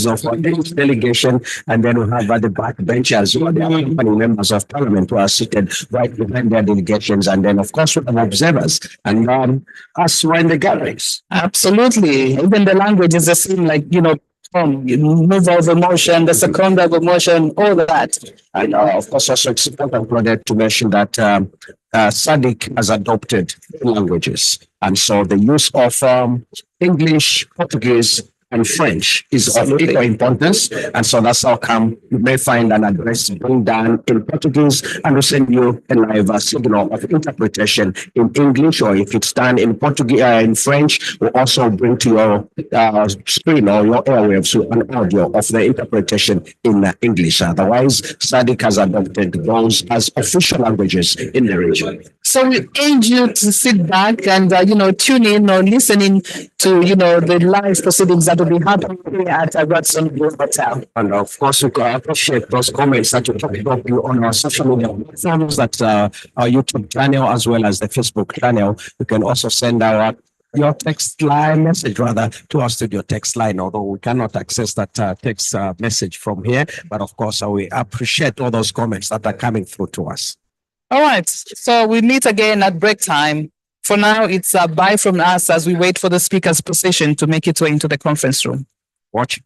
members of our delegation, and then we have at the back benches who are the company members of Parliament who are seated right behind their delegations, and then of course we have observers and us who are in the galleries. Absolutely. Even the language is the same, like, move of emotion, the second of emotion, all that. And of course, also it's important, Claudette, to mention that Sadc has adopted languages. And so the use of English, Portuguese, and French is of equal importance. And so that's how come you may find an address being done in Portuguese, and we'll send you a live signal of interpretation in English, or if it's done in Portuguese, in French, we'll also bring to your screen or your airwaves an audio of the interpretation in English. Otherwise, Sadc has adopted those as official languages in the region. So we urge you to sit back and, tune in or listening to, the live proceedings that will be happening here at Radisson Blu Hotel. And of course, we can appreciate those comments that you talked about on our social media platforms, that our YouTube channel as well as the Facebook channel. You can also send your text line message to our studio text line, although we cannot access that text message from here. But of course, we appreciate all those comments that are coming through to us. All right, so we meet again at break time. For now, it's a bye from us as we wait for the speaker's position to make its way into the conference room. Watch.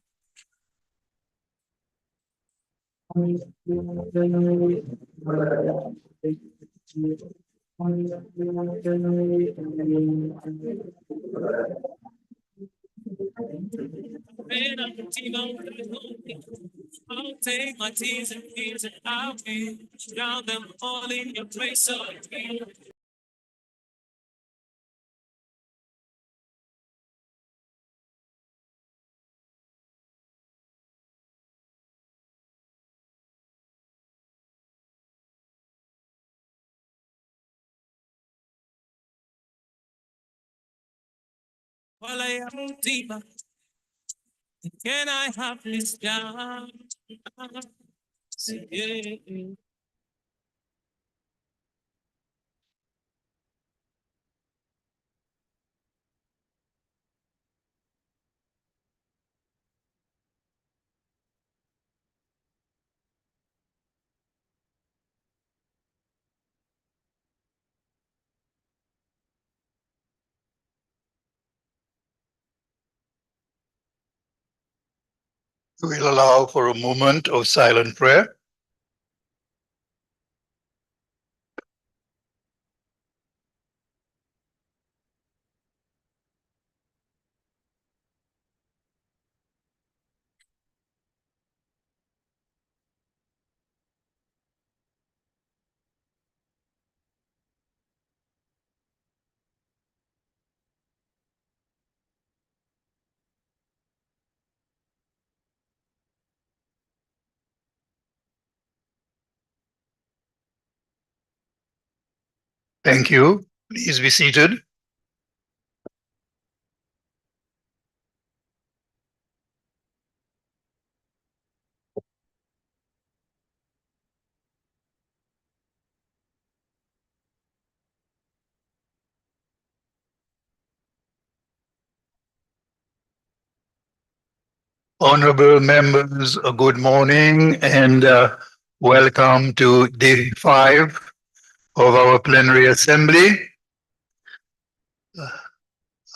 I'll take my T's and P's and I'll be drown them all in your place. While I am deeper, can I have this down? Yeah. We'll allow for a moment of silent prayer. Thank you. Please be seated. Honorable members, good morning and welcome to day 5 of our plenary assembly.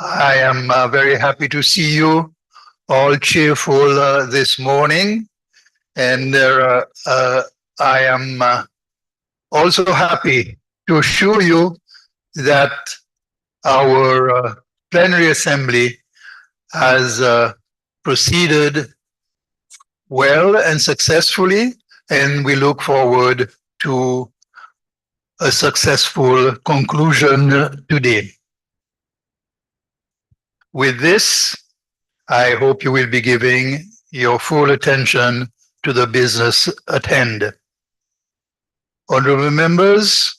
I am very happy to see you all cheerful this morning, and I am also happy to assure you that our plenary assembly has proceeded well and successfully, and we look forward to a successful conclusion today. With this, I hope you will be giving your full attention to the business at hand. Honorable members,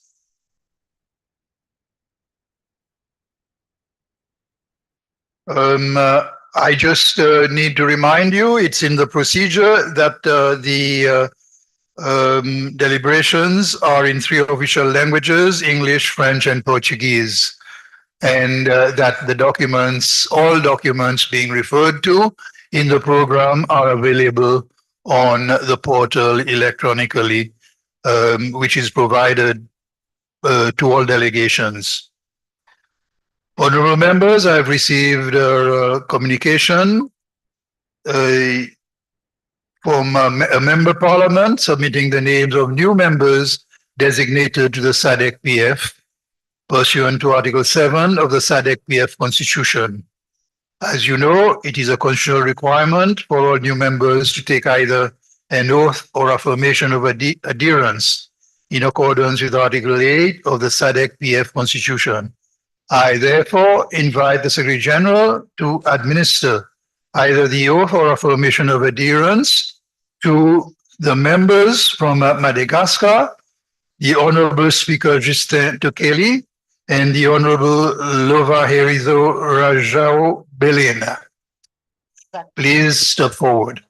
I just need to remind you, it's in the procedure that the deliberations are in 3 official languages, English, French, and Portuguese, and that the documents, all documents being referred to in the program are available on the portal electronically, which is provided to all delegations. Honorable members, I have received a communication from a member parliament submitting the names of new members designated to the Sadc PF pursuant to Article 7 of the Sadc PF Constitution. As you know, it is a constitutional requirement for all new members to take either an oath or affirmation of adherence in accordance with Article 8 of the Sadc PF Constitution. I therefore invite the Secretary General to administer either the oath or affirmation of adherence to the members from Madagascar, the Honorable Speaker Justin Tokeli, and the Honorable Lova Herizo Rajao Belena. Please step forward.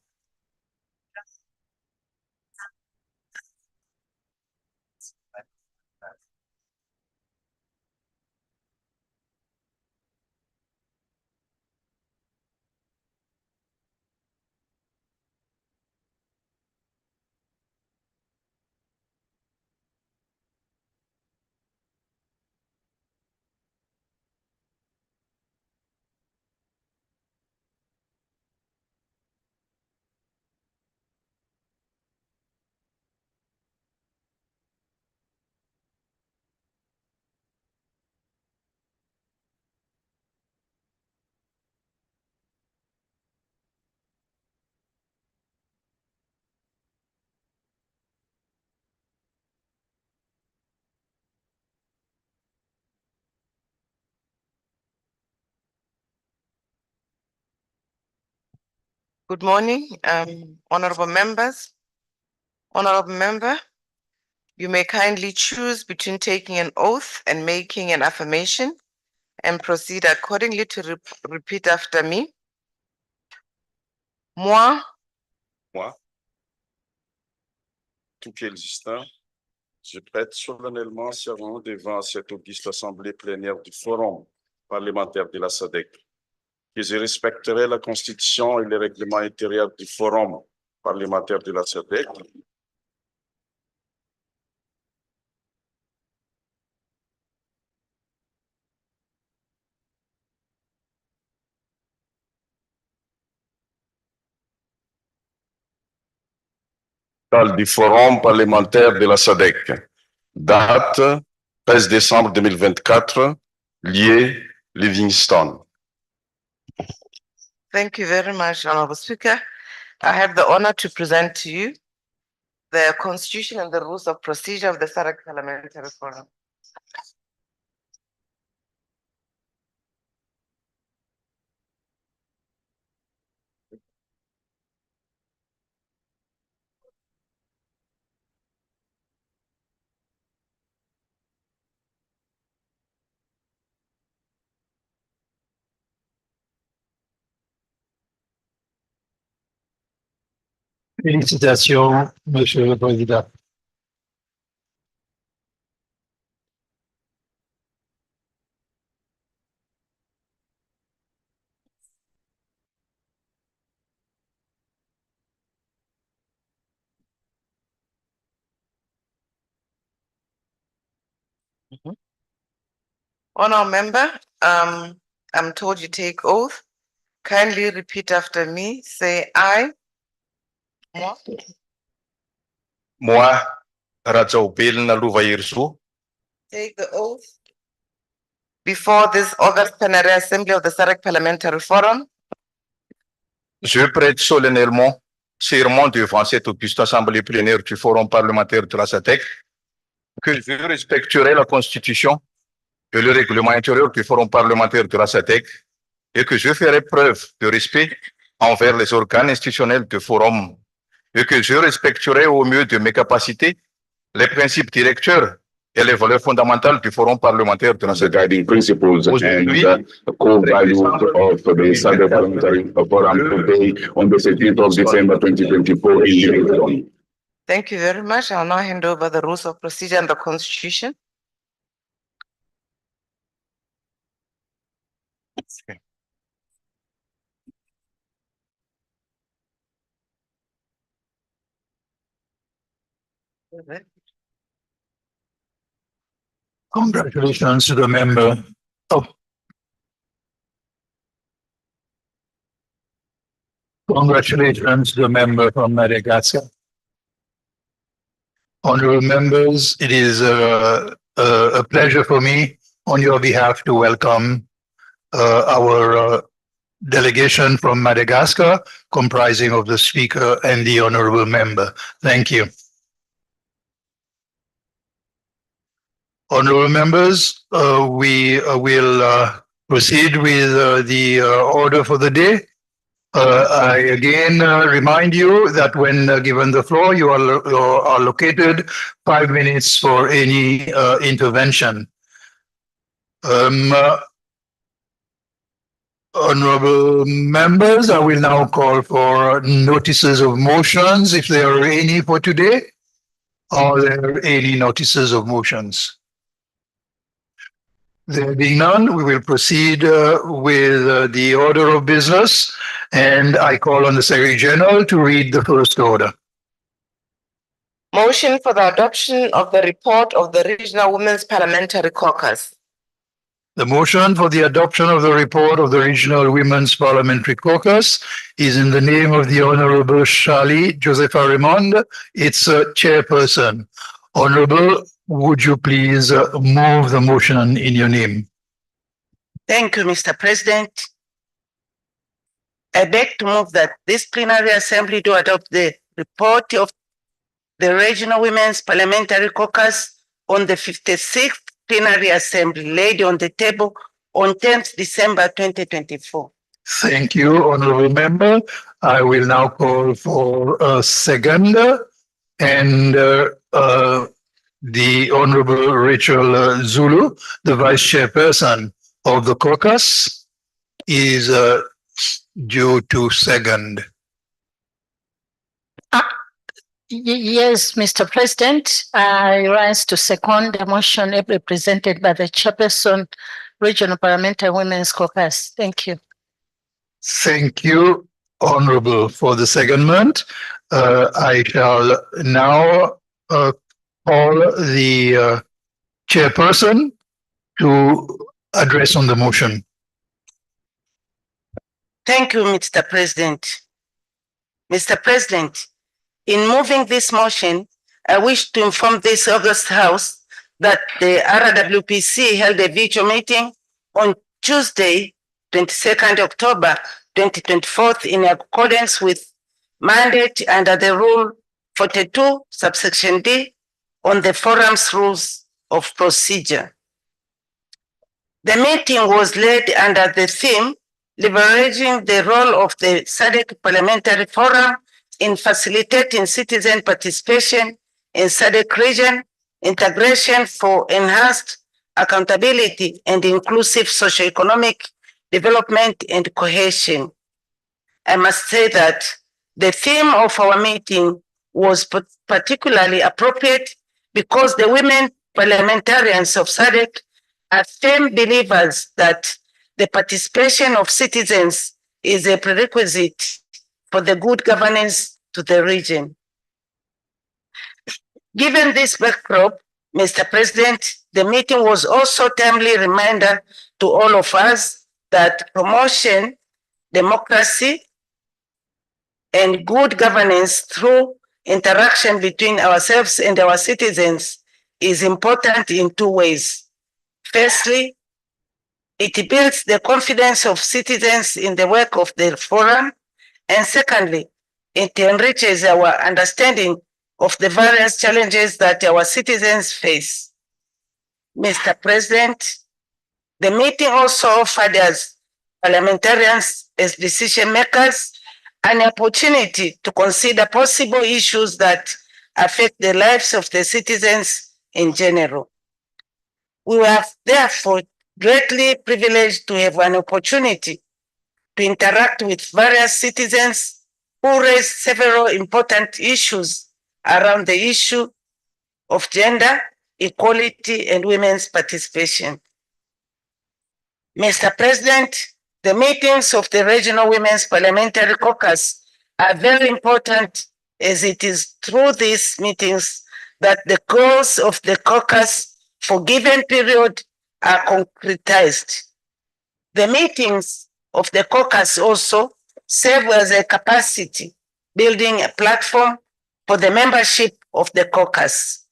Good morning, honorable members. Honorable member, you may kindly choose between taking an oath and making an affirmation and proceed accordingly to repeat after me. Moi, Touquet Justin, je prête solennellement serment devant cette auguste assemblée plénière du Forum parlementaire de la Sadc que je respecterai la Constitution et les règlements intérieurs du Forum parlementaire de la Sadc. Du Forum parlementaire de la Sadc. Date 13 décembre 2024, lieu Livingstone. thank you very much, Honorable Speaker. I have the honor to present to you the Constitution and the rules of procedure of the Sadc Parliamentary Forum. Félicitations, Monsieur le Président. Honorable member, I'm told you take oath. Kindly repeat after me. Say I. Moi. Moi, Rajao Lova Hirzo, Take the oath before this August Plenary Assembly of the Sadc Parliamentary Forum. je prête solennellement serment devant cette auguste assemblée plénière du Forum parlementaire de la Sadc que je respecterai la Constitution et le règlement intérieur du Forum parlementaire de la Sadc et que je ferai preuve de respect envers les organes institutionnels du Forum et que je respecterai au mieux de mes capacités les principes directeurs et les valeurs fondamentales du Forum parlementaire de la Sadc. Guiding principles and the core values of the Sadc Parliamentary Forum today on the 17th of December 2024 in Livingstone. Thank you very much. I'll now hand over the rules of procedure and the Constitution. Congratulations to the member. Oh. Congratulations to the member from Madagascar. Honorable members, it is a pleasure for me on your behalf to welcome our delegation from Madagascar, comprising of the speaker and the honorable member. Thank you. Honorable members, we will proceed with the order for the day. I again remind you that when given the floor, you are allocated 5 minutes for any intervention. Honorable members, I will now call for notices of motions, if there are any for today. Are there any notices of motions? There being none, we will proceed with the order of business, and I call on the Secretary General to read the first order. Motion for the adoption of the report of the Regional Women's Parliamentary Caucus. The motion for the adoption of the report of the Regional Women's Parliamentary Caucus is in the name of the Honorable Shali Josepha Raymond, its chairperson. Honorable, would you please move the motion in your name? Thank you, Mr. President. I beg to move that this plenary assembly do adopt the report of the Regional Women's Parliamentary Caucus on the 56th plenary assembly laid on the table on 10th December 2024. Thank you, honorable member. I will now call for a seconder, and the Honorable Rachel Zulu, the Vice Chairperson of the caucus, is due to second. Yes, Mr. President, I rise to second the motion represented by the Chairperson, Regional Parliamentary Women's Caucus. Thank you. Thank you, Honorable, for the secondment. I shall now call the chairperson to address on the motion. Thank you, Mr. President. Mr. President, in moving this motion, I wish to inform this August House that the RWPC held a virtual meeting on Tuesday, 22nd October 2024, in accordance with mandate under the Rule 42, subsection D, on the forum's rules of procedure. The meeting was led under the theme, leveraging the role of the Sadc Parliamentary Forum in facilitating citizen participation in Sadc region, integration for enhanced accountability and inclusive socioeconomic development and cohesion. I must say that the theme of our meeting was particularly appropriate because the women parliamentarians of Sadc are firm believers that the participation of citizens is a prerequisite for the good governance to the region. Given this backdrop, Mr. President, the meeting was also a timely reminder to all of us that promotion, democracy, and good governance through interaction between ourselves and our citizens is important in two ways. Firstly, it builds the confidence of citizens in the work of the forum, and secondly, it enriches our understanding of the various challenges that our citizens face. Mr. President, the meeting also offered us parliamentarians as decision makers an opportunity to consider possible issues that affect the lives of the citizens in general. We were therefore greatly privileged to have an opportunity to interact with various citizens who raised several important issues around the issue of gender, equality, and women's participation. Mr. President, the meetings of the Regional Women's Parliamentary Caucus are very important, as it is through these meetings that the goals of the caucus for given period are concretized. The meetings of the caucus also serve as a capacity building a platform for the membership of the caucus.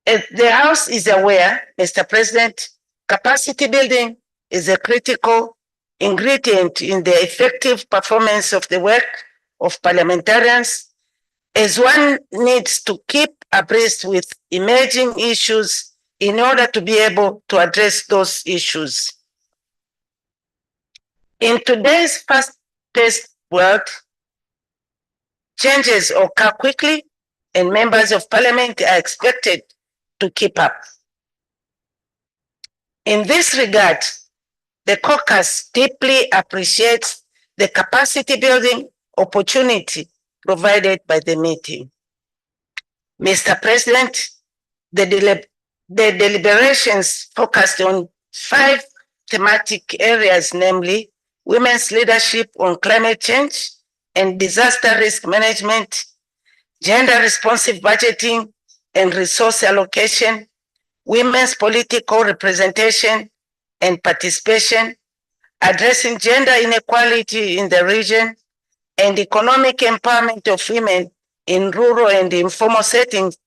As the House is aware, Mr. President, capacity building is a critical ingredient in the effective performance of the work of parliamentarians, as one needs to keep abreast with emerging issues in order to be able to address those issues. In today's fast-paced world, changes occur quickly and members of parliament are expected to keep up. In this regard, the caucus deeply appreciates the capacity building opportunity provided by the meeting. Mr. President, the deliberations focused on 5 thematic areas, namely women's leadership on climate change and disaster risk management, gender responsive budgeting and resource allocation, women's political representation and participation, addressing gender inequality in the region, and economic empowerment of women in rural and informal settings.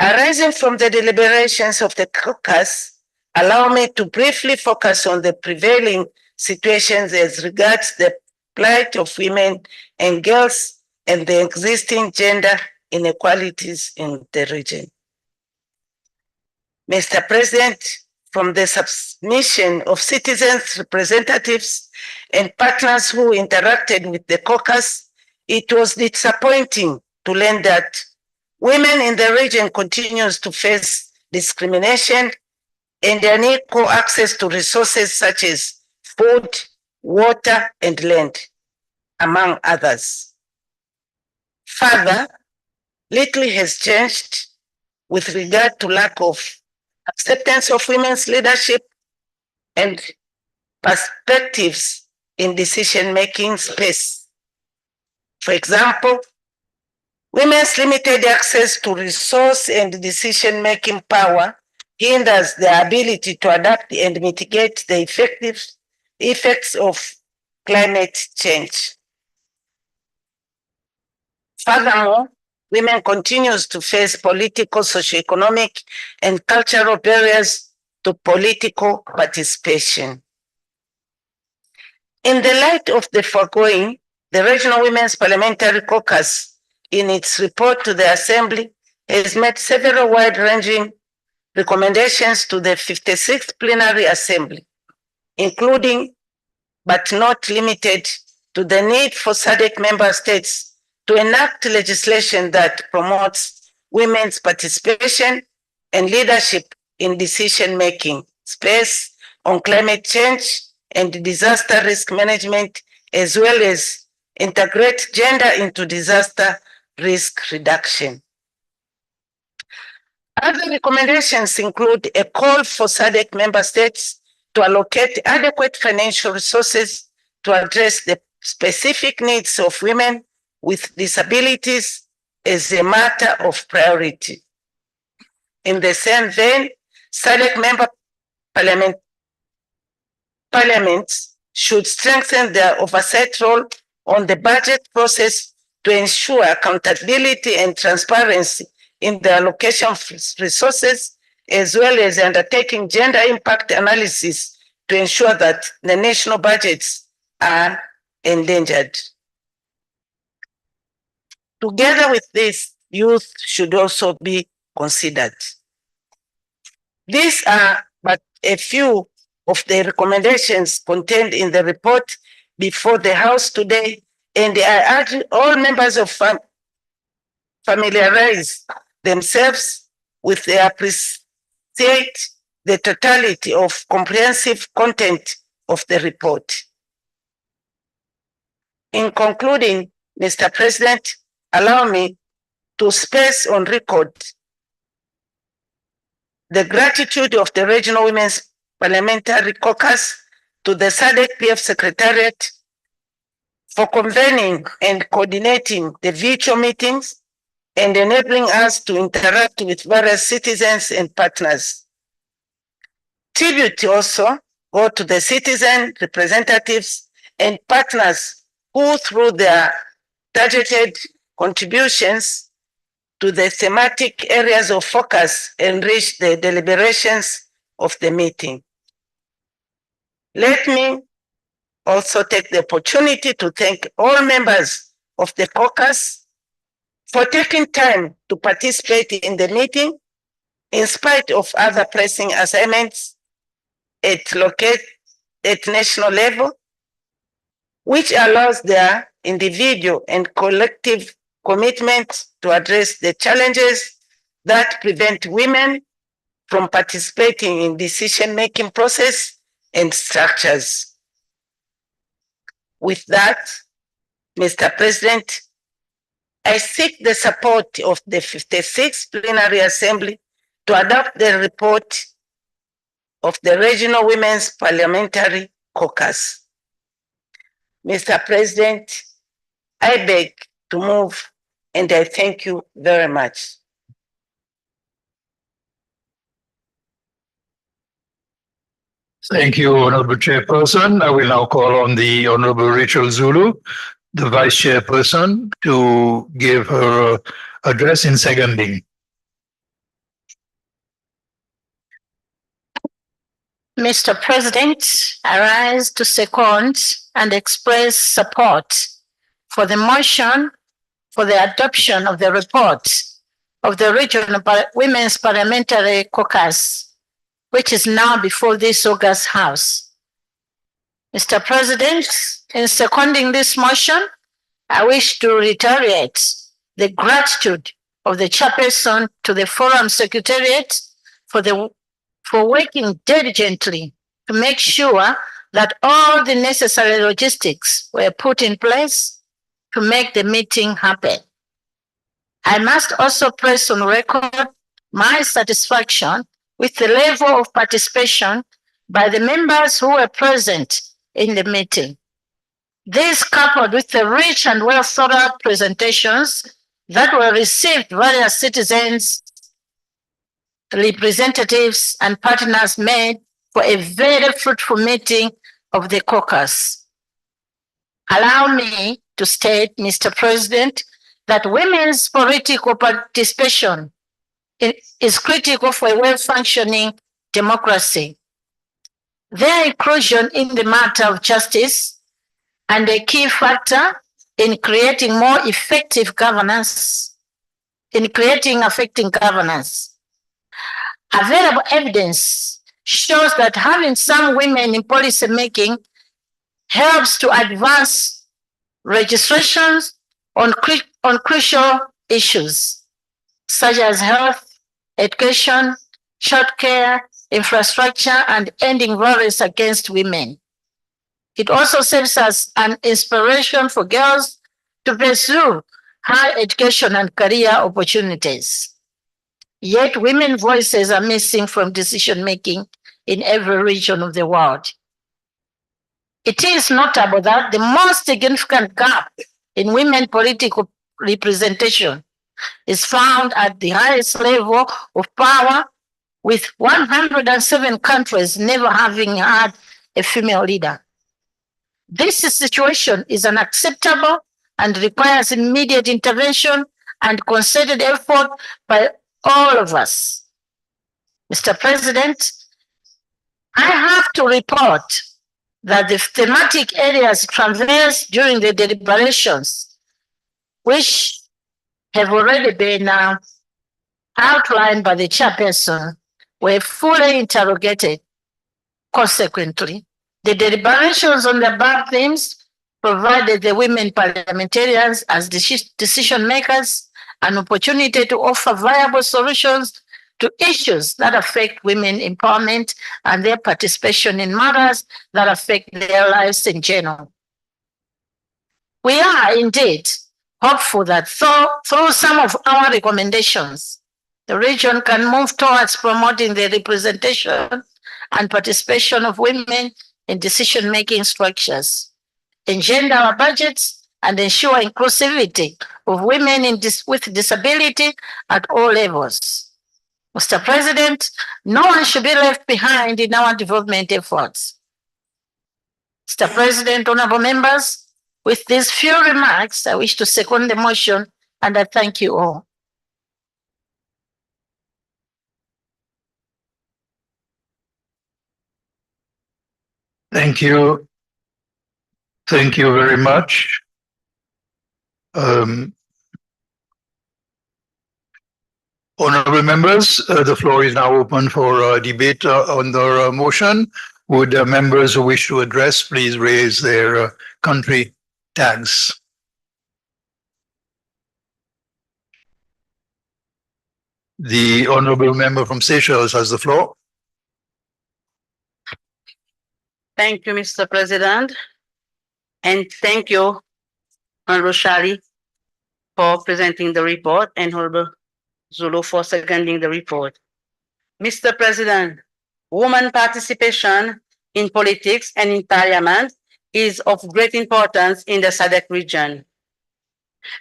Arising from the deliberations of the caucus, allow me to briefly focus on the prevailing situations as regards the plight of women and girls and the existing gender inequalities in the region. Mr. President, from the submission of citizens, representatives, and partners who interacted with the caucus, it was disappointing to learn that women in the region continues to face discrimination and unequal access to resources such as food, water, and land, among others. Further, little has changed with regard to lack of acceptance of women's leadership and perspectives in decision-making space. For example, women's limited access to resource and decision-making power hinders their ability to adapt and mitigate the effects of climate change. Furthermore, women continues to face political, socioeconomic, and cultural barriers to political participation. In the light of the foregoing, the Regional Women's Parliamentary Caucus, in its report to the Assembly, has made several wide-ranging recommendations to the 56th Plenary Assembly, including, but not limited to, the need for Sadc member states to enact legislation that promotes women's participation and leadership in decision-making space on climate change and disaster risk management, as well as integrate gender into disaster risk reduction. Other recommendations include a call for Sadc member states to allocate adequate financial resources to address the specific needs of women with disabilities as a matter of priority. In the same vein, Sadc member parliaments should strengthen their oversight role on the budget process to ensure accountability and transparency in the allocation of resources, as well as undertaking gender impact analysis to ensure that the national budgets are endangered. Together with this, youth should also be considered. These are but a few of the recommendations contained in the report before the House today, and I urge all members of familiarize themselves with the appreciate the totality of comprehensive content of the report. In concluding, Mr. President, allow me to place on record the gratitude of the Regional Women's Parliamentary Caucus to the Sadc PF Secretariat for convening and coordinating the virtual meetings and enabling us to interact with various citizens and partners. Tribute also go to the citizen representatives and partners who, through their targeted contributions to the thematic areas of focus, enrich the deliberations of the meeting. Let me also take the opportunity to thank all members of the caucus for taking time to participate in the meeting in spite of other pressing assignments at national level, which allows their individual and collective commitment to address the challenges that prevent women from participating in decision-making process and structures. With that, Mr. President, I seek the support of the 56th Plenary Assembly to adopt the report of the Regional Women's Parliamentary Caucus. Mr. President, I beg to move and I thank you very much. Thank you, Honorable Chairperson. I will now call on the Honorable Rachel Zulu, the Vice Chairperson, to give her address in seconding. Mr. President, I rise to second and express support for the motion for the adoption of the report of the Regional Women's Parliamentary Caucus, which is now before this August House. Mr. President, in seconding this motion, I wish to reiterate the gratitude of the chairperson to the Forum Secretariat for working diligently to make sure that all the necessary logistics were put in place to make the meeting happen. I must also place on record my satisfaction with the level of participation by the members who were present in the meeting. This, coupled with the rich and well thought out presentations that were received by various citizens, representatives, and partners, made for a very fruitful meeting of the caucus. Allow me to state, Mr. President, that women's political participation is critical for a well-functioning democracy. Their inclusion in the matter of justice and a key factor in creating more effective governance, effective governance. Available evidence shows that having some women in policy making helps to advance registrations on crucial issues such as health, education, childcare, infrastructure, and ending violence against women. It also serves as an inspiration for girls to pursue higher education and career opportunities. Yet women's voices are missing from decision-making in every region of the world. It is notable that the most significant gap in women political representation is found at the highest level of power, with 107 countries never having had a female leader. This situation is unacceptable and requires immediate intervention and concerted effort by all of us. Mr. President, I have to report that the thematic areas traversed during the deliberations, which have already been outlined by the chairperson, were fully interrogated. Consequently, the deliberations on the above themes provided the women parliamentarians as decision makers an opportunity to offer viable solutions to issues that affect women empowerment and their participation in matters that affect their lives in general. We are indeed hopeful that through some of our recommendations, the region can move towards promoting the representation and participation of women in decision-making structures, engender our budgets, and ensure inclusivity of women with disability at all levels. Mr. President, no one should be left behind in our development efforts. Mr. President, honorable members, with these few remarks, I wish to second the motion and I thank you all. Thank you. Thank you very much. Honorable members, the floor is now open for debate on the motion. Would members who wish to address please raise their country tags? The honorable member from Seychelles has the floor. Thank you, Mr. President. And thank you, Honorable Shali, for presenting the report, and Honorable Zulu for seconding the report. Mr. President, women participation in politics and in parliament is of great importance in the Sadc region.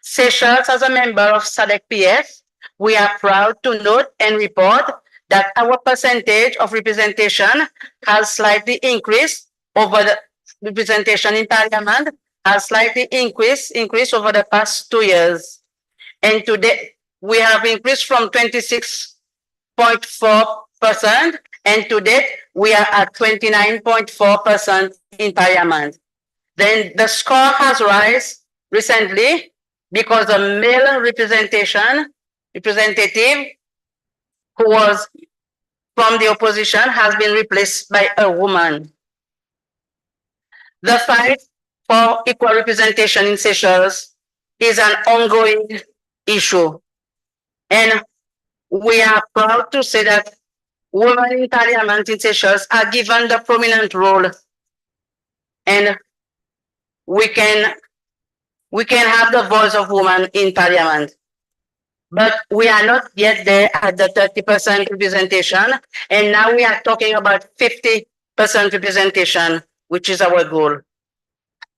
Seychelles, as a member of Sadc PF, we are proud to note and report that our percentage of representation has slightly increased over the representation in parliament has slightly increased over the past 2 years. And today we have increased from 26.4%, and today we are at 29.4% in parliament. Then the score has risen recently because a male representative who was from the opposition has been replaced by a woman. The fight for equal representation in Seychelles is an ongoing issue. And we are proud to say that women in parliament in Seychelles are given the prominent role. And we can have the voice of women in parliament. But we are not yet there at the 30% representation. And now we are talking about 50% representation, which is our goal.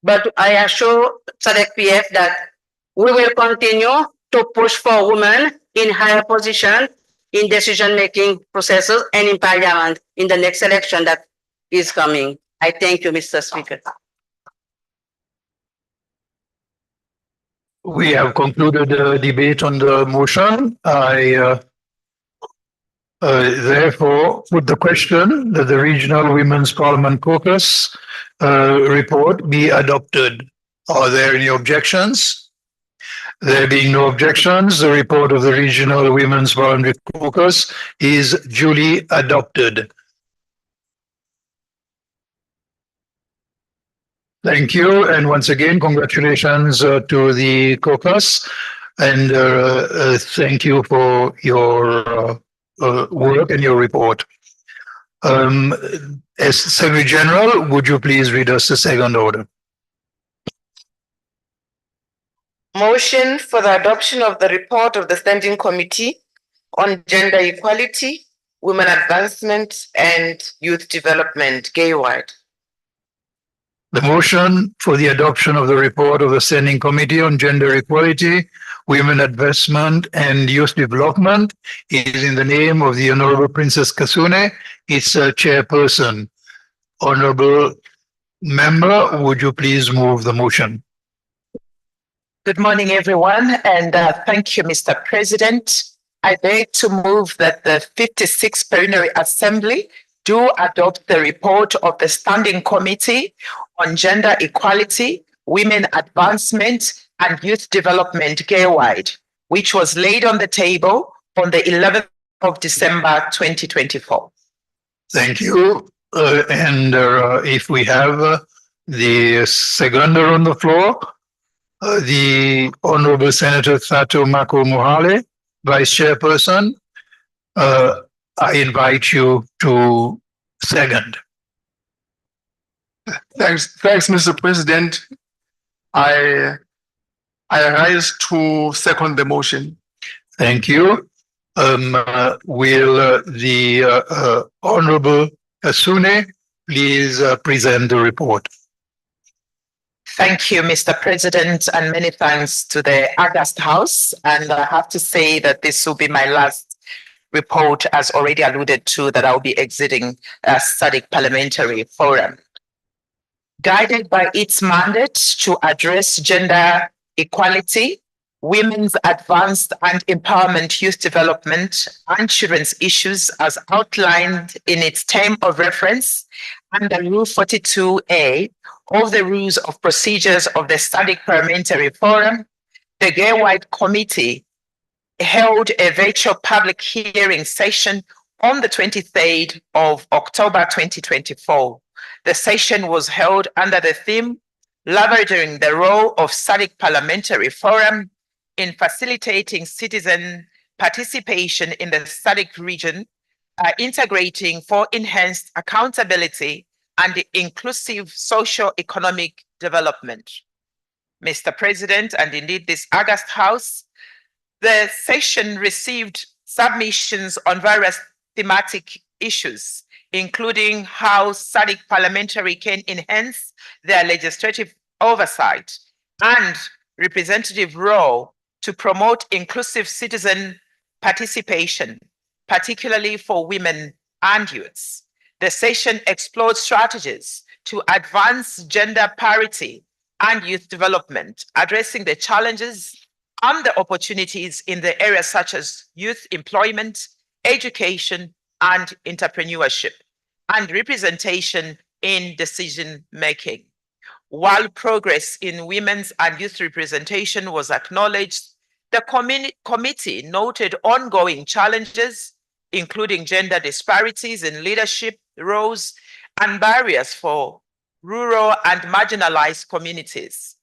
But I assure Sadc PF that we will continue to push for women in higher positions in decision-making processes and in parliament in the next election that is coming. I thank you, Mr. Speaker. We have concluded the debate on the motion. I therefore put the question that the Regional Women's Parliament Caucus report be adopted. Are there any objections? There being no objections, the report of the Regional Women's Parliamentary Caucus is duly adopted. Thank you, and once again, congratulations to the caucus, and thank you for your work and your report. As Secretary General, would you please read us the second order? Motion for the adoption of the report of the Standing Committee on Gender Equality, Women Advancement and Youth Development, GAYWAD. The motion for the adoption of the report of the Standing Committee on Gender Equality, Women Advancement and Youth Development is in the name of the Honorable Princess Kasune, its chairperson. Honorable member, would you please move the motion? Good morning, everyone, and thank you, Mr. President. I beg to move that the 56th Plenary Assembly do adopt the report of the Standing Committee on Gender Equality, Women Advancement and Youth Development, GAYWAD, which was laid on the table on the 11th of December, 2024. Thank you. If we have the seconder on the floor, the Honorable Senator Thato Mako Mohale, Vice Chairperson, I invite you to second. Thanks, Mr. President. I rise to second the motion. Thank you. Will the Honorable Kasune please present the report? Thank you, Mr. President, and many thanks to the August House. And I have to say that this will be my last report, as already alluded to, that I'll be exiting Sadc Parliamentary Forum. Guided by its mandate to address gender equality, women's advanced and empowerment, youth development, and children's issues as outlined in its term of reference under Rule 42A of the Rules of Procedures of the Sadc Parliamentary Forum, the Gay-White Committee held a virtual public hearing session on the 23rd of October 2024. The session was held under the theme, leveraging the role of Sadc Parliamentary Forum in facilitating citizen participation in the Sadc region, integrating for enhanced accountability and inclusive socio-economic development. Mr. President, and indeed this August House, the session received submissions on various thematic issues, including how Sadc Parliamentary can enhance their legislative oversight and representative role to promote inclusive citizen participation, particularly for women and youths. The session explored strategies to advance gender parity and youth development, addressing the challenges and the opportunities in the areas such as youth employment, education, and entrepreneurship, and representation in decision-making. While progress in women's and youth representation was acknowledged, the committee noted ongoing challenges, including gender disparities in leadership roles and barriers for rural and marginalized communities.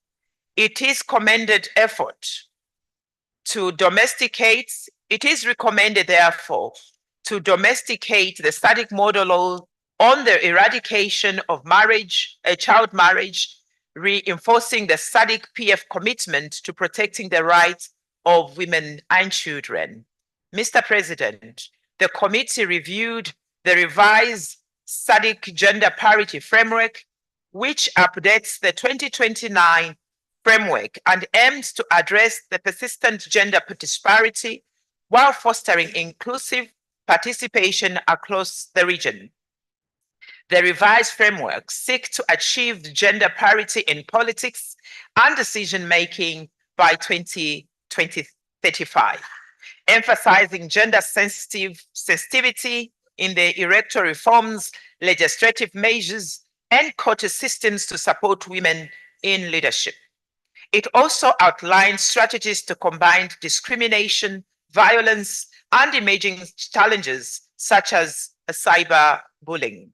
It is recommended, therefore, to domesticate the Sadc model on the eradication of child marriage, reinforcing the Sadc PF commitment to protecting the rights of women and children. Mr. President, the committee reviewed the revised Sadc gender parity framework, which updates the 2029 framework and aims to address the persistent gender disparity while fostering inclusive participation across the region. The revised framework seeks to achieve gender parity in politics and decision-making by 2035, emphasizing gender sensitivity in the electoral reforms, legislative measures, and court systems to support women in leadership. It also outlines strategies to combat discrimination, violence, and emerging challenges such as cyberbullying.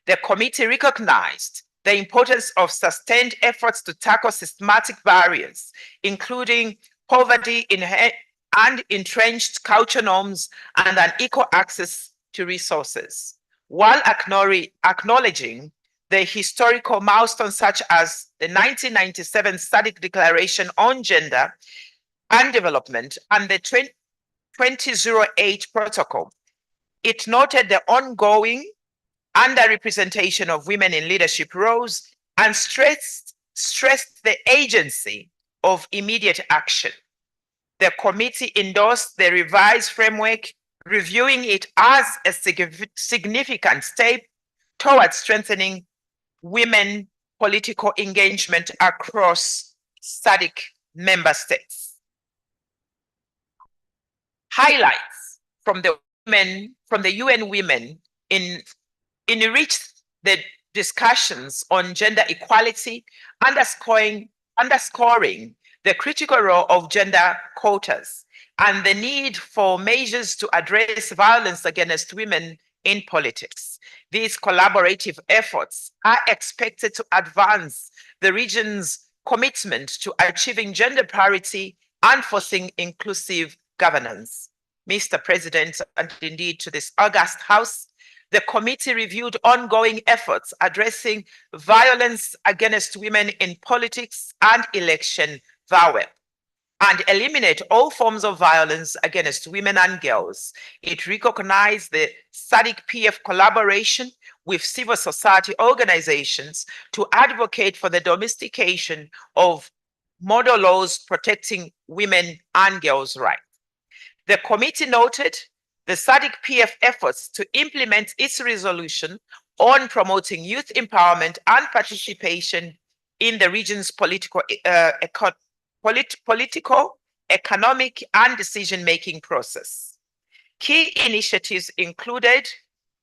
The committee recognized the importance of sustained efforts to tackle systematic barriers, including poverty and entrenched culture norms and unequal access to resources, while acknowledging the historical milestones such as the 1997 Sadc Declaration on Gender and Development and the 2008 Protocol. It noted the ongoing underrepresentation of women in leadership roles and stressed the agency of immediate action. The committee endorsed the revised framework, reviewing it as a significant step towards strengthening women political engagement across Sadc member states. Highlights from the UN Women enriched the discussions on gender equality, underscoring the critical role of gender quotas and the need for measures to address violence against women in politics. These collaborative efforts are expected to advance the region's commitment to achieving gender parity and fostering inclusive governance. Mr. President, and indeed to this August House, the committee reviewed ongoing efforts addressing violence against women in politics and election VAWEP, and eliminate all forms of violence against women and girls. It recognized the SADC PF collaboration with civil society organizations to advocate for the domestication of model laws protecting women and girls' rights. The committee noted the SADC PF efforts to implement its resolution on promoting youth empowerment and participation in the region's political, economic, and decision-making process. Key initiatives included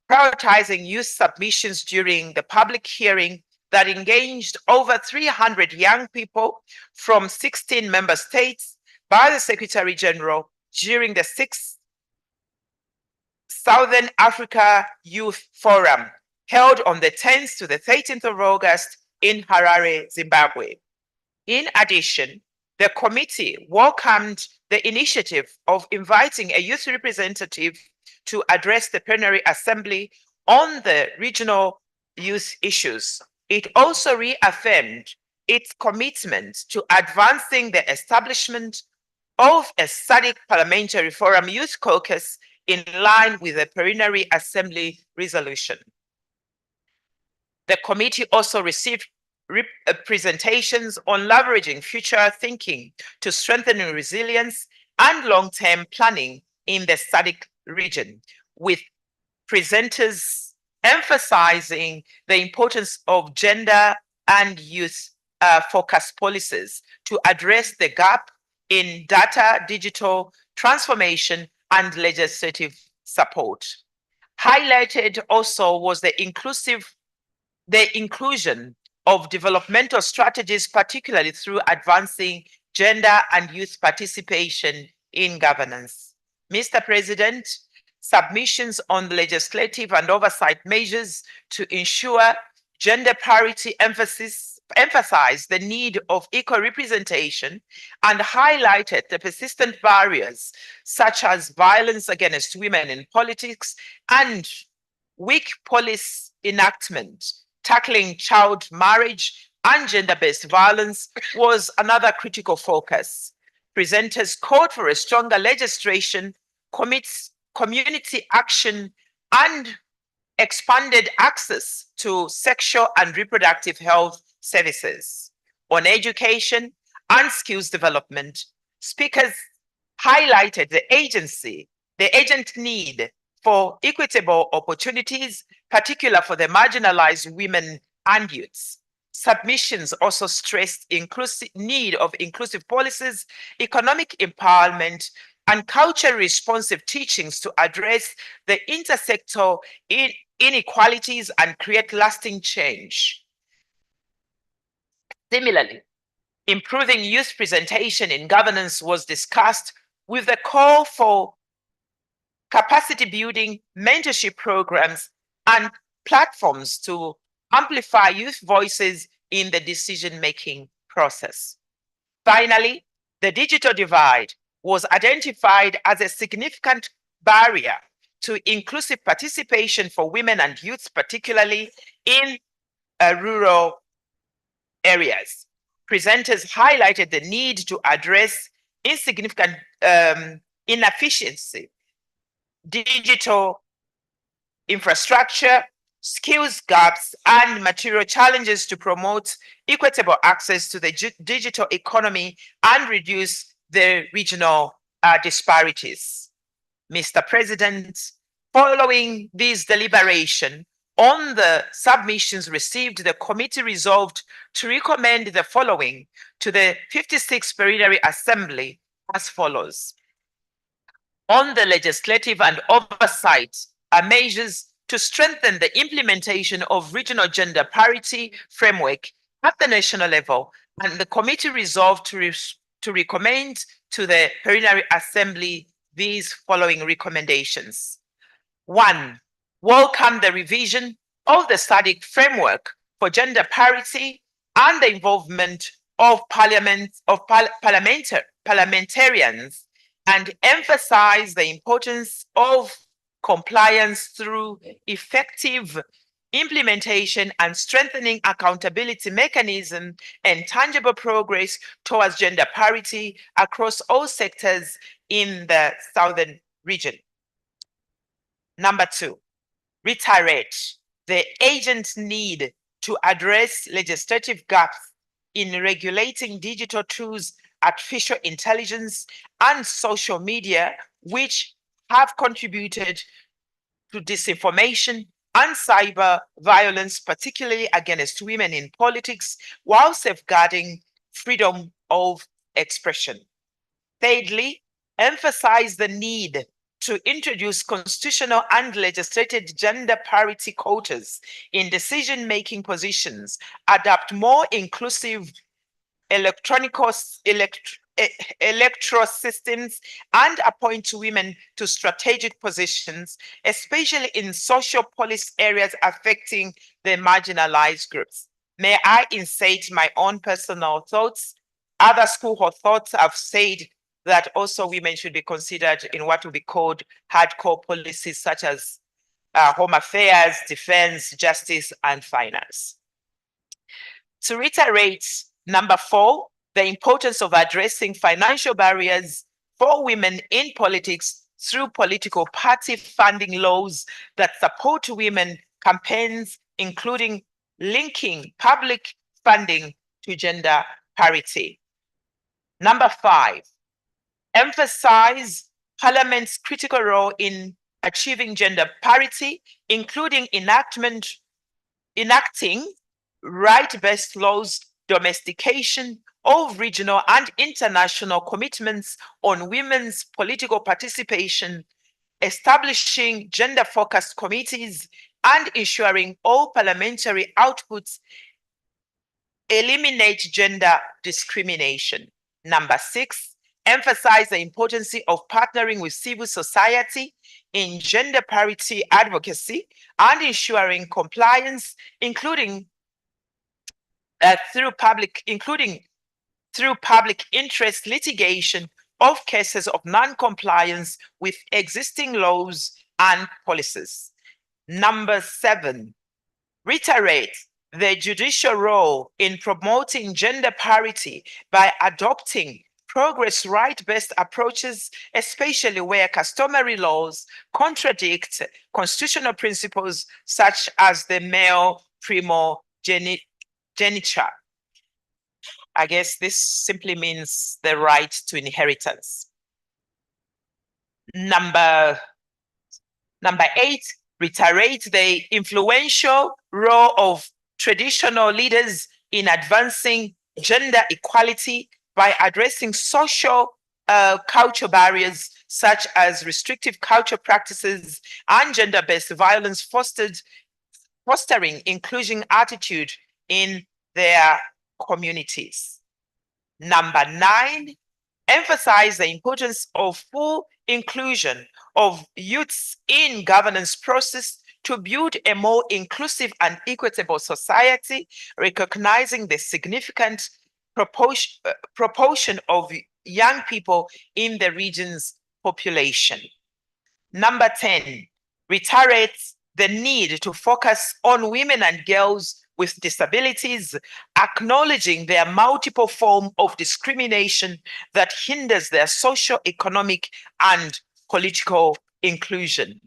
prioritizing youth submissions during the public hearing that engaged over 300 young people from 16 member states by the Secretary General during the 6th Southern Africa Youth Forum held on the 10th to the 13th of August in Harare, Zimbabwe. In addition, the committee welcomed the initiative of inviting a youth representative to address the plenary assembly on the regional youth issues. It also reaffirmed its commitment to advancing the establishment of a SADC Parliamentary Forum Youth Caucus in line with the Plenary Assembly resolution. The committee also received presentations on leveraging future thinking to strengthen resilience and long-term planning in the SADC region, with presenters emphasizing the importance of gender and youth focused policies to address the gap in data, digital transformation, and legislative support. Highlighted also was the inclusion of developmental strategies, particularly through advancing gender and youth participation in governance. Mr. President, submissions on legislative and oversight measures to ensure gender parity emphasized the need of equal representation and highlighted the persistent barriers such as violence against women in politics and weak policy enactment. Tackling child marriage and gender-based violence was another critical focus. Presenters called for a stronger legislation, community action, and expanded access to sexual and reproductive health services. On education and skills development, speakers highlighted the urgent need for equitable opportunities, particularly for the marginalized women and youths. Submissions also stressed need of inclusive policies, economic empowerment, and culture responsive teachings to address the intersectoral inequalities and create lasting change. Similarly, improving youth presentation in governance was discussed with the call for capacity building, mentorship programs, and platforms to amplify youth voices in the decision-making process. Finally, the digital divide was identified as a significant barrier to inclusive participation for women and youth, particularly in rural areas. Presenters highlighted the need to address insignificant inefficiency, digital infrastructure, skills gaps, and material challenges to promote equitable access to the digital economy and reduce the regional disparities. Mr. President, following this deliberation on the submissions received, the committee resolved to recommend the following to the 56th Plenary Assembly as follows. On the legislative and oversight measures to strengthen the implementation of regional gender parity framework at the national level, and the committee resolved to recommend to the Plenary Assembly these following recommendations. 1, welcome the revision of the SADC framework for gender parity and the involvement of parliamentarians, and emphasize the importance of compliance through effective implementation and strengthening accountability mechanism and tangible progress towards gender parity across all sectors in the Southern region. Number 2, reiterate the agent's need to address legislative gaps in regulating digital tools, artificial intelligence, and social media, which have contributed to disinformation and cyber violence, particularly against women in politics, while safeguarding freedom of expression. Thirdly, emphasize the need to introduce constitutional and legislated gender parity quotas in decision-making positions, adopt more inclusive electoral systems, and appoint women to strategic positions, especially in social policy areas affecting the marginalized groups. May I insert my own personal thoughts? Other school of thoughts have said that also women should be considered in what will be called hardcore policies such as home affairs, defense, justice, and finance. To reiterate, number 4, the importance of addressing financial barriers for women in politics through political party funding laws that support women campaigns, including linking public funding to gender parity. Number 5, emphasize Parliament's critical role in achieving gender parity, including enacting right-based laws, domestication of regional and international commitments on women's political participation, establishing gender-focused committees, and ensuring all parliamentary outputs eliminate gender discrimination. Number 6, emphasize the importance of partnering with civil society in gender parity advocacy and ensuring compliance, including through public interest litigation of cases of non-compliance with existing laws and policies. Number 7, reiterate the judicial role in promoting gender parity by adopting progress right-based approaches, especially where customary laws contradict constitutional principles such as the male primogeniture. I guess this simply means the right to inheritance. Number 8, reiterate the influential role of traditional leaders in advancing gender equality by addressing social culture barriers such as restrictive culture practices and gender-based violence, fostering inclusion attitude in their communities. Number 9, emphasize the importance of full inclusion of youths in governance process to build a more inclusive and equitable society, recognizing the significant proportion of young people in the region's population. Number 10, reiterates the need to focus on women and girls with disabilities, acknowledging their multiple forms of discrimination that hinders their social, economic, and political inclusion.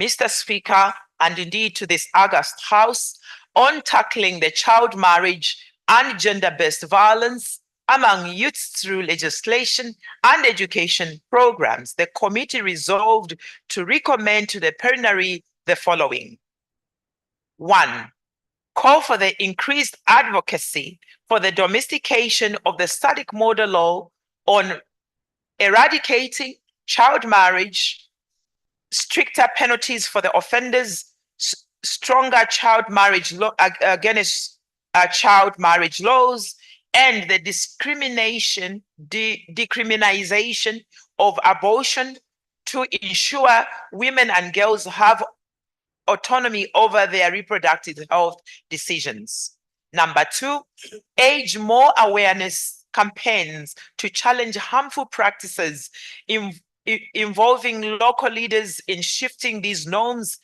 Mr. Speaker, and indeed to this August House, on tackling the child marriage and gender-based violence among youths through legislation and education programs, the committee resolved to recommend to the plenary the following. 1, call for the increased advocacy for the domestication of the Sadc model law on eradicating child marriage, stricter penalties for the offenders, stronger child marriage law against child marriage laws, and the decriminalization of abortion to ensure women and girls have autonomy over their reproductive health decisions. Number 2, urge more awareness campaigns to challenge harmful practices involving local leaders in shifting these norms,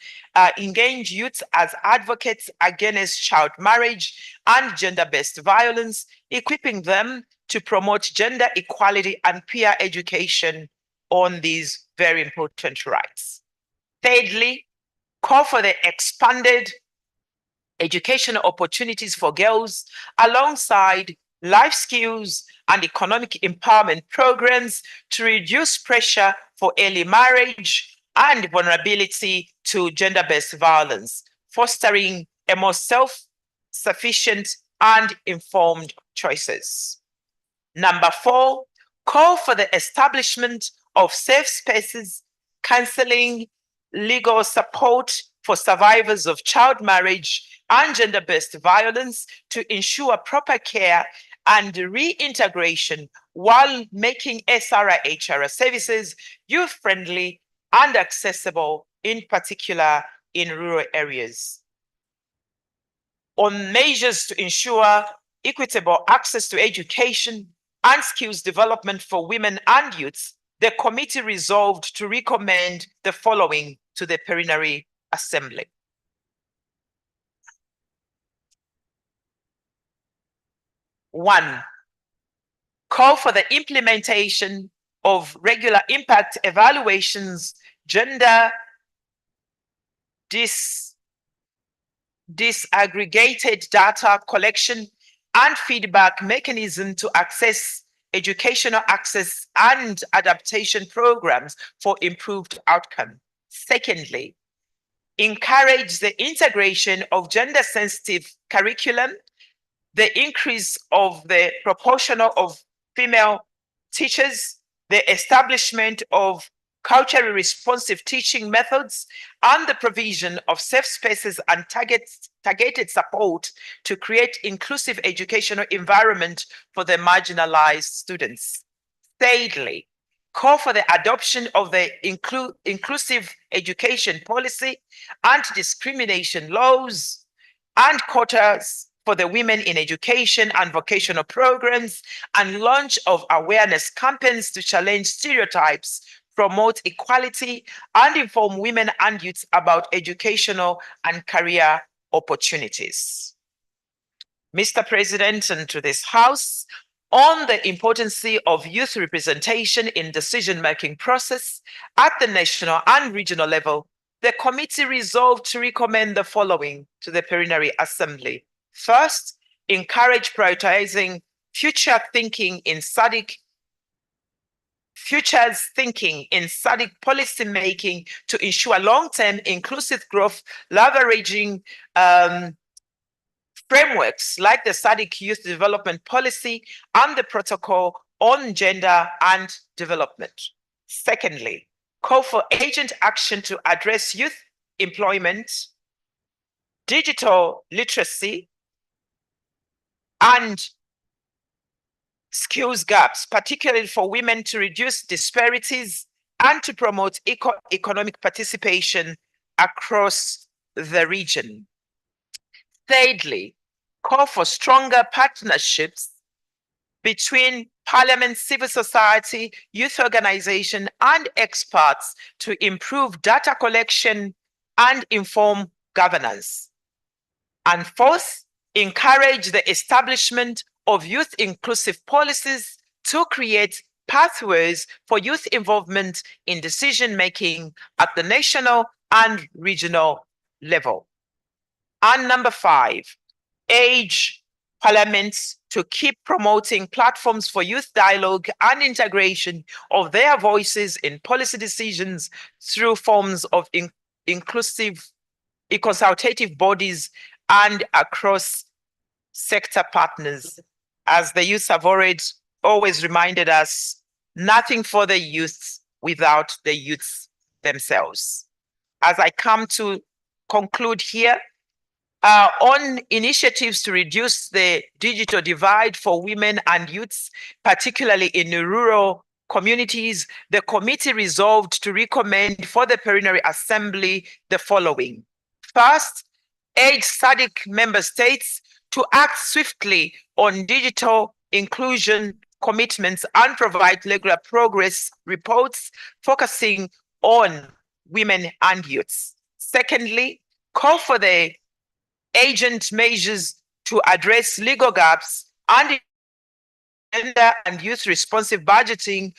engage youth as advocates against child marriage and gender-based violence, equipping them to promote gender equality and peer education on these very important rights. Thirdly, call for the expanded educational opportunities for girls alongside life skills and economic empowerment programs to reduce pressure for early marriage and vulnerability to gender-based violence, fostering a more self-sufficient and informed choices. Number 4, call for the establishment of safe spaces, counseling, legal support for survivors of child marriage and gender-based violence to ensure proper care and reintegration while making SRI-HRS services youth-friendly and accessible, in particular in rural areas. On measures to ensure equitable access to education and skills development for women and youths, the committee resolved to recommend the following to the Plenary Assembly. 1, call for the implementation of regular impact evaluations, gender disaggregated data collection and feedback mechanism to access educational access and adaptation programs for improved outcome. Secondly, encourage the integration of gender-sensitive curriculum, the increase of the proportion of female teachers, the establishment of culturally responsive teaching methods, and the provision of safe spaces and targeted support to create inclusive educational environment for the marginalized students. Thirdly, call for the adoption of the inclusive education policy, anti-discrimination laws, and quotas for the women in education and vocational programs, and launch of awareness campaigns to challenge stereotypes, promote equality, and inform women and youths about educational and career opportunities. Mr. President, and to this House, on the importance of youth representation in decision-making process at the national and regional level, the committee resolved to recommend the following to the Plenary Assembly. First, encourage prioritizing futures thinking in Sadc policy making to ensure long-term inclusive growth, leveraging frameworks like the Sadc Youth Development Policy and the Protocol on Gender and Development. Secondly, call for urgent action to address youth employment, digital literacy, and skills gaps, particularly for women, to reduce disparities and to promote economic participation across the region. Thirdly, call for stronger partnerships between Parliament, civil society, youth organization, and experts to improve data collection and inform governance. And fourth, encourage the establishment of youth inclusive policies to create pathways for youth involvement in decision-making at the national and regional level. And number 5, urge parliaments to keep promoting platforms for youth dialogue and integration of their voices in policy decisions through forms of inclusive consultative bodies and across sector partners. As the youth have always reminded us, nothing for the youth without the youths themselves. As I come to conclude here, on initiatives to reduce the digital divide for women and youths, particularly in rural communities, the committee resolved to recommend for the Plenary Assembly the following. First, urge Sadc member states to act swiftly on digital inclusion commitments and provide regular progress reports focusing on women and youths. Secondly, call for the urgent measures to address legal gaps and gender and youth responsive budgeting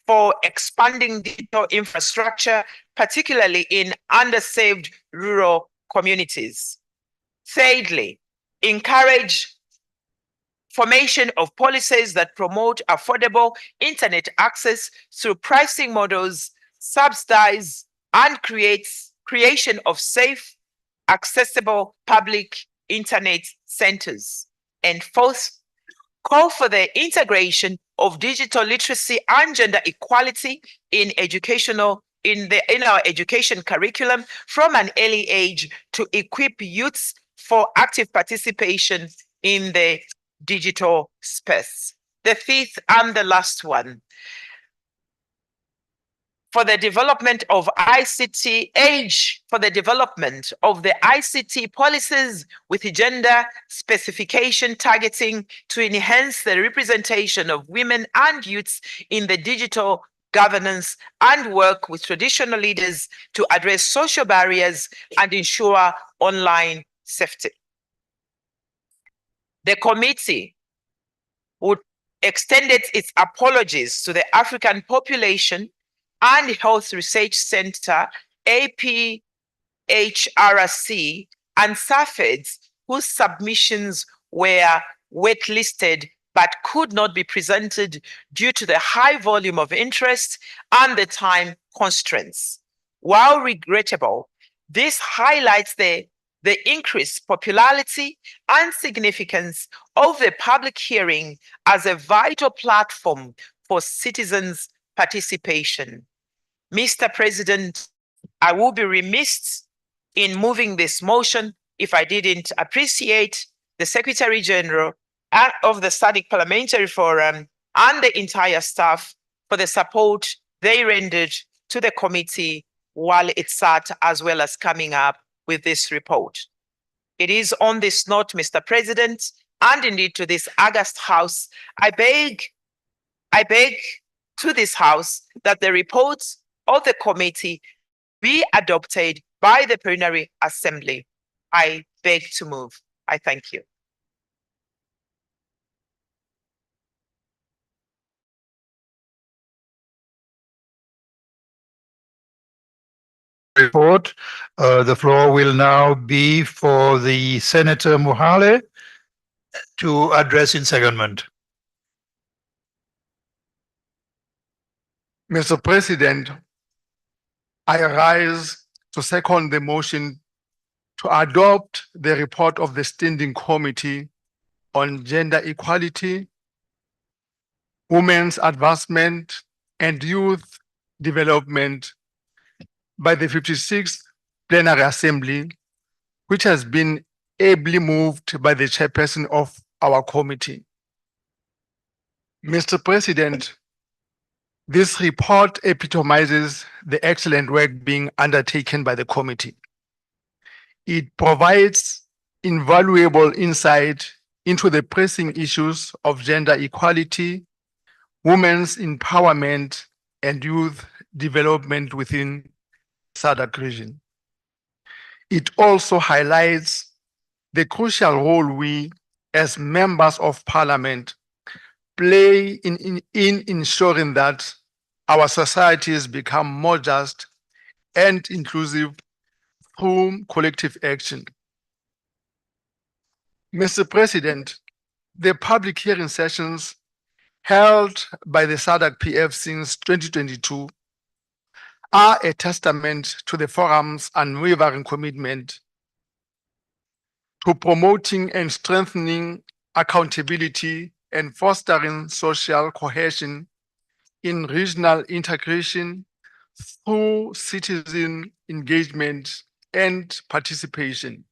for expanding digital infrastructure, particularly in underserved rural communities. Thirdly, encourage formation of policies that promote affordable internet access through pricing models, subsidize and creation of safe, accessible public internet centers. And fourth, call for the integration of digital literacy and gender equality in our education curriculum from an early age to equip youths for active participation in the digital space. The fifth and the last one, for the development of for the development of the ICT policies with gender specification targeting to enhance the representation of women and youths in the digital governance and work with traditional leaders to address social barriers and ensure online safety. The committee would extend its apologies to the African Population and Health Research Center, APHRC, and SAFEDS, whose submissions were waitlisted but could not be presented due to the high volume of interest and the time constraints. While regrettable, this highlights the increased popularity and significance of the public hearing as a vital platform for citizens' participation. Mr. President, I will be remiss in moving this motion if I didn't appreciate the Secretary General of the Sadc Parliamentary Forum and the entire staff for the support they rendered to the committee while it sat, as well as coming up with this report. It is on this note, Mr. President, and indeed to this august House, I beg to this House that the reports of the committee be adopted by the Plenary Assembly. I beg to move. I thank you. Report. The floor will now be for the Senator Mohale to address in secondment. Mr. President, I rise to second the motion to adopt the report of the Standing Committee on Gender Equality, Women's Advancement, and Youth Development by the 56th Plenary Assembly, which has been ably moved by the chairperson of our committee. Mr. President, this report epitomizes the excellent work being undertaken by the committee. It provides invaluable insight into the pressing issues of gender equality, women's empowerment, and youth development within Sadc region. It also highlights the crucial role we, as members of parliament, play in ensuring that our societies become more just and inclusive through collective action. Mr. President, the public hearing sessions held by the Sadc PF since 2022 are a testament to the forum's unwavering commitment to promoting and strengthening accountability and fostering social cohesion in regional integration through citizen engagement and participation.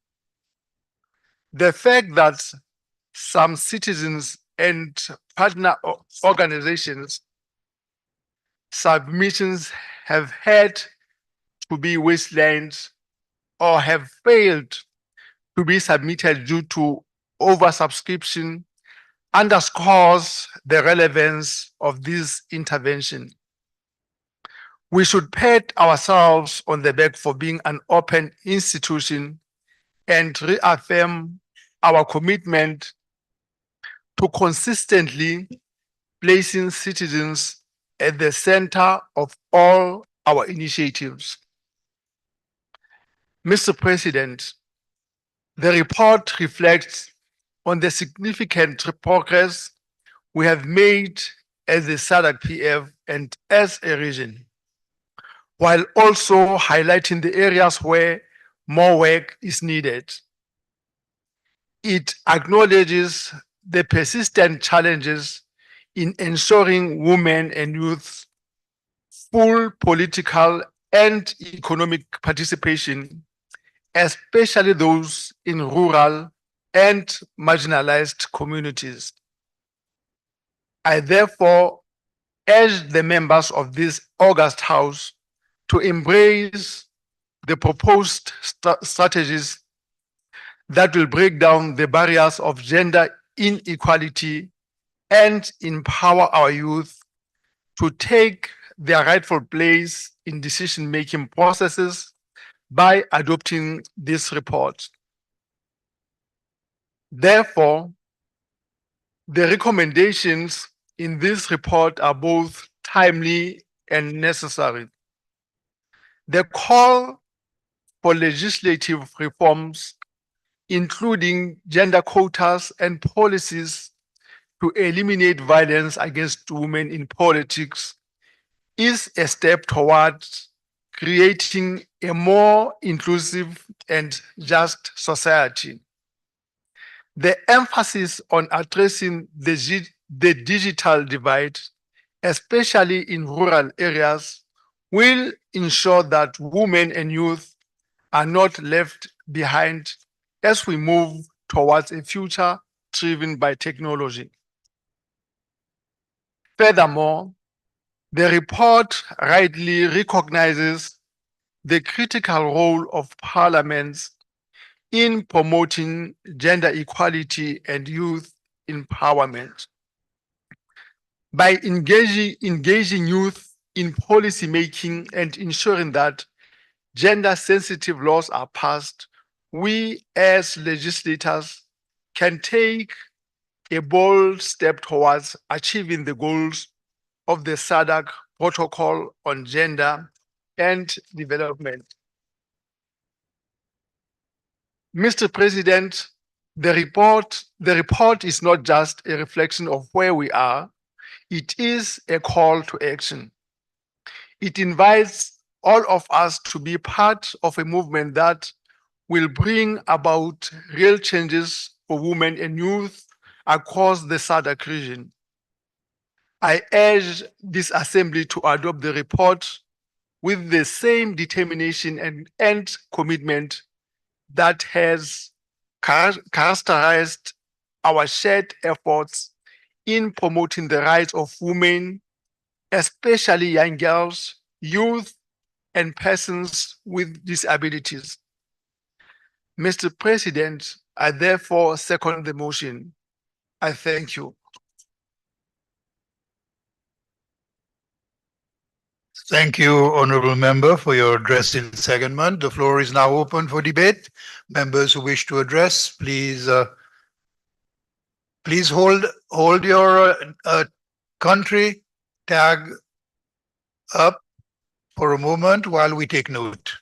The fact that some citizens and partner organizations submissions have had to be wastelands or have failed to be submitted due to oversubscription underscores the relevance of this intervention. We should pat ourselves on the back for being an open institution and reaffirm our commitment to consistently placing citizens at the center of all our initiatives. Mr. President, the report reflects on the significant progress we have made as the Sadc PF and as a region, while also highlighting the areas where more work is needed. It acknowledges the persistent challenges in ensuring women and youth full political and economic participation, especially those in rural and marginalized communities. I therefore urge the members of this august House to embrace the proposed strategies that will break down the barriers of gender inequality and empower our youth to take their rightful place in decision-making processes by adopting this report. Therefore, the recommendations in this report are both timely and necessary. The call for legislative reforms, including gender quotas and policies to eliminate violence against women in politics, is a step towards creating a more inclusive and just society. The emphasis on addressing the digital divide, especially in rural areas, will ensure that women and youth are not left behind as we move towards a future driven by technology. Furthermore, the report rightly recognizes the critical role of parliaments in promoting gender equality and youth empowerment. By engaging youth in policy making and ensuring that gender-sensitive laws are passed, we as legislators can take a bold step towards achieving the goals of the Sadc Protocol on Gender and Development. Mr. President, the report is not just a reflection of where we are, it is a call to action. It invites all of us to be part of a movement that will bring about real changes for women and youth across the Sadc region. I urge this assembly to adopt the report with the same determination and commitment that has characterized our shared efforts in promoting the rights of women, especially young girls, youth, and persons with disabilities. Mr. President, I therefore second the motion. I thank you. Thank you, Honorable Member, for your address in secondment. The floor is now open for debate. Members who wish to address, please hold your country tag up for a moment while we take note.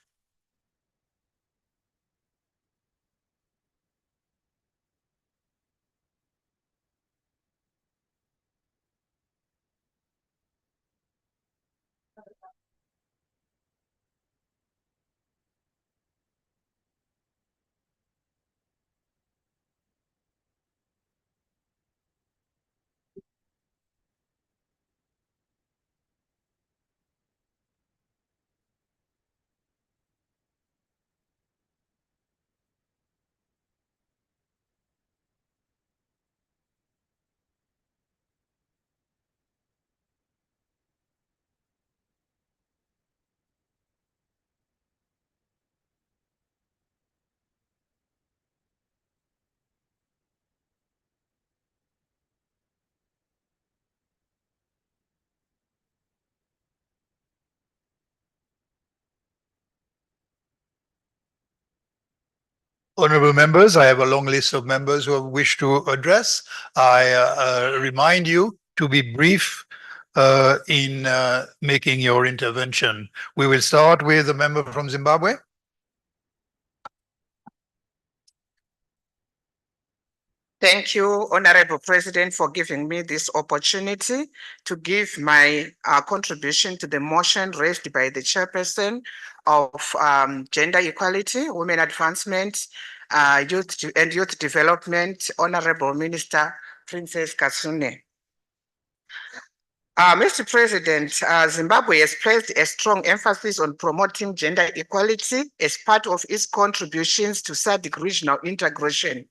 Honorable members, I have a long list of members who wish to address. I remind you to be brief in making your intervention. We will start with the member from Zimbabwe. Thank you, Honorable President, for giving me this opportunity to give my contribution to the motion raised by the chairperson of Gender Equality, Women Advancement, Youth Development, Honorable Minister Princess Kasune. Mr. President, Zimbabwe has placed a strong emphasis on promoting gender equality as part of its contributions to Sadc regional integration.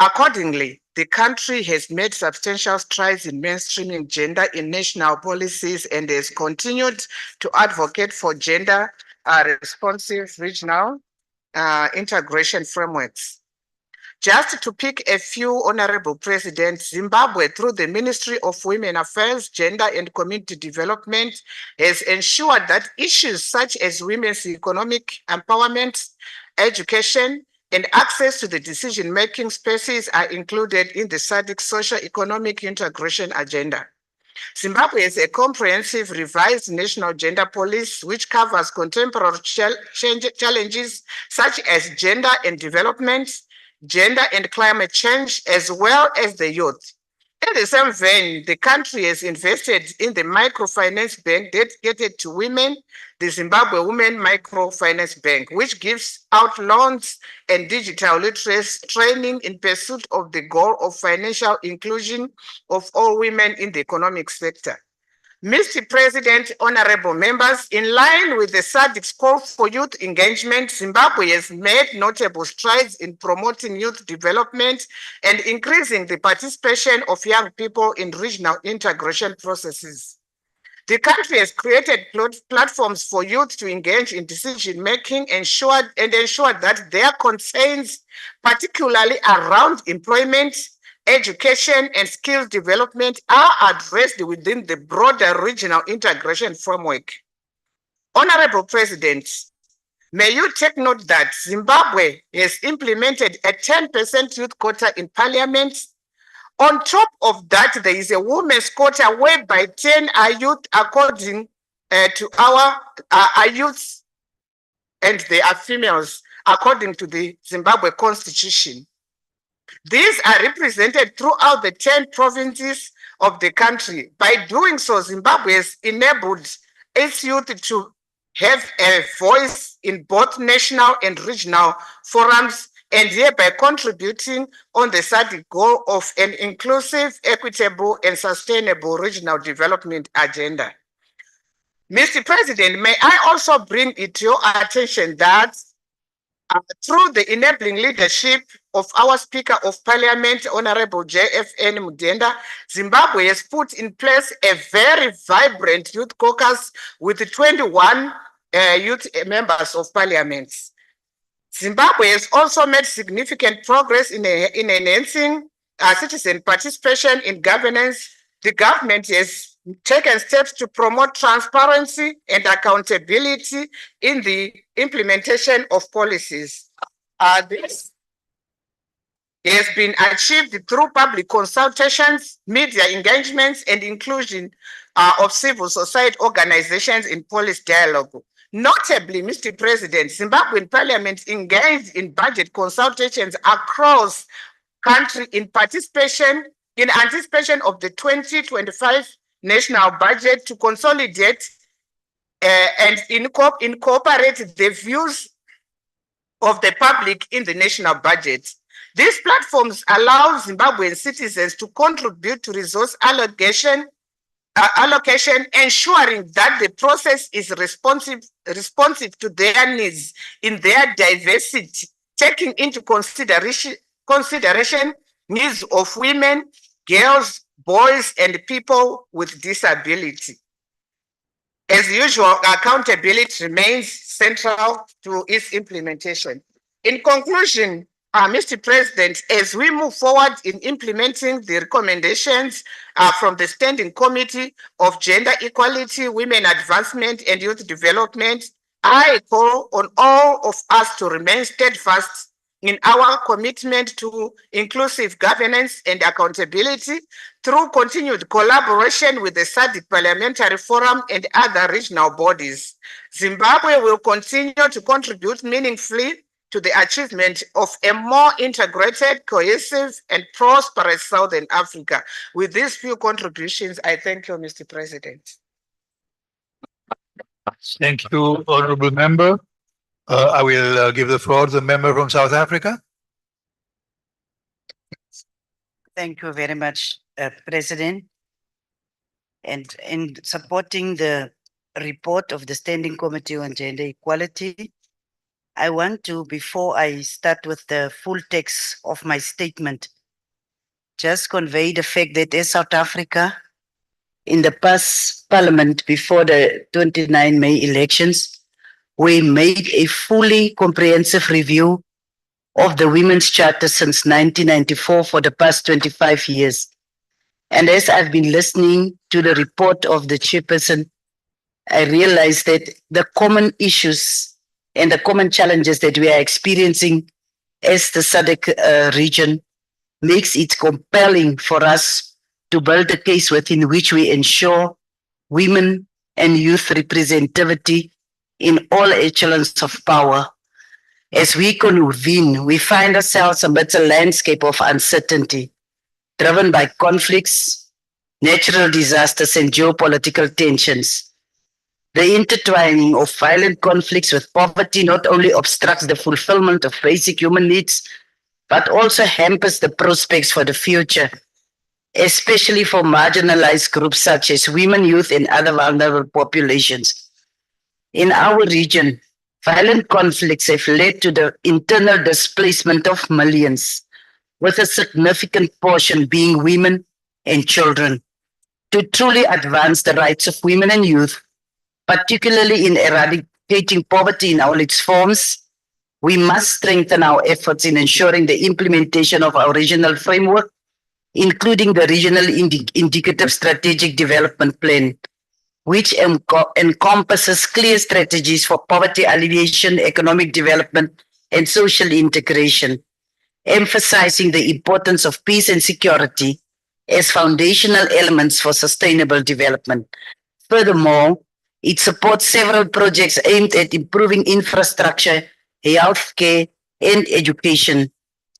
Accordingly, the country has made substantial strides in mainstreaming gender in national policies and has continued to advocate for gender responsive regional integration frameworks. Just to pick a few, Honorable President, Zimbabwe, through the Ministry of Women Affairs, Gender and Community Development, has ensured that issues such as women's economic empowerment, education, and access to the decision-making spaces are included in the Sadc socio-economic integration agenda. Zimbabwe has a comprehensive revised national gender policy which covers contemporary challenges such as gender and development, gender and climate change, as well as the youth. In the same vein, the country has invested in the microfinance bank dedicated to women, the Zimbabwe Women Microfinance Bank, which gives out loans and digital literacy training in pursuit of the goal of financial inclusion of all women in the economic sector. Mr. President, honorable members, in line with the Sadc's call for youth engagement, Zimbabwe has made notable strides in promoting youth development and increasing the participation of young people in regional integration processes. The country has created platforms for youth to engage in decision-making and ensure that their concerns, particularly around employment, education, and skills development, are addressed within the broader regional integration framework. Honorable President, may you take note that Zimbabwe has implemented a 10% youth quota in Parliament. On top of that, there is a women's quota whereby 10 are youth according to our youths, and they are females according to the Zimbabwe Constitution. These are represented throughout the 10 provinces of the country. By doing so, Zimbabwe has enabled its youth to have a voice in both national and regional forums, and thereby contributing on the Sadc goal of an inclusive, equitable, and sustainable regional development agenda. Mr. President, may I also bring it to your attention that through the enabling leadership of our Speaker of Parliament, Honorable JFN Mudenda, Zimbabwe has put in place a very vibrant youth caucus with 21 youth members of Parliament. Zimbabwe has also made significant progress in enhancing citizen participation in governance. The government has taken steps to promote transparency and accountability in the implementation of policies. This has been achieved through public consultations, media engagements, and inclusion of civil society organizations in policy dialogue. Notably, Mr. President, Zimbabwean Parliament engaged in budget consultations across country in anticipation of the 2025 national budget to consolidate and incorporate the views of the public in the national budget. These platforms allow Zimbabwean citizens to contribute to resource allocation, ensuring that the process is responsive to their needs in their diversity, taking into consideration needs of women, girls, boys, and people with disability. As usual, accountability remains central to its implementation. In conclusion, Mr. President, as we move forward in implementing the recommendations from the Standing Committee of Gender Equality, Women Advancement, and Youth Development, I call on all of us to remain steadfast in our commitment to inclusive governance and accountability through continued collaboration with the Sadc Parliamentary Forum and other regional bodies. Zimbabwe will continue to contribute meaningfully to the achievement of a more integrated, cohesive, and prosperous Southern Africa. With these few contributions, I thank you, Mr. President. Thank you, Honorable Member. I will give the floor to the member from South Africa. Thank you very much, President. And in supporting the report of the Standing Committee on Gender Equality, I want to, before I start with the full text of my statement, just convey the fact that as South Africa, in the past Parliament before the 29 May elections, we made a fully comprehensive review of the Women's Charter since 1994 for the past 25 years. And as I've been listening to the report of the chairperson, I realized that the common issues and the common challenges that we are experiencing as the Sadc region makes it compelling for us to build a case within which we ensure women and youth representativity in all echelons of power. As we convene, we find ourselves amidst a landscape of uncertainty, driven by conflicts, natural disasters, and geopolitical tensions. The intertwining of violent conflicts with poverty not only obstructs the fulfillment of basic human needs, but also hampers the prospects for the future, especially for marginalized groups such as women, youth, and other vulnerable populations. In our region, violent conflicts have led to the internal displacement of millions, with a significant portion being women and children. To truly advance the rights of women and youth, particularly in eradicating poverty in all its forms, we must strengthen our efforts in ensuring the implementation of our regional framework, including the Regional Indicative Strategic Development Plan, which encompasses clear strategies for poverty alleviation, economic development, and social integration, emphasizing the importance of peace and security as foundational elements for sustainable development. Furthermore, it supports several projects aimed at improving infrastructure, healthcare, and education,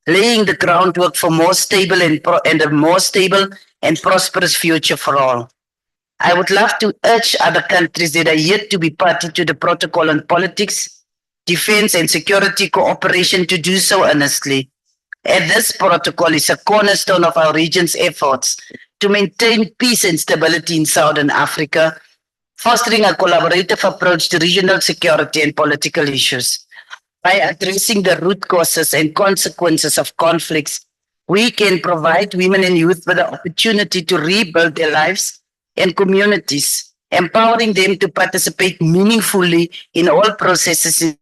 laying the groundwork for more stable and a more stable and prosperous future for all. I would love to urge other countries that are yet to be party to the Protocol on Politics, Defense, and Security Cooperation to do so earnestly. And this protocol is a cornerstone of our region's efforts to maintain peace and stability in Southern Africa, fostering a collaborative approach to regional security and political issues. By addressing the root causes and consequences of conflicts, we can provide women and youth with the opportunity to rebuild their lives and communities, empowering them to participate meaningfully in all processes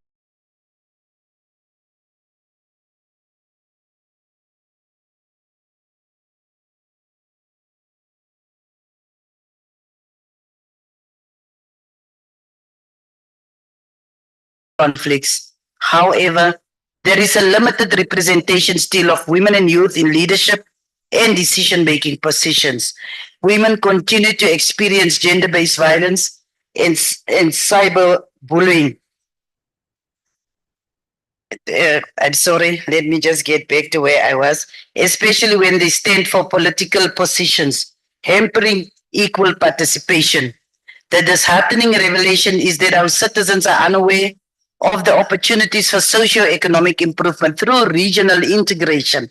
conflicts. However, there is a limited representation still of women and youth in leadership and decision-making positions. Women continue to experience gender-based violence and cyberbullying. I'm sorry, let me just get back to where I was, especially when they stand for political positions, hampering equal participation. The disheartening revelation is that our citizens are unaware of the opportunities for socio-economic improvement through regional integration.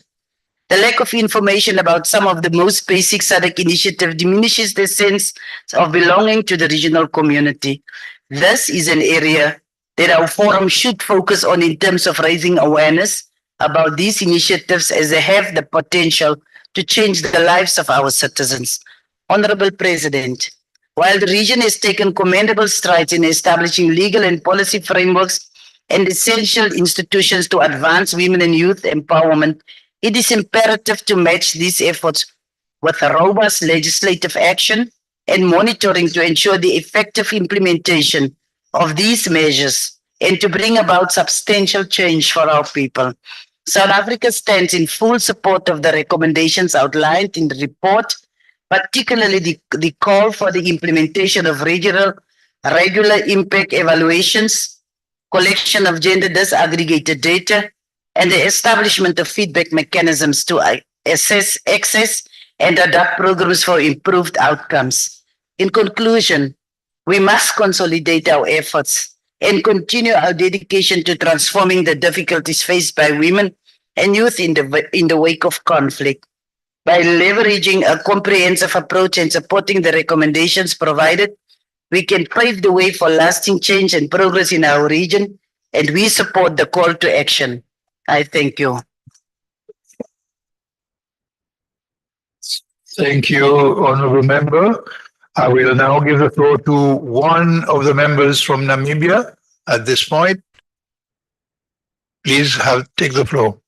The lack of information about some of the most basic Sadc initiatives diminishes the sense of belonging to the regional community. This is an area that our forum should focus on in terms of raising awareness about these initiatives, as they have the potential to change the lives of our citizens. Honorable President, while the region has taken commendable strides in establishing legal and policy frameworks and essential institutions to advance women and youth empowerment, it is imperative to match these efforts with a robust legislative action and monitoring to ensure the effective implementation of these measures and to bring about substantial change for our people. South Africa stands in full support of the recommendations outlined in the report, particularly the call for the implementation of regular impact evaluations, collection of gender disaggregated data, and the establishment of feedback mechanisms to assess, access, and adapt programs for improved outcomes. In conclusion, we must consolidate our efforts and continue our dedication to transforming the difficulties faced by women and youth in the wake of conflict. By leveraging a comprehensive approach and supporting the recommendations provided, we can pave the way for lasting change and progress in our region, and we support the call to action. I thank you. Thank you, Honorable Member. I will now give the floor to one of the members from Namibia at this point. Please take the floor.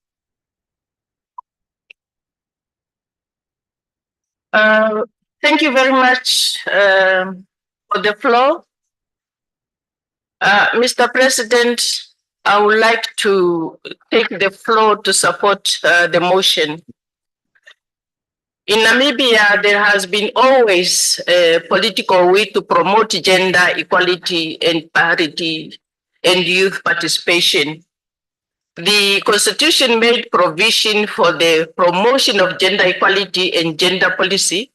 Thank you very much for the floor. Mr. President, I would like to take the floor to support the motion. In Namibia, there has been always a political will to promote gender equality and parity and youth participation. The Constitution made provision for the promotion of gender equality and gender policy,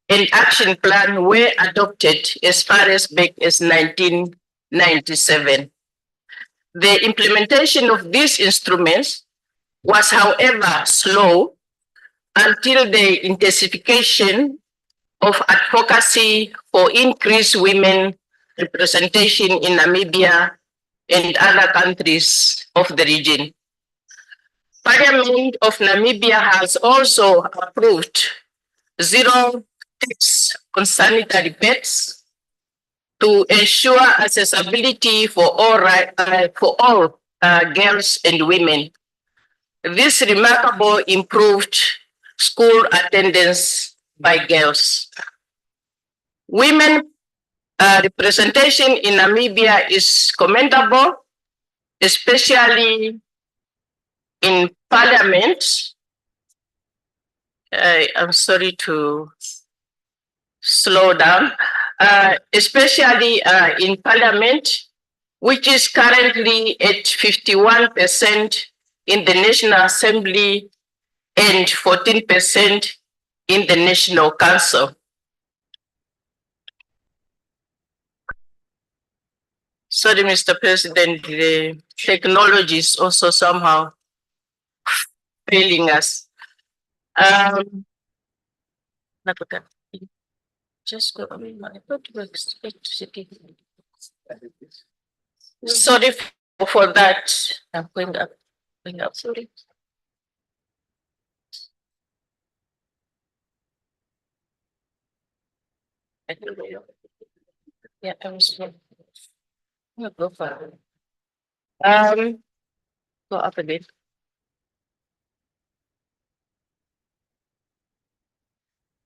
and action plan were adopted as far as back as 1997. The implementation of these instruments was, however, slow until the intensification of advocacy for increased women representation in Namibia and other countries of the region. Parliament of Namibia has also approved zero tax on sanitary pads to ensure accessibility for all girls and women. This remarkable improved school attendance by girls. Women representation in Namibia is commendable, especially in Parliament. I'm sorry to slow down, especially in Parliament, which is currently at 51% in the National Assembly and 14% in the National Council. Sorry, Mr. President, the technology is also somehow failing us. Just go. Sorry for that. I'm going up. Sorry. Yeah, I was going. Go further. Go up a bit.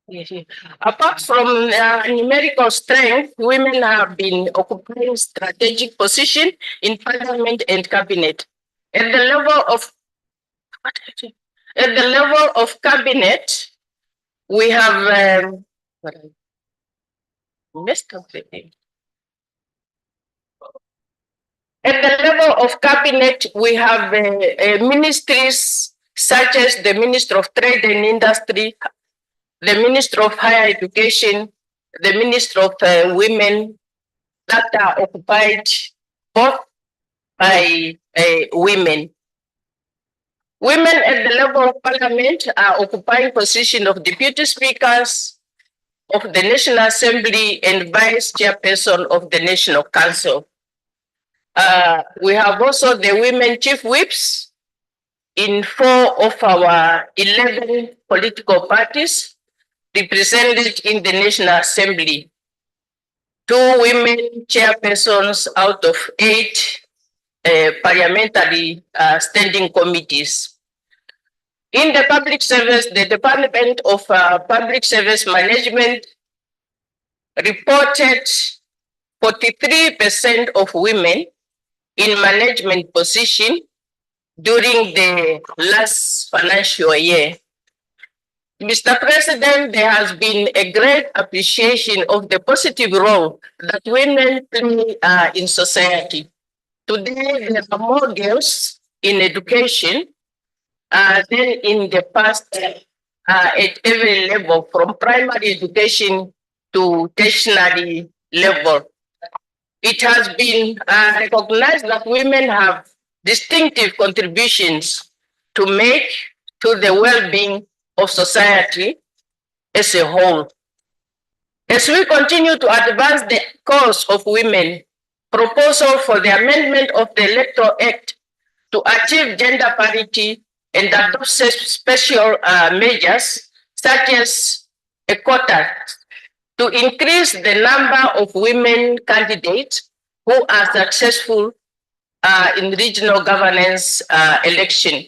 Yes, yes. Apart from numerical strength, women have been occupying strategic position in Parliament and Cabinet. At the level of Cabinet, we have messed up the thing. At the level of Cabinet, we have ministries such as the Minister of Trade and Industry, the Minister of Higher Education, the Minister of Women, that are occupied both by women. Women at the level of Parliament are occupying position of Deputy Speakers of the National Assembly and Vice Chairperson of the National Council. We have also the women chief whips in 4 of our 11 political parties represented in the National Assembly. 2 women chairpersons out of 8 parliamentary standing committees. In the public service, the Department of Public Service Management reported 43% of women in management position during the last financial year. Mr. President, there has been a great appreciation of the positive role that women play in society. Today, there are more girls in education than in the past at every level, from primary education to tertiary level. It has been recognized that women have distinctive contributions to make to the well-being of society as a whole. As we continue to advance the cause of women, proposal for the amendment of the Electoral Act to achieve gender parity and adopt special measures such as a quota to increase the number of women candidates who are successful in regional governance election,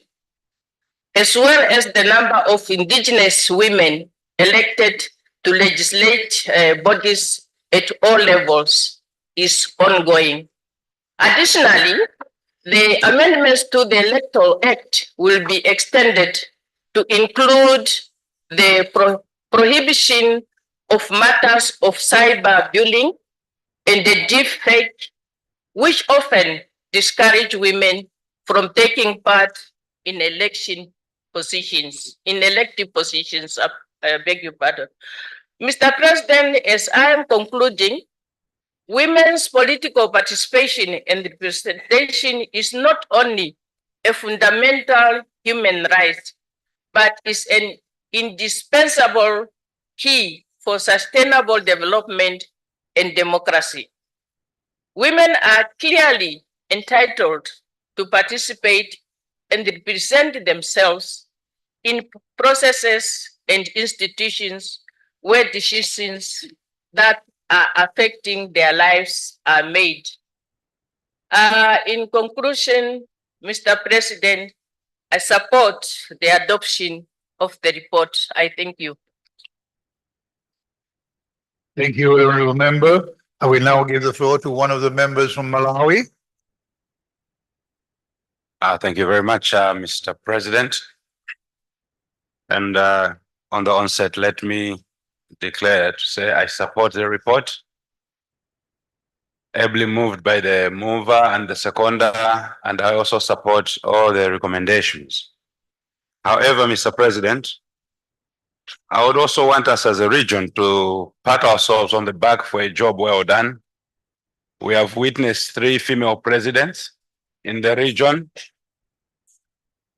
as well as the number of indigenous women elected to legislate bodies at all levels is ongoing. Additionally, the amendments to the Electoral Act will be extended to include the prohibition of matters of cyberbullying and the deep fake, which often discourage women from taking part in elective positions. I beg your pardon. Mr. President, as I am concluding, women's political participation and representation is not only a fundamental human right, but is an indispensable key for sustainable development and democracy. Women are clearly entitled to participate and represent themselves in processes and institutions where decisions that are affecting their lives are made. In conclusion, Mr. President, I support the adoption of the report. I thank you. Thank you, Honorable Member. I will now give the floor to one of the members from Malawi. Thank you very much, Mr. President. And on the onset, let me declare to say I support the report, ably moved by the mover and the seconder, and I also support all the recommendations. However, Mr. President, I would also want us as a region to pat ourselves on the back for a job well done. We have witnessed 3 female presidents in the region.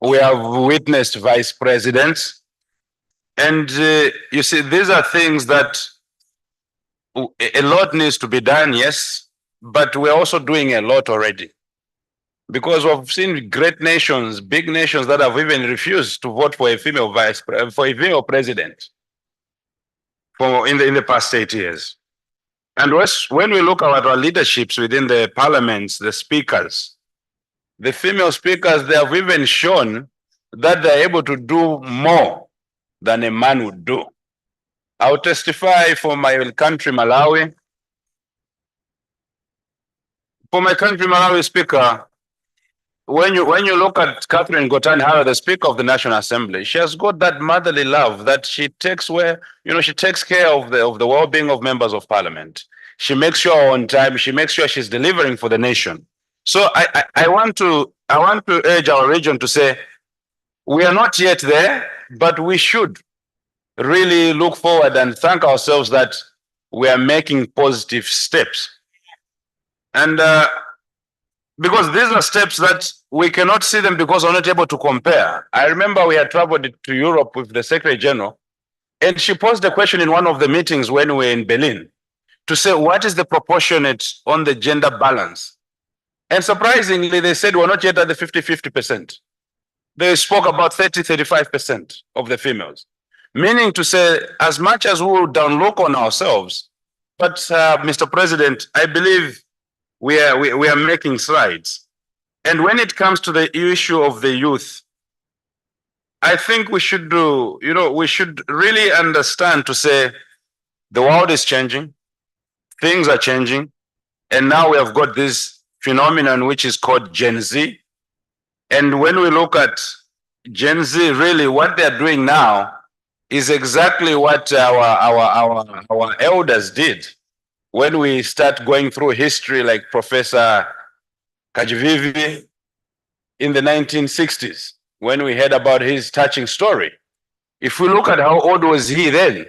We have witnessed vice presidents. And you see, these are things that a lot needs to be done, yes, but we're also doing a lot already. Because we've seen great nations, big nations that have even refused to vote for a female president in the past 8 years. And when we look at our leaderships within the parliaments, the speakers, the female speakers, they have even shown that they're able to do more than a man would do. I'll testify for my country, Malawi. For my country, Malawi Speaker, when you look at Catherine Gotani, the Speaker of the National Assembly, she has got that motherly love that she takes she takes care of the well-being of members of Parliament. She makes sure on time. She makes sure she's delivering for the nation. So I want to urge our region to say we are not yet there, but we should really look forward and thank ourselves that we are making positive steps. And because these are steps that we cannot see them because we're not able to compare. I remember we had traveled to Europe with the Secretary General, and she posed a question in one of the meetings when we were in Berlin to say, what is the proportionate on the gender balance? And surprisingly, they said we're not yet at the 50-50%. They spoke about 30-35% of the females. Meaning to say, as much as we will downlook on ourselves, but Mr. President, I believe we are making strides. And when it comes to the issue of the youth, I think we should we should really understand to say the world is changing, things are changing, and now we have got this phenomenon which is called Gen Z. And when we look at Gen Z, really what they're doing now is exactly what our elders did. When we start going through history, like Professor Kajivivi in the 1960s, when we heard about his touching story. If we look at how old was he then,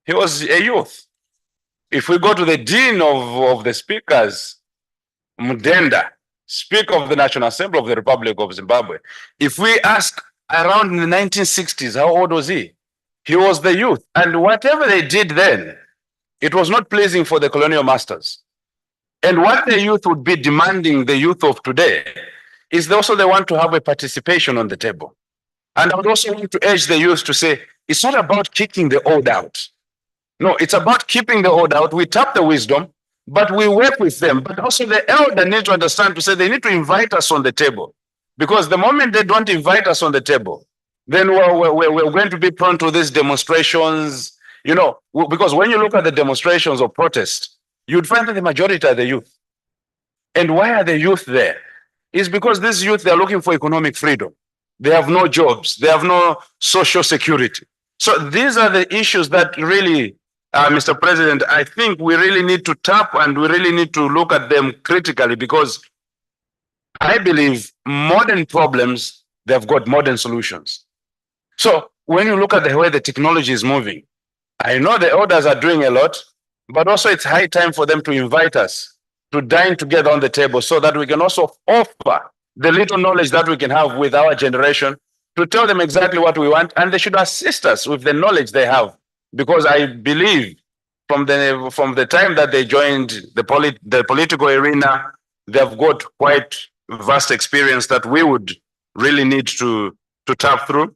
he was a youth. If we go to the dean of the speakers, Mudenda, Speaker of the National Assembly of the Republic of Zimbabwe, if we ask around in the 1960s, how old was he? He was the youth. And whatever they did then, it was not pleasing for the colonial masters. And what the youth would be demanding the youth of today is also they want to have a participation on the table. And I would also want to urge the youth to say, it's not about kicking the old out. No, it's about keeping the old out. We tap the wisdom, but we work with them. But also the elder need to understand to say they need to invite us on the table. Because the moment they don't invite us on the table, then we're going to be prone to these demonstrations, you know, because when you look at the demonstrations or protests, you'd find that the majority are the youth. And why are the youth there? It's because these youth, they're looking for economic freedom. They have no jobs. They have no social security. So these are the issues that really, Mr. President, I think we really need to tap and we really need to look at them critically, because I believe modern problems, they've got modern solutions. So when you look at the way the technology is moving, I know the elders are doing a lot, but also it's high time for them to invite us to dine together on the table so that we can also offer the little knowledge that we can have with our generation to tell them exactly what we want, and they should assist us with the knowledge they have. Because I believe from the time that they joined the political arena, they've got quite vast experience that we would really need to tap through.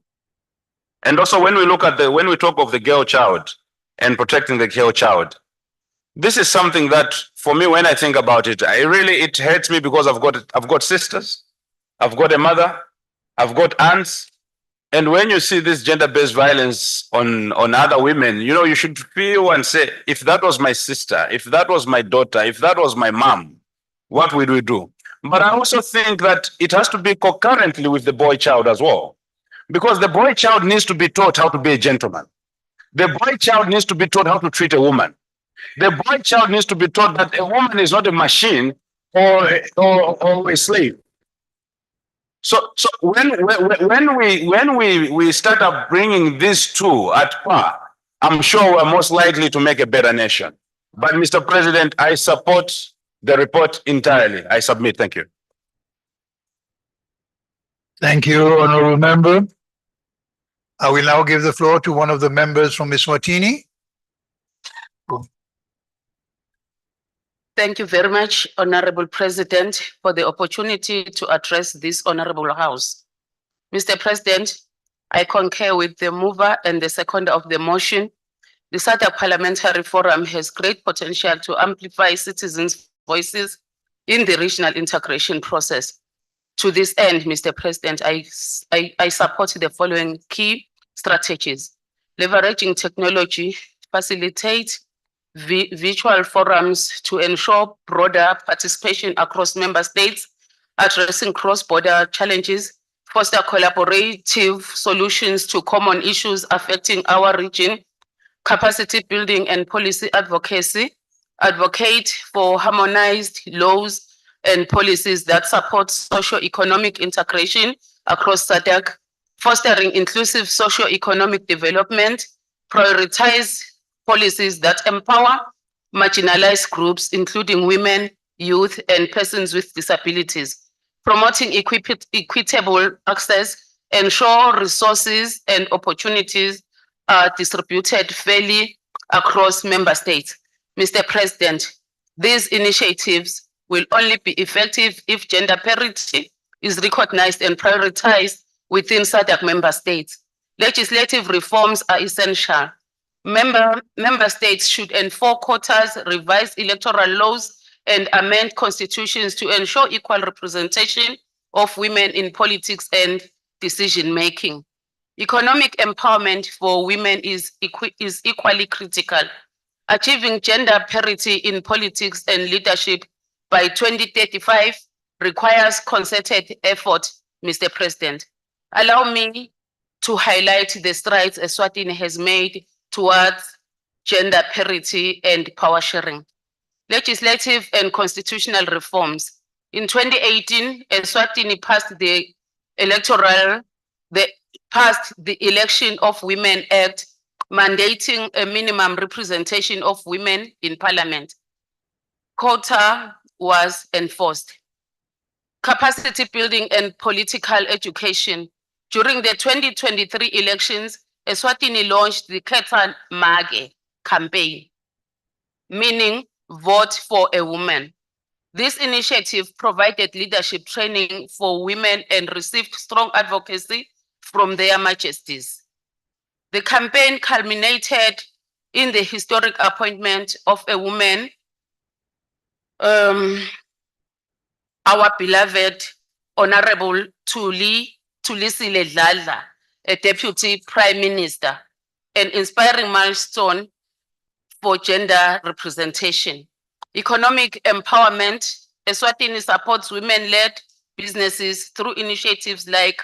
And also when we look at when we talk of the girl child and protecting the girl child, this is something that for me, when I think about it, it hurts me because I've got sisters, I've got a mother, I've got aunts. And when you see this gender-based violence on other women, you know, you should feel and say, if that was my sister, if that was my daughter, if that was my mom, what would we do? But I also think that it has to be concurrently with the boy child as well. Because the boy child needs to be taught how to be a gentleman. The boy child needs to be taught how to treat a woman. The boy child needs to be taught that a woman is not a machine or a slave. So when we start up bringing these two at par, I'm sure we're most likely to make a better nation. But Mr. President, I support the report entirely. I submit. Thank you. Thank you, Honorable Member. I will now give the floor to one of the members from Ms. Martini. Thank you very much, Honorable President, for the opportunity to address this Honorable House. Mr. President, I concur with the mover and the seconder of the motion. The Sadc Parliamentary Forum has great potential to amplify citizens' voices in the regional integration process. To this end, Mr. President, I support the following key strategies: leveraging technology, facilitate virtual forums to ensure broader participation across member states, addressing cross-border challenges, foster collaborative solutions to common issues affecting our region, capacity building and policy advocacy, advocate for harmonized laws and policies that support socio-economic integration across SADC, fostering inclusive socio-economic development, prioritize policies that empower marginalized groups, including women, youth, and persons with disabilities, promoting equitable access, ensure resources and opportunities are distributed fairly across member states. Mr. President, these initiatives will only be effective if gender parity is recognized and prioritized within SADC member states. Legislative reforms are essential. Member states should enforce quotas, revise electoral laws, and amend constitutions to ensure equal representation of women in politics and decision-making. Economic empowerment for women is equally critical. Achieving gender parity in politics and leadership by 2035 requires concerted effort Mr. President. Allow me to highlight the strides Eswatini has made towards gender parity and power sharing. Legislative and constitutional reforms. In 2018, Eswatini passed the Election of Women Act, mandating a minimum representation of women in parliament. Quota was enforced. Capacity building and political education. During the 2023 elections, Eswatini launched the Khetha Mage campaign, meaning vote for a woman. This initiative provided leadership training for women and received strong advocacy from their majesties. The campaign culminated in the historic appointment of a woman, our beloved Honorable Thulisile Dladla, a Deputy Prime Minister, an inspiring milestone for gender representation. Economic empowerment. Eswatini supports women-led businesses through initiatives like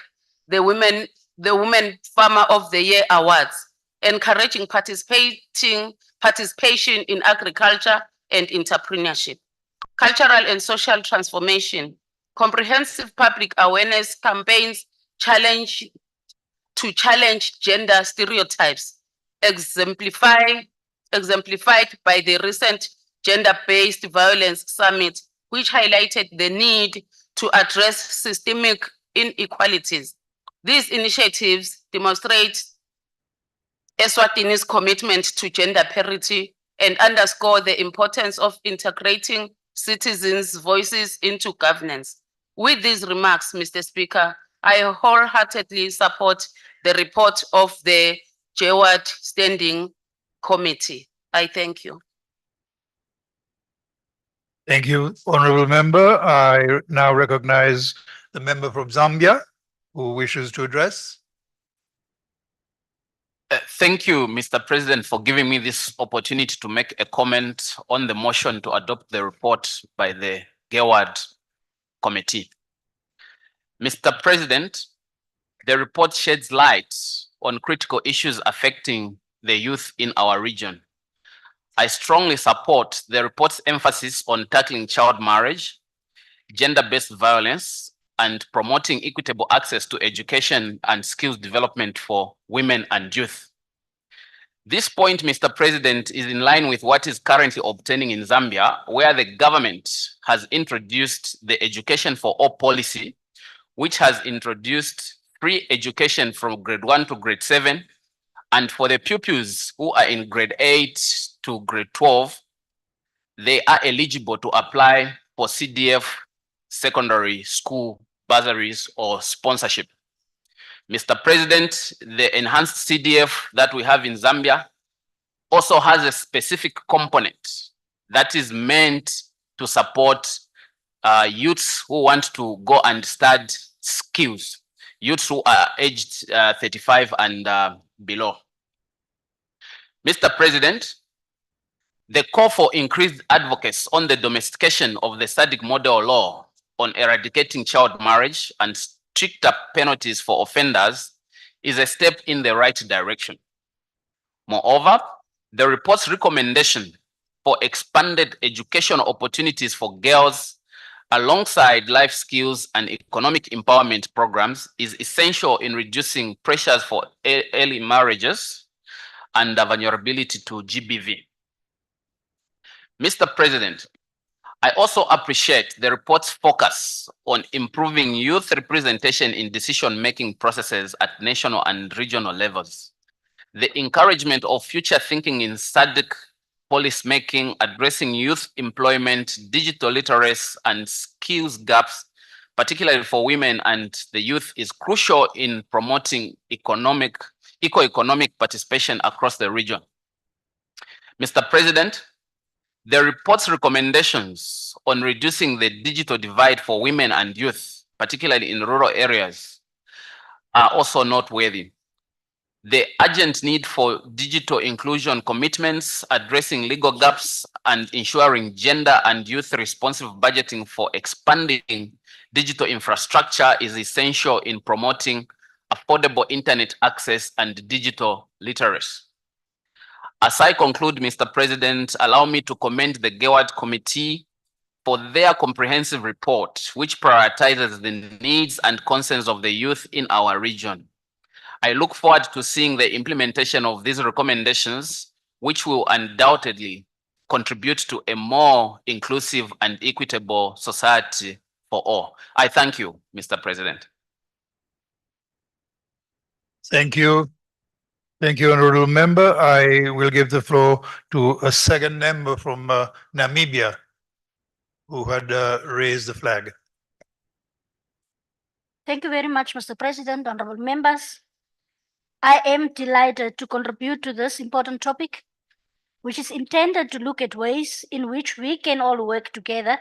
the Women Farmer of the Year Awards, encouraging participation in agriculture and entrepreneurship. Cultural and social transformation. Comprehensive public awareness campaigns challenge gender stereotypes, exemplified by the recent Gender-Based Violence Summit, which highlighted the need to address systemic inequalities. These initiatives demonstrate Eswatini's commitment to gender parity and underscore the importance of integrating citizens' voices into governance. With these remarks, Mr. Speaker, I wholeheartedly support the report of the GEWAD Standing Committee. I thank you. Thank you, Honorable Member. I now recognize the member from Zambia who wishes to address. Thank you, Mr. President, for giving me this opportunity to make a comment on the motion to adopt the report by the GEWAD Committee. Mr. President, the report sheds light on critical issues affecting the youth in our region. I strongly support the report's emphasis on tackling child marriage, gender-based violence, and promoting equitable access to education and skills development for women and youth. This point, Mr. President, is in line with what is currently obtaining in Zambia, where the government has introduced the Education for All policy, which has introduced free education from grade 1 to grade 7, and for the pupils who are in grade 8 to grade 12, they are eligible to apply for CDF secondary school bursaries or sponsorship. Mr. President, the enhanced CDF that we have in Zambia also has a specific component that is meant to support youths who want to go and study skills, youths who are aged 35 and below. Mr. President, the call for increased advocacy on the domestication of the Sadc model law on eradicating child marriage and stricter penalties for offenders is a step in the right direction. Moreover, the report's recommendation for expanded educational opportunities for girls alongside life skills and economic empowerment programs is essential in reducing pressures for early marriages and vulnerability to GBV. Mr. President, I also appreciate the report's focus on improving youth representation in decision-making processes at national and regional levels. The encouragement of future thinking in Sadc policymaking, addressing youth employment, digital literacy, and skills gaps, particularly for women and the youth, is crucial in promoting eco-economic participation across the region. Mr. President, the report's recommendations on reducing the digital divide for women and youth, particularly in rural areas, are also noteworthy. The urgent need for digital inclusion commitments, addressing legal gaps, and ensuring gender and youth responsive budgeting for expanding digital infrastructure is essential in promoting affordable internet access and digital literacy. As I conclude, Mr. President, allow me to commend the GEWAD Committee for their comprehensive report, which prioritizes the needs and concerns of the youth in our region. I look forward to seeing the implementation of these recommendations, which will undoubtedly contribute to a more inclusive and equitable society for all. I thank you, Mr. President. Thank you. Thank you, Honorable Member. I will give the floor to a second member from Namibia who had raised the flag. Thank you very much, Mr. President, honorable members. I am delighted to contribute to this important topic, which is intended to look at ways in which we can all work together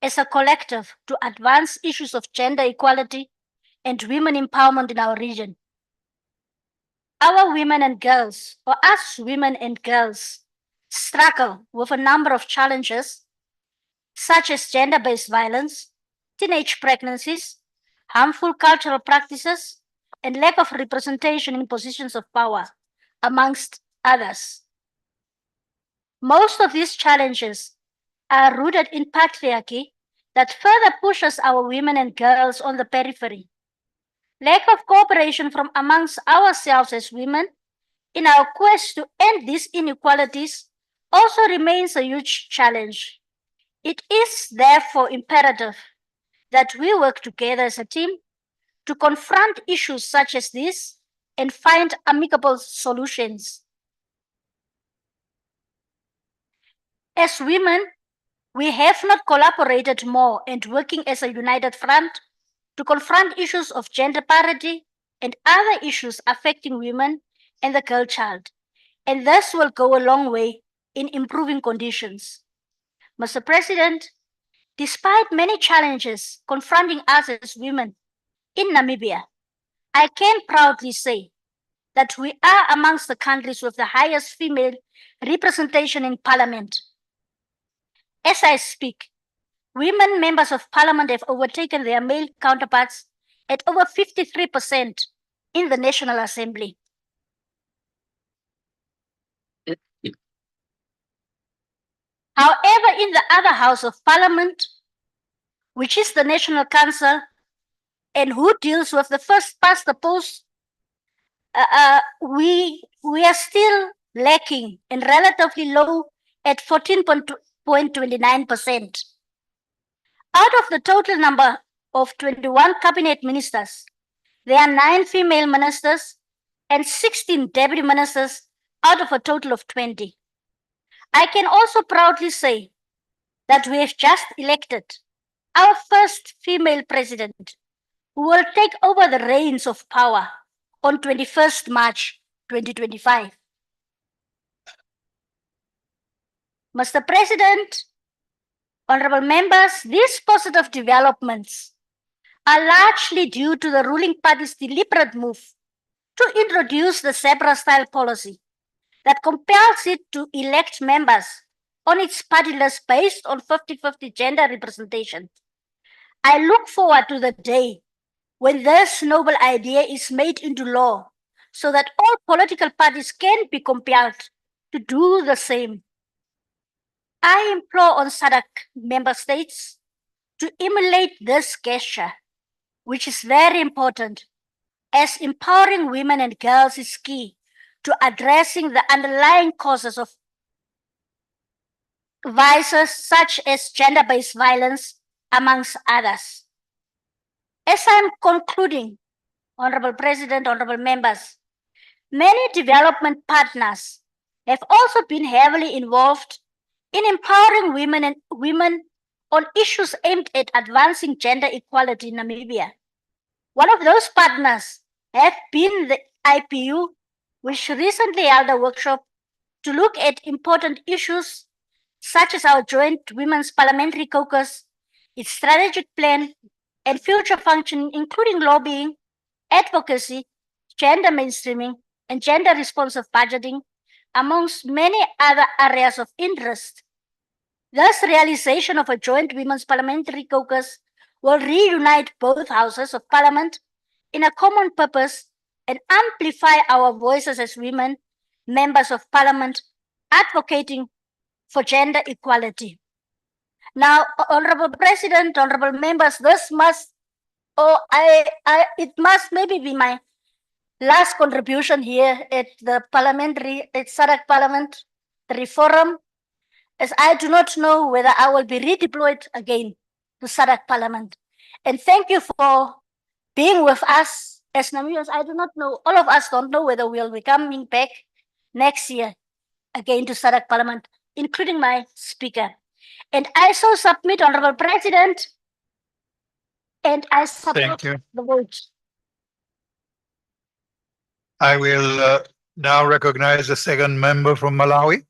as a collective to advance issues of gender equality and women empowerment in our region. Our women and girls, or us women and girls, struggle with a number of challenges, such as gender-based violence, teenage pregnancies, harmful cultural practices, and lack of representation in positions of power, amongst others. Most of these challenges are rooted in patriarchy that further pushes our women and girls on the periphery. Lack of cooperation from amongst ourselves as women in our quest to end these inequalities also remains a huge challenge. It is therefore imperative that we work together as a team to confront issues such as this and find amicable solutions. As women, we have not collaborated more and working as a united front to confront issues of gender parity and other issues affecting women and the girl child, and this will go a long way in improving conditions. Mr. President, despite many challenges confronting us as women in Namibia, I can proudly say that we are amongst the countries with the highest female representation in Parliament. As I speak, women members of Parliament have overtaken their male counterparts at over 53% in the National Assembly. However, in the other House of Parliament, which is the National Council, and who deals with the first past the post, we are still lacking and relatively low at 14.29%. Out of the total number of 21 cabinet ministers, there are 9 female ministers and 16 deputy ministers out of a total of 20. I can also proudly say that we have just elected our first female president, who will take over the reins of power on 21st March 2025. Mr. President, honorable members, these positive developments are largely due to the ruling party's deliberate move to introduce the zebra-style policy that compels it to elect members on its party list based on 50-50 gender representation. I look forward to the day when this noble idea is made into law so that all political parties can be compelled to do the same. I implore on Sadc member states to emulate this gesture, which is very important, as empowering women and girls is key to addressing the underlying causes of vices such as gender-based violence, amongst others. As I'm concluding, Honorable President, honorable members, many development partners have also been heavily involved in empowering women on issues aimed at advancing gender equality in Namibia. One of those partners have been the IPU, which recently held a workshop to look at important issues such as our joint Women's Parliamentary Caucus, its strategic plan, and future functioning, including lobbying, advocacy, gender mainstreaming, and gender-responsive budgeting, amongst many other areas of interest. Thus, realization of a joint Women's Parliamentary Caucus will reunite both houses of parliament in a common purpose and amplify our voices as women, members of parliament, advocating for gender equality. Now, Honorable President, honorable members, this must, it must maybe be my last contribution here at the parliamentary, at Sadc Parliamentary Forum, as I do not know whether I will be redeployed again to Sadc Parliament. And thank you for being with us as Namibians. I do not know, all of us don't know whether we'll be coming back next year again to Sadc Parliament, including my speaker. And I so submit, Honorable President, and I support Thank you. the vote. I will now recognize the second member from Malawi.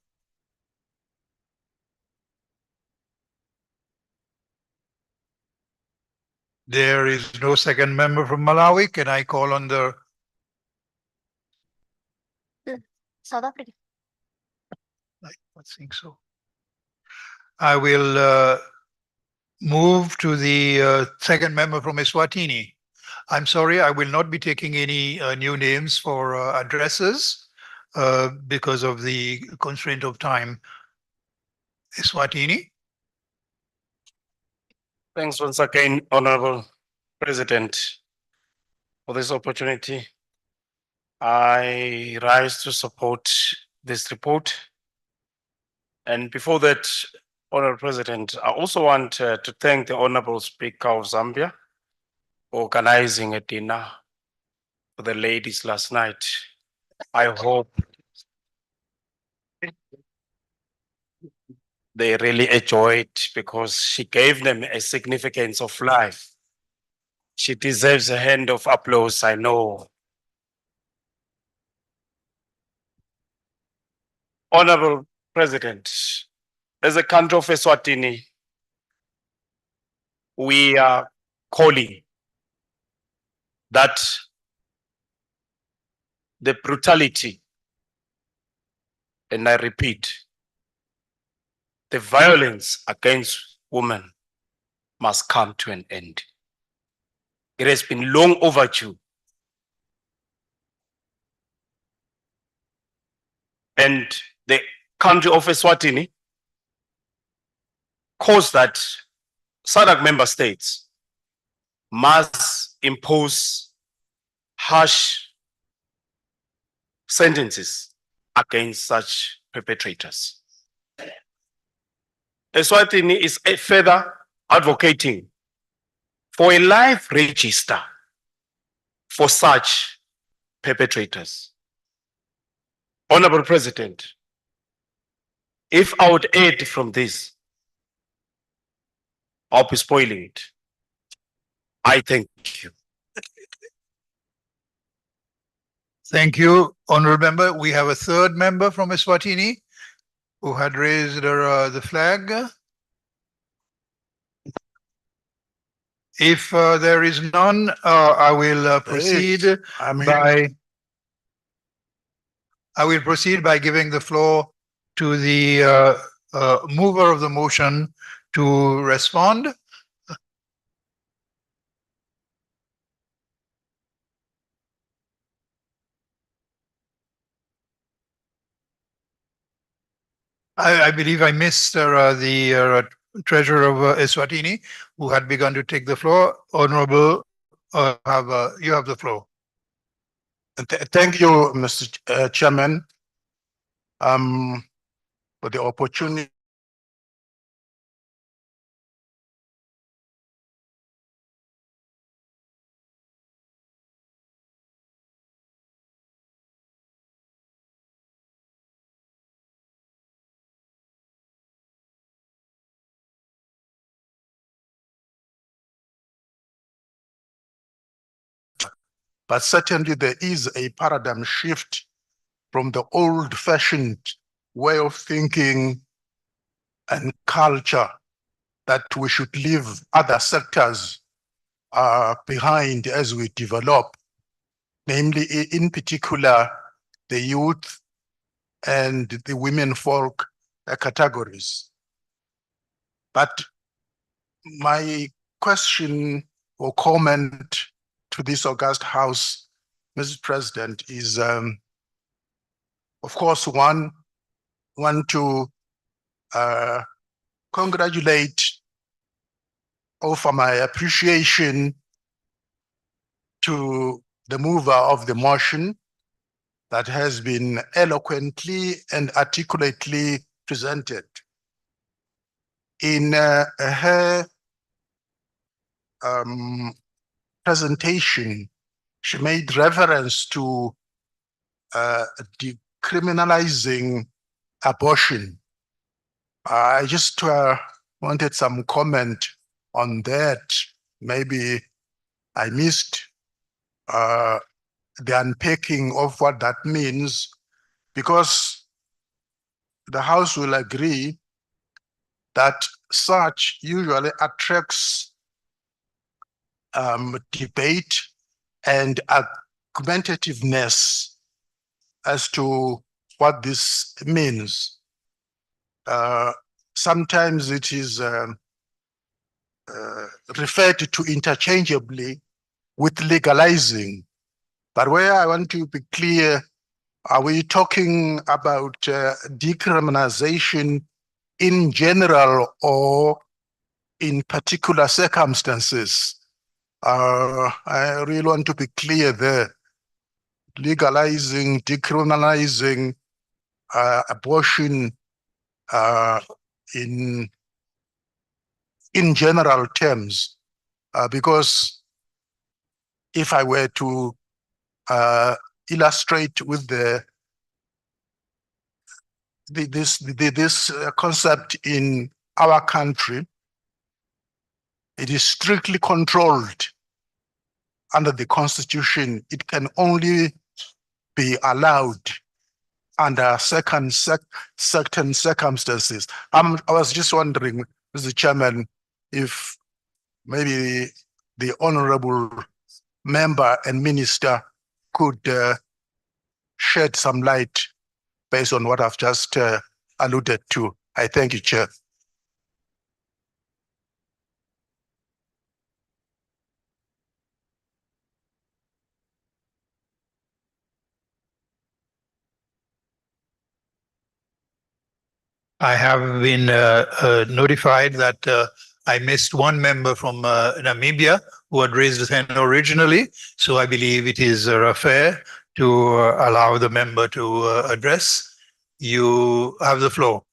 There is no second member from Malawi. Can I call on the South Africa? I think so. I will move to the second member from Eswatini. I'm sorry, I will not be taking any new names for addresses because of the constraint of time. Eswatini. Thanks once again, Honorable President, for this opportunity. I rise to support this report. And before that, Honorable President, I also want to thank the Honorable Speaker of Zambia for organizing a dinner for the ladies last night. I hope they really enjoyed because she gave them a significance of life. She deserves a hand of applause, I know. Honorable President, as a country of Eswatini, we are calling that the brutality, and I repeat, the violence against women must come to an end. It has been long overdue. And the country of Eswatini calls that SADC member states must impose harsh sentences against such perpetrators. Eswatini is further advocating for a life register for such perpetrators. Honorable President, if I would add from this, I'll be spoiling it. I thank you. Thank you, honorable member. We have a third member from Eswatini who had raised the flag. If there is none, I will proceed by giving the floor to the mover of the motion to respond. I believe I missed the treasurer of Eswatini, who had begun to take the floor. Honorable, you have the floor. Thank you, Mr. Chairman, for the opportunity. But certainly there is a paradigm shift from the old-fashioned way of thinking and culture that we should leave other sectors behind as we develop, namely in particular the youth and the women folk categories. But my question or comment to this august house, Mrs. President, is of course one to congratulate, offer my appreciation to the mover of the motion that has been eloquently and articulately presented. In her presentation, she made reference to decriminalizing abortion. I just wanted some comment on that. Maybe I missed the unpacking of what that means, because the House will agree that such usually attracts debate and argumentativeness as to what this means. Sometimes it is referred to interchangeably with legalizing. But where I want to be clear, are we talking about decriminalization in general or in particular circumstances? I really want to be clear there. Legalizing, decriminalizing abortion in general terms, because if I were to illustrate with this concept in our country, it is strictly controlled under the Constitution. It can only be allowed under certain circumstances. I was just wondering, Mr. Chairman, if maybe the honorable member and minister could shed some light based on what I've just alluded to. I thank you, Chair. I have been notified that I missed one member from Namibia who had raised his hand originally. So I believe it is fair to allow the member to address. You have the floor.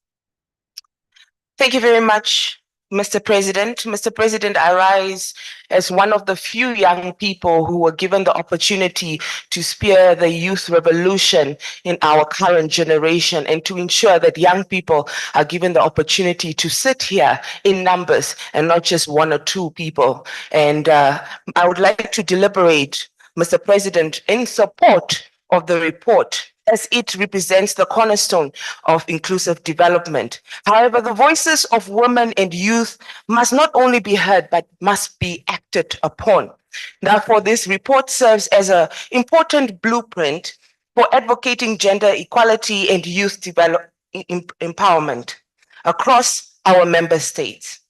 Thank you very much, Mr. President. Mr. President, I rise as one of the few young people who were given the opportunity to spear the youth revolution in our current generation, and to ensure that young people are given the opportunity to sit here in numbers and not just one or two people. And I would like to deliberate, Mr. President, in support of the report, as it represents the cornerstone of inclusive development. However, the voices of women and youth must not only be heard, but must be acted upon. Therefore, this report serves as an important blueprint for advocating gender equality and youth empowerment across our member states.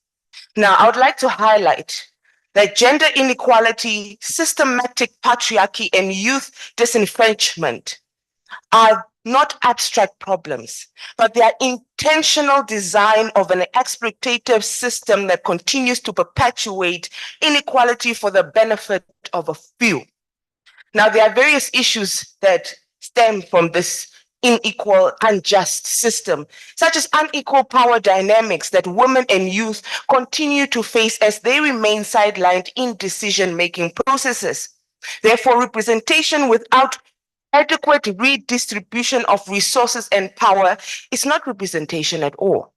Now, I would like to highlight that gender inequality, systematic patriarchy, and youth disenfranchisement are not abstract problems, but they are intentional design of an exploitative system that continues to perpetuate inequality for the benefit of a few. Now, there are various issues that stem from this unequal, unjust system, such as unequal power dynamics that women and youth continue to face as they remain sidelined in decision-making processes. Therefore, representation without adequate redistribution of resources and power is not representation at all.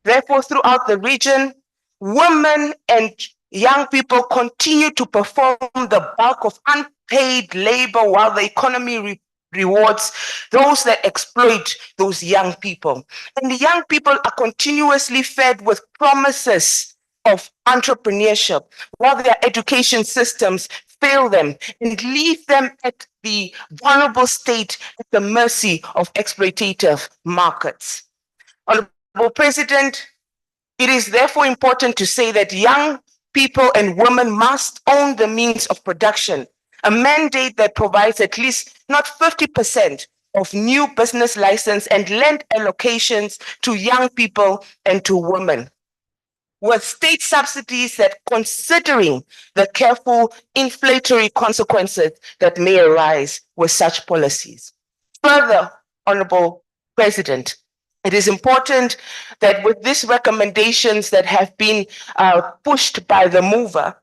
Therefore, throughout the region, women and young people continue to perform the bulk of unpaid labor while the economy rewards those that exploit those young people. And the young people are continuously fed with promises of entrepreneurship while their education systems fail them and leave them at the vulnerable state at the mercy of exploitative markets. Honorable President, it is therefore important to say that young people and women must own the means of production, a mandate that provides at least not 50% of new business license and land allocations to young people and to women, with state subsidies that, considering the careful inflationary consequences that may arise with such policies. Further, Honorable President, it is important that with these recommendations that have been pushed by the mover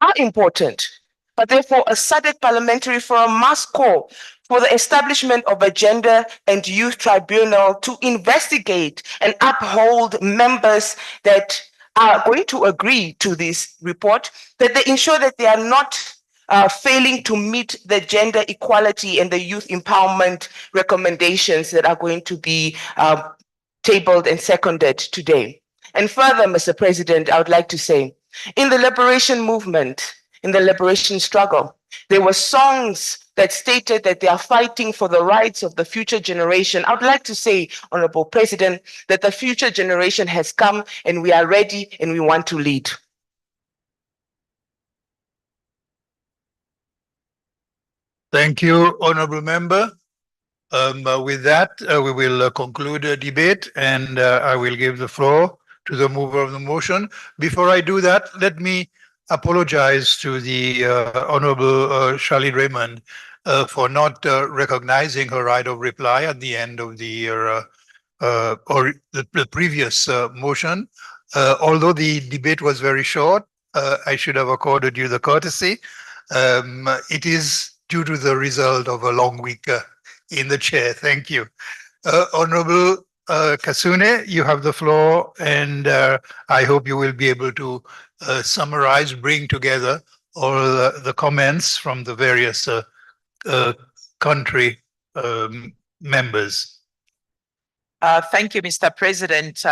are important, but therefore a SADC Parliamentary Forum must call for the establishment of a gender and youth tribunal to investigate and uphold members that are going to agree to this report, that they ensure that they are not failing to meet the gender equality and the youth empowerment recommendations that are going to be tabled and seconded today. And further, Mr. President, I would like to say, in the liberation movement, in the liberation struggle, there were songs that stated that they are fighting for the rights of the future generation. I would like to say, Honorable President, that the future generation has come and we are ready and we want to lead. Thank you, Honorable Member. With that, we will conclude the debate, and I will give the floor to the mover of the motion. Before I do that, let me apologize to the Honorable Charlie Raymond for not recognizing her right of reply at the end of the or the previous motion. Although the debate was very short, I should have accorded you the courtesy. It is due to the result of a long week in the chair. Thank you. Honorable Kasune, you have the floor, and I hope you will be able to summarize, bring together all the comments from the various country members. Thank you, Mr. President.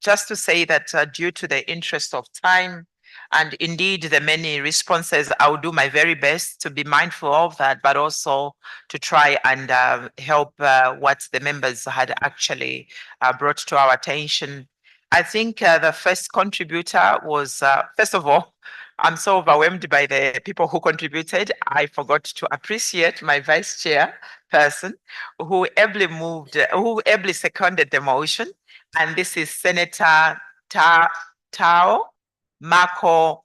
Just to say that due to the interest of time, and indeed the many responses, I will do my very best to be mindful of that, but also to try and help what the members had actually brought to our attention. I think the first contributor was, first of all, I'm so overwhelmed by the people who contributed. I forgot to appreciate my vice chair person who ably seconded the motion. And this is Senator Tao Marco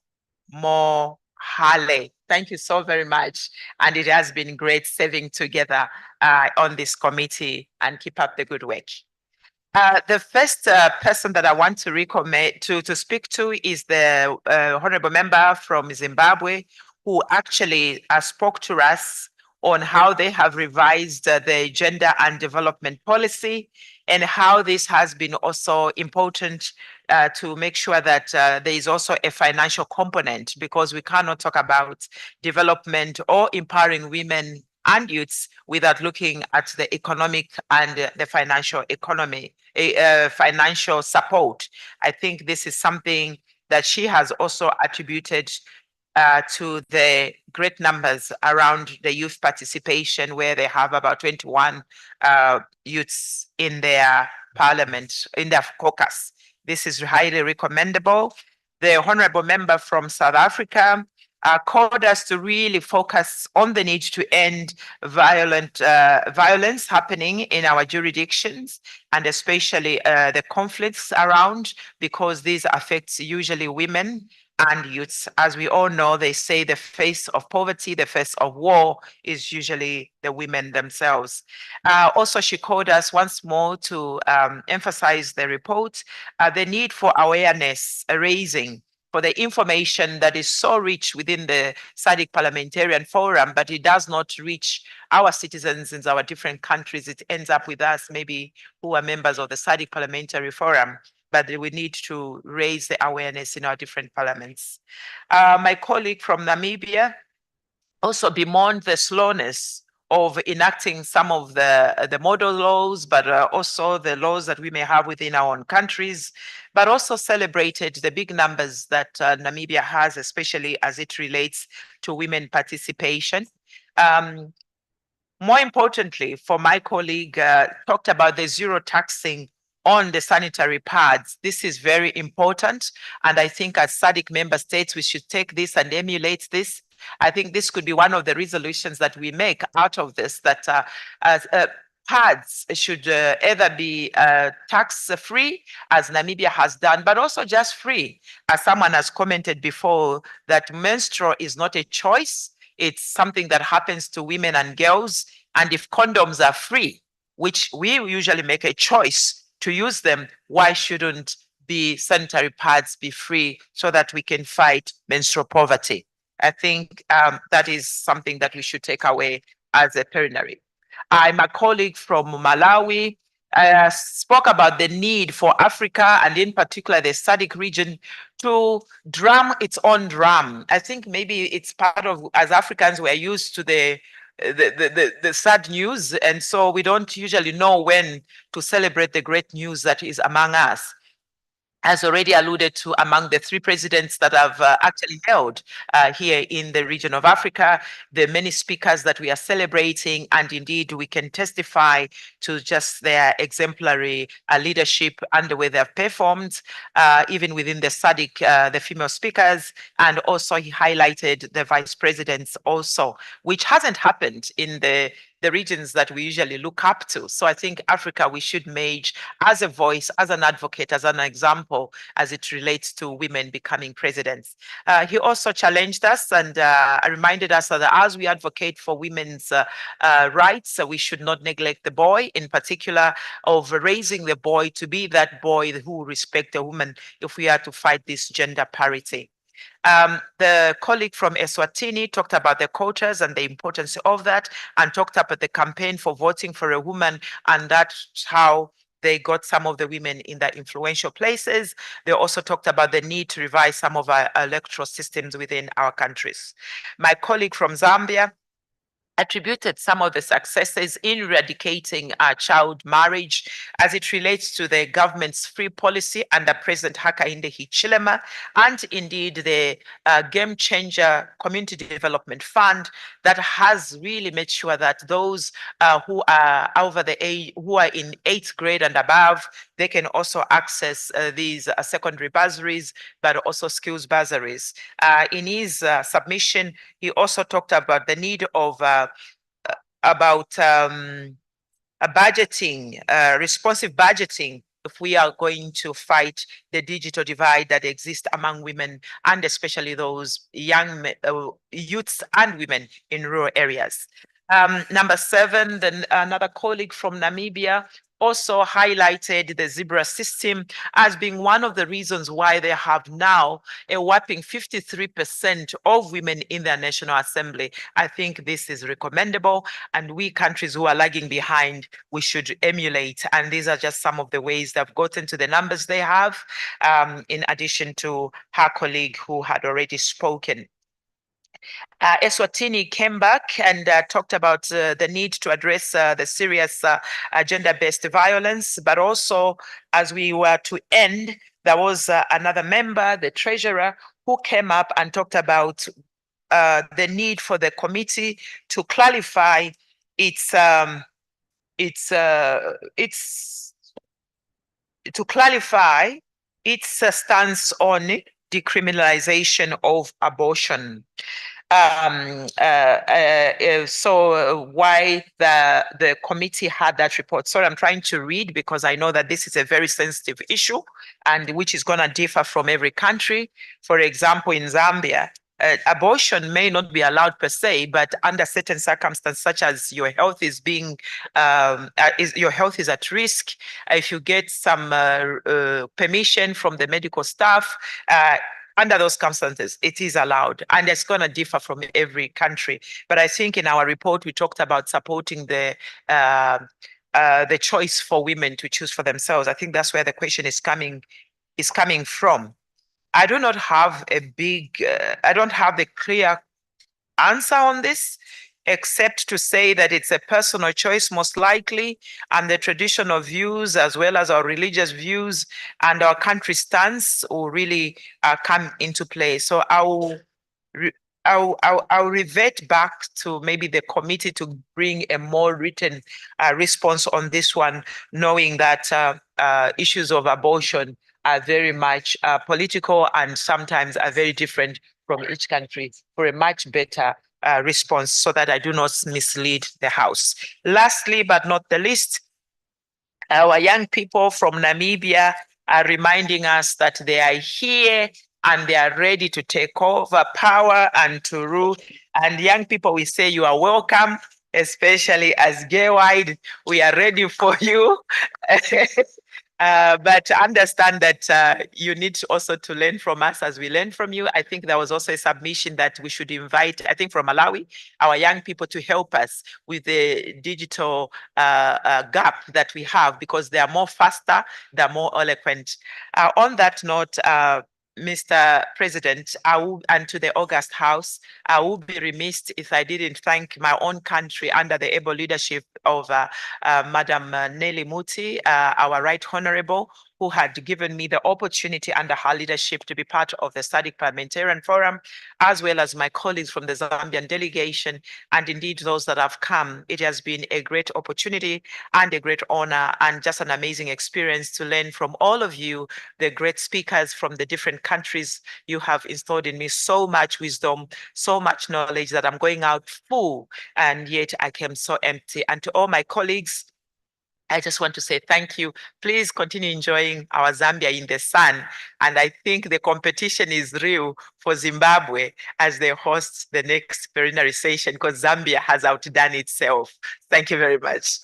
Mohale. Thank you so very much. And it has been great serving together on this committee, and keep up the good work. The first person that I want to recommend to speak to is the honorable member from Zimbabwe, who actually spoke to us on how they have revised the gender and development policy, and how this has been also important to make sure that there is also a financial component, because we cannot talk about development or empowering women and youths without looking at the economic and the financial financial support. I think this is something that she has also attributed to the great numbers around the youth participation, where they have about 21 youths in their parliament, in their caucus. This is highly recommendable. The honorable member from South Africa called us to really focus on the need to end violence happening in our jurisdictions, and especially the conflicts around, because these affects usually women and youths. As we all know, they say the face of poverty, the face of war is usually the women themselves. Also, she called us once more to emphasize the report, the need for awareness raising for the information that is so rich within the SADC Parliamentarian Forum, but it does not reach our citizens in our different countries. It ends up with us, maybe who are members of the SADC Parliamentary Forum, but we need to raise the awareness in our different parliaments. My colleague from Namibia also bemoaned the slowness of enacting some of the model laws, but also the laws that we may have within our own countries, but also celebrated the big numbers that Namibia has, especially as it relates to women participation. More importantly, for my colleague, talked about the zero taxing on the sanitary pads. This is very important. And I think as SADC member states, we should take this and emulate this. I think this could be one of the resolutions that we make out of this, that pads should either be tax-free, as Namibia has done, but also just free. As someone has commented before, that menstrual is not a choice. It's something that happens to women and girls. And if condoms are free, which we usually make a choice to use them, why shouldn't the sanitary pads be free so that we can fight menstrual poverty? I think that is something that we should take away as a plenary. I'm a colleague from Malawi. I spoke about the need for Africa and in particular the SADC region to drum its own drum. I think maybe it's part of, as Africans, we're used to the sad news, and so we don't usually know when to celebrate the great news that is among us. As already alluded to, among the 3 presidents that have actually held here in the region of Africa, the many speakers that we are celebrating, and indeed we can testify to just their exemplary leadership and the way they have performed, even within the SADC, the female speakers, and also he highlighted the vice presidents also, which hasn't happened in the regions that we usually look up to. So I think Africa, we should merge as a voice, as an advocate, as an example, as it relates to women becoming presidents. He also challenged us and reminded us that as we advocate for women's rights, we should not neglect the boy, in particular of raising the boy to be that boy who respects a woman if we are to fight this gender parity. The colleague from Eswatini talked about the quotas and the importance of that, and talked about the campaign for voting for a woman, and that's how they got some of the women in the influential places. They also talked about the need to revise some of our electoral systems within our countries. My colleague from Zambia attributed some of the successes in eradicating child marriage as it relates to the government's free policy under President Hakainde Hichilema, and indeed the Game Changer Community Development Fund that has really made sure that those who are over the age, who are in 8th grade and above, they can also access these secondary bursaries, but also skills bursaries. In his submission, he also talked about the need of budgeting, responsive budgeting, if we are going to fight the digital divide that exists among women, and especially those young youths and women in rural areas. Number 7, then another colleague from Namibia also highlighted the zebra system as being one of the reasons why they have now a whopping 53% of women in their National Assembly. I think this is recommendable, and we countries who are lagging behind, we should emulate. And these are just some of the ways they've gotten to the numbers they have, in addition to her colleague who had already spoken. Eswatini came back and talked about the need to address the serious gender-based violence, but also as we were to end, there was another member, the treasurer, who came up and talked about the need for the committee to clarify its to clarify its stance on decriminalization of abortion. So why the committee had that report. Sorry, I'm trying to read because I know that this is a very sensitive issue and which is going to differ from every country. For example, in Zambia, abortion may not be allowed per se, but under certain circumstances, such as your health is being, your health is at risk. If you get some permission from the medical staff, under those circumstances, it is allowed, and it's going to differ from every country. But I think in our report, we talked about supporting the choice for women to choose for themselves. I think that's where the question is coming from. I do not have a big, I don't have the clear answer on this, except to say that it's a personal choice, most likely, and the traditional views, as well as our religious views and our country stance, will really come into play. So I will I'll revert back to maybe the committee to bring a more written response on this one, knowing that issues of abortion are very much political and sometimes are very different from each country, for a much better response so that I do not mislead the House. Lastly, but not the least, our young people from Namibia are reminding us that they are here and they are ready to take over power and to rule. And young people, we say you are welcome, especially as gay-wide. We are ready for you. But understand that you need also to learn from us as we learn from you. I think there was also a submission that we should invite, I think from Malawi, our young people to help us with the digital gap that we have, because they are more faster, they're more eloquent. On that note, Mr. President, and to the August House, I would be remiss if I didn't thank my own country under the able leadership of Madam Nelly Muti, our Right Honorable, who had given me the opportunity under her leadership to be part of the Sadc Parliamentarian Forum, as well as my colleagues from the Zambian delegation, and indeed those that have come. It has been a great opportunity and a great honor and just an amazing experience to learn from all of you, the great speakers from the different countries. You have installed in me so much wisdom, so much knowledge that I'm going out full, and yet I came so empty. And to all my colleagues, I just want to say thank you. Please continue enjoying our Zambia in the sun. And I think the competition is real for Zimbabwe as they host the next plenary session, because Zambia has outdone itself. Thank you very much.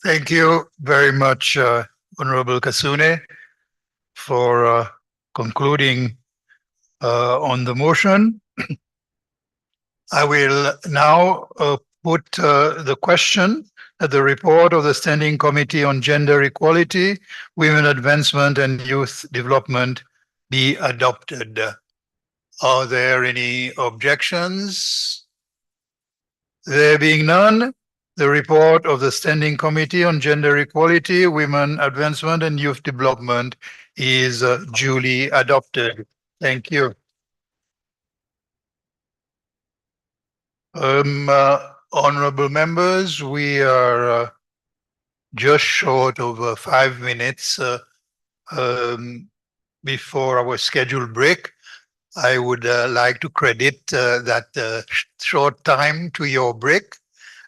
Thank you very much, Honorable Kasune, for concluding on the motion. I will now put the question that the report of the Standing Committee on Gender Equality, Women Advancement and Youth Development be adopted. Are there any objections? There being none, the report of the Standing Committee on Gender Equality, Women Advancement and Youth Development is duly adopted. Thank you. Honorable members, we are just short of 5 minutes before our scheduled break. I would like to credit that short time to your break,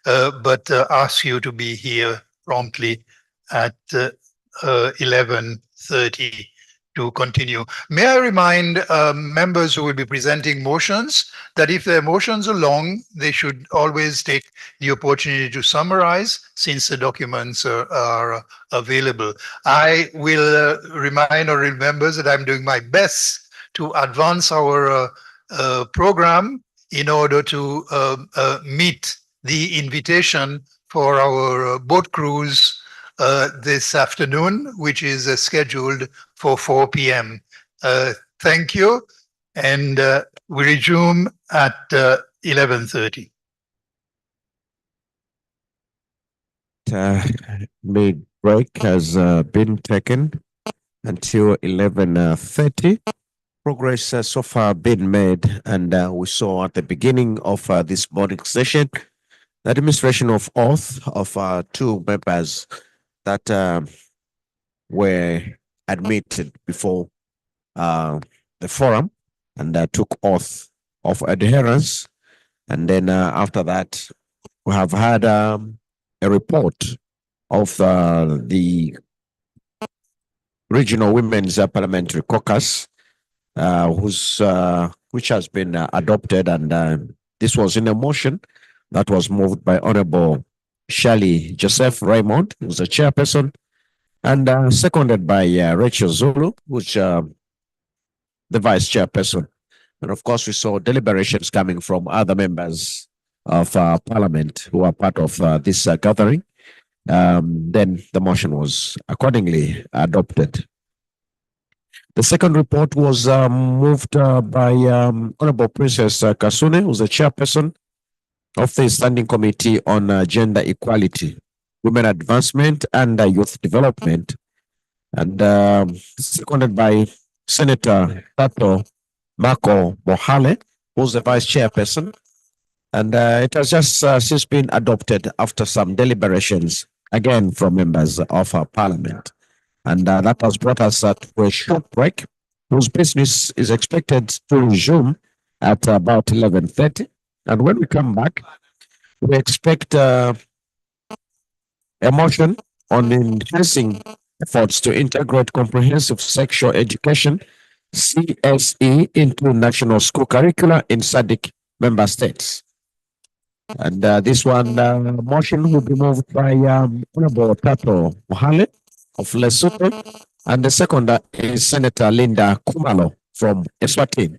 but ask you to be here promptly at 11:30 to continue. May I remind members who will be presenting motions that if their motions are long, they should always take the opportunity to summarize, since the documents are available. I will remind our members that I'm doing my best to advance our program in order to meet the invitation for our boat cruise this afternoon, which is scheduled for 4 p.m. Thank you, and we resume at 11:30. Mid break has been taken until 11:30. Progress has so far been made, and we saw at the beginning of this morning session the administration of oath of 2 members that were admitted before the forum and took oath of adherence. And then after that, we have had a report of the Regional Women's Parliamentary Caucus, which has been adopted, and this was in a motion that was moved by Honorable Shirley Joseph Raymond, who's the chairperson, and seconded by Rachel Zulu, who's the vice chairperson. And of course, we saw deliberations coming from other members of Parliament who are part of this gathering. Then the motion was accordingly adopted. The second report was moved by Honorable Princess Kasune, who's the chairperson of the Standing Committee on Gender Equality, Women Advancement and Youth Development. and seconded by Senator Tato Marco Mohale, who's the vice chairperson. And it has just since been adopted after some deliberations, again from members of our parliament. And that has brought us to a short break, whose business is expected to resume at about 11:30. And when we come back, we expect a motion on enhancing efforts to integrate comprehensive sexual education, CSE, into national school curricula in SADC member states. And this one motion will be moved by Honorable Tato Mohale of Lesotho, and the second is Senator Linda Kumalo from Eswatini.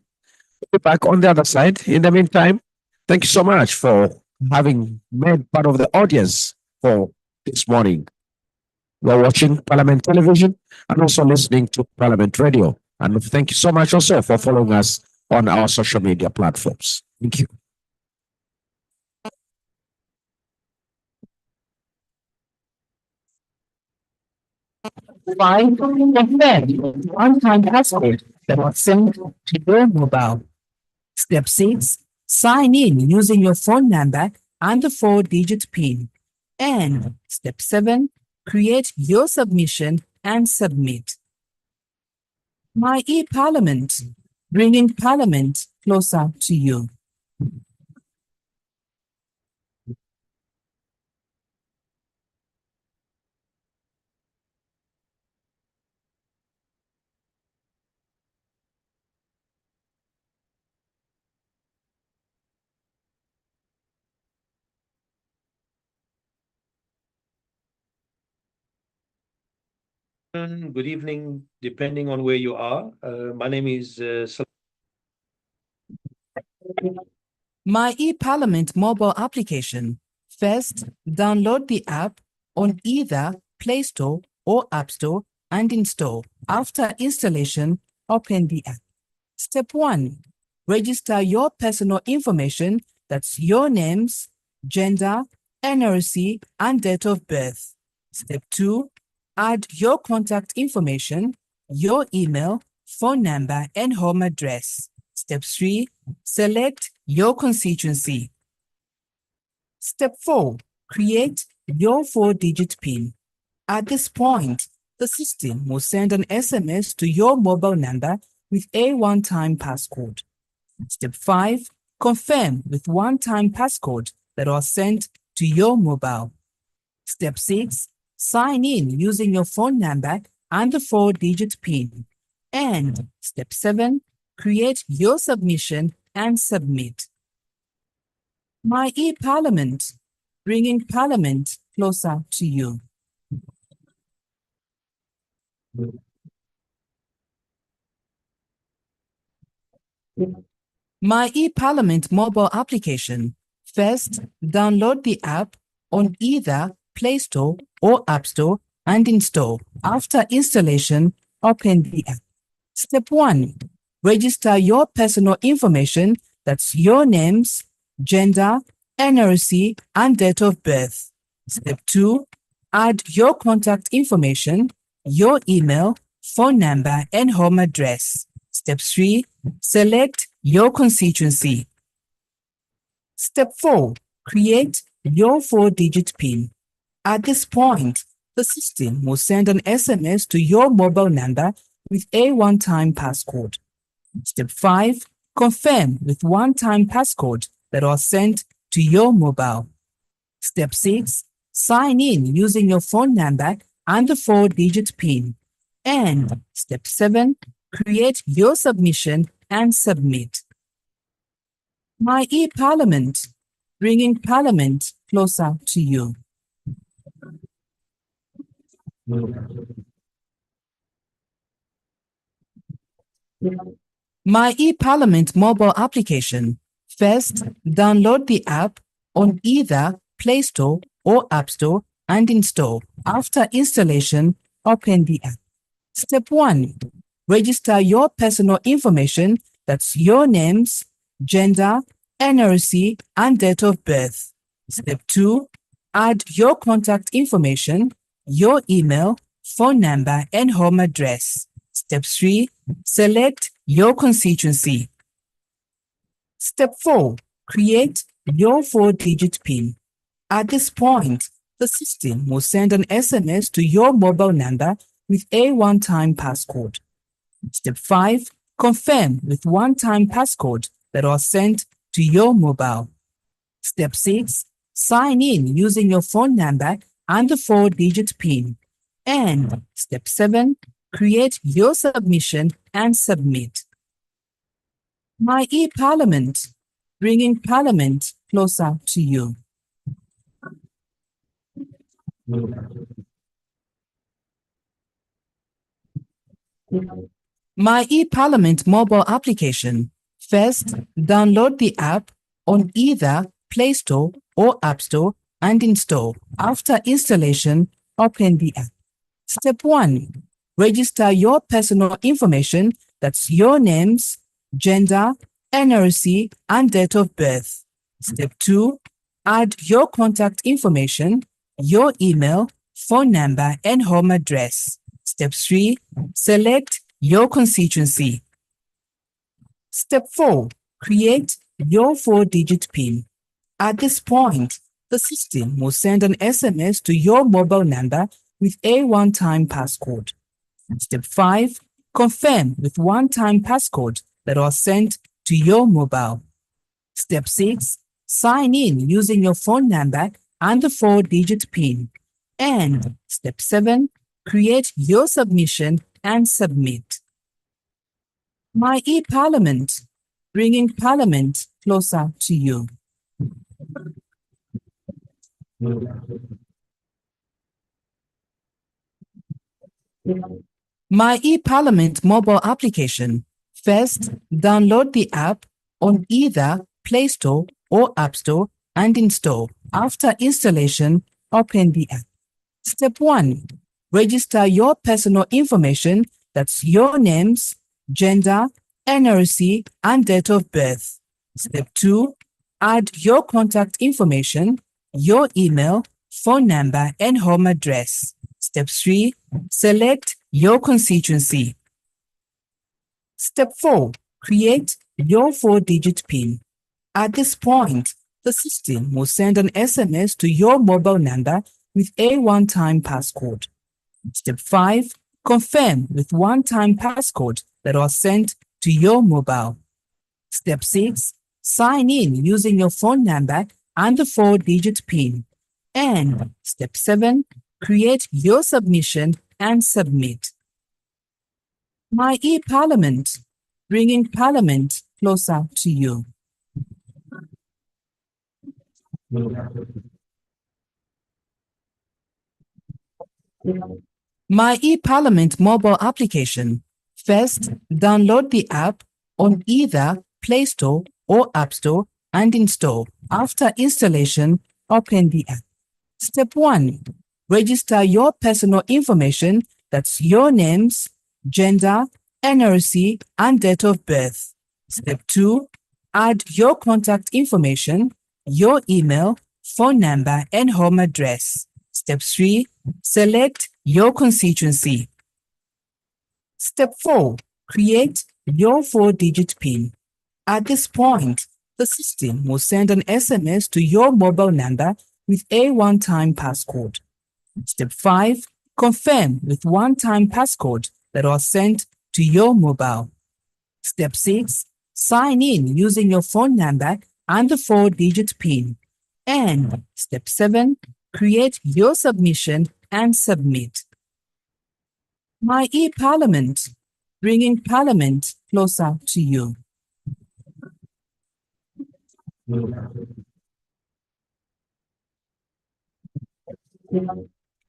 We'll be back on the other side. In the meantime, thank you so much for having made part of the audience for this morning. You are watching Parliament Television and also listening to Parliament Radio. And thank you so much also for following us on our social media platforms. Thank you. Find one-time password that was sent to your mobile. Step 6. Sign in using your phone number and the 4-digit PIN. And step 7. Create your submission and submit. My e-Parliament, bringing Parliament closer to you. Good evening, depending on where you are. My name is My e-Parliament mobile application. First, download the app on either Play Store or App Store and install. After installation, open the app. Step 1. Register your personal information, that's your names, gender, NRC, and date of birth. Step 2. Add your contact information, your email, phone number, and home address. Step 3. Select your constituency. Step 4. Create your 4-digit PIN. At this point, the system will send an SMS to your mobile number with a one-time passcode. Step 5. Confirm with one-time passcode that was sent to your mobile. Step 6. Sign in using your phone number and the 4-digit PIN. And step 7. Create your submission and submit. My e-Parliament, bringing Parliament closer to you. My e-Parliament mobile application. First, download the app on either Play Store or App Store and install. After installation, open the app. Step 1. Register your personal information, that's your names, gender, NRC, and date of birth. Step 2. Add your contact information, your email, phone number, and home address. Step 3. Select your constituency. Step 4. Create your 4-digit PIN. At this point, the system will send an SMS to your mobile number with a one-time passcode. Step 5. Confirm with one-time passcode that was sent to your mobile. Step 6. Sign in using your phone number and the 4-digit PIN. And step 7. Create your submission and submit. My e-Parliament, bringing Parliament closer to you. My e-Parliament mobile application. First, download the app on either Play Store or App Store and install. After installation, open the app. Step 1. Register your personal information, that's your names, gender, NRC, and date of birth. Step 2. Add your contact information, your email, phone number, and home address. Step 3. Select your constituency. Step 4. Create your 4-digit PIN. At this point, the system will send an SMS to your mobile number with a one-time passcode. Step 5. Confirm with one-time passcode that was sent to your mobile. Step 6. Sign in using your phone number and the 4-digit PIN. And Step 7. Create your submission and submit. My e-Parliament, bringing Parliament closer to you. My e-Parliament mobile application. First, download the app on either Play Store or App Store and install. After installation, open the app. Step 1. Register your personal information, that's your names, gender, NRC, and date of birth. Step 2. Add your contact information, your email, phone number, and home address. Step 3. Select your constituency. Step 4. Create your 4-digit PIN. At this point, the system will send an SMS to your mobile number with a one-time passcode. Step 5. Confirm with one-time passcode that was sent to your mobile. Step 6. Sign in using your phone number and the 4-digit PIN. And Step 7. Create your submission and submit. My e-Parliament, bringing Parliament closer to you. My e-Parliament mobile application. First, download the app on either Play Store or App Store and install. After installation, open the app. Step 1. Register your personal information, that's your names, gender, NRC, and date of birth. Step 2. Add your contact information, your email, phone number, and home address. Step 3. Select your constituency. Step 4. Create your 4-digit PIN. At this point, the system will send an SMS to your mobile number with a one-time passcode. Step 5. Confirm with one-time passcode that was sent to your mobile. Step 6. Sign in using your phone number and the 4-digit PIN. And Step 7. Create your submission and submit. My e-Parliament, bringing Parliament closer to you. My e-Parliament mobile application. First, download the app on either Play Store or App Store and install. After installation, open the app. Step 1. Register your personal information, that's your names, gender, NRC, and date of birth. Step 2. Add your contact information, your email, phone number, and home address. Step 3. Select your constituency. Step 4. Create your 4-digit PIN. At this point, the system will send an SMS to your mobile number with a one-time passcode. Step 5. Confirm with one-time passcode that was sent to your mobile. Step 6. Sign in using your phone number and the 4-digit PIN. And Step 7. Create your submission and submit. My e-Parliament, bringing Parliament closer to you.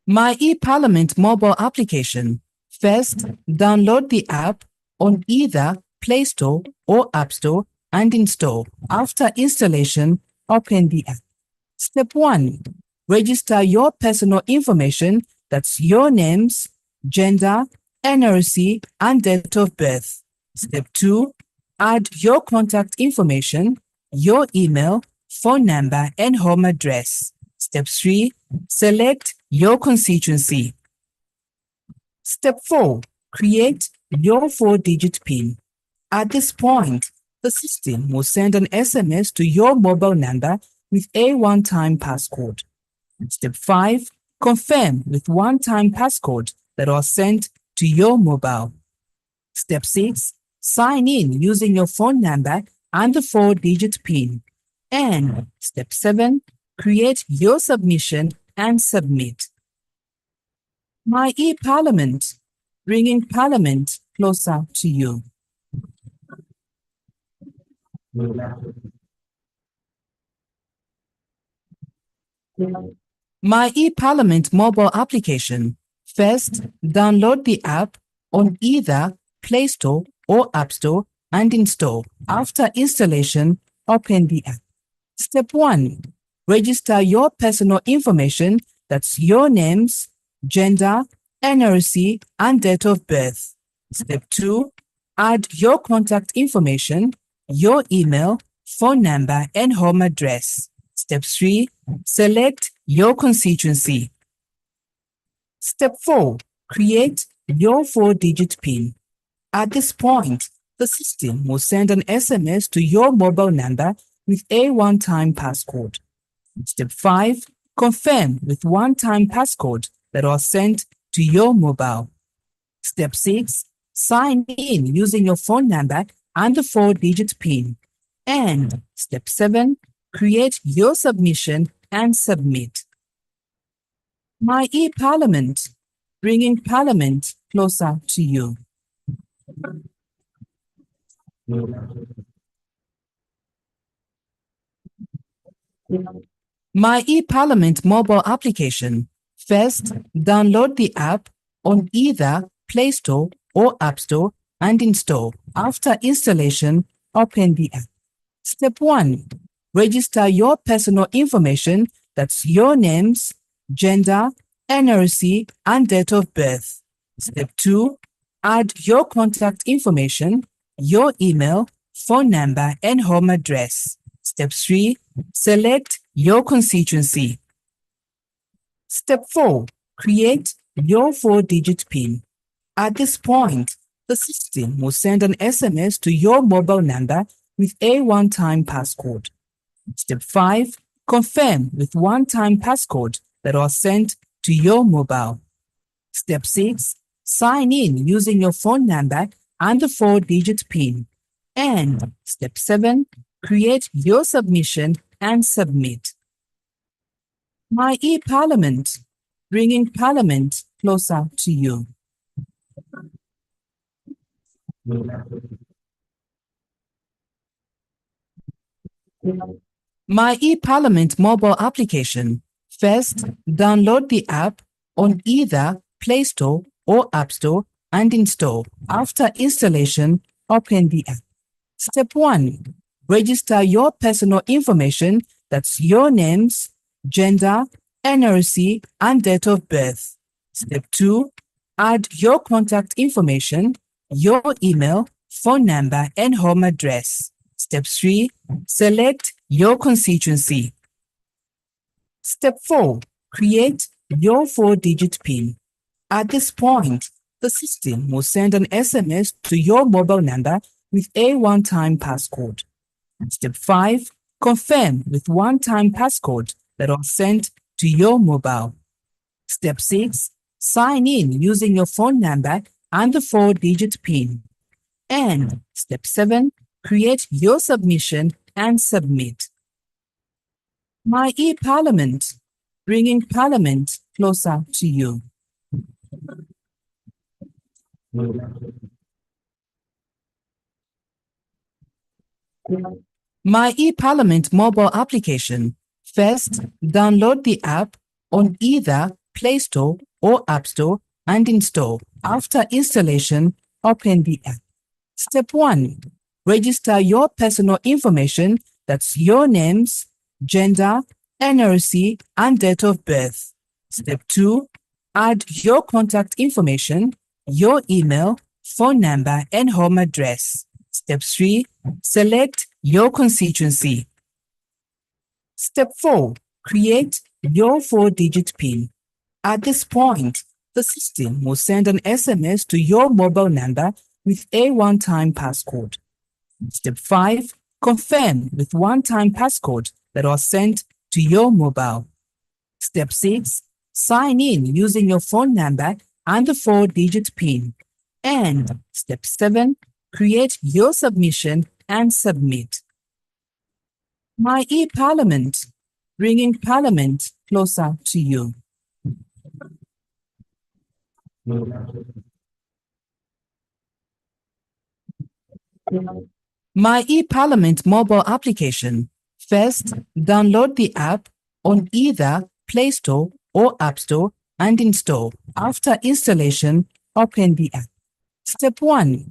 My e-Parliament mobile application. First, download the app on either Play Store or App Store and install. After installation, open the app. Step 1. Register your personal information, that's your names, gender, NRC, and date of birth. Step 2. Add your contact information, your email, phone number, and home address. Step 3. Select your constituency. Step 4. Create your 4-digit PIN. At this point, the system will send an SMS to your mobile number with a one-time passcode. Step 5. Confirm with one-time passcode that was sent to your mobile. Step 6. Sign in using your phone number and the 4-digit PIN. And step 7. Create your submission and submit. My e-Parliament, bringing Parliament closer to you. My e-Parliament mobile application. First, download the app on either Play Store or App Store and install. After installation, open the app. Step 1. Register your personal information, that's your names, gender, NRC, and date of birth. Step 2. Add your contact information, your email, phone number, and home address. Step 3. Select your constituency. Step 4. Create your 4-digit PIN. At this point, the system will send an SMS to your mobile number with a one-time passcode. Step 5. Confirm with one-time passcode that was sent to your mobile. Step 6. Sign in using your phone number and the 4-digit PIN. And step 7. Create your submission and submit. My e-Parliament, bringing Parliament closer to you. My e-Parliament mobile application. First, download the app on either Play Store or App Store and install. After installation, open the app. Step 1. Register your personal information, that's your names, gender, NRC, and date of birth. Step 2. Add your contact information, your email, phone number, and home address. Step 3. Select your constituency. Step 4. Create your 4-digit PIN. At this point, the system will send an SMS to your mobile number with a one-time passcode. Step 5. Confirm with one-time passcode that was sent to your mobile. Step 6. Sign in using your phone number and the 4-digit PIN. And step 7. Create your submission and submit. My e-Parliament, bringing Parliament closer to you. My e-Parliament mobile application. First, download the app on either Play Store or App Store and install. After installation, open the app. Step 1. Register your personal information, that's your names, gender, NRC, and date of birth. Step 2. Add your contact information, your email, phone number, and home address. Step 3. Select your constituency. Step 4. Create your 4-digit PIN. At this point, the system will send an SMS to your mobile number with a one-time passcode. Step 5. Confirm with one-time passcode that was sent to your mobile. Step 6. Sign in using your phone number and the 4-digit PIN. And step 7. Create your submission and submit. My e-Parliament, bringing Parliament closer to you. My e-Parliament mobile application. First, download the app on either Play Store or App Store and install. After installation, open the app. Step 1. Register your personal information, that's your names, gender, NRC, and date of birth. Step 2. Add your contact information, your email, phone number, and home address. Step 3. Select your constituency. Step 4. Create your 4-digit PIN. At this point, the system will send an SMS to your mobile number with a one-time passcode. Step 5. Confirm with one-time passcode that was sent to your mobile. Step 6. Sign in using your phone number and the 4-digit PIN. And step 7. Create your submission and submit. My e-Parliament, bringing Parliament closer to you. My e-Parliament mobile application. First, download the app on either Play Store or App Store and install. After installation, open the app. Step 1.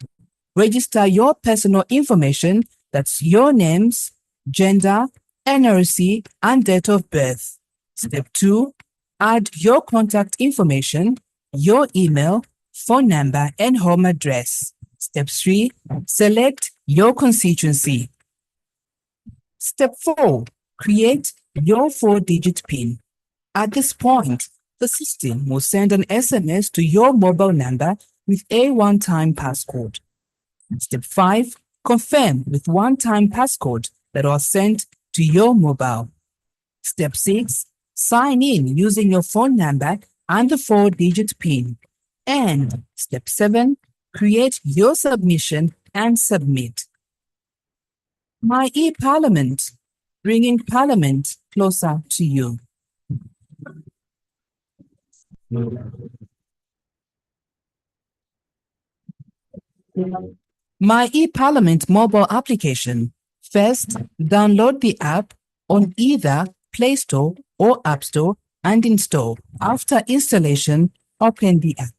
Register your personal information, that's your names, gender, NRC, and date of birth. Step 2. Add your contact information, your email, phone number, and home address. Step 3. Select your constituency. Step 4. Create your 4-digit PIN. At this point, the system will send an SMS to your mobile number with a one-time passcode. Step 5. Confirm with one-time passcode that was sent to your mobile. Step 6. Sign in using your phone number and the 4-digit PIN. And step 7. Create your submission and submit. My e-Parliament, bringing Parliament closer to you. My e-Parliament mobile application. First, download the app on either Play Store or App Store and install. After installation, open the app.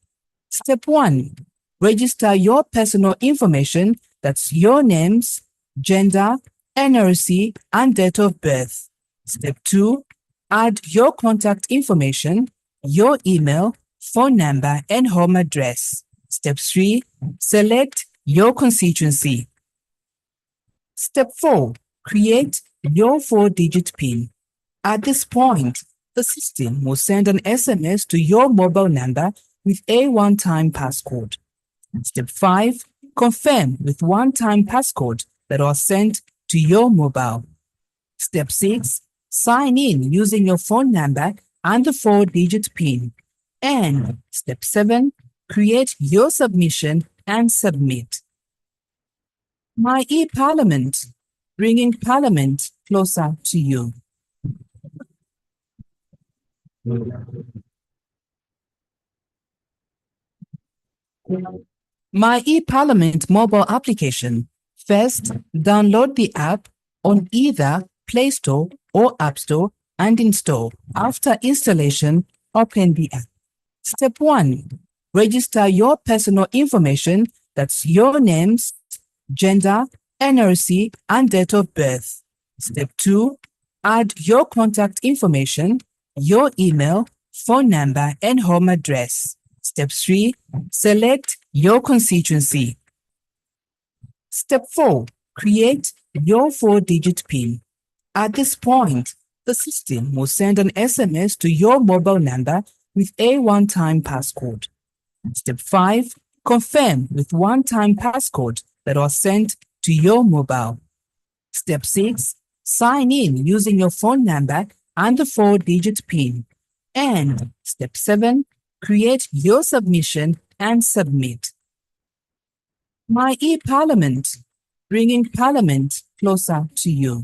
Step 1. Register your personal information, that's your names, gender, NRC, and date of birth. Step 2. Add your contact information, your email, phone number, and home address. Step 3. Select your constituency. Step 4. Create your 4-digit PIN. At this point, the system will send an SMS to your mobile number with a one-time passcode. Step 5. Confirm with one-time passcode that was sent to your mobile. Step 6. Sign in using your phone number and the 4-digit PIN. And step 7. Create your submission and submit. My e-Parliament, bringing Parliament closer to you. My e-Parliament mobile application. First, download the app on either Play Store or App Store and install. After installation, open the app. Step 1. Register your personal information, that's your names, gender, NRC, and date of birth. Step 2. Add your contact information, your email, phone number, and home address. Step 3. Select your constituency. Step 4. Create your 4-digit PIN. At this point, the system will send an SMS to your mobile number with a one-time passcode. Step 5. Confirm with one-time passcode that was sent to your mobile. Step 6. Sign in using your phone number and the 4-digit PIN. And step 7. Create your submission and submit. My e-Parliament, bringing Parliament closer to you.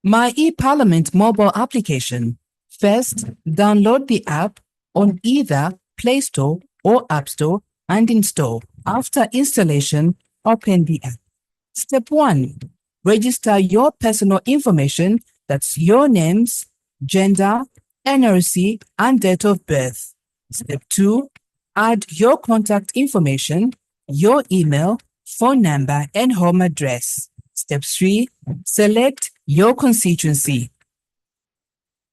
My e-Parliament mobile application. First, download the app on either Play Store or App Store and install. After installation, open the app. Step 1. Register your personal information, that's your names, gender, NRC, and date of birth. Step 2. Add your contact information, your email, phone number, and home address. Step 3. Select your constituency.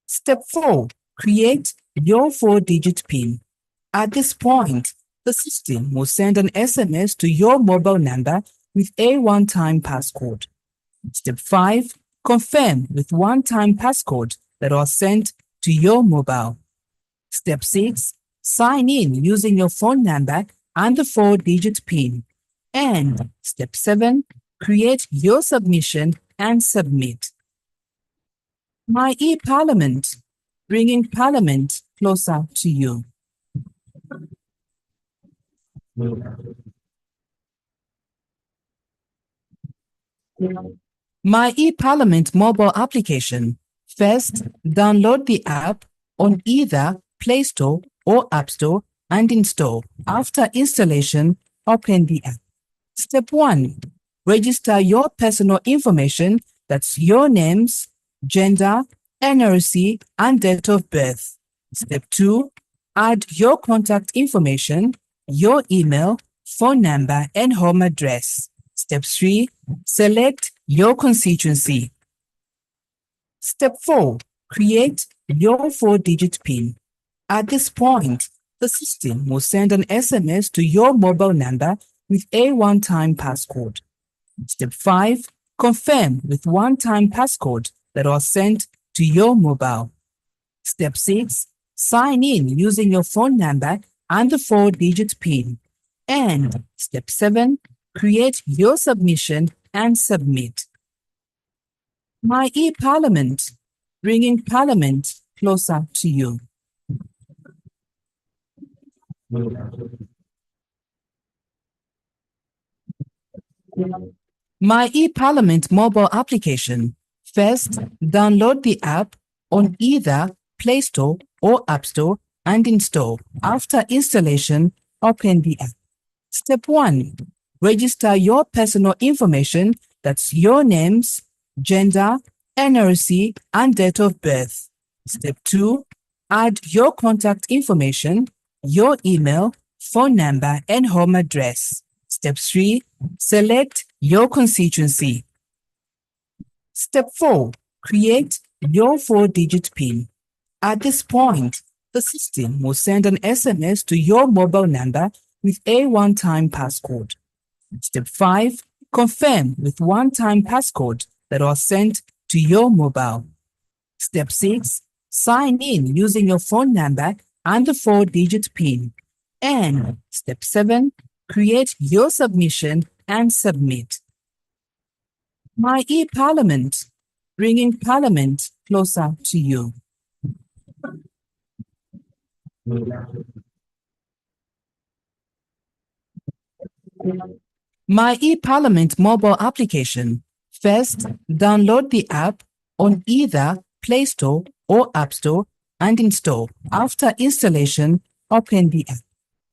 Step 4. Create your 4-digit PIN. At this point, the system will send an SMS to your mobile number with a one-time passcode. Step 5. Confirm with one-time passcode that was sent to your mobile. Step 6. Sign in using your phone number and the 4-digit PIN. And Step 7. Create your submission and submit. My e-Parliament, bringing Parliament closer to you. My e-Parliament mobile application. First, download the app on either Play Store or App Store and install. After installation, open the app. Step 1. Register your personal information, that's your names, gender, NRC, and date of birth. Step 2. Add your contact information, your email, phone number, and home address. Step 3. Select your constituency. Step 4. Create your 4-digit PIN. At this point, the system will send an SMS to your mobile number with a one-time passcode. Step 5. Confirm with one-time passcode that was sent to your mobile. Step 6. Sign in using your phone number and the 4-digit PIN. And Step 7. Create your submission and submit. My e-Parliament, bringing Parliament closer to you. My e-Parliament mobile application. First, download the app on either Play Store or App Store and install. After installation, open the app. Step 1. Register your personal information, that's your names, gender, NRC, and date of birth. Step 2. Add your contact information, your email, phone number, and home address. Step 3. Select your constituency. Step 4. Create your 4-digit PIN. At this point, the system will send an SMS to your mobile number with a one-time passcode. Step 5. Confirm with one-time passcode that was sent to your mobile. Step 6. Sign in using your phone number and the 4-digit PIN. And Step 7. Create your submission and submit. My e-Parliament, bringing Parliament closer to you. My e-Parliament mobile application. First, download the app on either Play Store or App Store and install. After installation, open the app.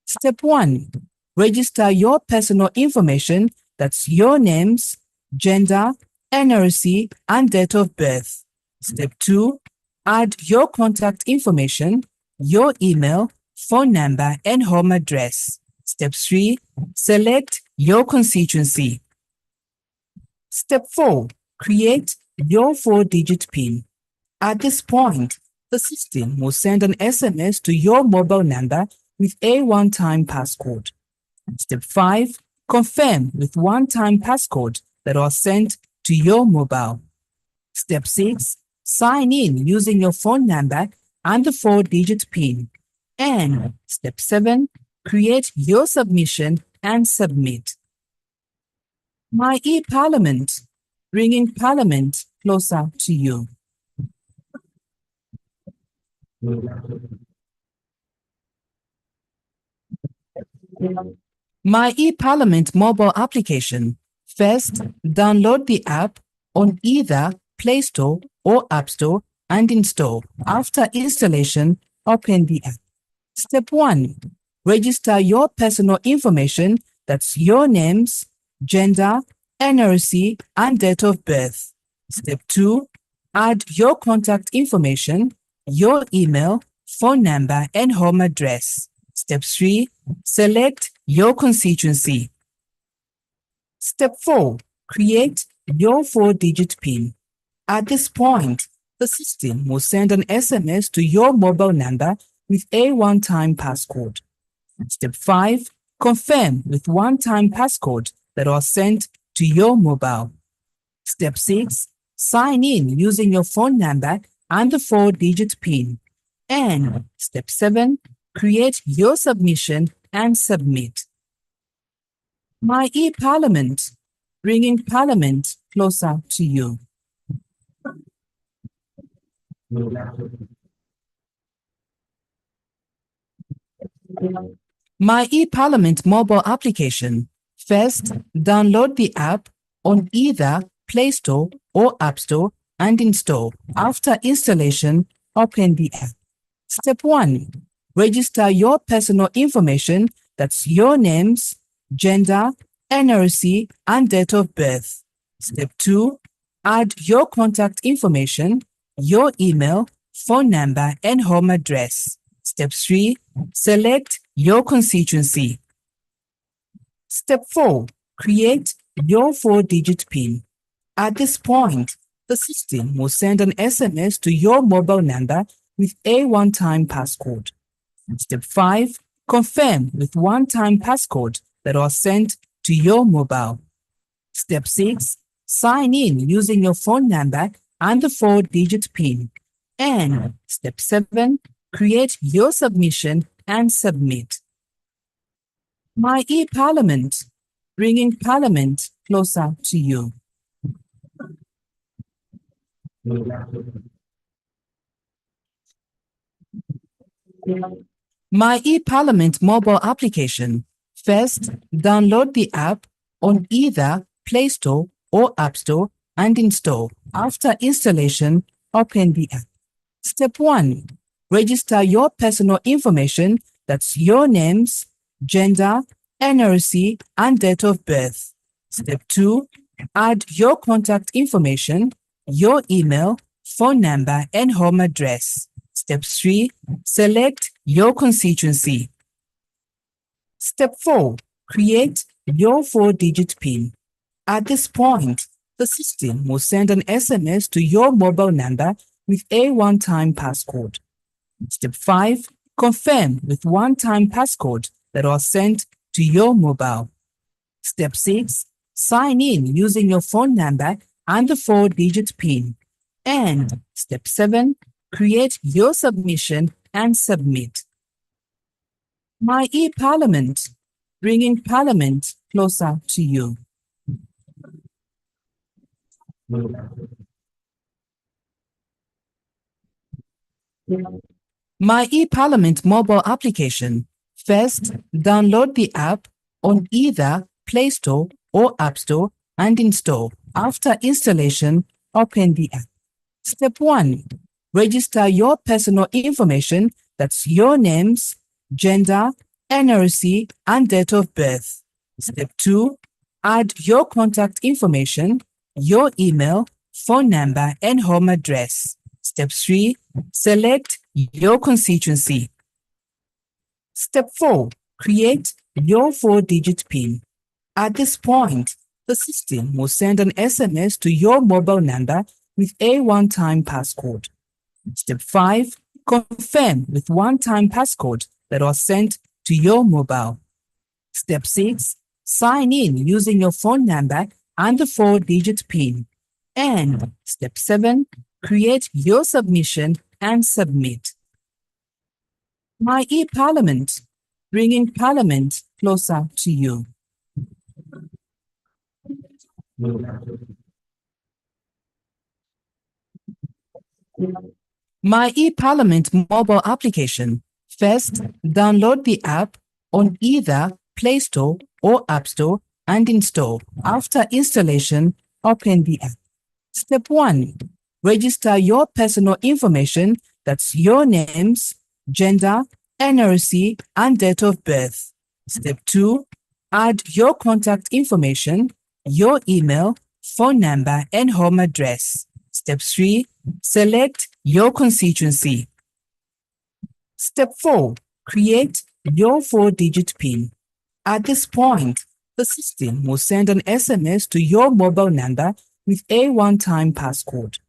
Step 1. Register your personal information, that's your names, gender, NRC, and date of birth. Step 2. Add your contact information, your email, phone number, and home address. Step 3. Select your constituency. Step 4. Create your 4-digit PIN. At this point, the system will send an SMS to your mobile number with a one-time passcode. Step 5. Confirm with one-time passcode that was sent to your mobile. Step 6. Sign in using your phone number and the 4-digit PIN. And Step 7. Create your submission and submit. My e-Parliament, bringing Parliament closer to you. My e-Parliament mobile application. First, download the app on either Play Store or App Store and install. After installation, open the app. Step 1. Register your personal information, that's your names, gender, NRC, and date of birth. Step 2. Add your contact information, your email, phone number, and home address. Step 3. Select your constituency. Step 4. Create your 4-digit PIN. At this point, the system will send an SMS to your mobile number with a one-time passcode. Step 5. Confirm with one-time passcode that was sent to your mobile. Step 6. Sign in using your phone number and the 4-digit PIN. And Step 7. Create your submission and submit. My e-Parliament, bringing Parliament closer to you. My e-Parliament mobile application. First, download the app on either Play Store or App Store and install. After installation, open the app. Step 1. Register your personal information, that's your names, gender, NRC, and date of birth. Step 2. Add your contact information, your email, phone number, and home address. Step 3. Select your constituency. Step 4. Create your 4-digit PIN. At this point, the system will send an SMS to your mobile number with a one-time passcode. Step 5. Confirm with one-time passcode that was sent to your mobile. Step 6. Sign in using your phone number and the 4-digit PIN. And Step 7. Create your submission and submit. My e-Parliament, bringing Parliament closer to you. My e-Parliament mobile application. First, download the app on either Play Store or App Store and install. After installation, open the app. Step 1. Register your personal information, that's your names, gender, NRC, and date of birth. Step 2. Add your contact information, your email, phone number, and home address. Step 3. Select your constituency. Step 4. Create your 4-digit PIN. At this point, the system will send an SMS to your mobile number with a one-time passcode. Step 5. Confirm with one-time passcode that was sent to your mobile. Step 6. Sign in using your phone number and the 4-digit PIN. And Step 7. Create your submission and submit. My e-Parliament, bringing Parliament closer to you. My e-Parliament mobile application. First, download the app on either Play Store or App Store and install. After installation, open the app. Step 1. Register your personal information, that's your names, gender, NRC, and date of birth. Step 2. Add your contact information, your email, phone number, and home address. Step 3. Select your constituency. Step 4. Create your 4-digit PIN. At this point, the system will send an SMS to your mobile number with a one-time passcode. Step 5. Confirm with one-time passcode that was sent to your mobile. Step 6. Sign in using your phone number and the 4-digit PIN. And Step 7. Create your submission and submit. My e-Parliament, bringing Parliament closer to you. My e-Parliament mobile application. First, download the app on either Play Store or App Store and install. After installation, open the app. Step 1. Register your personal information, that's your names, gender, NRC, and date of birth. Step 2. Add your contact information, your email, phone number, and home address. Step 3. Select your constituency. Step 4. Create your 4-digit PIN. At this point, the system will send an SMS to your mobile number with a one-time passcode.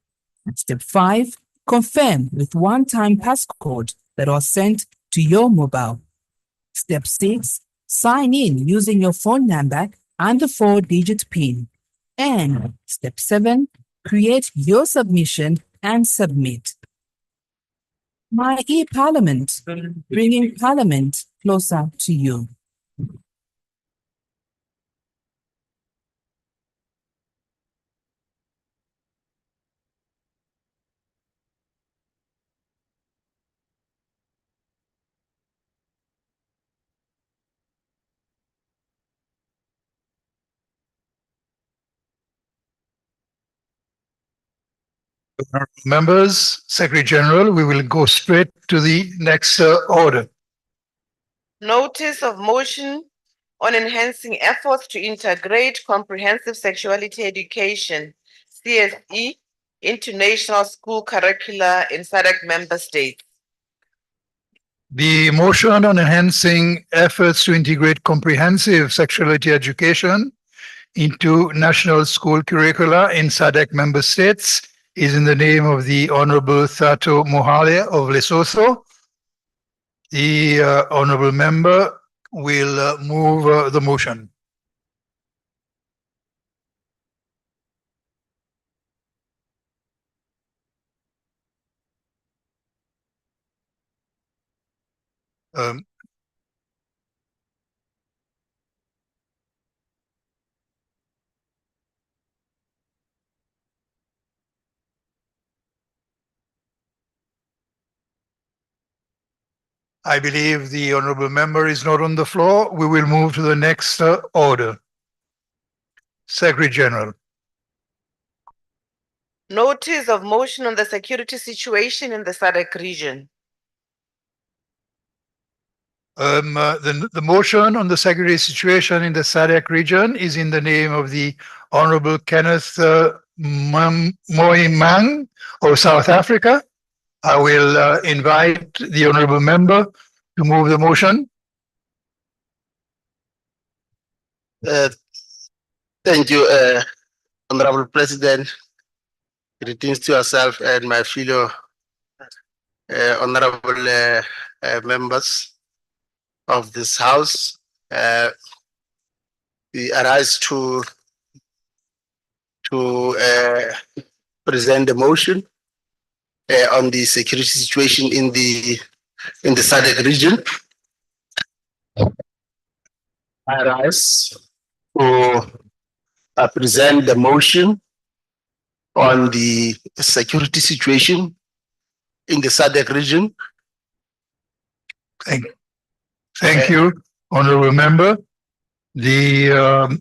Step 5. Confirm with one-time passcode that was sent to your mobile. Step 6. Sign in using your phone number and the 4-digit PIN. And step 7, create your submission and submit. My e-Parliament, bringing Parliament closer to you. Members, Secretary General, we will go straight to the next order. Notice of motion on enhancing efforts to integrate comprehensive sexuality education, CSE, into national school curricula in SADC member states. The motion on enhancing efforts to integrate comprehensive sexuality education into national school curricula in SADC member states is in the name of the Honorable Thato Mohale of Lesotho. The Honorable Member will move the motion. I believe the Honorable Member is not on the floor. We will move to the next order. Secretary General. Notice of motion on the security situation in the SADC region. The motion on the security situation in the SADC region is in the name of the Honorable Kenneth Moimang of South Africa. I will invite the Honorable Member to move the motion. Thank you, Honorable President. Greetings to yourself and my fellow honorable members of this House. We arise to present the motion on the security situation in the SADC region. I rise to present the motion on the security situation in the SADC region. Thank you, Honorable Member. The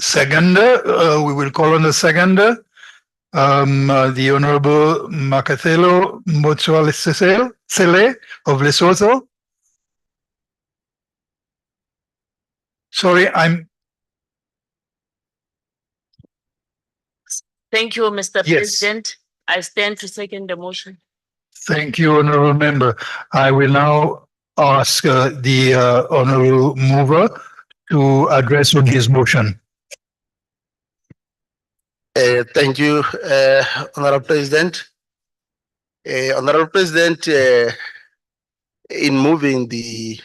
seconder, we will call on the seconder, the Honorable Makathelo Motsoalesele of Lesotho. Sorry, Thank you, Mr. Yes. President. I stand to second the motion. Thank you, Honorable Member. I will now ask the Honorable Mover to address on his motion. Thank you, Honorable President. Honorable President, in moving the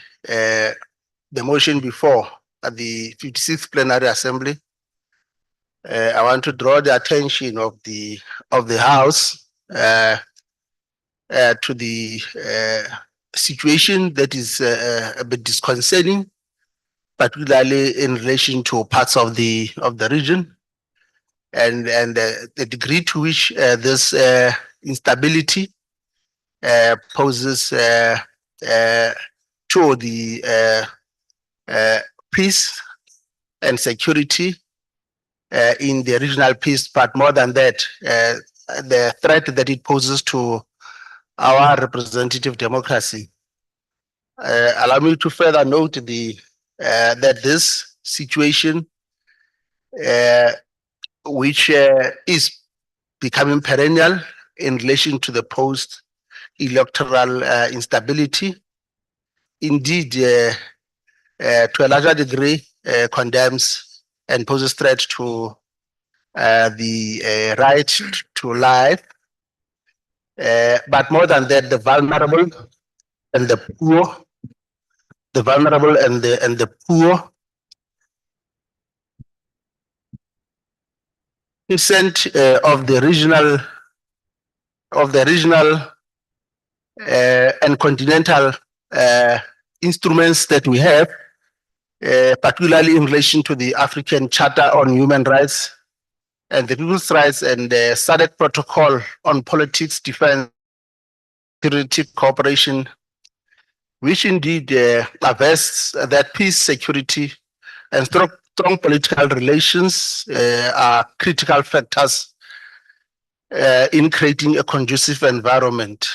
motion before at the 56th Plenary Assembly, I want to draw the attention of the House to the situation that is a bit disconcerting, particularly in relation to parts of the region, and the degree to which this instability poses to the peace and security in the regional peace, but more than that, the threat that it poses to our representative democracy. Allow me to further note that this situation, which is becoming perennial in relation to the post-electoral instability, indeed, to a larger degree, condemns and poses threat to the right to life, but more than that, the vulnerable and the poor, the vulnerable and the poor consent of the regional and continental instruments that we have, particularly in relation to the African Charter on Human Rights and the People's Rights and the Sadc Protocol on Politics, Defense, Security Cooperation, which indeed attests that peace, security, and strong political relations are critical factors in creating a conducive environment.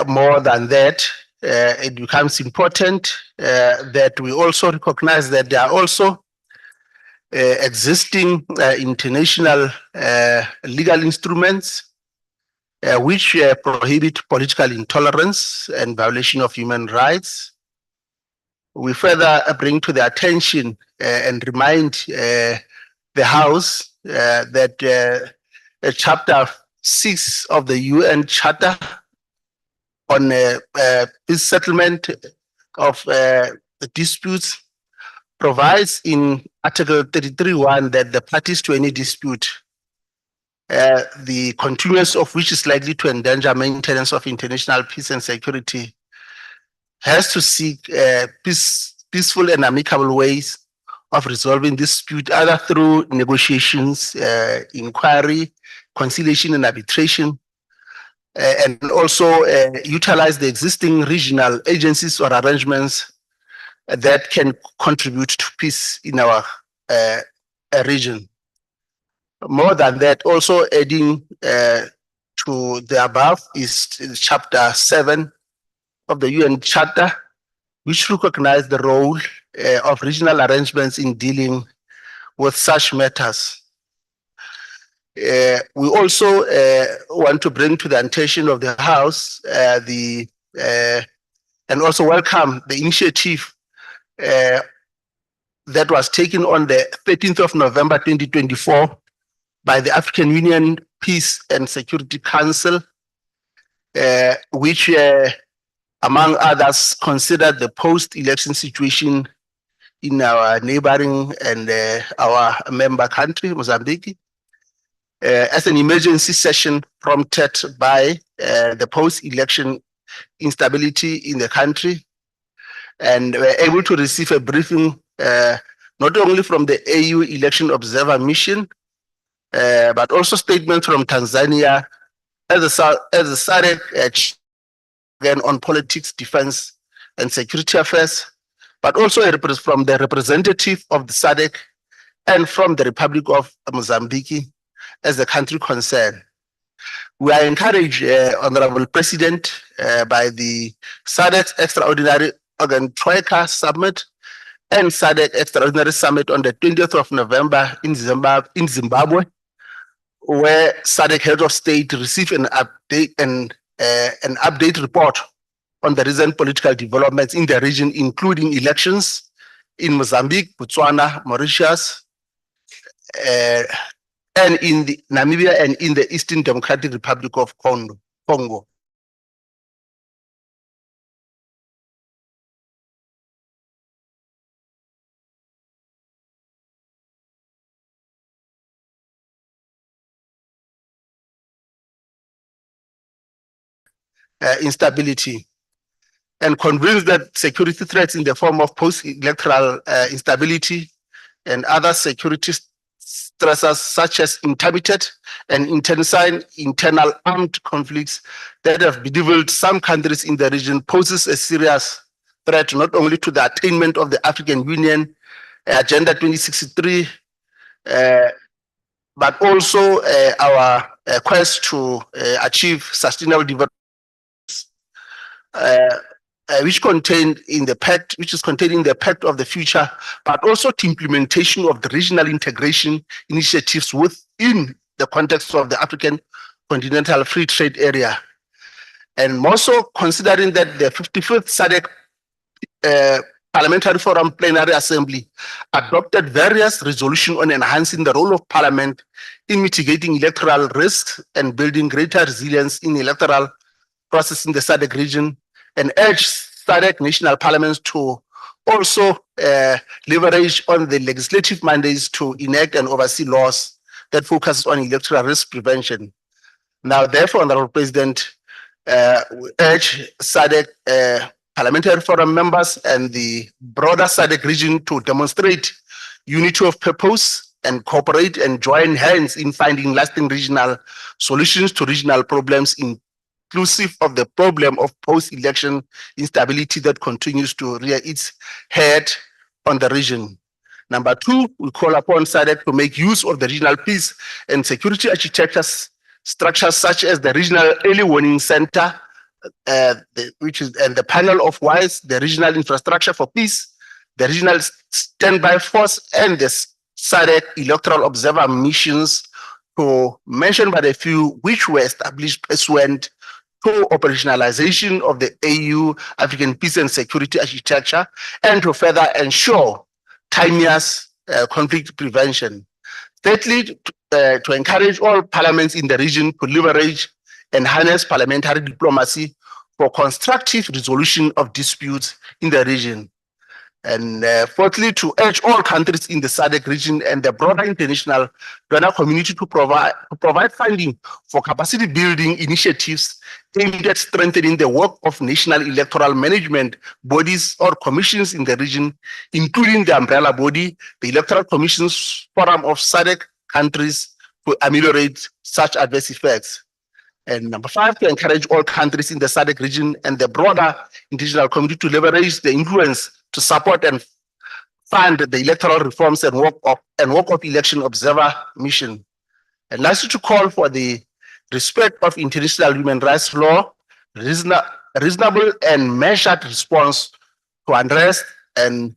More than that, it becomes important that we also recognize that there are also existing international legal instruments which prohibit political intolerance and violation of human rights. We further bring to the attention and remind the House that Chapter 6 of the UN Charter on peace settlement of disputes provides in Article 33(1) that the parties to any dispute, the continuance of which is likely to endanger maintenance of international peace and security, has to seek peaceful and amicable ways of resolving dispute, either through negotiations, inquiry, conciliation, and arbitration, and also utilize the existing regional agencies or arrangements that can contribute to peace in our region. More than that, also adding to the above is Chapter 7 of the UN Charter, which recognizes the role of regional arrangements in dealing with such matters. We also want to bring to the attention of the House and also welcome the initiative that was taken on the 13th of November 2024 by the African Union Peace and Security Council, which among others considered the post-election situation in our neighboring and our member country, Mozambique, as an emergency session prompted by the post-election instability in the country, and were able to receive a briefing not only from the AU Election Observer Mission, but also statements from Tanzania as a Sadc again on politics, defense, and security affairs, but also from the representative of the Sadc and from the Republic of Mozambique as the country concerned. We are encouraged, Honorable President, by the Sadc Extraordinary Organ Troika Summit and Sadc Extraordinary Summit on the 20th of November in Zimbabwe, where Sadc Head of State received an update report on the recent political developments in the region, including elections in Mozambique, Botswana, Mauritius, and in Namibia and in the Eastern Democratic Republic of Congo. Instability, and convinced that security threats in the form of post-electoral instability and other security stressors such as intermittent and intensifying internal armed conflicts that have bedeviled some countries in the region poses a serious threat not only to the attainment of the African Union Agenda 2063, but also our quest to achieve sustainable development, which is contained in the pact of the future, but also to implementation of the regional integration initiatives within the context of the African Continental Free Trade Area. And more so considering that the 55th Sadc Parliamentary Forum Plenary Assembly adopted various resolutions on enhancing the role of Parliament in mitigating electoral risks and building greater resilience in electoral process in the Sadc region, and urged Sadc national parliaments to also leverage on the legislative mandates to enact and oversee laws that focus on electoral risk prevention. Now, therefore, Honorable President, we urge SADC Parliamentary Forum members and the broader SADC region to demonstrate unity of purpose and cooperate and join hands in finding lasting regional solutions to regional problems, inclusive of the problem of post-election instability that continues to rear its head on the region. Number two, we call upon SADC to make use of the regional peace and security architectures structures such as the Regional Early Warning Center, which is and the panel of WISE, the Regional Infrastructure for Peace, the Regional Standby Force, and the SADC Electoral Observer Missions, to mention but a few, which were established pursuant to operationalization of the AU African Peace and Security Architecture, and to further ensure timeous conflict prevention. Thirdly, to encourage all parliaments in the region to leverage and harness parliamentary diplomacy for constructive resolution of disputes in the region. And fourthly, to urge all countries in the SADC region and the broader international donor community to provide funding for capacity building initiatives aimed at strengthening the work of national electoral management bodies or commissions in the region, including the umbrella body, the Electoral Commissions Forum of SADC countries, to ameliorate such adverse effects. And number five, to encourage all countries in the SADC region and the broader international community to leverage the influence to support and fund the electoral reforms and work of election observer mission. And lastly, to call for the respect of international human rights law, reasonable and measured response to unrest and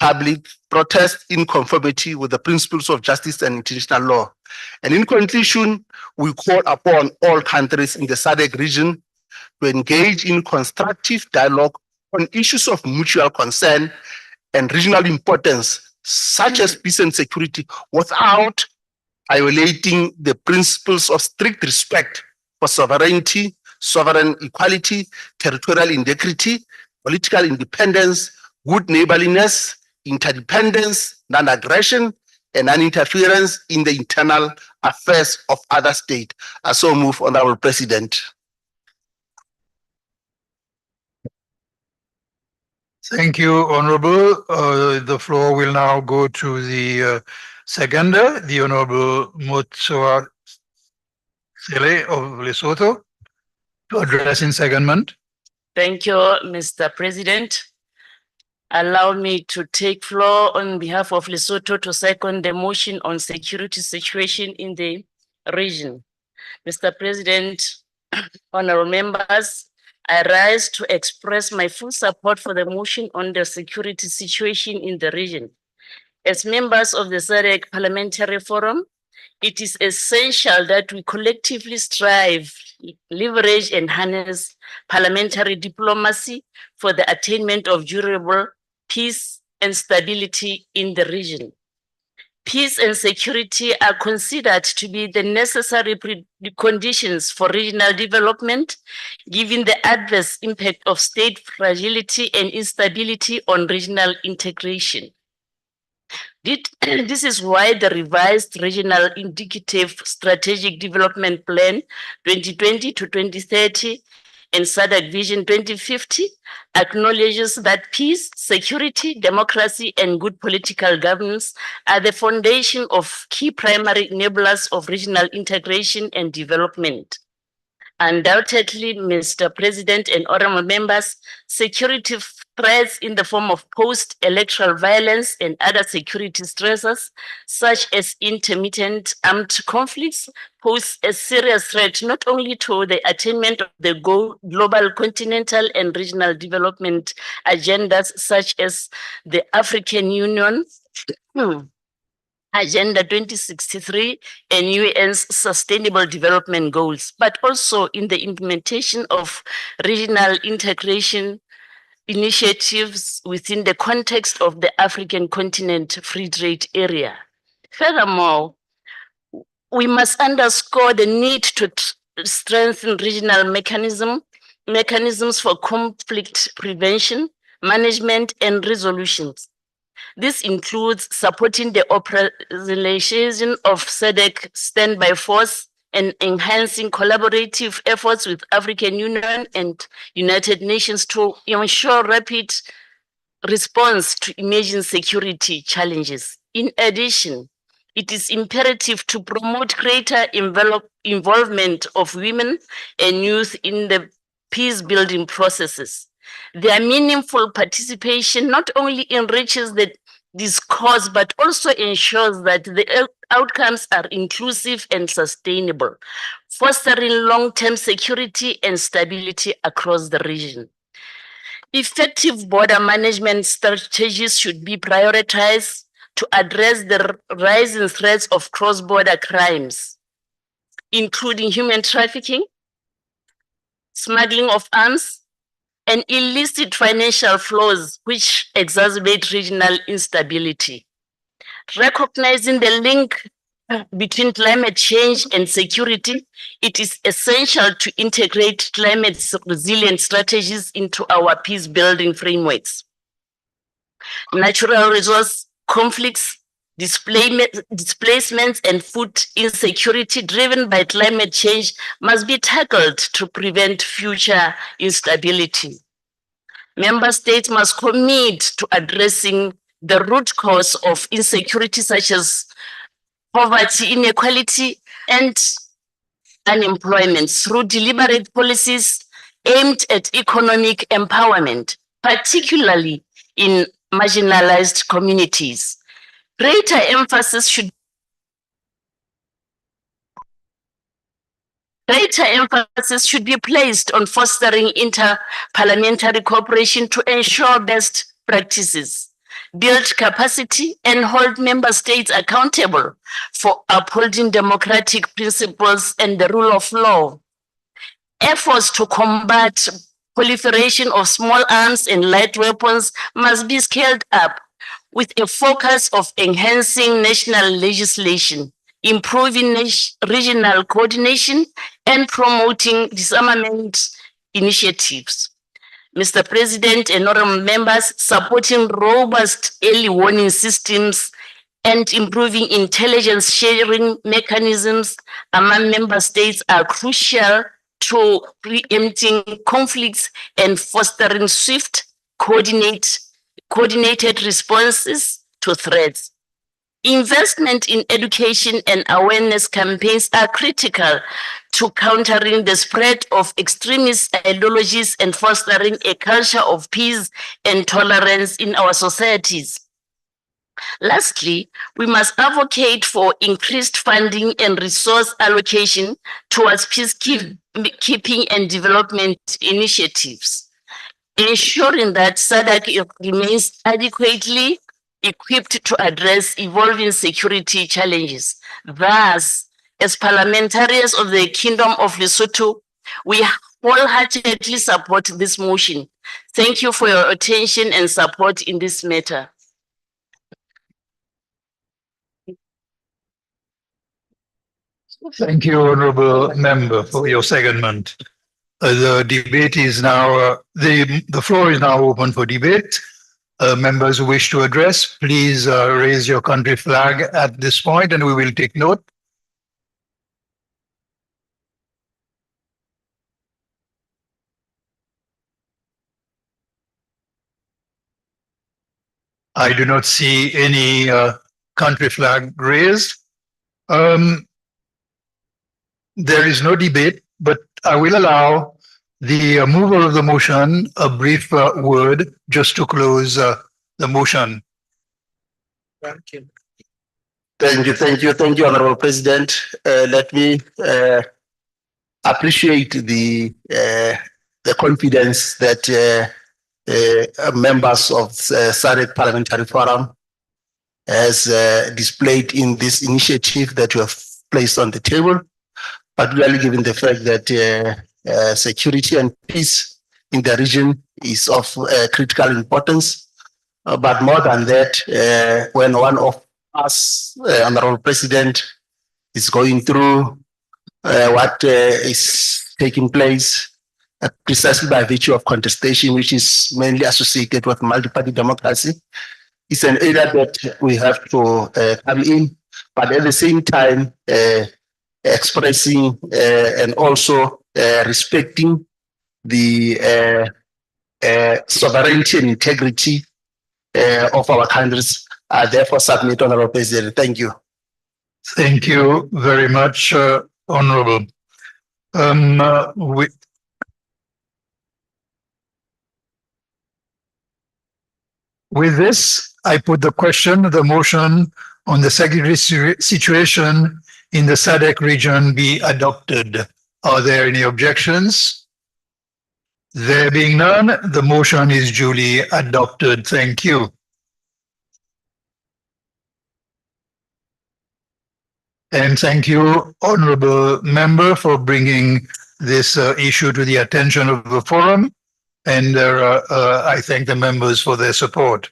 public protest in conformity with the principles of justice and international law. And in conclusion, we call upon all countries in the SADC region to engage in constructive dialogue on issues of mutual concern and regional importance, such as peace and security, without violating the principles of strict respect for sovereignty, sovereign equality, territorial integrity, political independence, good neighborliness, interdependence, non-aggression, and non-interference in the internal affairs of other states. I so move, Honorable President. Thank you, Honorable. The floor will now go to the seconder, the Honorable Motsoa Sele of Lesotho, to address in secondment. Thank you, Mr. President. Allow me to take floor on behalf of Lesotho to second the motion on security situation in the region. Mr. President, honorable members, I rise to express my full support for the motion on the security situation in the region. As members of the SADC Parliamentary Forum, it is essential that we collectively strive, leverage, and harness parliamentary diplomacy for the attainment of durable peace and stability in the region. Peace and security are considered to be the necessary preconditions for regional development, given the adverse impact of state fragility and instability on regional integration. This is why the revised Regional Indicative Strategic Development Plan 2020 to 2030 and SADC Vision 2050 acknowledges that peace, security, democracy, and good political governance are the foundation of key primary enablers of regional integration and development. Undoubtedly, Mr. President and honorable members, security threats in the form of post-electoral violence and other security stressors, such as intermittent armed conflicts, pose a serious threat not only to the attainment of the global, continental, and regional development agendas, such as the African Union Agenda 2063 and UN's Sustainable Development Goals, but also in the implementation of regional integration initiatives within the context of the African continent free trade area. Furthermore, we must underscore the need to strengthen regional mechanisms for conflict prevention, management, and resolutions. This includes supporting the operationalization of Sadc standby force and enhancing collaborative efforts with African Union and United Nations to ensure rapid response to emerging security challenges. In addition, it is imperative to promote greater involvement of women and youth in the peace-building processes. Their meaningful participation not only enriches the discourse, but also ensures that the outcomes are inclusive and sustainable, fostering long-term security and stability across the region. Effective border management strategies should be prioritized to address the rising threats of cross-border crimes, including human trafficking, smuggling of arms, and illicit financial flows which exacerbate regional instability. Recognizing the link between climate change and security, it is essential to integrate climate resilient strategies into our peace-building frameworks. Natural resource conflicts, displacements, and food insecurity driven by climate change must be tackled to prevent future instability. Member states must commit to addressing the root cause of insecurity, such as poverty, inequality, and unemployment through deliberate policies aimed at economic empowerment, particularly in marginalized communities. Greater emphasis should be placed on fostering inter-parliamentary cooperation to ensure best practices, build capacity, and hold member states accountable for upholding democratic principles and the rule of law. Efforts to combat proliferation of small arms and light weapons must be scaled up with a focus of enhancing national legislation, improving regional coordination, and promoting disarmament initiatives. Mr. President and honorable members, supporting robust early warning systems and improving intelligence sharing mechanisms among member states are crucial to preempting conflicts and fostering swift, coordinated responses to threats. Investment in education and awareness campaigns are critical to countering the spread of extremist ideologies and fostering a culture of peace and tolerance in our societies. Lastly, we must advocate for increased funding and resource allocation towards peacekeeping and development initiatives, ensuring that Sadc remains adequately equipped to address evolving security challenges. Thus, as parliamentarians of the Kingdom of Lesotho, we wholeheartedly support this motion. Thank you for your attention and support in this matter. Thank you, Honorable Member, for your secondment. The debate is now, the floor is now open for debate. Members who wish to address, please raise your country flag at this point and we will take note. I do not see any country flag raised. There is no debate, but I will allow the mover of the motion a brief word just to close the motion. Thank you, Honorable President. Let me appreciate the confidence that members of Sadc Parliamentary Forum has displayed in this initiative that you have placed on the table, particularly given the fact that security and peace in the region is of critical importance. But more than that, when one of us, Honorable President, is going through what is taking place precisely by virtue of contestation, which is mainly associated with multi-party democracy, it's an area that we have to come in, but at the same time expressing and also respecting the sovereignty and integrity of our countries. I therefore submit, Honorable President. Thank you. Thank you very much, Honorable. With this, I put the motion on the security situation in the Sadc region be adopted. Are there any objections? There being none, the motion is duly adopted. Thank you. And thank you, Honorable Member, for bringing this issue to the attention of the forum. And I thank the members for their support.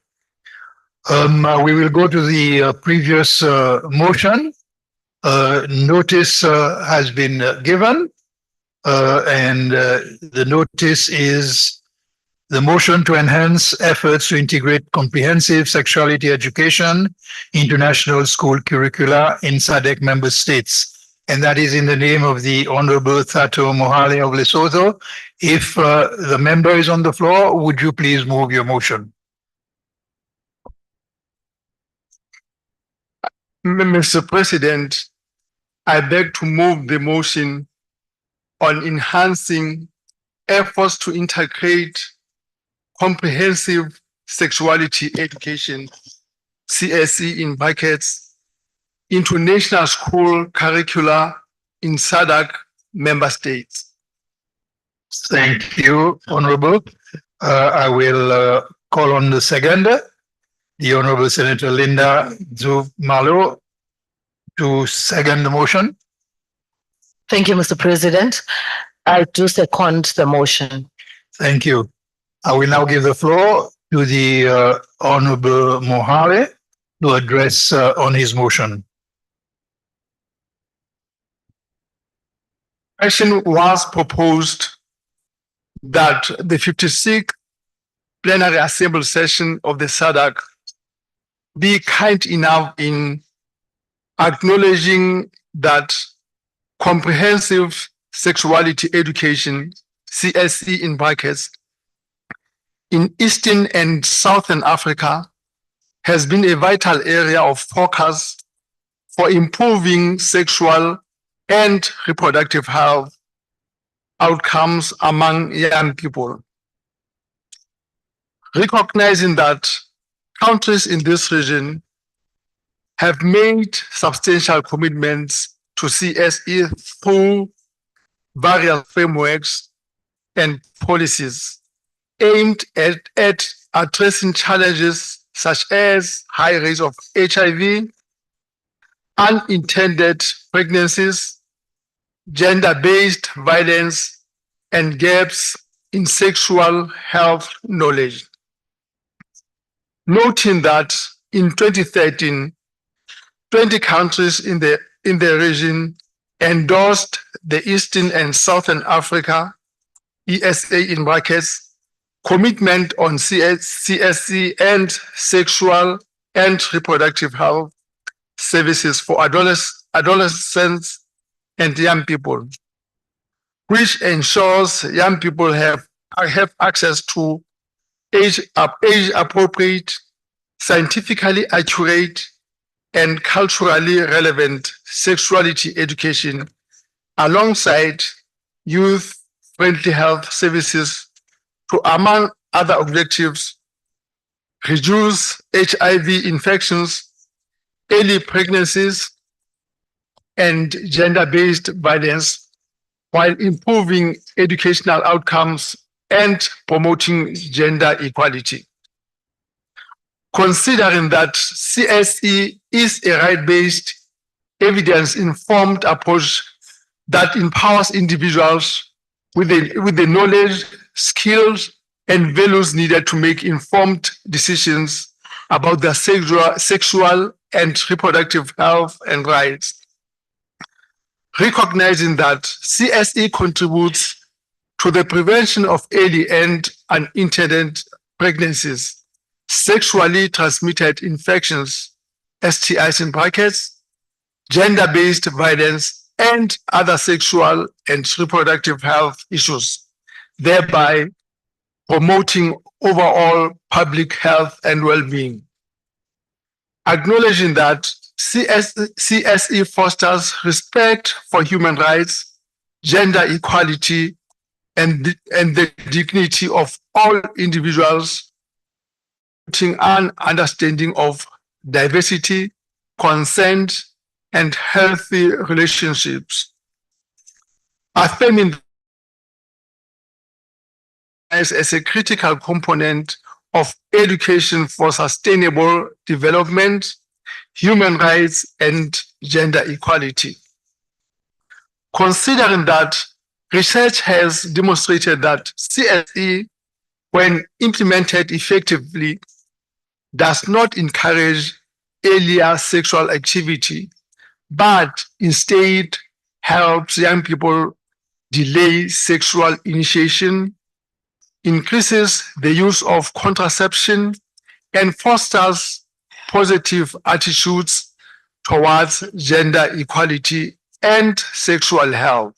We will go to the previous motion. Notice has been given, and the notice is the motion to enhance efforts to integrate comprehensive sexuality education into national school curricula in SADC member states. And that is in the name of the Honorable Thato Mohale of Lesotho. If the member is on the floor, would you please move your motion? Mr. President, I beg to move the motion on enhancing efforts to integrate comprehensive sexuality education, CSE in brackets, into national school curricula in SADC member states. Thank you, Honorable. I will call on the seconder, the Honorable Senator Linda Zuf-Malo, to second the motion. Thank you, Mr. President. I do second the motion. Thank you. I will now give the floor to the Honorable Mohale to address on his motion. Action was proposed that the 56th plenary assembly session of the SADC be kind enough in acknowledging that comprehensive sexuality education, CSE in brackets, in Eastern and Southern Africa has been a vital area of focus for improving sexual and reproductive health outcomes among young people. Recognizing that countries in this region have made substantial commitments to CSE through various frameworks and policies aimed at addressing challenges such as high rates of HIV, unintended pregnancies, gender-based violence, and gaps in sexual health knowledge. Noting that in 2013, 20 countries in the region endorsed the Eastern and Southern Africa, ESA in brackets, commitment on CSE and sexual and reproductive health services for adolescents and young people, which ensures young people have access to age-appropriate, scientifically accurate, and culturally relevant sexuality education alongside youth-friendly health services to, among other objectives, reduce HIV infections, early pregnancies, and gender-based violence while improving educational outcomes and promoting gender equality. Considering that CSE is a right-based, evidence-informed approach that empowers individuals with the knowledge, skills, and values needed to make informed decisions about their sexual and reproductive health and rights. Recognizing that CSE contributes to the prevention of early and unintended pregnancies, sexually transmitted infections, STIs in brackets, gender-based violence, and other sexual and reproductive health issues, thereby promoting overall public health and well-being. Acknowledging that CSE fosters respect for human rights, gender equality, and the dignity of all individuals, putting an understanding of diversity, consent, and healthy relationships. Affirming as a critical component of education for sustainable development, human rights, and gender equality. Considering that research has demonstrated that CSE, when implemented effectively, does not encourage earlier sexual activity, but instead helps young people delay sexual initiation, increases the use of contraception, and fosters positive attitudes towards gender equality and sexual health.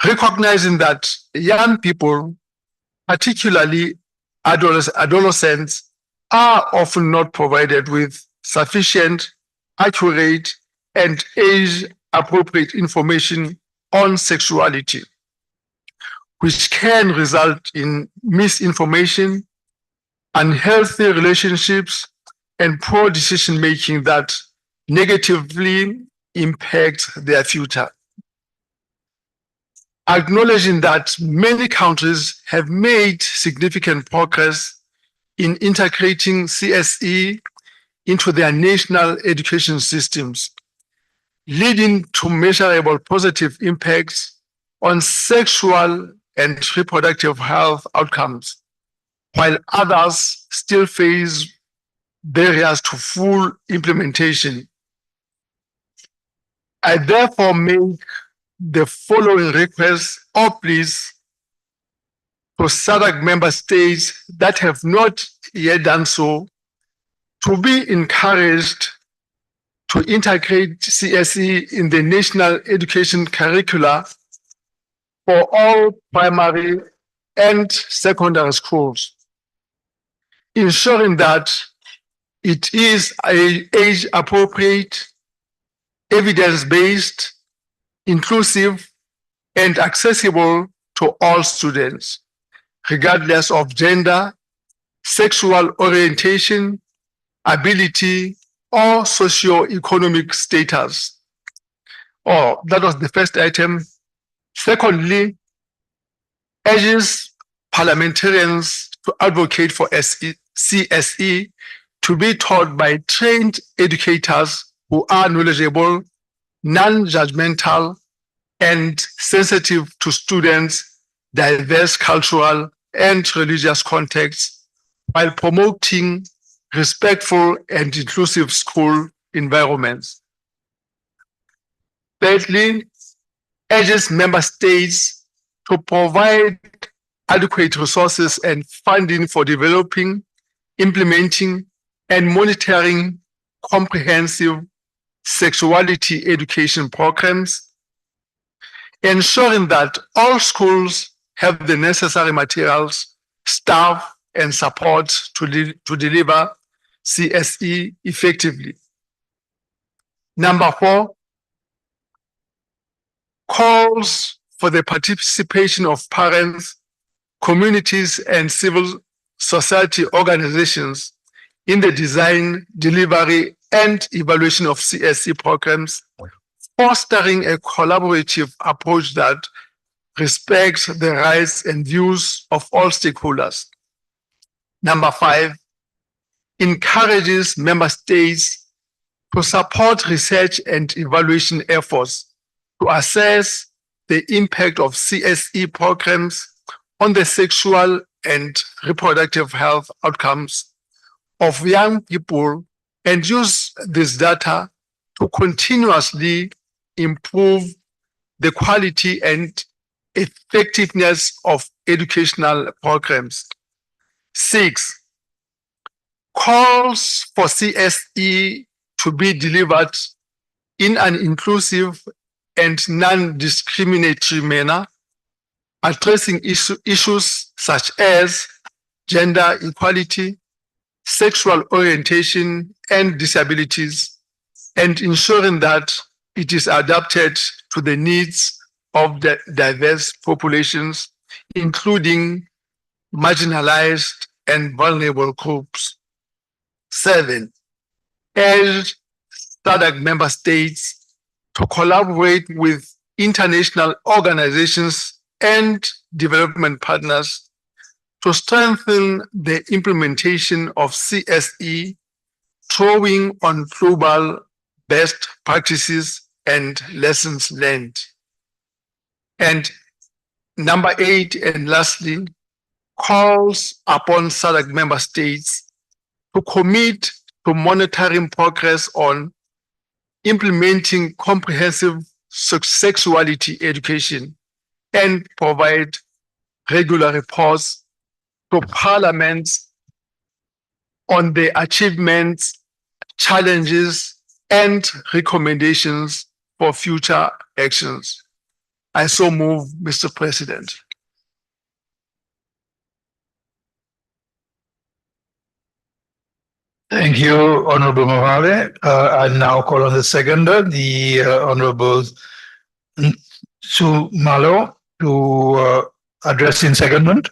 Recognizing that young people, particularly adolescents, are often not provided with sufficient, accurate, and age-appropriate information on sexuality, which can result in misinformation, unhealthy relationships, and poor decision-making that negatively impact their future. Acknowledging that many countries have made significant progress in integrating CSE into their national education systems, leading to measurable positive impacts on sexual and reproductive health outcomes, while others still face barriers to full implementation. I therefore make the following requests or pleas to SADC member states that have not yet done so, to be encouraged to integrate CSE in the national education curricula for all primary and secondary schools, ensuring that it is age-appropriate, evidence-based, inclusive, and accessible to all students, regardless of gender, sexual orientation, ability, or socio-economic status. That was the first item. Secondly, urges parliamentarians to advocate for CSE to be taught by trained educators who are knowledgeable, non-judgmental, and sensitive to students' diverse cultural and religious contexts, while promoting respectful and inclusive school environments. Thirdly, urges member states to provide adequate resources and funding for developing, implementing, and monitoring comprehensive sexuality education programs, ensuring that all schools have the necessary materials, staff, and support to deliver CSE effectively. Number 4, calls for the participation of parents, communities, and civil society organizations in the design, delivery, and evaluation of CSE programs, fostering a collaborative approach that respects the rights and views of all stakeholders. Number 5, encourages member states to support research and evaluation efforts to assess the impact of CSE programs on the sexual and reproductive health outcomes of young people, and use this data to continuously improve the quality and effectiveness of educational programs. 6, calls for CSE to be delivered in an inclusive and non-discriminatory manner, addressing issues such as gender equality, sexual orientation, and disabilities, and ensuring that it is adapted to the needs of the diverse populations, including marginalized and vulnerable groups. 7, urge SADC member states to collaborate with international organizations and development partners to strengthen the implementation of CSE, drawing on global best practices and lessons learned. And number 8, and lastly, calls upon SADC member states to commit to monitoring progress on implementing comprehensive sexuality education and provide regular reports to parliaments on the achievements, challenges, and recommendations for future actions. I so move, Mr. President. Thank you, Honorable Mohale. I now call on the seconder, the Honorable Sumalo, to address in secondment.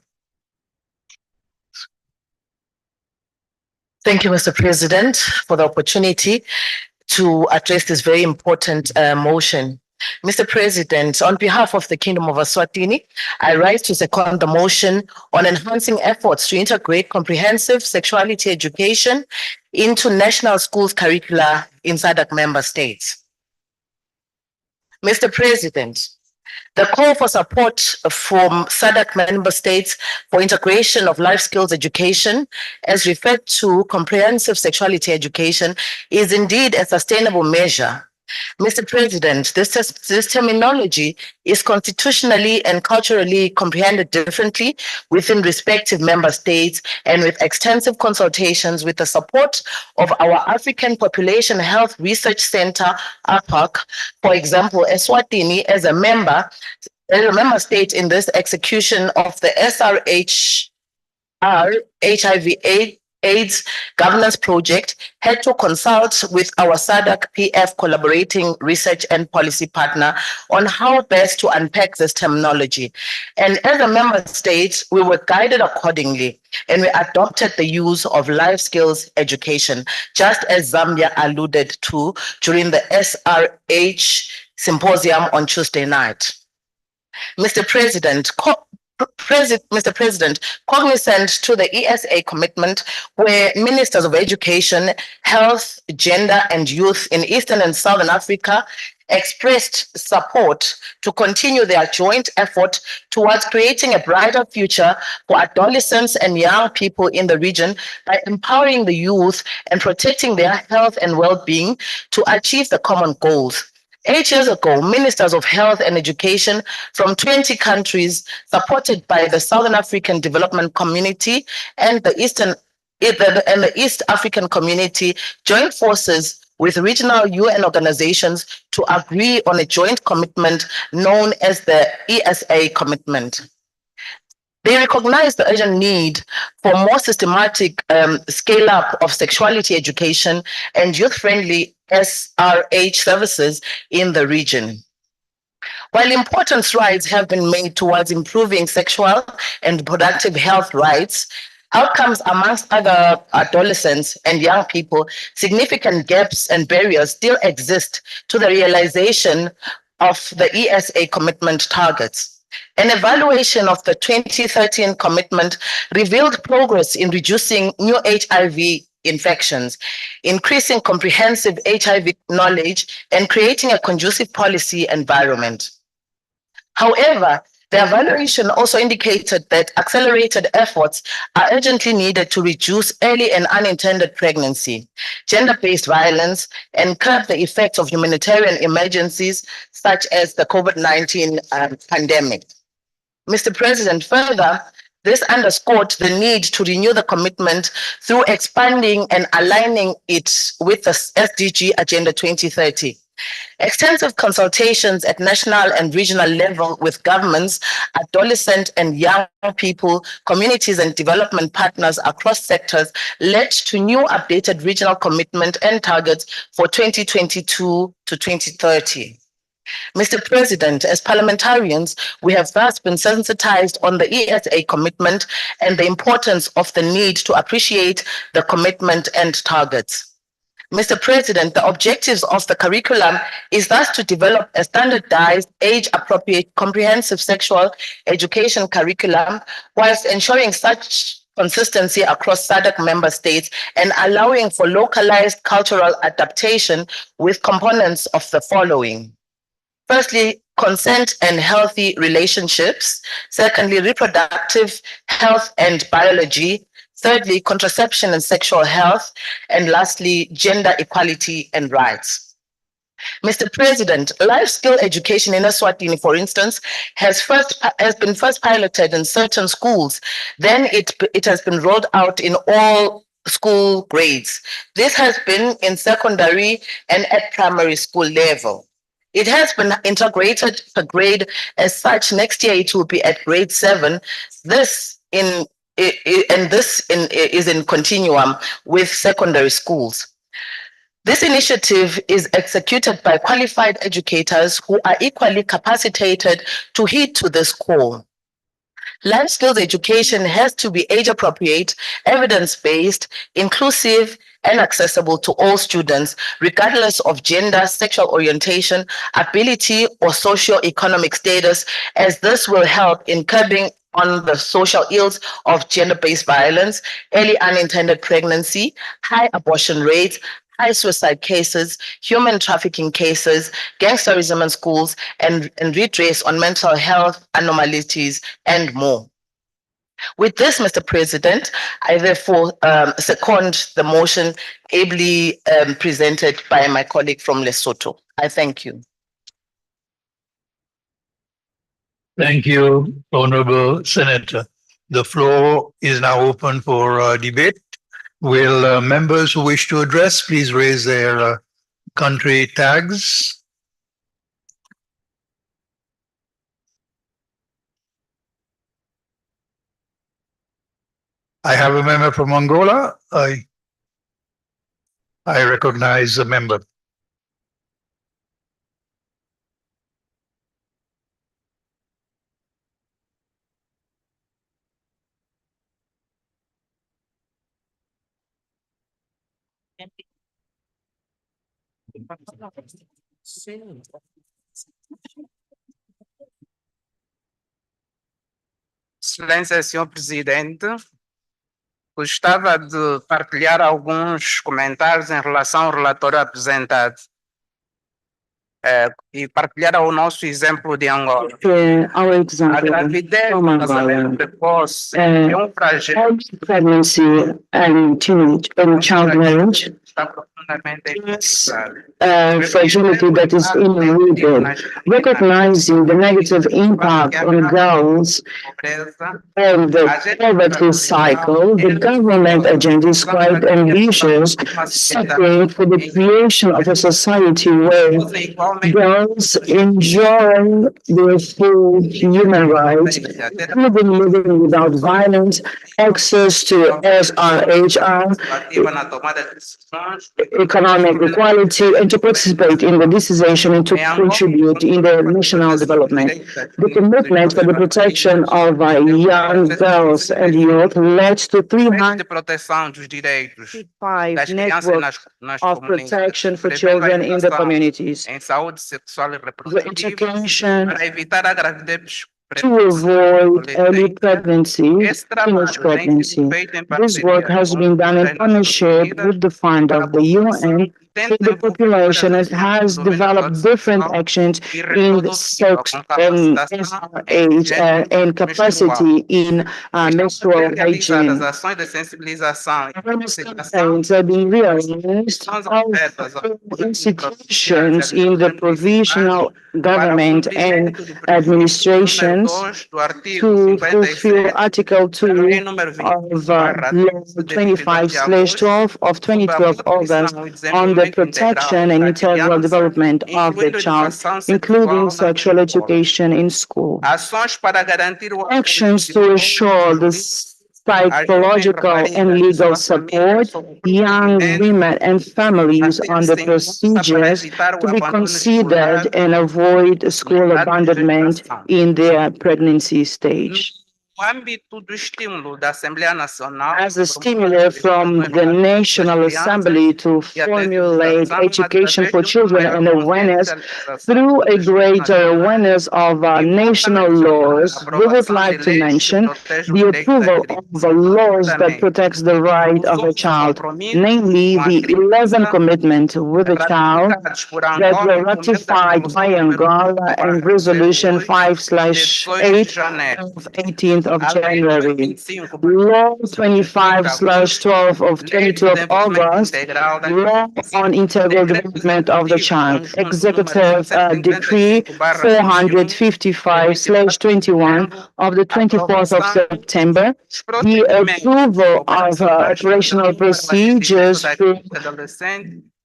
Thank you, Mr. President, for the opportunity to address this very important motion. Mr. President, on behalf of the Kingdom of Eswatini, I rise to second the motion on enhancing efforts to integrate comprehensive sexuality education into national schools curricula in SADC member states. Mr. President, the call for support from SADC member states for integration of life skills education, as referred to comprehensive sexuality education, is indeed a sustainable measure. Mr. President, this terminology is constitutionally and culturally comprehended differently within respective member states, and with extensive consultations with the support of our African Population Health Research Center, APAC, for example, Eswatini as a member state in this execution of the SRHR HIV/AIDS governance project, had to consult with our SADC PF collaborating research and policy partner on how best to unpack this terminology. And as a member state, we were guided accordingly, and we adopted the use of life skills education, just as Zambia alluded to during the SRH symposium on Tuesday night. Mr. President, cognizant to the ESA commitment, where ministers of education, health, gender, and youth in Eastern and Southern Africa expressed support to continue their joint effort towards creating a brighter future for adolescents and young people in the region by empowering the youth and protecting their health and well-being to achieve the common goals. 8 years ago, ministers of health and education from 20 countries, supported by the Southern African Development Community and the East African Community, joined forces with regional UN organizations to agree on a joint commitment known as the ESA commitment. They recognize the urgent need for more systematic scale-up of sexuality education and youth-friendly SRH services in the region. While important strides have been made towards improving sexual and reproductive health rights, outcomes amongst other adolescents and young people, significant gaps and barriers still exist to the realization of the ESA commitment targets. An evaluation of the 2013 commitment revealed progress in reducing new HIV infections, increasing comprehensive HIV knowledge, and creating a conducive policy environment. However, the evaluation also indicated that accelerated efforts are urgently needed to reduce early and unintended pregnancy, gender-based violence, and curb the effects of humanitarian emergencies such as the COVID-19 pandemic. Mr. President, further, This underscored the need to renew the commitment through expanding and aligning it with the SDG Agenda 2030. Extensive consultations at national and regional level with governments, adolescent and young people, communities and development partners across sectors led to new updated regional commitment and targets for 2022 to 2030. Mr. President, as parliamentarians, we have thus been sensitized on the ESA commitment and the importance of the need to appreciate the commitment and targets. Mr. President, the objectives of the curriculum is thus to develop a standardized, age-appropriate, comprehensive sexual education curriculum, whilst ensuring such consistency across SADC member states and allowing for localized cultural adaptation with components of the following. Firstly, consent and healthy relationships. Secondly, reproductive health and biology. Thirdly, contraception and sexual health. And lastly, gender equality and rights. Mr. President, life skill education in Eswatini, for instance, has been first piloted in certain schools. Then it has been rolled out in all school grades. This has been in secondary and at primary school level. It has been integrated per grade. As such, next year it will be at grade 7. This is in continuum with secondary schools. This initiative is executed by qualified educators who are equally capacitated to heed to this call. Life skills education has to be age-appropriate, evidence-based, inclusive, and accessible to all students, regardless of gender, sexual orientation, ability, or socio-economic status, as this will help in curbing on the social ills of gender-based violence, early unintended pregnancy, high abortion rates, high suicide cases, human trafficking cases, gangsterism in schools, and redress on mental health anomalies, and more. With this, Mr. President, I therefore second the motion ably presented by my colleague from Lesotho. I thank you. Thank you, Honorable Senator. The floor is now open for debate. Will members who wish to address please raise their country tags? I have a member from Angola. I recognize the member. Excelência, senhor presidente, gostava de partilhar alguns comentários em relação ao relatório apresentado e partilhar o nosso exemplo de Angola. A gravidez do casamento precoce é flagelo. Pregnancy and child marriage fragility that is inrooted, recognizing the negative impact on girls and the poverty cycle. The government agenda is quite ambitious, seeking for the creation of a society where girls enjoy their full human rights, including living without violence, access to SRHR, economic equality, and to participate in the decision and to contribute in the national development. The commitment for the protection of young girls and youth led to 305 networks of protection for children in the communities. The education to avoid early pregnancy, teenage pregnancy. This work has been done in partnership with the fund of the UN in the population and has developed different actions in the sex SRH and capacity in menstrual hygiene. Awareness campaigns have been realized of institutions in the provisional government and administrations to fulfill Article 2 of Law 25/12 of 2012 August on the protection and integral development of the child, including sexual education in school. Actions to ensure the psychological and legal support young women and families on the procedures to be considered and avoid school abandonment in their pregnancy stage. As a stimulus from the National Assembly to formulate education for children and awareness through a greater awareness of national laws, we would like to mention the approval of the laws that protects the right of a child, namely the 11 commitment with the child that were ratified by Angola and Resolution 5/8 of 18th of January. Law 25/12 of 22 August, Law on Integral Development of the Child, Executive Decree 455/21 of the 24th of September, the approval of operational procedures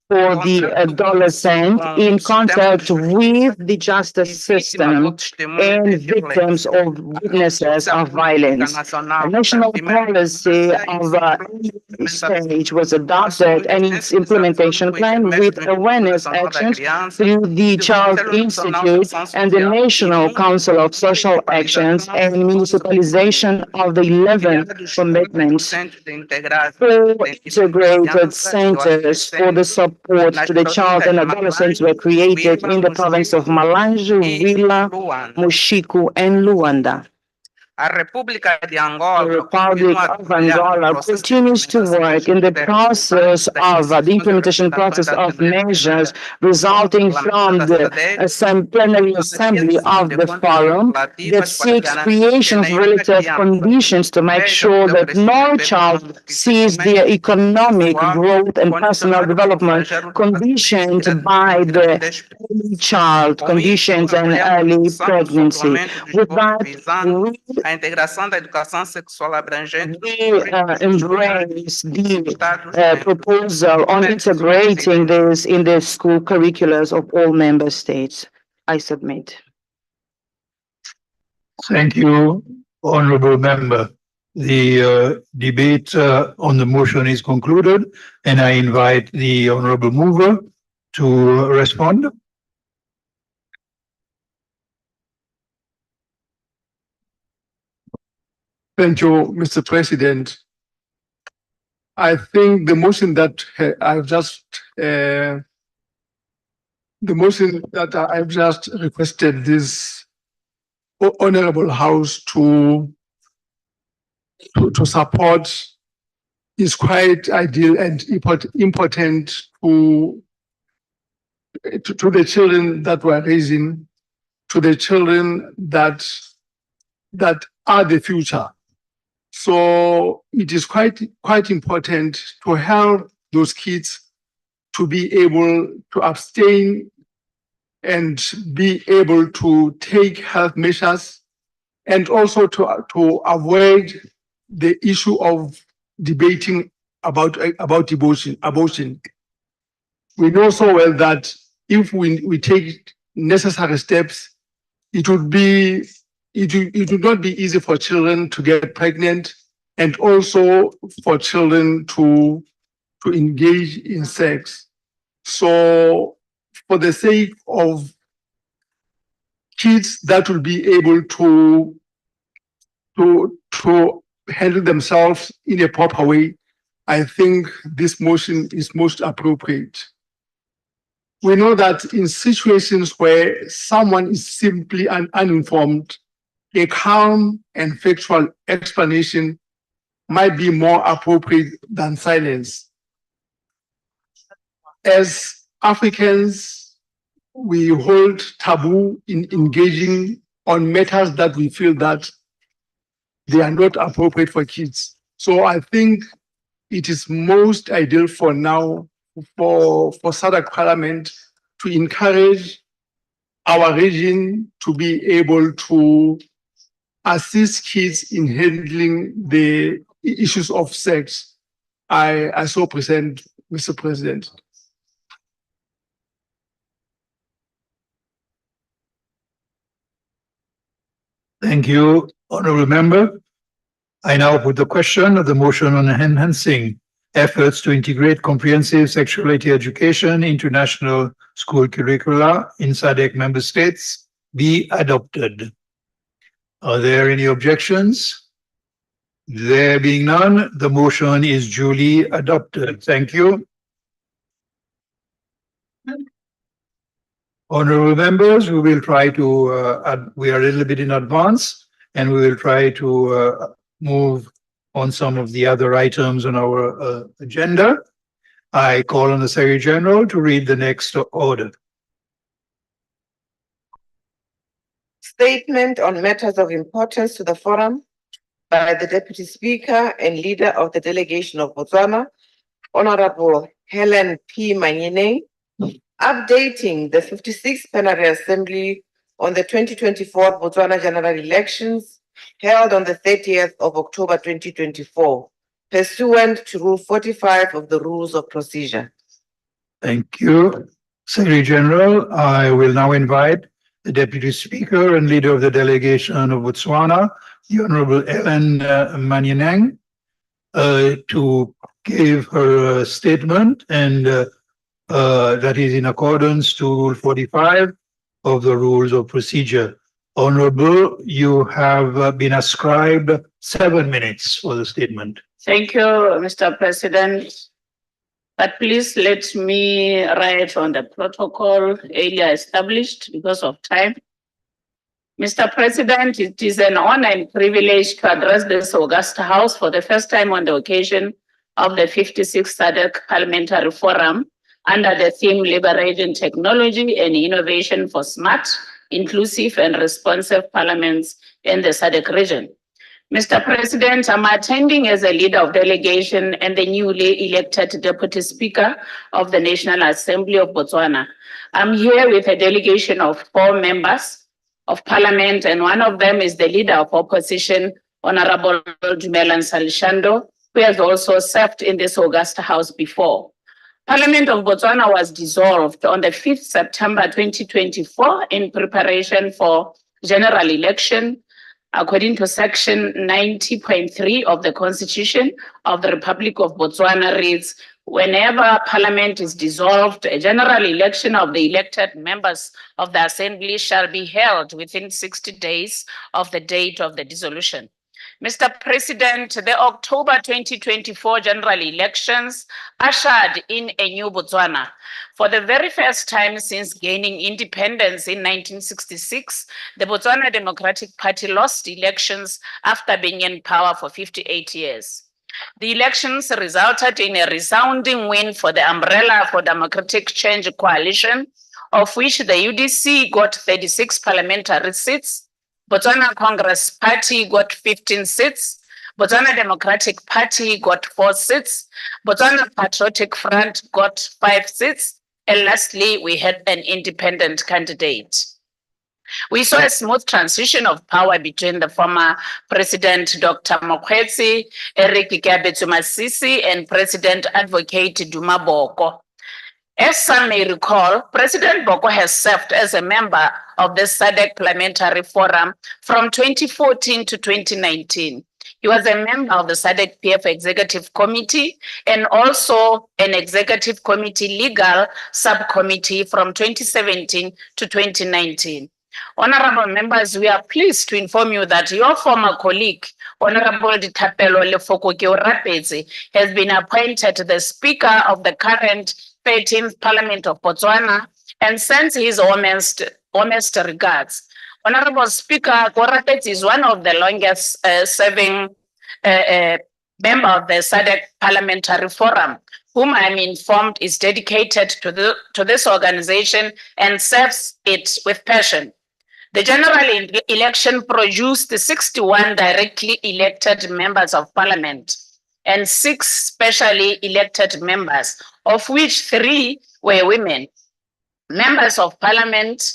for the adolescent in contact with the justice system and victims or witnesses of violence. A national policy of stage was adopted and its implementation plan with awareness actions through the Child Institute and the National Council of Social Actions and municipalization of the 11 commitments. 4 integrated centers for the support to the child and adolescents were created in the province of Malanje, Vila, Moxico, and Luanda. The Republic of Angola continues to work in the process of the implementation process of measures resulting from the Plenary Assembly of the Forum that seeks creation of relative conditions to make sure that no child sees their economic growth and personal development conditioned by the early child conditions and early pregnancy. With that, we embrace the proposal on integrating this in the school curriculums of all member states. I submit. Thank you, honorable member. The debate on the motion is concluded, and I invite the honorable mover to respond. Thank you, Mr. President. I think the motion that I've just requested this honorable house to support is quite ideal and important to the children that we're raising, to the children that are the future. So it is quite important to help those kids to be able to abstain and be able to take health measures, and also to avoid the issue of debating about abortion. We know so well that if we take necessary steps, it would not be easy for children to get pregnant, and also for children to engage in sex. So for the sake of kids that will be able to handle themselves in a proper way, I think this motion is most appropriate. We know that in situations where someone is simply uninformed, a calm and factual explanation might be more appropriate than silence. as Africans, we hold taboo in engaging on matters that we feel that they are not appropriate for kids. So I think it is most ideal for now for Sadc Parliament to encourage our region to be able to assist kids in handling the issues of sex. I so present, Mr. President. Thank you, Honorable Member. I now put the question of the motion on enhancing efforts to integrate comprehensive sexuality education into national school curricula in SADC member states be adopted. Are there any objections? There being none, the motion is duly adopted. Thank you. Honorable members, we will try to, we are a little bit in advance, and we will try to move on some of the other items on our agenda. I call on the Secretary General to read the next order. Statement on matters of importance to the forum by the Deputy Speaker and Leader of the Delegation of Botswana, Honorable Helen P. Manyene, updating the 56th Plenary Assembly on the 2024 Botswana General Elections held on the 30th of October 2024, pursuant to Rule 45 of the Rules of Procedure. Thank you, Secretary General. I will now invite the Deputy Speaker and Leader of the Delegation of Botswana, the Honorable Helen Manyene, to give her statement, and that is in accordance to Rule 45 of the Rules of Procedure. Honorable, you have been ascribed 7 minutes for the statement. Thank you, Mr. President. But please let me write on the protocol earlier established because of time. Mr. President, it is an honor and privilege to address this august House for the first time on the occasion of the 56th SADC Parliamentary Forum under the theme Liberating Technology and Innovation for Smart, Inclusive and Responsive Parliaments in the SADC region. Mr. President, I'm attending as a leader of delegation and the newly elected Deputy Speaker of the National Assembly of Botswana. I'm here with a delegation of 4 members of Parliament, and one of them is the leader of opposition, Honorable Dumelan Salishando, who has also served in this august House before. Parliament of Botswana was dissolved on the 5th September 2024 in preparation for general election, according to section 90.3 of the Constitution of the Republic of Botswana reads, whenever Parliament is dissolved, a general election of the elected members of the Assembly shall be held within 60 days of the date of the dissolution. Mr. President, the October 2024 general elections ushered in a new Botswana. For the very first time since gaining independence in 1966, the Botswana Democratic Party lost elections after being in power for 58 years. The elections resulted in a resounding win for the Umbrella for Democratic Change coalition, of which the UDC got 36 parliamentary seats, Botswana Congress Party got 15 seats, Botswana Democratic Party got 4 seats, Botswana Patriotic Front got 5 seats, and lastly, we had an independent candidate. We saw a smooth transition of power between the former President Dr. Mokgweetsi, Eric Masisi, and President Advocate Duma Boko. As some may recall, President Boko has served as a member of the SADC Parliamentary Forum from 2014 to 2019. He was a member of the SADC PF Executive Committee and also an Executive Committee Legal Subcommittee from 2017 to 2019. Honorable members, we are pleased to inform you that your former colleague, Honorable Ditapelo Lefoko Rapezi, has been appointed the Speaker of the current 13th Parliament of Botswana and sends his warmest regards. Honorable Speaker, Rapezi is one of the longest serving member of the SADC Parliamentary Forum, whom I'm informed is dedicated to this organization and serves it with passion. The general election produced 61 directly elected members of parliament and 6 specially elected members, of which 3 were women. Members of parliament,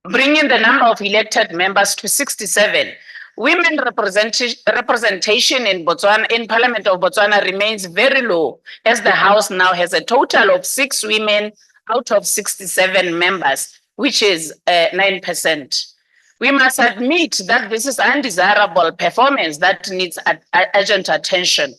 bringing the number of elected members to 67. Women representation in Botswana, in Parliament of Botswana remains very low, as the House now has a total of 6 women out of 67 members, which is 9%. We must admit that this is undesirable performance that needs urgent attention.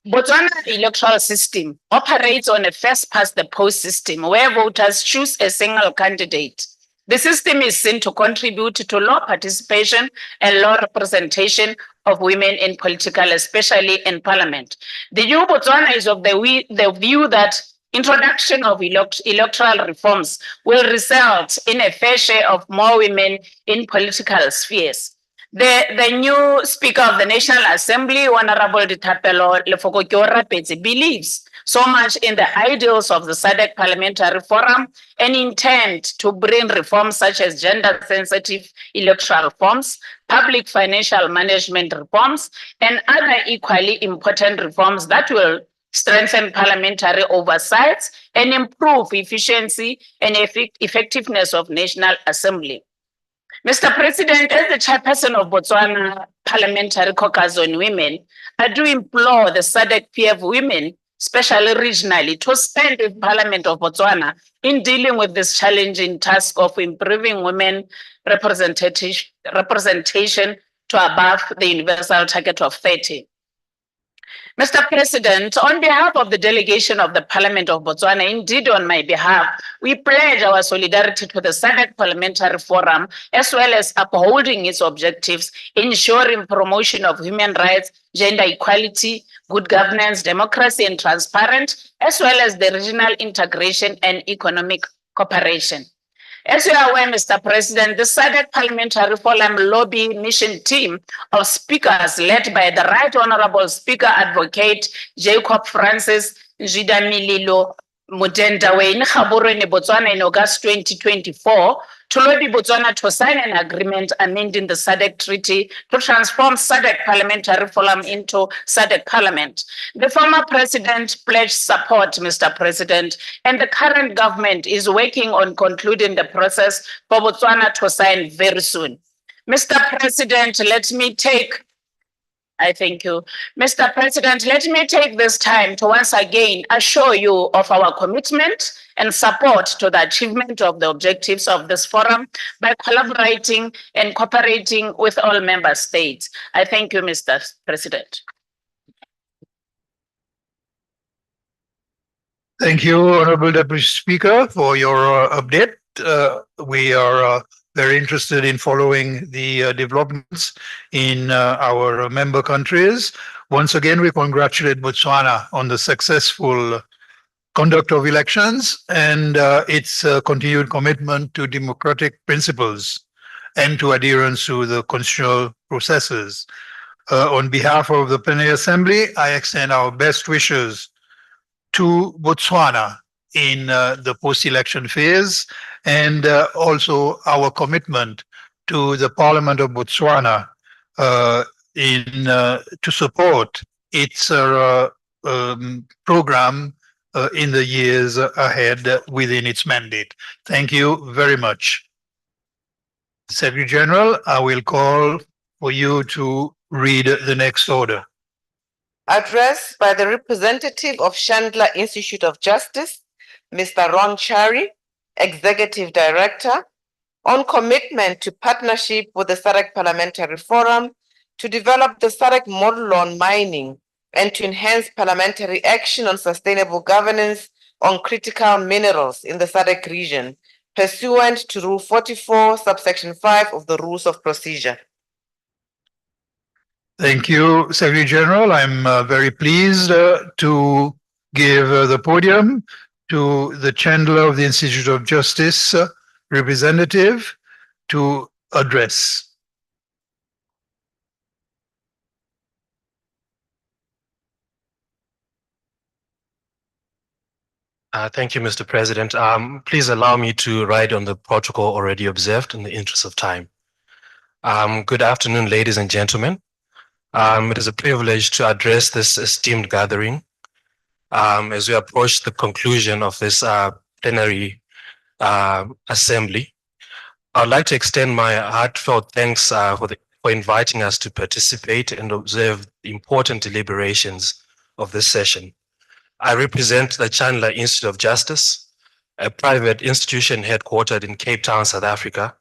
Botswana electoral system operates on a first-past-the-post system where voters choose a single candidate. The system is seen to contribute to low participation and low representation of women in political, especially in parliament. The new Botswana is of the view that introduction of electoral reforms will result in a fair share of more women in political spheres. The new Speaker of the National Assembly, Honorable Ditapelo Lefoko-Keorapetse, believes so much in the ideals of the Sadc Parliamentary Forum and intend to bring reforms such as gender-sensitive electoral reforms, public financial management reforms, and other equally important reforms that will strengthen parliamentary oversight and improve efficiency and effectiveness of National Assembly. Mr. President, as the chairperson of Botswana Parliamentary Caucus on Women, I do implore the Sadc PF women, especially regionally, to stand with Parliament of Botswana in dealing with this challenging task of improving women representation to above the universal target of 30. Mr. President, on behalf of the delegation of the Parliament of Botswana, indeed on my behalf, we pledge our solidarity to the Sadc Parliamentary Forum, as well as upholding its objectives, ensuring promotion of human rights, gender equality, good governance, democracy, and transparency, as well as the regional integration and economic cooperation. As you are aware, Mr. President, the Sadc Parliamentary Forum lobby mission team of speakers led by the Right Honorable Speaker Advocate Jacob Francis Njidamililo Mutendawe in Gaborone, Botswana in August 2024 to lobby Botswana to sign an agreement amending the Sadc Treaty to transform Sadc Parliamentary Forum into Sadc Parliament. The former president pledged support, Mr. President, and the current government is working on concluding the process for Botswana to sign very soon. Mr. President, I thank you. Mr. President, let me take this time to once again assure you of our commitment and support to the achievement of the objectives of this forum by collaborating and cooperating with all member states. I thank you, Mr. President. Thank you, Honorable Deputy Speaker, for your update. We are very interested in following the developments in our member countries. Once again, we congratulate Botswana on the successful conduct of elections and its continued commitment to democratic principles and to adherence to the constitutional processes. On behalf of the Plenary Assembly, I extend our best wishes to Botswana in the post-election phase, and also our commitment to the Parliament of Botswana to support its program in the years ahead within its mandate. Thank you very much. Secretary General, I will call for you to read the next order. Address by the representative of Chandler Institute of Justice, Mr. Ron Chari, Executive Director, on commitment to partnership with the Sadc Parliamentary Forum to develop the Sadc model on mining and to enhance parliamentary action on sustainable governance on critical minerals in the Sadc region, pursuant to Rule 44, subsection 5 of the Rules of Procedure. Thank you, Secretary General. I'm very pleased to give the podium to the Chandler of the Institute of Justice representative to address. Thank you, Mr. President. Please allow me to write on the protocol already observed in the interest of time. Good afternoon, ladies and gentlemen. It is a privilege to address this esteemed gathering as we approach the conclusion of this plenary assembly. I'd like to extend my heartfelt thanks for inviting us to participate and observe the important deliberations of this session. I represent the Chandler Institute of Justice, a private institution headquartered in Cape Town, South Africa.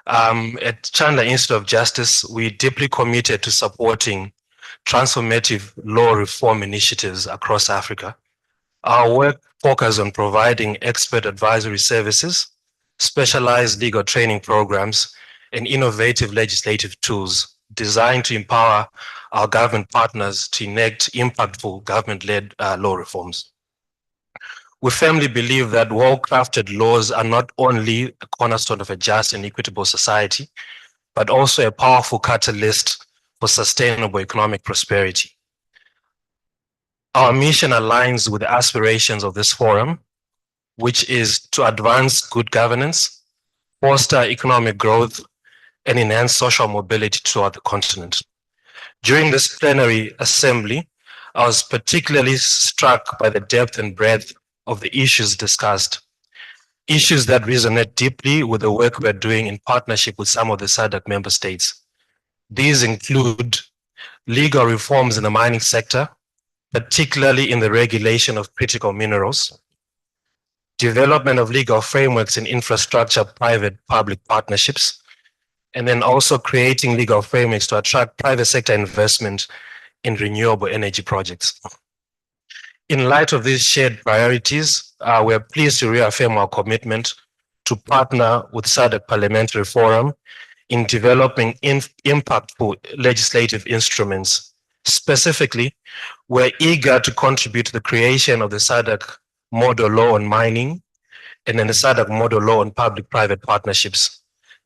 At Chandler Institute of Justice, we're deeply committed to supporting transformative law reform initiatives across Africa. Our work focuses on providing expert advisory services, specialized legal training programs, and innovative legislative tools designed to empower our government partners to enact impactful government-led law reforms. We firmly believe that well-crafted laws are not only a cornerstone of a just and equitable society, but also a powerful catalyst for sustainable economic prosperity. Our mission aligns with the aspirations of this forum, which is to advance good governance, foster economic growth, and enhance social mobility throughout the continent. During this plenary assembly, I was particularly struck by the depth and breadth of the issues discussed, issues that resonate deeply with the work we're doing in partnership with some of the SADC member states. These include legal reforms in the mining sector, particularly in the regulation of critical minerals, development of legal frameworks in infrastructure, private-public partnerships, and then also creating legal frameworks to attract private sector investment in renewable energy projects. In light of these shared priorities, we are pleased to reaffirm our commitment to partner with SADC Parliamentary Forum in developing impactful legislative instruments. Specifically, we're eager to contribute to the creation of the SADC model law on mining and then the SADC model law on public-private partnerships.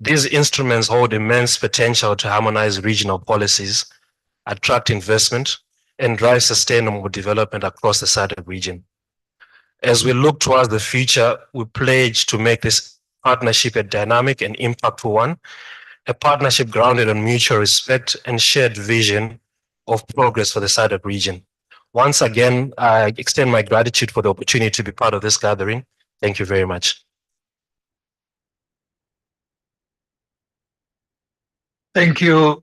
These instruments hold immense potential to harmonize regional policies, attract investment, and drive sustainable development across the SADC region. As we look towards the future, we pledge to make this partnership a dynamic and impactful one, a partnership grounded on mutual respect and shared vision of progress for the SADC region. Once again, I extend my gratitude for the opportunity to be part of this gathering. Thank you very much. Thank you,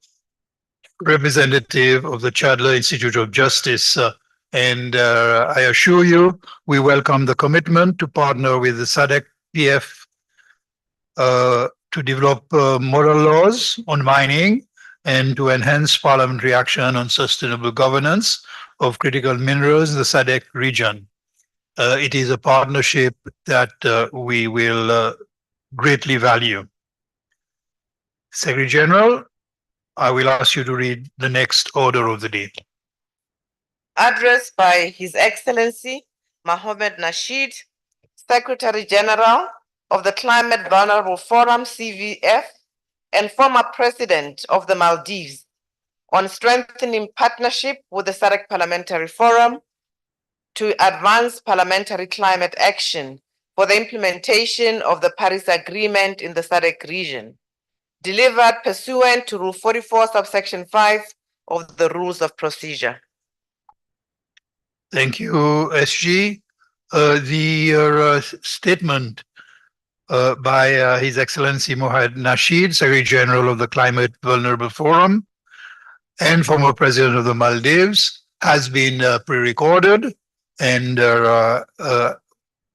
representative of the Chandler Institute of Justice. I assure you, we welcome the commitment to partner with the SADC PF to develop model laws on mining and to enhance parliamentary action on sustainable governance of critical minerals in the SADC region. It is a partnership that we will greatly value. Secretary General, I will ask you to read the next order of the day. Address by His Excellency Mohamed Nasheed, Secretary General of the Climate Vulnerable Forum, CVF, and former President of the Maldives, on strengthening partnership with the SADC Parliamentary Forum to advance parliamentary climate action for the implementation of the Paris Agreement in the SADC region, delivered pursuant to Rule 44, subsection 5 of the Rules of Procedure. Thank you, SG. The statement by His Excellency Mohamed Nasheed, Secretary General of the Climate Vulnerable Forum and former President of the Maldives, has been pre-recorded and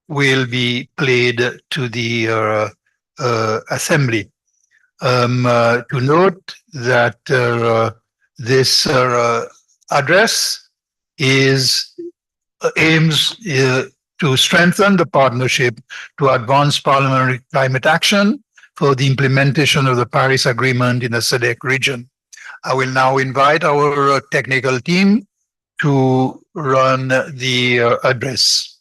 will be played to the Assembly. To note that this address aims to strengthen the partnership to advance parliamentary climate action for the implementation of the Paris Agreement in the SADC region. I will now invite our technical team to run the address.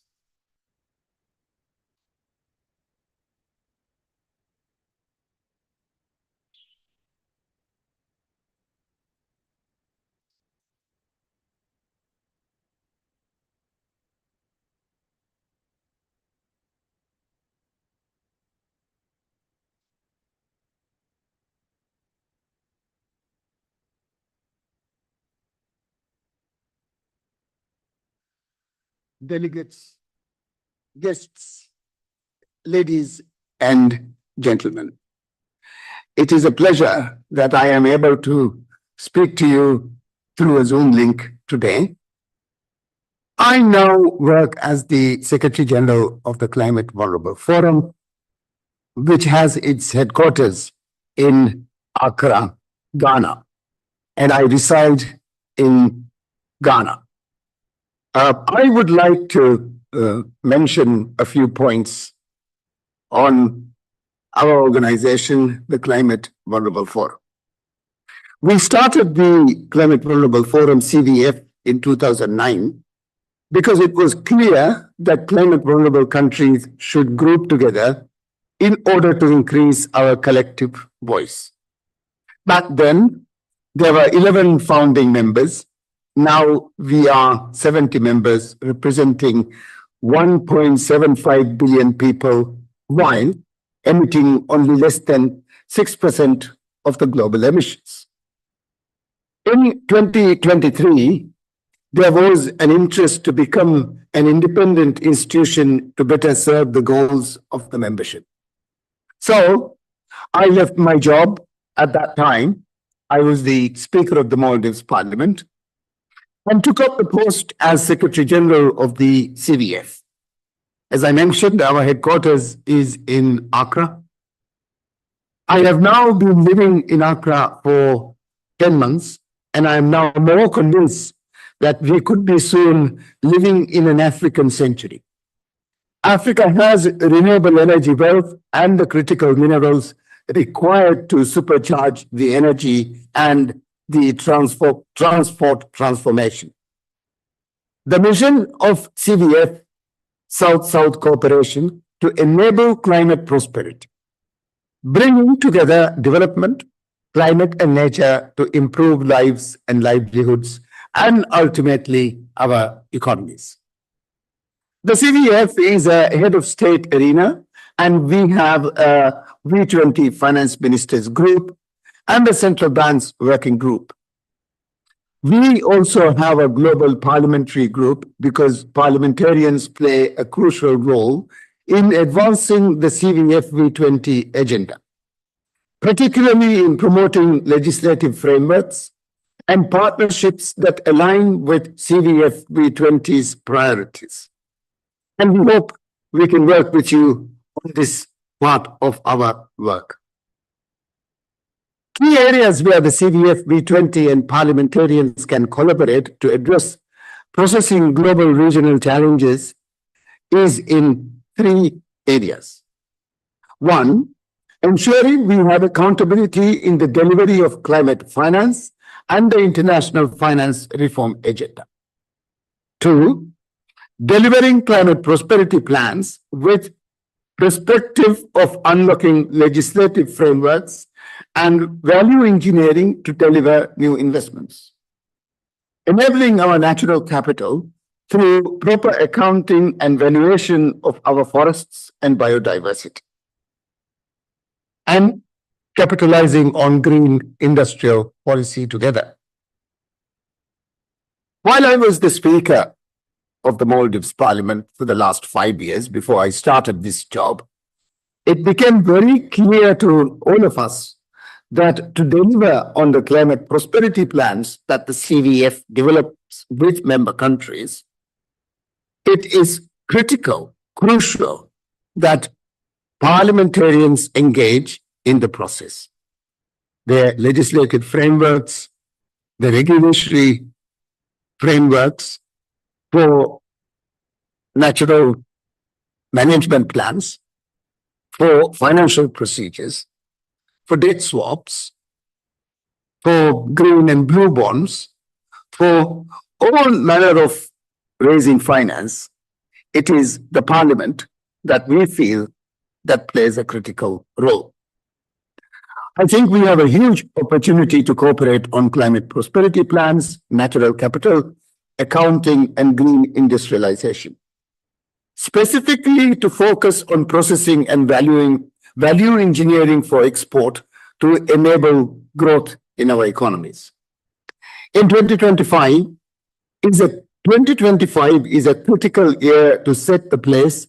delegates, guests, ladies and gentlemen. It is a pleasure that I am able to speak to you through a Zoom link today. I now work as the Secretary General of the Climate Vulnerable Forum, which has its headquarters in Accra, Ghana, and I reside in Ghana. I would like to mention a few points on our organization, the Climate Vulnerable Forum. We started the Climate Vulnerable Forum, CVF, in 2009 because it was clear that climate vulnerable countries should group together in order to increase our collective voice. Back then, there were 11 founding members. Now we are 70 members representing 1.75 billion people, while emitting only less than 6% of the global emissions. In 2023, there was an interest to become an independent institution to better serve the goals of the membership. So I left my job at that time. I was the Speaker of the Maldives Parliament and took up the post as Secretary General of the CVF. As I mentioned, our headquarters is in Accra. I have now been living in Accra for 10 months, and I am now more convinced that we could be soon living in an African century. Africa has renewable energy wealth and the critical minerals required to supercharge the energy and the transport transformation. The mission of CVF, South-South cooperation, to enable climate prosperity, bringing together development, climate and nature to improve lives and livelihoods, and ultimately our economies. The CVF is a head of state arena, and we have a V20 finance ministers group and a central bank's working group. We also have a global parliamentary group because parliamentarians play a crucial role in advancing the CVF V20 agenda, particularly in promoting legislative frameworks and partnerships that align with CVF V20's priorities. And we hope we can work with you on this part of our work. Key areas where the CVF V20 and parliamentarians can collaborate to address processing global regional challenges is in 3 areas. 1, ensuring we have accountability in the delivery of climate finance and the international finance reform agenda. 2, delivering climate prosperity plans with perspective of unlocking legislative frameworks and value engineering to deliver new investments. Enabling our natural capital through proper accounting and valuation of our forests and biodiversity. And capitalizing on green industrial policy together. While I was the Speaker of the Maldives Parliament for the last 5 years before I started this job, it became very clear to all of us that to deliver on the climate prosperity plans that the CVF develops with member countries, it is crucial that parliamentarians engage in the process. The legislative frameworks, the regulatory frameworks for natural management plans, for financial procedures, for debt swaps, for green and blue bonds, for all manner of raising finance. It is the parliament that we feel that plays a critical role. I think we have a huge opportunity to cooperate on climate prosperity plans, natural capital, accounting, and green industrialization. Specifically to focus on processing and value engineering for export to enable growth in our economies. In 2025 is a 2025 is a critical year to set the pace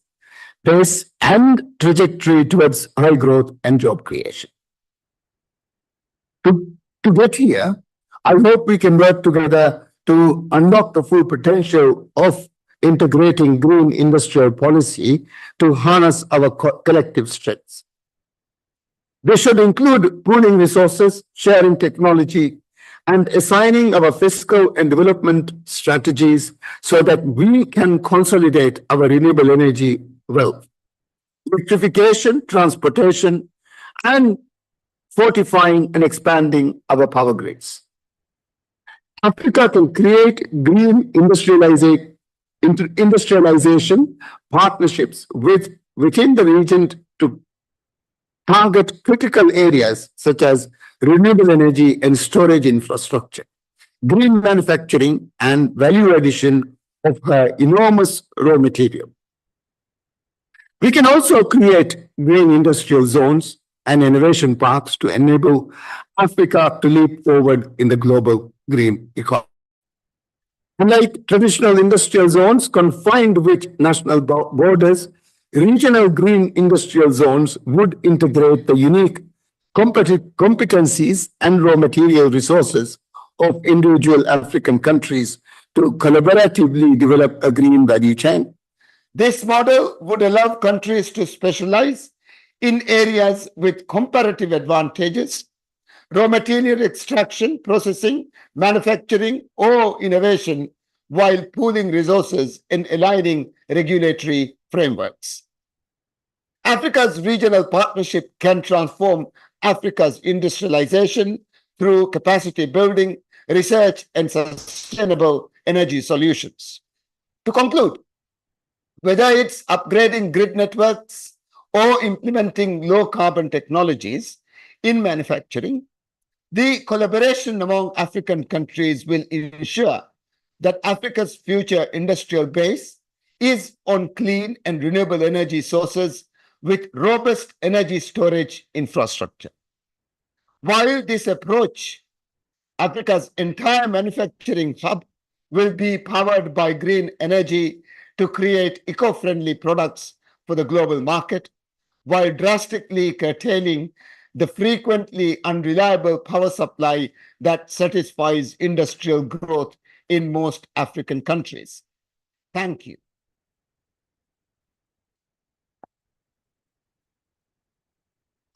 and trajectory towards high growth and job creation. To get here, I hope we can work together to unlock the full potential of integrating green industrial policy to harness our collective strengths. This should include pooling resources, sharing technology, and assigning our fiscal and development strategies so that we can consolidate our renewable energy wealth. Electrification, transportation, and fortifying and expanding our power grids. Africa can create green industrialization partnerships within the region to target critical areas such as renewable energy and storage infrastructure, green manufacturing, and value addition of her enormous raw material. We can also create green industrial zones and innovation parks to enable Africa to leap forward in the global green economy. Unlike traditional industrial zones confined with national borders, regional green industrial zones would integrate the unique competencies and raw material resources of individual African countries to collaboratively develop a green value chain. This model would allow countries to specialize in areas with comparative advantages, raw material extraction, processing, manufacturing, or innovation, while pooling resources and aligning regulatory frameworks. Africa's regional partnership can transform Africa's industrialization through capacity building, research, and sustainable energy solutions. To conclude, whether it's upgrading grid networks or implementing low-carbon technologies in manufacturing, the collaboration among African countries will ensure that Africa's future industrial base is on clean and renewable energy sources with robust energy storage infrastructure. While this approach, Africa's entire manufacturing hub will be powered by green energy to create eco-friendly products for the global market, while drastically curtailing the frequently unreliable power supply that satisfies industrial growth in most African countries. Thank you.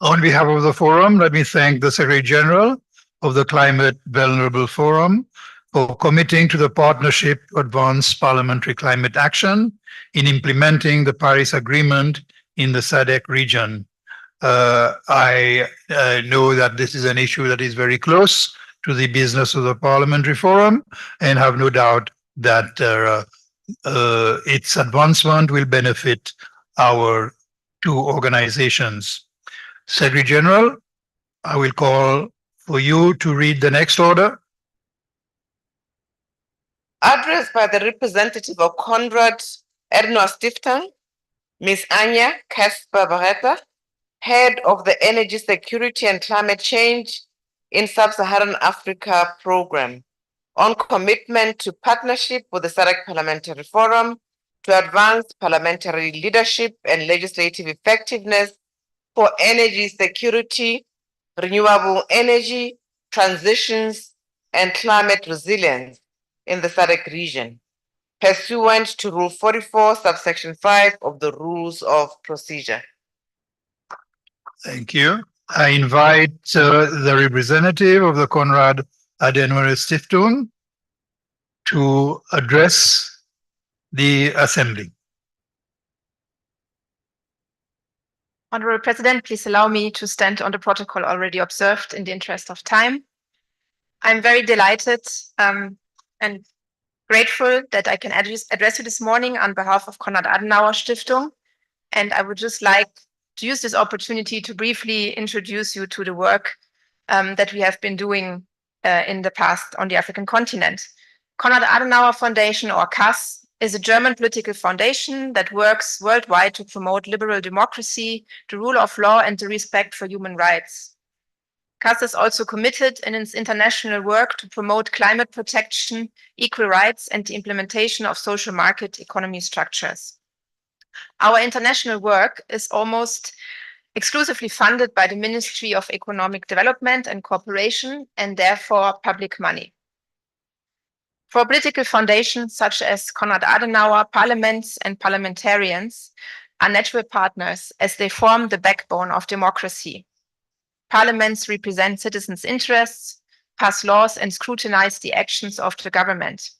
On behalf of the forum, let me thank the Secretary General of the Climate Vulnerable Forum for committing to the partnership to advance parliamentary climate action in implementing the Paris Agreement in the Sadc region. I know that this is an issue that is very close to the business of the Parliamentary Forum and have no doubt that its advancement will benefit our two organizations. Secretary General, I will call for you to read the next order. Address by the representative of Konrad Adenauer Stiftung, Ms. Anya Kasper Barretta, Head of the Energy Security and Climate Change in Sub-Saharan Africa Program, on commitment to partnership with the Sadc Parliamentary Forum to advance parliamentary leadership and legislative effectiveness for energy security, renewable energy, transitions, and climate resilience in the Sadc region, pursuant to Rule 44, subsection 5 of the Rules of Procedure. Thank you. I invite the representative of the Konrad Adenauer Stiftung to address the Assembly. Honorable President, please allow me to stand on the protocol already observed in the interest of time. I'm very delighted and grateful that I can address you this morning on behalf of Konrad Adenauer Stiftung. And I would just like to use this opportunity to briefly introduce you to the work that we have been doing in the past on the African continent. Konrad Adenauer Foundation, or CAS, is a German political foundation that works worldwide to promote liberal democracy, the rule of law, and the respect for human rights. CAS is also committed in its international work to promote climate protection, equal rights, and the implementation of social market economy structures. Our international work is almost exclusively funded by the Ministry of Economic Development and Cooperation, and therefore public money. For political foundations such as Konrad Adenauer, parliaments and parliamentarians are natural partners as they form the backbone of democracy. Parliaments represent citizens' interests, pass laws, and scrutinize the actions of the government.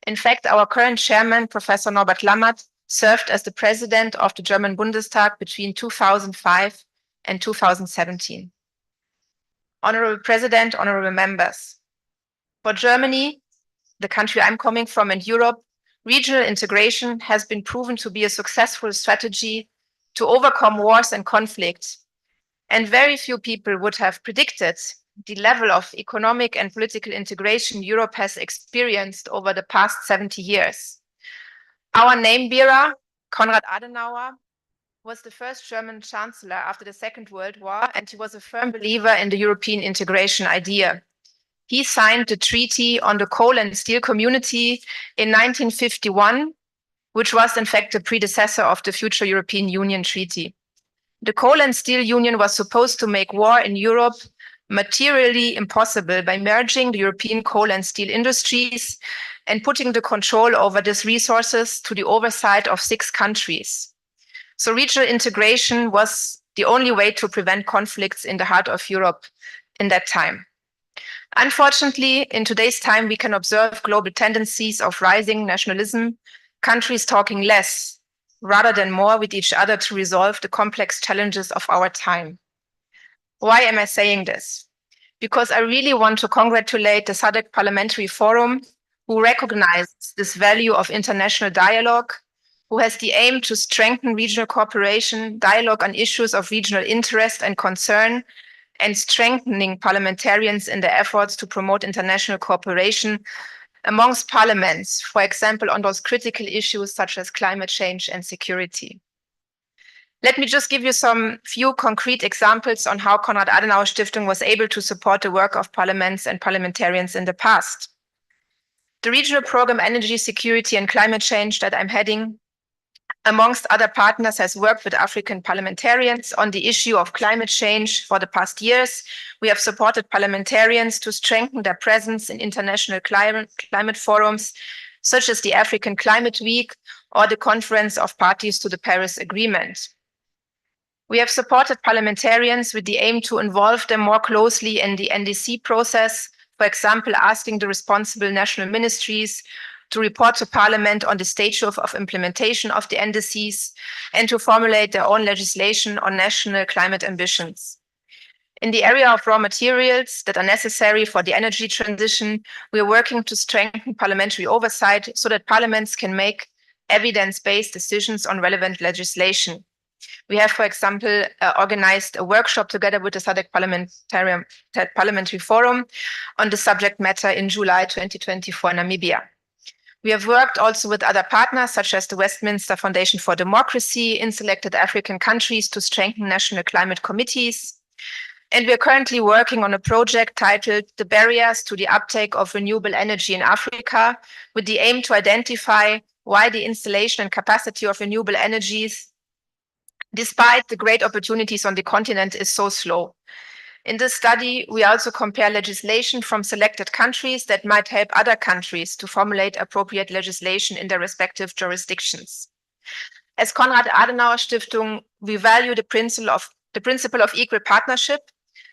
In fact, our current chairman, Professor Norbert Lammert, served as the president of the German Bundestag between 2005 and 2017. Honorable President, honorable members, for Germany, the country I'm coming from, and Europe, regional integration has been proven to be a successful strategy to overcome wars and conflicts. And very few people would have predicted the level of economic and political integration Europe has experienced over the past 70 years. Our name bearer, Konrad Adenauer, was the first German chancellor after the Second World War, and he was a firm believer in the European integration idea. He signed the Treaty on the Coal and Steel Community in 1951, which was in fact the predecessor of the future European Union Treaty. The Coal and Steel Union was supposed to make war in Europe materially impossible by merging the European coal and steel industries and putting the control over these resources to the oversight of 6 countries. So regional integration was the only way to prevent conflicts in the heart of Europe in that time. Unfortunately, in today's time, we can observe global tendencies of rising nationalism, countries talking less rather than more with each other to resolve the complex challenges of our time. Why am I saying this? Because I really want to congratulate the Sadc Parliamentary Forum, who recognizes this value of international dialogue, who has the aim to strengthen regional cooperation, dialogue on issues of regional interest and concern, and strengthening parliamentarians in their efforts to promote international cooperation amongst parliaments, for example, on those critical issues such as climate change and security. Let me just give you some few concrete examples on how Konrad Adenauer Stiftung was able to support the work of parliaments and parliamentarians in the past. The regional program Energy, Security and Climate Change that I'm heading, amongst other partners, has worked with African parliamentarians on the issue of climate change for the past years. We have supported parliamentarians to strengthen their presence in international climate forums, such as the African Climate Week or the Conference of Parties to the Paris Agreement. We have supported parliamentarians with the aim to involve them more closely in the NDC process, for example, asking the responsible national ministries to report to Parliament on the stage of implementation of the NDCs and to formulate their own legislation on national climate ambitions. In the area of raw materials that are necessary for the energy transition, we are working to strengthen parliamentary oversight so that parliaments can make evidence-based decisions on relevant legislation. We have, for example, organized a workshop together with the Sadc Parliamentary Forum on the subject matter in July 2024 in Namibia. We have worked also with other partners, such as the Westminster Foundation for Democracy in selected African countries to strengthen national climate committees. And we are currently working on a project titled The Barriers to the Uptake of Renewable Energy in Africa, with the aim to identify why the installation and capacity of renewable energies, despite the great opportunities on the continent, is so slow. In this study, we also compare legislation from selected countries that might help other countries to formulate appropriate legislation in their respective jurisdictions. As Konrad Adenauer Stiftung, we value the principle of equal partnership.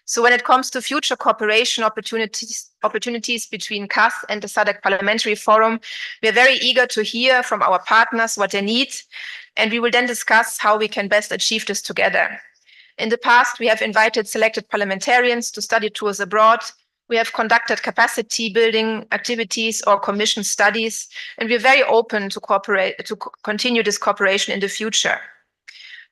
So when it comes to future cooperation opportunities between CAS and the Sadc Parliamentary Forum, we are very eager to hear from our partners what they need, and we will then discuss how we can best achieve this together. In the past, we have invited selected parliamentarians to study tours abroad. We have conducted capacity building activities or commissioned studies, and we are very open to continue this cooperation in the future.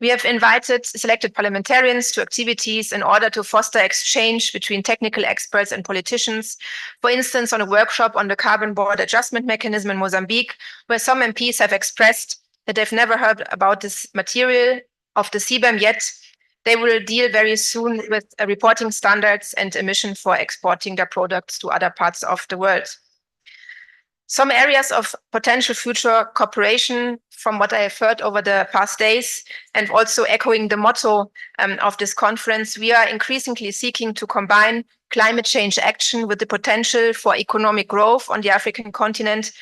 We have invited selected parliamentarians to activities in order to foster exchange between technical experts and politicians. For instance, on a workshop on the carbon border adjustment mechanism in Mozambique, where some MPs have expressed that they've never heard about this material of the CBAM yet, They will deal very soon with reporting standards and emission for exporting their products to other parts of the world. Some areas of potential future cooperation from what I have heard over the past days, and also echoing the motto of this conference, we are increasingly seeking to combine climate change action with the potential for economic growth on the African continent.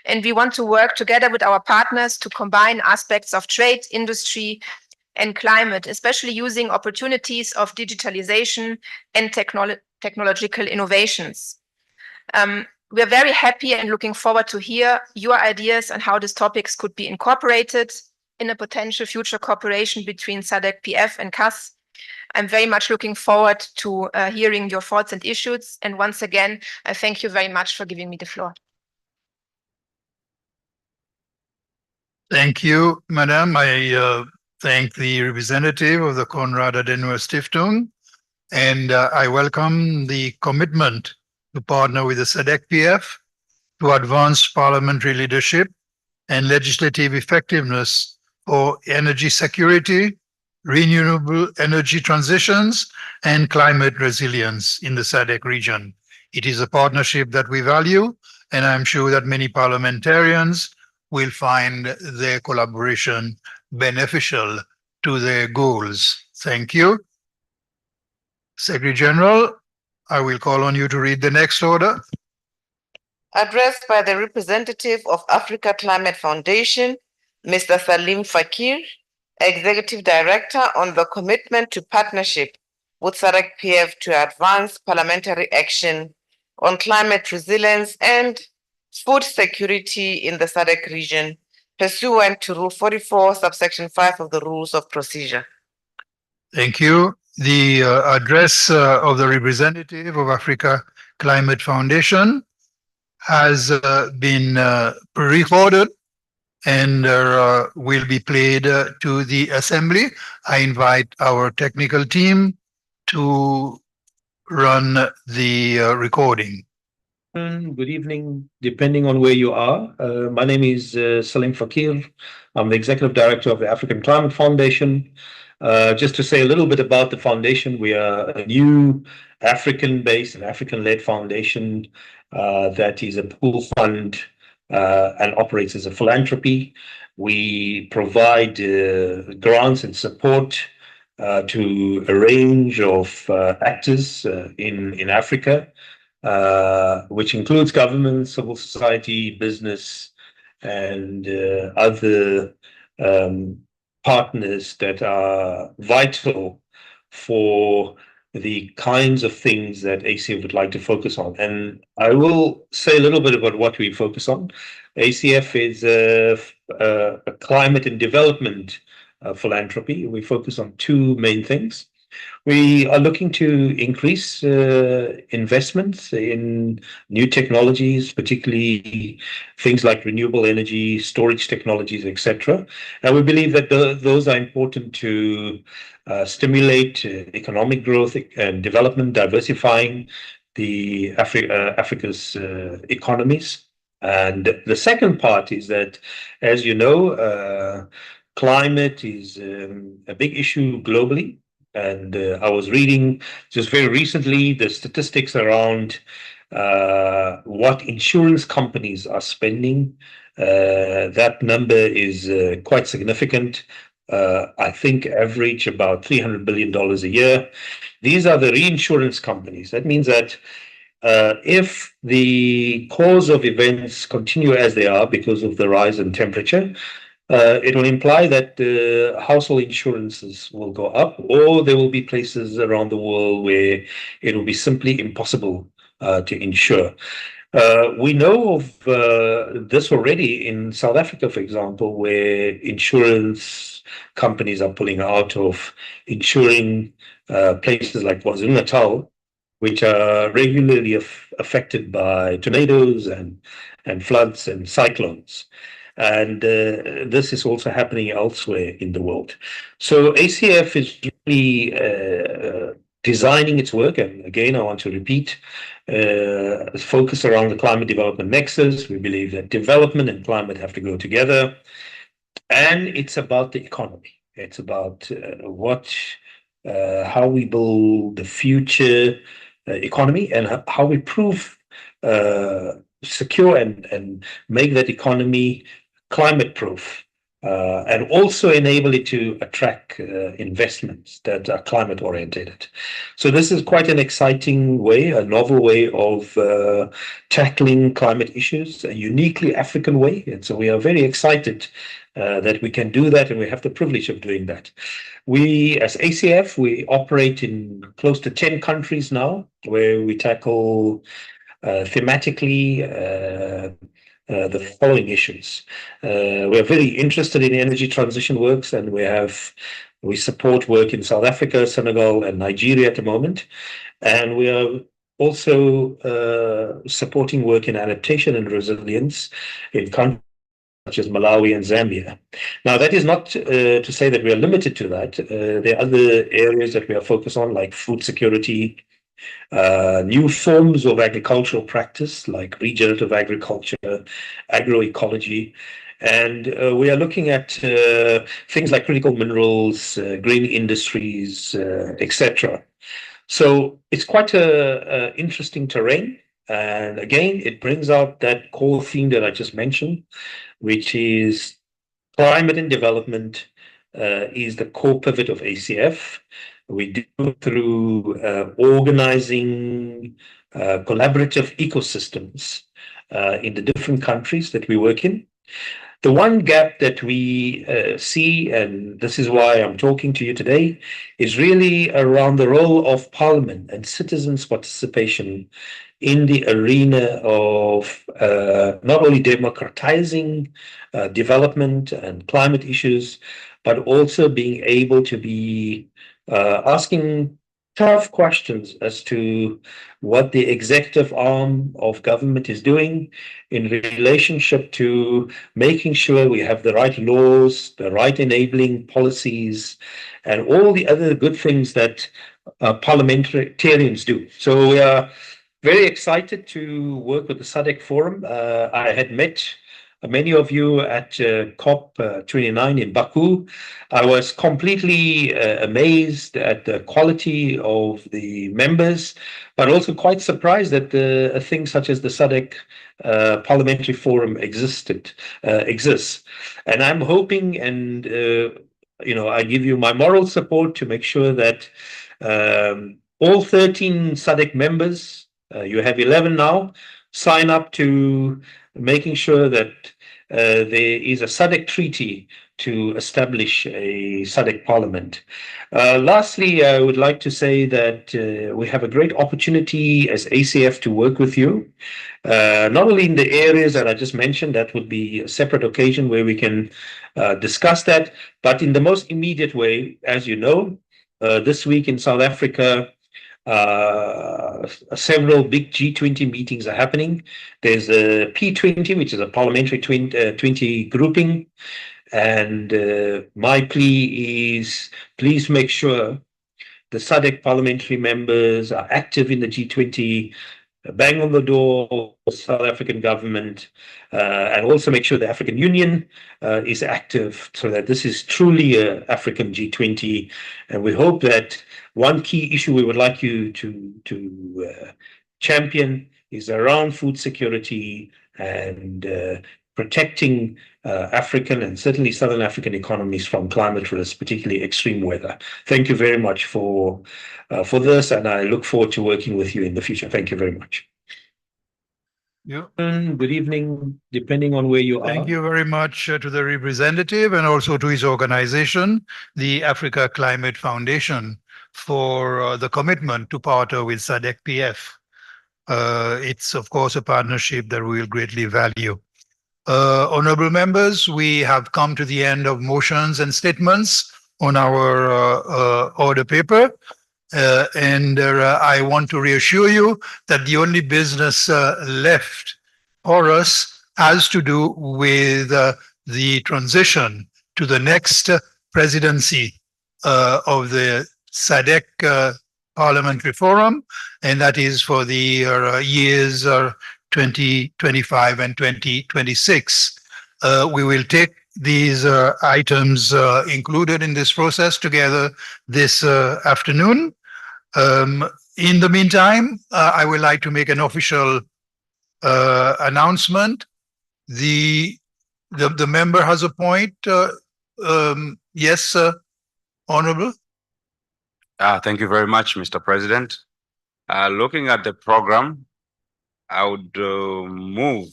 And we want to work together with our partners to combine aspects of trade, industry, and climate, especially using opportunities of digitalization and technological innovations. We are very happy and looking forward to hear your ideas on how these topics could be incorporated in a potential future cooperation between SADC PF and CAS. I'm very much looking forward to hearing your thoughts and issues. And once again, I thank you very much for giving me the floor. Thank you, Madam. I thank the representative of the Konrad Adenauer Stiftung, and I welcome the commitment to partner with the SADC PF to advance parliamentary leadership and legislative effectiveness for energy security, renewable energy transitions, and climate resilience in the SADC region. It is a partnership that we value, and I'm sure that many parliamentarians will find their collaboration beneficial to their goals. Thank you. Secretary General, I will call on you to read the next order. Addressed by the representative of Africa Climate Foundation, Mr. Salim Fakir, Executive Director, on the commitment to partnership with SADC PF to advance parliamentary action on climate resilience and food security in the SADC region, pursuant to Rule 44, subsection 5 of the Rules of Procedure. Thank you. The address of the representative of Africa Climate Foundation has been pre-recorded and will be played to the assembly. I invite our technical team to run the recording. Good evening, depending on where you are. My name is Salim Fakir. I'm the Executive Director of the African Climate Foundation. Just to say a little bit about the foundation, we are a new African-based and African-led foundation that is a pool fund and operates as a philanthropy. We provide grants and support to a range of actors in Africa, which includes government, civil society, business, and other partners that are vital for the kinds of things that ACF would like to focus on. And I will say a little bit about what we focus on. ACF is a climate and development philanthropy. We focus on two main things. We are looking to increase investments in new technologies, particularly things like renewable energy, storage technologies, etc. And we believe that those are important to stimulate economic growth and development, diversifying the Africa's economies. And the second part is that, as you know, climate is a big issue globally. And I was reading just very recently the statistics around what insurance companies are spending. That number is quite significant. I think average about $300 billion a year. These are the reinsurance companies. That means that if the cause of events continue as they are because of the rise in temperature, it will imply that household insurances will go up, or there will be places around the world where it will be simply impossible to insure. We know of this already in South Africa, for example, where insurance companies are pulling out of insuring places like KwaZulu-Natal, which are regularly affected by tornadoes and floods and cyclones. And this is also happening elsewhere in the world. So ACF is really designing its work, and again, I want to repeat, focus around the climate development nexus. We believe that development and climate have to go together, and it's about the economy. It's about what how we build the future economy, and how we prove secure and make that economy climate proof, and also enable it to attract investments that are climate oriented. So this is quite an exciting way, a novel way of tackling climate issues, a uniquely African way. And so we are very excited that we can do that, and we have the privilege of doing that. We, as ACF, we operate in close to 10 countries now, where we tackle thematically the following issues. We are very interested in energy transition works, and we support work in South Africa, Senegal, and Nigeria at the moment. And we are also supporting work in adaptation and resilience in countries such as Malawi and Zambia. Now, that is not to say that we are limited to that. There are other areas that we are focused on, like food security, new forms of agricultural practice, like regenerative agriculture, agroecology. And we are looking at things like critical minerals, green industries, etc. So it's quite a interesting terrain. And again, it brings out that core theme that I just mentioned, which is climate and development is the core pivot of ACF. We do it through organizing collaborative ecosystems in the different countries that we work in. The one gap that we see, and this is why I'm talking to you today, is really around the role of Parliament and citizens' participation in the arena of not only democratizing development and climate issues, but also being able to be asking tough questions as to what the executive arm of government is doing in relationship to making sure we have the right laws, the right enabling policies, and all the other good things that parliamentarians do. So we are very excited to work with the Sadc Forum. I had met many of you at COP29 in Baku. I was completely amazed at the quality of the members, but also quite surprised that a thing such as the Sadc Parliamentary Forum exists. And I'm hoping, and I give you my moral support to make sure that all 13 Sadc members, you have 11 now, sign up to making sure that there is a Sadc treaty to establish a Sadc parliament. Lastly, I would like to say that we have a great opportunity as ACF to work with you, not only in the areas that I just mentioned, that would be a separate occasion where we can discuss that, but in the most immediate way. As you know, this week in South Africa, several big G20 meetings are happening. There's a P20, which is a parliamentary 20 grouping. And my plea is, please make sure the Sadc parliamentary members are active in the G20, bang on the door of the South African government, and also make sure the African Union is active, so that this is truly an African G20. And we hope that one key issue we would like you to champion is around food security and protecting African and certainly Southern African economies from climate risk, particularly extreme weather. Thank you very much for this, and I look forward to working with you in the future. Thank you very much. Yeah. Good evening, depending on where you are. Thank you very much to the representative and also to his organization, the Africa Climate Foundation, for the commitment to partner with Sadc PF. It's, of course, a partnership that we will greatly value. Honorable members, we have come to the end of motions and statements on our order paper. I want to reassure you that the only business left for us has to do with the transition to the next presidency of the Sadc Parliamentary Forum, and that is for the years 2025 and 2026. We will take these items included in this process together this afternoon. In the meantime, I would like to make an official announcement. The member has a point. Yes, Honorable. Thank you very much, Mr. President. Looking at the program, I would move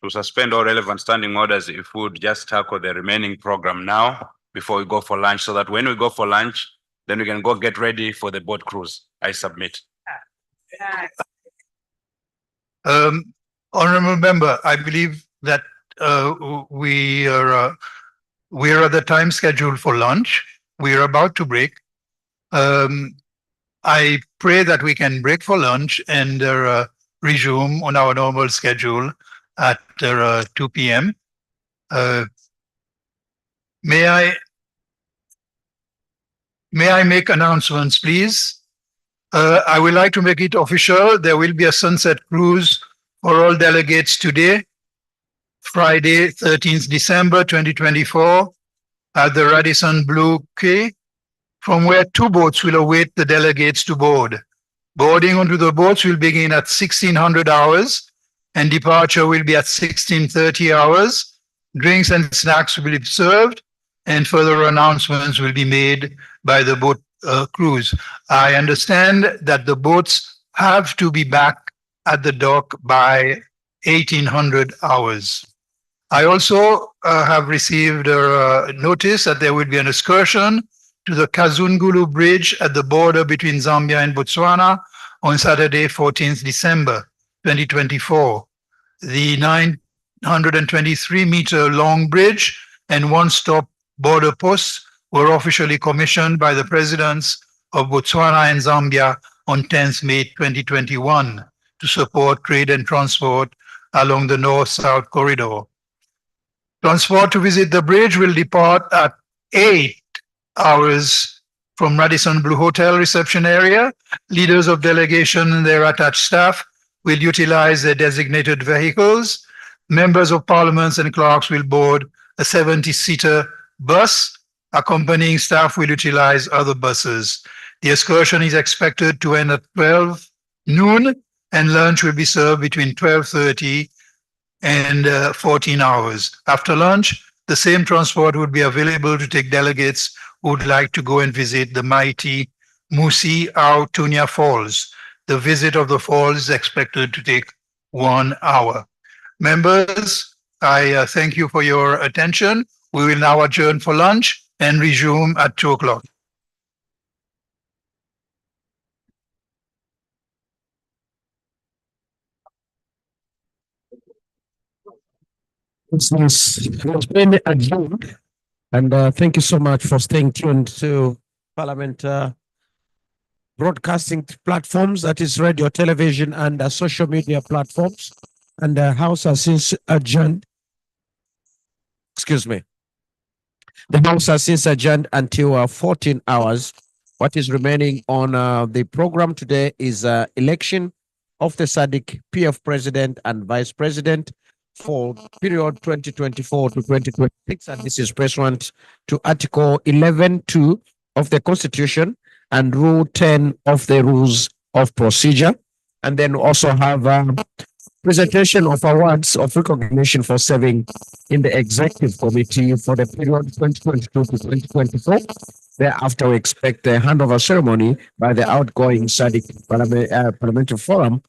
to suspend all relevant standing orders if we would just tackle the remaining program now before we go for lunch, so that when we go for lunch, then we can go get ready for the boat cruise. I submit. Honorable member, I believe that we are at the time scheduled for lunch. We are about to break. I pray that we can break for lunch and resume on our normal schedule at 2 p.m. May I make announcements, please? I would like to make it official. There will be a sunset cruise for all delegates today, Friday, 13th December 2024, at the Radisson Blu Quay, from where 2 boats will await the delegates to board. Boarding onto the boats will begin at 1600 hours and departure will be at 1630 hours. Drinks and snacks will be served and further announcements will be made by the boat crews. I understand that the boats have to be back at the dock by 1800 hours. I also have received a notice that there will be an excursion to the Kazungulu Bridge at the border between Zambia and Botswana on Saturday, 14th December 2024. The 923-meter long bridge and one-stop border posts were officially commissioned by the presidents of Botswana and Zambia on 10th May 2021 to support trade and transport along the north-south corridor. Transport to visit the bridge will depart at 8 hours from Radisson Blu Hotel reception area. Leaders of delegation and their attached staff will utilize their designated vehicles. Members of parliaments and clerks will board a 70-seater bus. Accompanying staff will utilize other buses. The excursion is expected to end at 12 noon and lunch will be served between 12:30 and 14 hours. After lunch, the same transport would be available to take delegates who would like to go and visit the mighty Musi Au Tunya Falls. The visit of the falls is expected to take 1 hour. Members, I thank you for your attention. We will now adjourn for lunch and resume at 2 o'clock. It's been adjourned, and thank you so much for staying tuned to Parliament broadcasting platforms, that is radio, television, and social media platforms. And the House has since adjourned. Excuse me. The House has since adjourned until 14 hours. What is remaining on the program today is election of the Sadc PF President and Vice President for period 2024 to 2026, and this is pursuant to Article 11(2) of the Constitution and Rule 10 of the Rules of Procedure. And then also have presentation of awards of recognition for serving in the Executive Committee for the period 2022 to 2024. Thereafter, we expect a handover ceremony by the outgoing Sadc Parliamentary Forum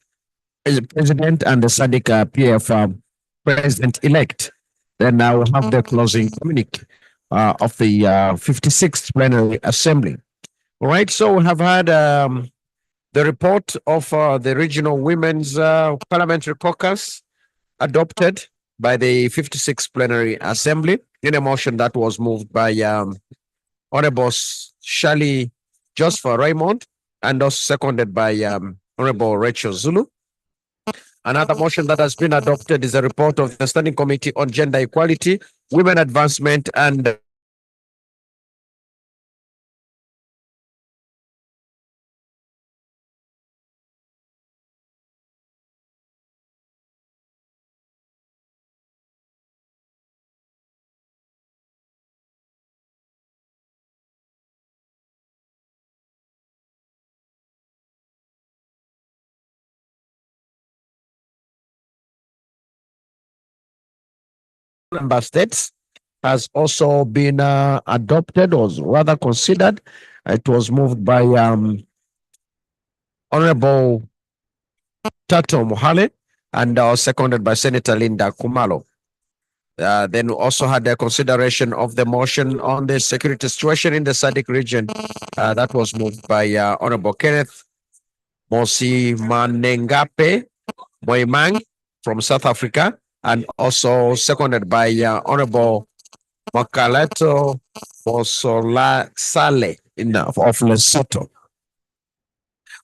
President and the Sadc PF President-elect. Then I will have the closing communique of the 56th Plenary Assembly. All right, so we have had the report of the Regional Women's Parliamentary Caucus adopted by the 56th Plenary Assembly in a motion that was moved by Honorable Shali Joseph Raymond and also seconded by Honorable Rachel Zulu. Another motion that has been adopted is a report of the Standing Committee on Gender Equality, Women Advancement, and member states has also been adopted, or rather considered. It was moved by Honorable Tato Mohale and seconded by Senator Linda Kumalo. Then we also had the consideration of the motion on the security situation in the Sadc region. That was moved by Honorable Kenneth Mosi Manengape Moimang from South Africa, and also seconded by Honorable Makaleto Bosola Sale of Lesotho.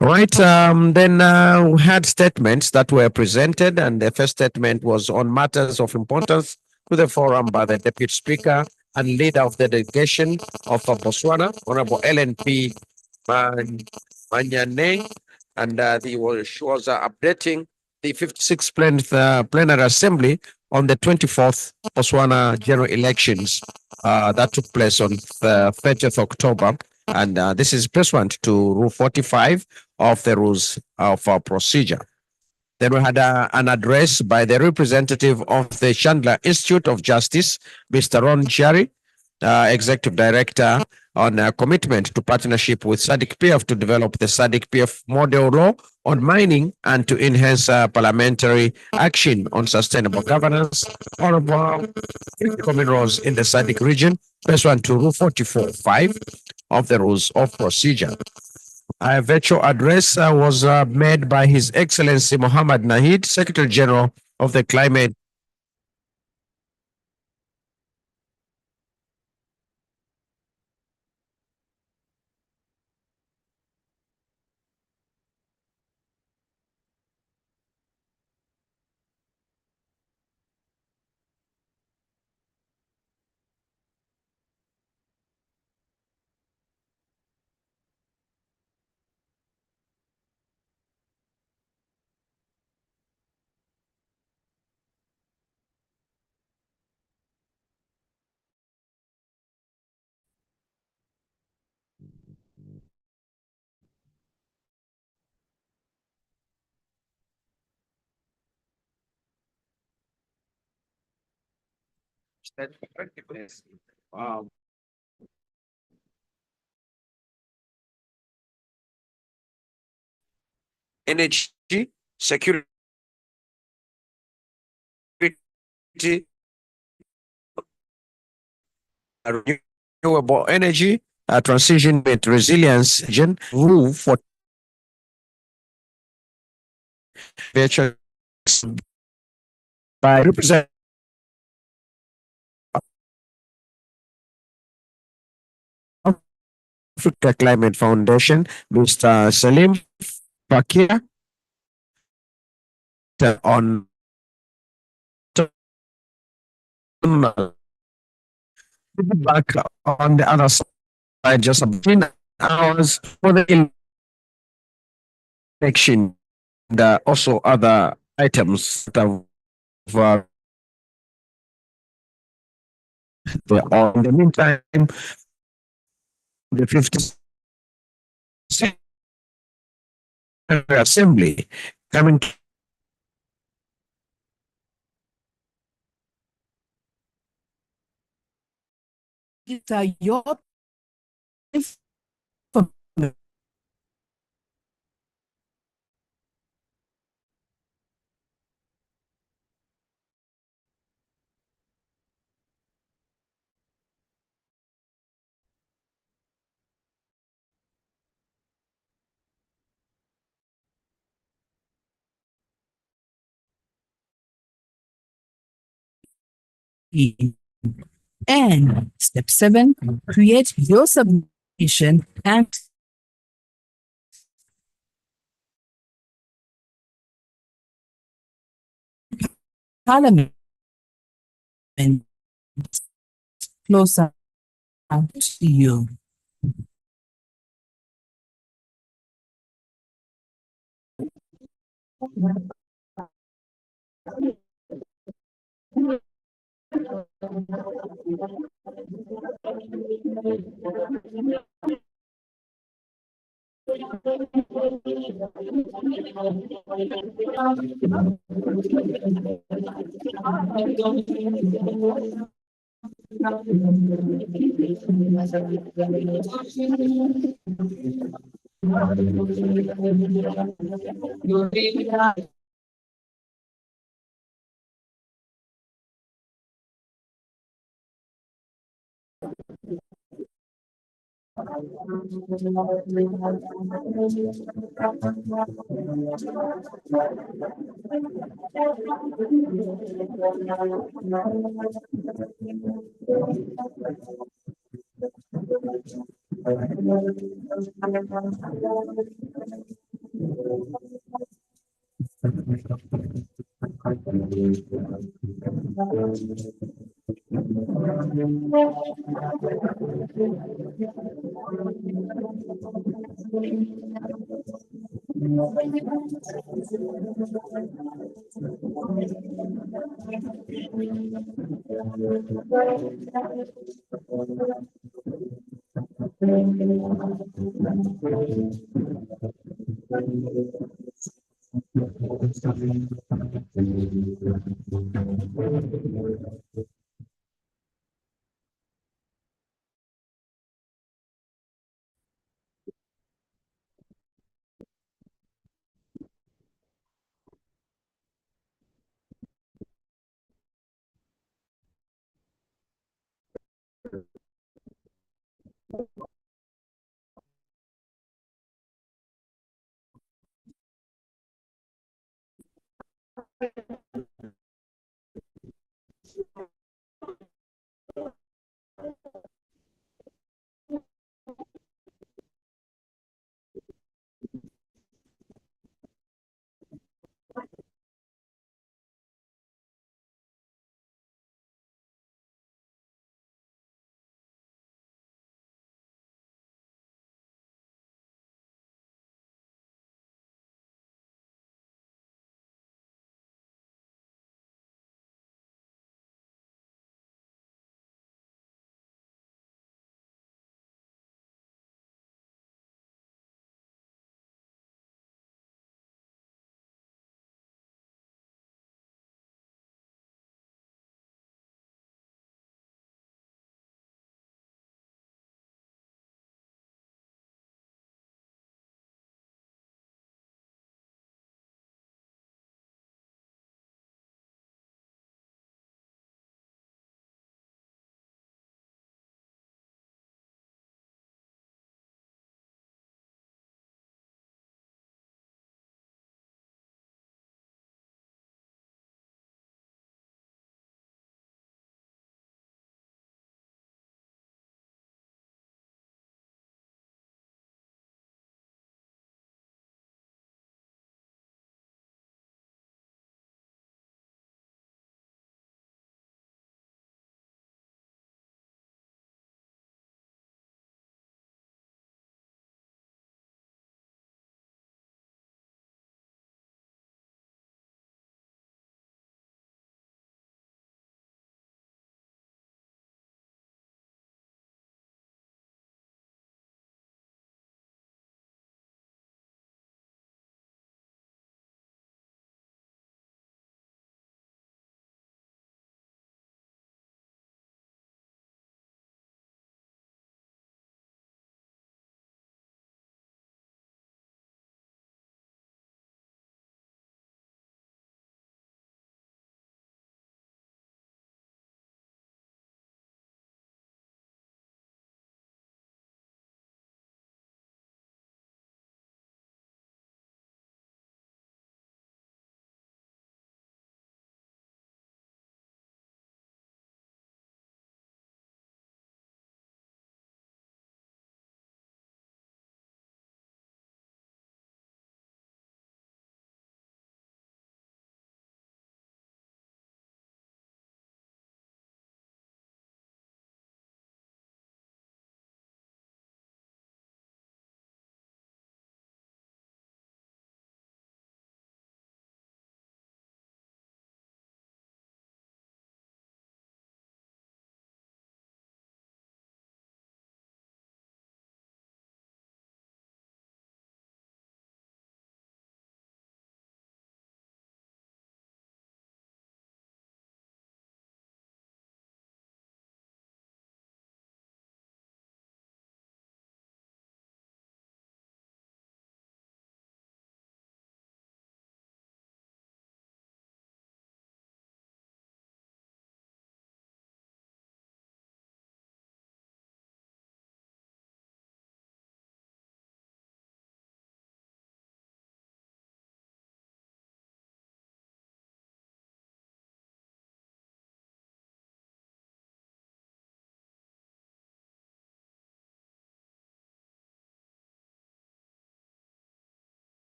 Right. Then we had statements that were presented, and the first statement was on matters of importance to the forum by the Deputy Speaker and leader of the delegation of Botswana, Honorable LNP Manyane, and she was updating the 56th Plenary Assembly on the 24th Botswana general elections that took place on the 30th October. And this is pursuant to Rule 45 of the Rules of Procedure. Then we had an address by the representative of the Chandler Institute of Justice, Mr. Ron Cherry, Executive Director, on a commitment to partnership with Sadc PF to develop the Sadc PF model law on mining and to enhance parliamentary action on sustainable governance of common laws in the Sadc region, pursuant to Rule 44.5 of the Rules of Procedure. A virtual address was made by His Excellency Mohammed Nahid, Secretary General of the Climate energy, security, renewable energy, transition with resilience, rule for virtual by represent Africa Climate Foundation, Mr. Salim Fakir, on back on the other side, just 15 hours for the election. There are also other items that have in the meantime, the 50th Assembly coming your and step 7, create your submission and Parliament closer to you.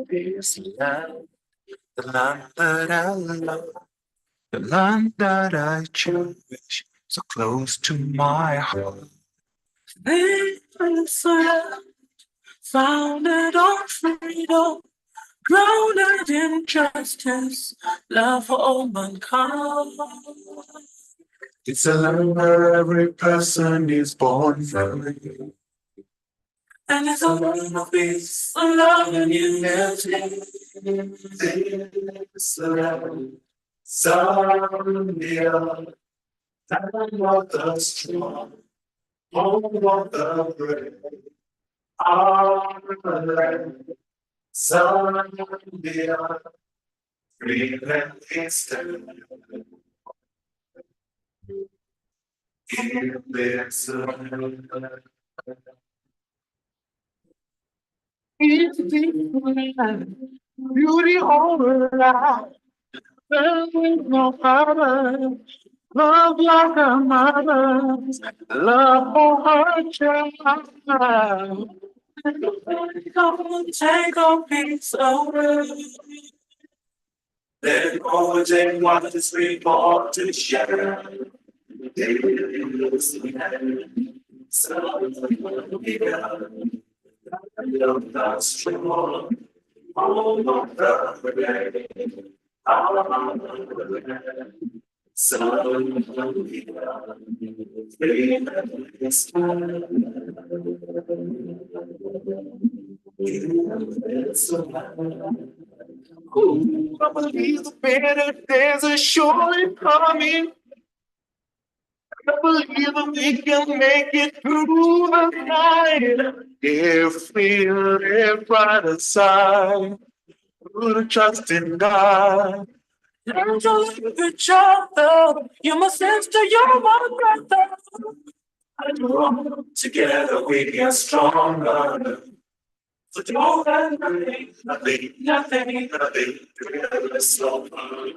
This land, the land that I love, the land that I cherish, so close to my heart. This land, founded on freedom, grounded in justice, love for all mankind. It's a land where every person is born free. And it's a land of peace, love, and unity. This land, Zambia, land of the strong, home of the brave. Our land, Zambia, free and instant. In this land. It's different, beauty all around. There is no other, love like a mother's, love for her child. Come take a piece of it. Then always in what is report to share. This land, so I believe the better days are surely coming. I believe that we can make it through the night if we live brighter side. Put a trust in God. Learn to live with each other. You must sister, you're my brother. And grow together we get stronger. So don't let nothing together is so fun.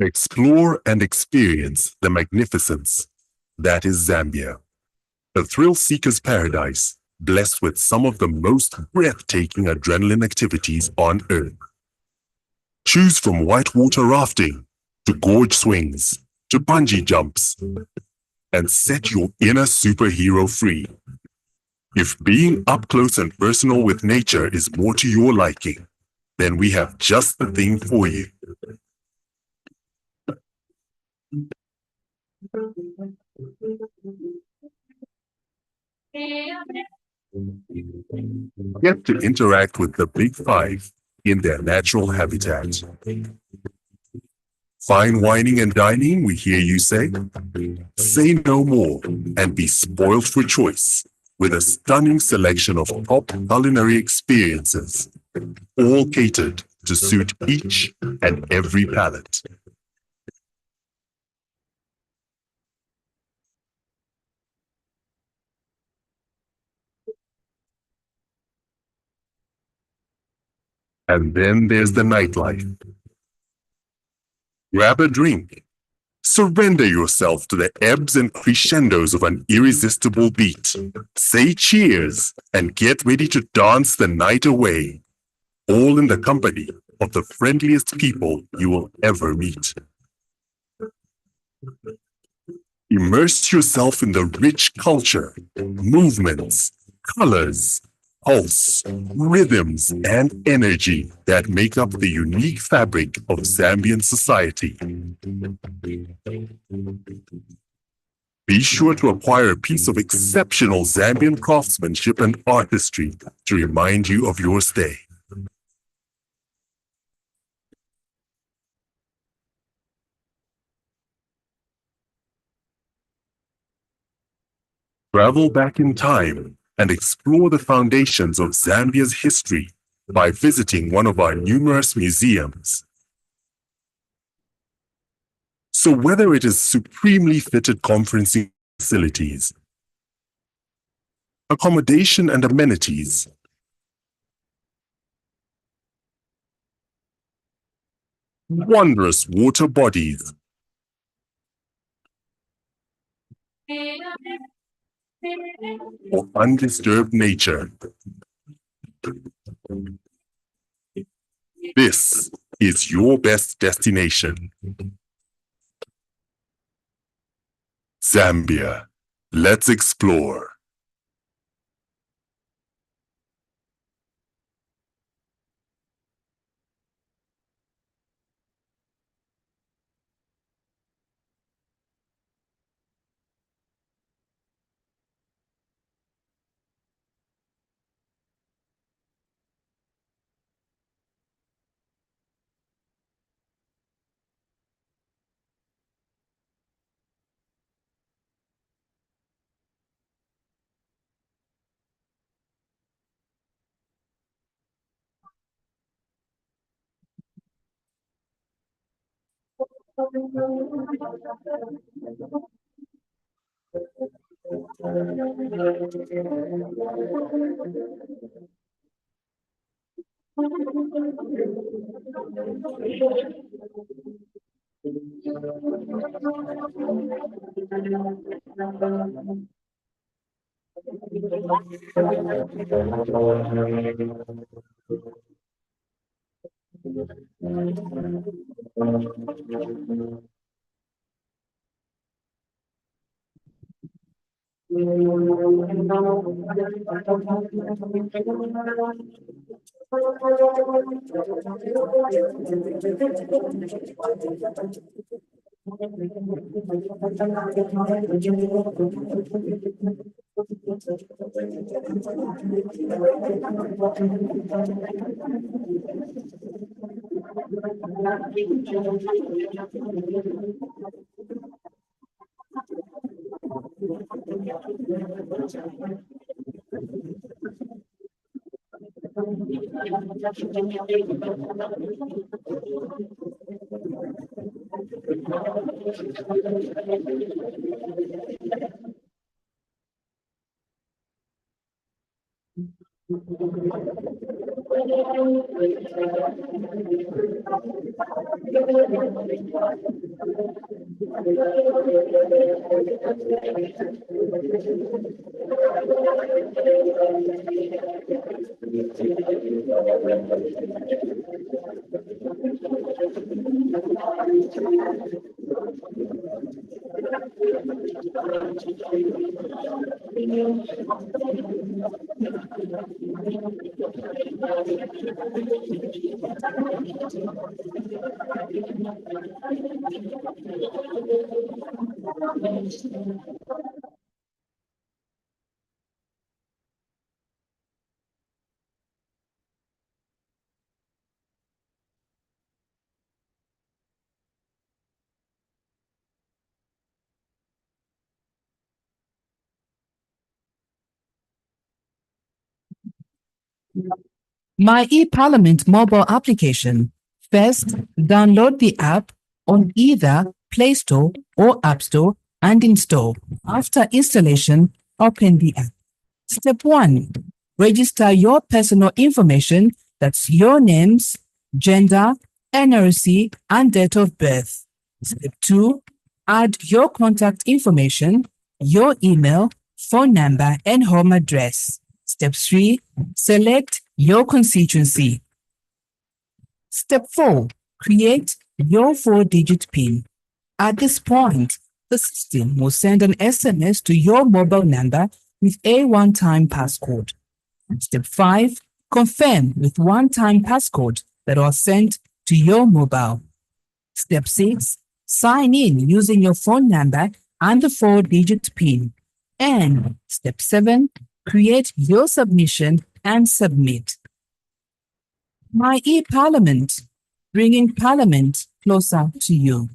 Explore and experience the magnificence that is Zambia, a thrill-seeker's paradise blessed with some of the most breathtaking adrenaline activities on Earth. Choose from whitewater rafting to gorge swings to bungee jumps and set your inner superhero free. If being up close and personal with nature is more to your liking, then we have just the thing for you. Get to interact with the Big Five in their natural habitat. Fine whining and dining, we hear you say? Say no more and be spoiled for choice with a stunning selection of top culinary experiences, all catered to suit each and every palate. And then there's the nightlife. Grab a drink. Surrender yourself to the ebbs and crescendos of an irresistible beat. Say cheers and get ready to dance the night away. All in the company of the friendliest people you will ever meet. Immerse yourself in the rich culture, movements, colors, pulse, rhythms, and energy that make up the unique fabric of Zambian society. Be sure to acquire a piece of exceptional Zambian craftsmanship and artistry to remind you of your stay. Travel back in time and explore the foundations of Zambia's history by visiting one of our numerous museums. So whether it is supremely fitted conferencing facilities, accommodation and amenities, wondrous water bodies, or undisturbed nature, this is your best destination. Zambia. Let's explore. My eParliament mobile application. First, download the app on either Play Store or App Store and install. After installation, open the app. Step 1. Register your personal information, that's your names, gender, NRC, and date of birth. Step 2. Add your contact information, your email, phone number, and home address. Step 3. Select your constituency. Step 4. Create your 4-digit PIN. At this point, the system will send an SMS to your mobile number with a one-time passcode. Step 5. Confirm with one-time passcode that was sent to your mobile. Step 6. Sign in using your phone number and the 4-digit PIN. And step 7. Create your submission and submit. My eParliament, bringing Parliament closer to you.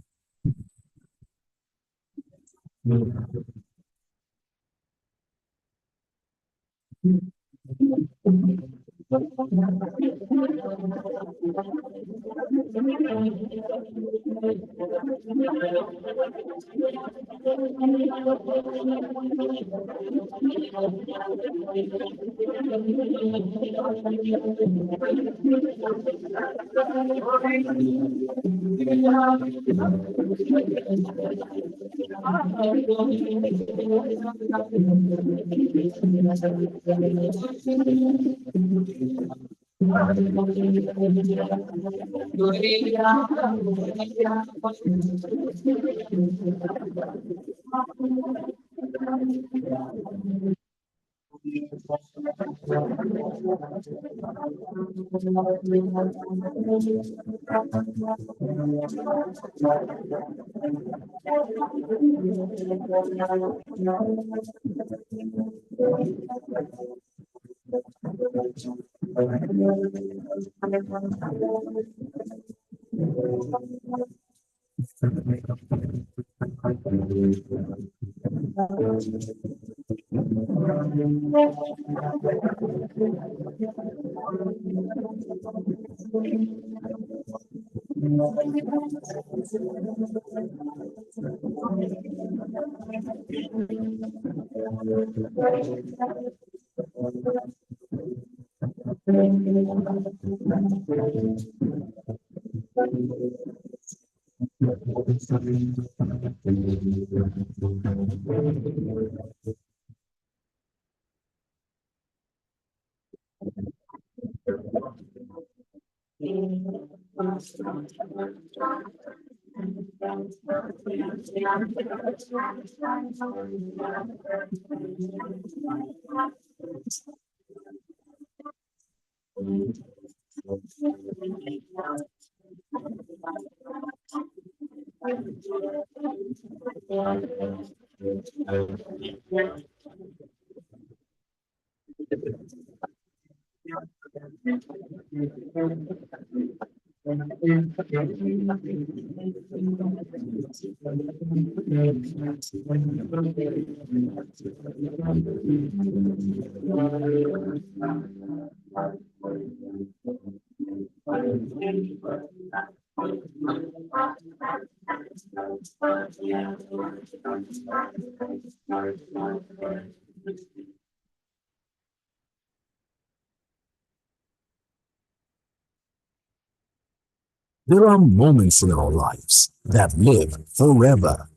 There are moments in our lives that live forever.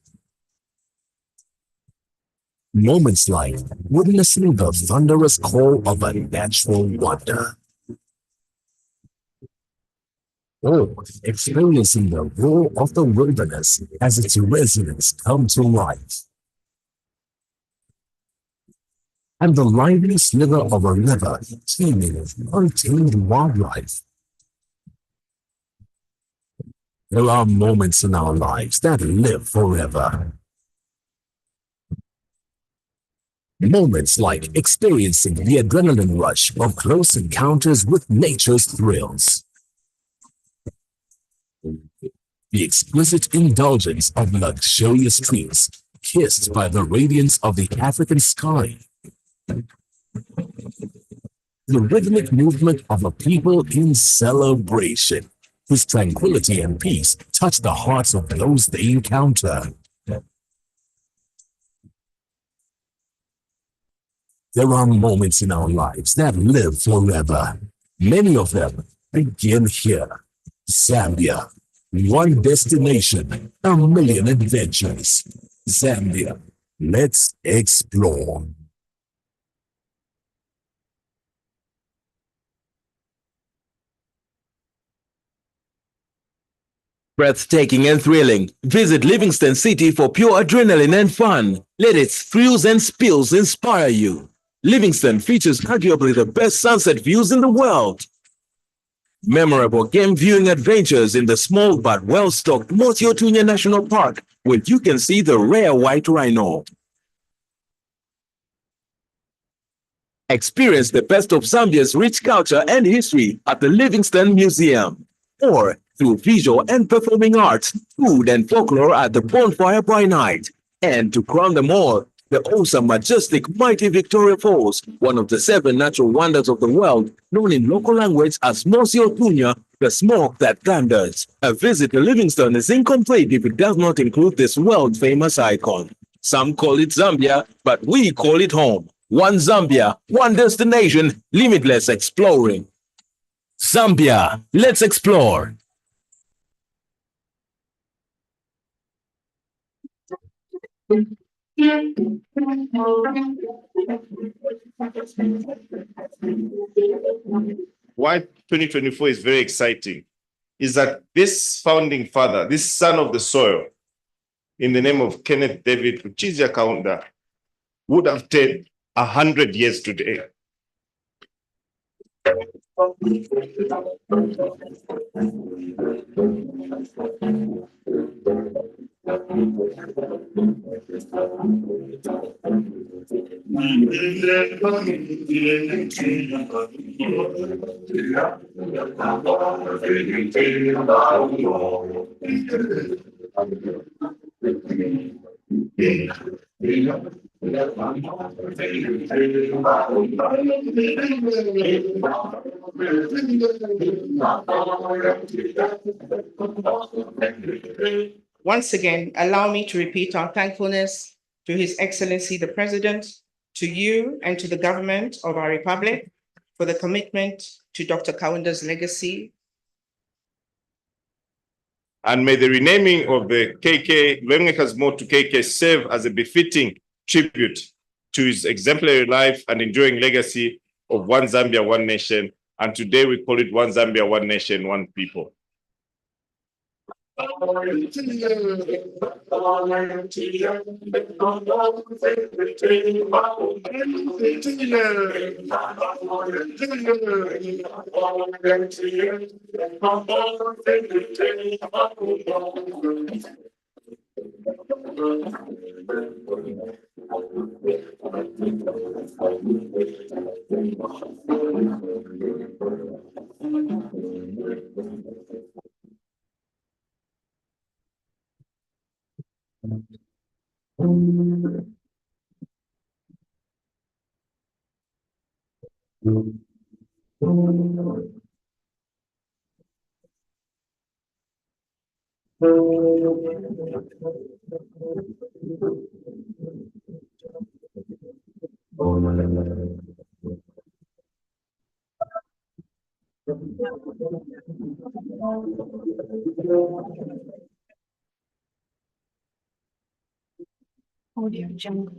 Moments like witnessing the thunderous call of a natural wonder, or experiencing the roar of the wilderness as its residents come to life, and the lively slither of a river teeming with untamed wildlife. There are moments in our lives that live forever. Moments like experiencing the adrenaline rush of close encounters with nature's thrills. The exquisite indulgence of luxurious trees kissed by the radiance of the African sky. The rhythmic movement of a people in celebration, whose tranquility and peace touch the hearts of those they encounter. There are moments in our lives that live forever. Many of them begin here. Zambia, one destination, a million adventures. Zambia, let's explore. Breathtaking and thrilling. Visit Livingston City for pure adrenaline and fun. Let its thrills and spills inspire you. Livingston features arguably the best sunset views in the world. Memorable game viewing adventures in the small but well-stocked Motiotunya National Park, where you can see the rare white rhino. Experience the best of Zambia's rich culture and history at the Livingston Museum, or through visual and performing arts, food and folklore at the Bonfire by Night. And to crown them all, the awesome, majestic, mighty Victoria Falls, one of the 7 natural wonders of the world, known in local language as Motiotunya, the smoke that thunders. A visit to Livingston is incomplete if it does not include this world-famous icon. Some call it Zambia, but we call it home. One Zambia, one destination, limitless exploring. Zambia, let's explore. why 2024 is very exciting is that this founding father, this son of the soil, in the name of Kenneth David Ruchizia Kaunda, would have taken 100 years today. Once again, allow me to repeat our thankfulness to His Excellency the President, to you and to the government of our Republic for the commitment to Dr. Kaunda's legacy. And may the renaming of the KK, Lwengekas More to KK, serve as a befitting tribute to his exemplary life and enduring legacy of One Zambia, One Nation. And today we call it One Zambia, One Nation, One People. Audio jungle.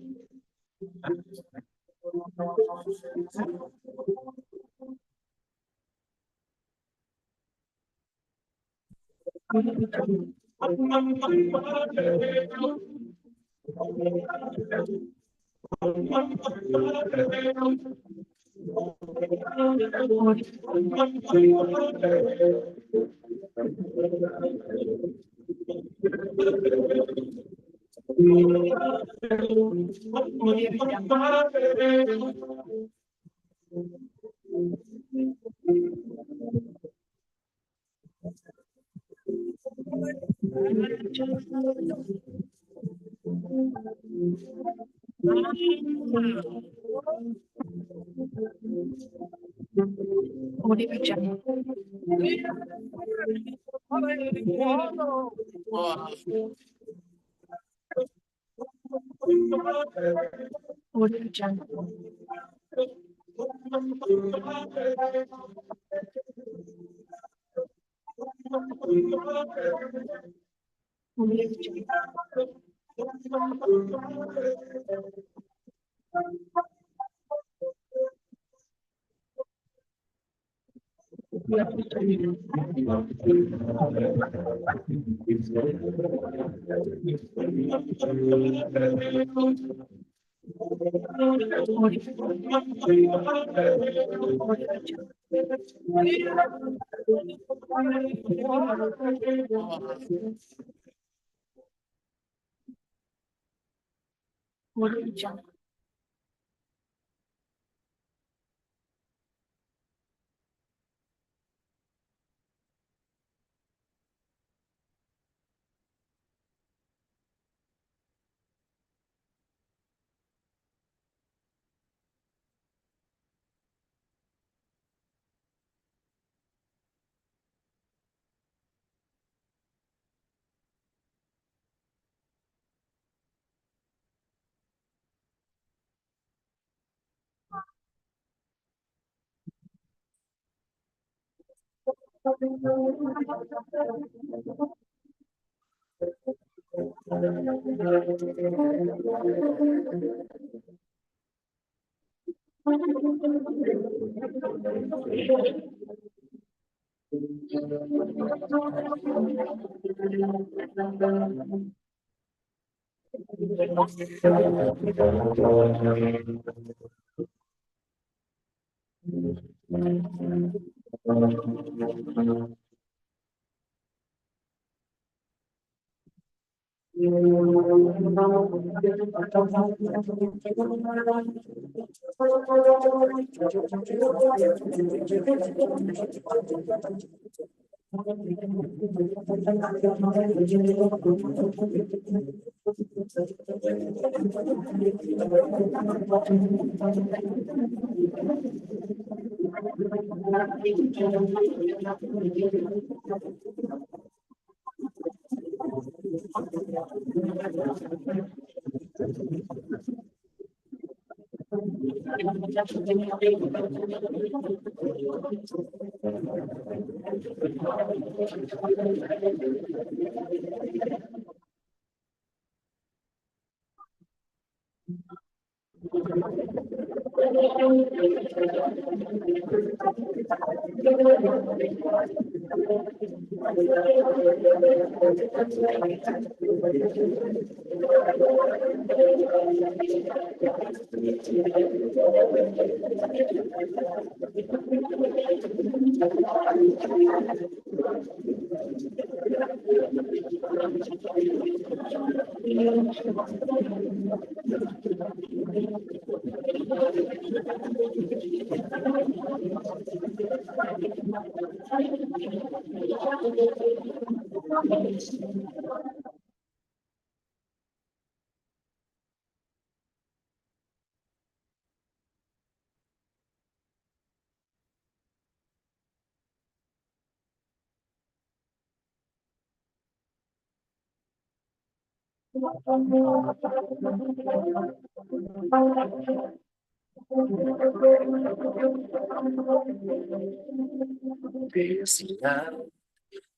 This land,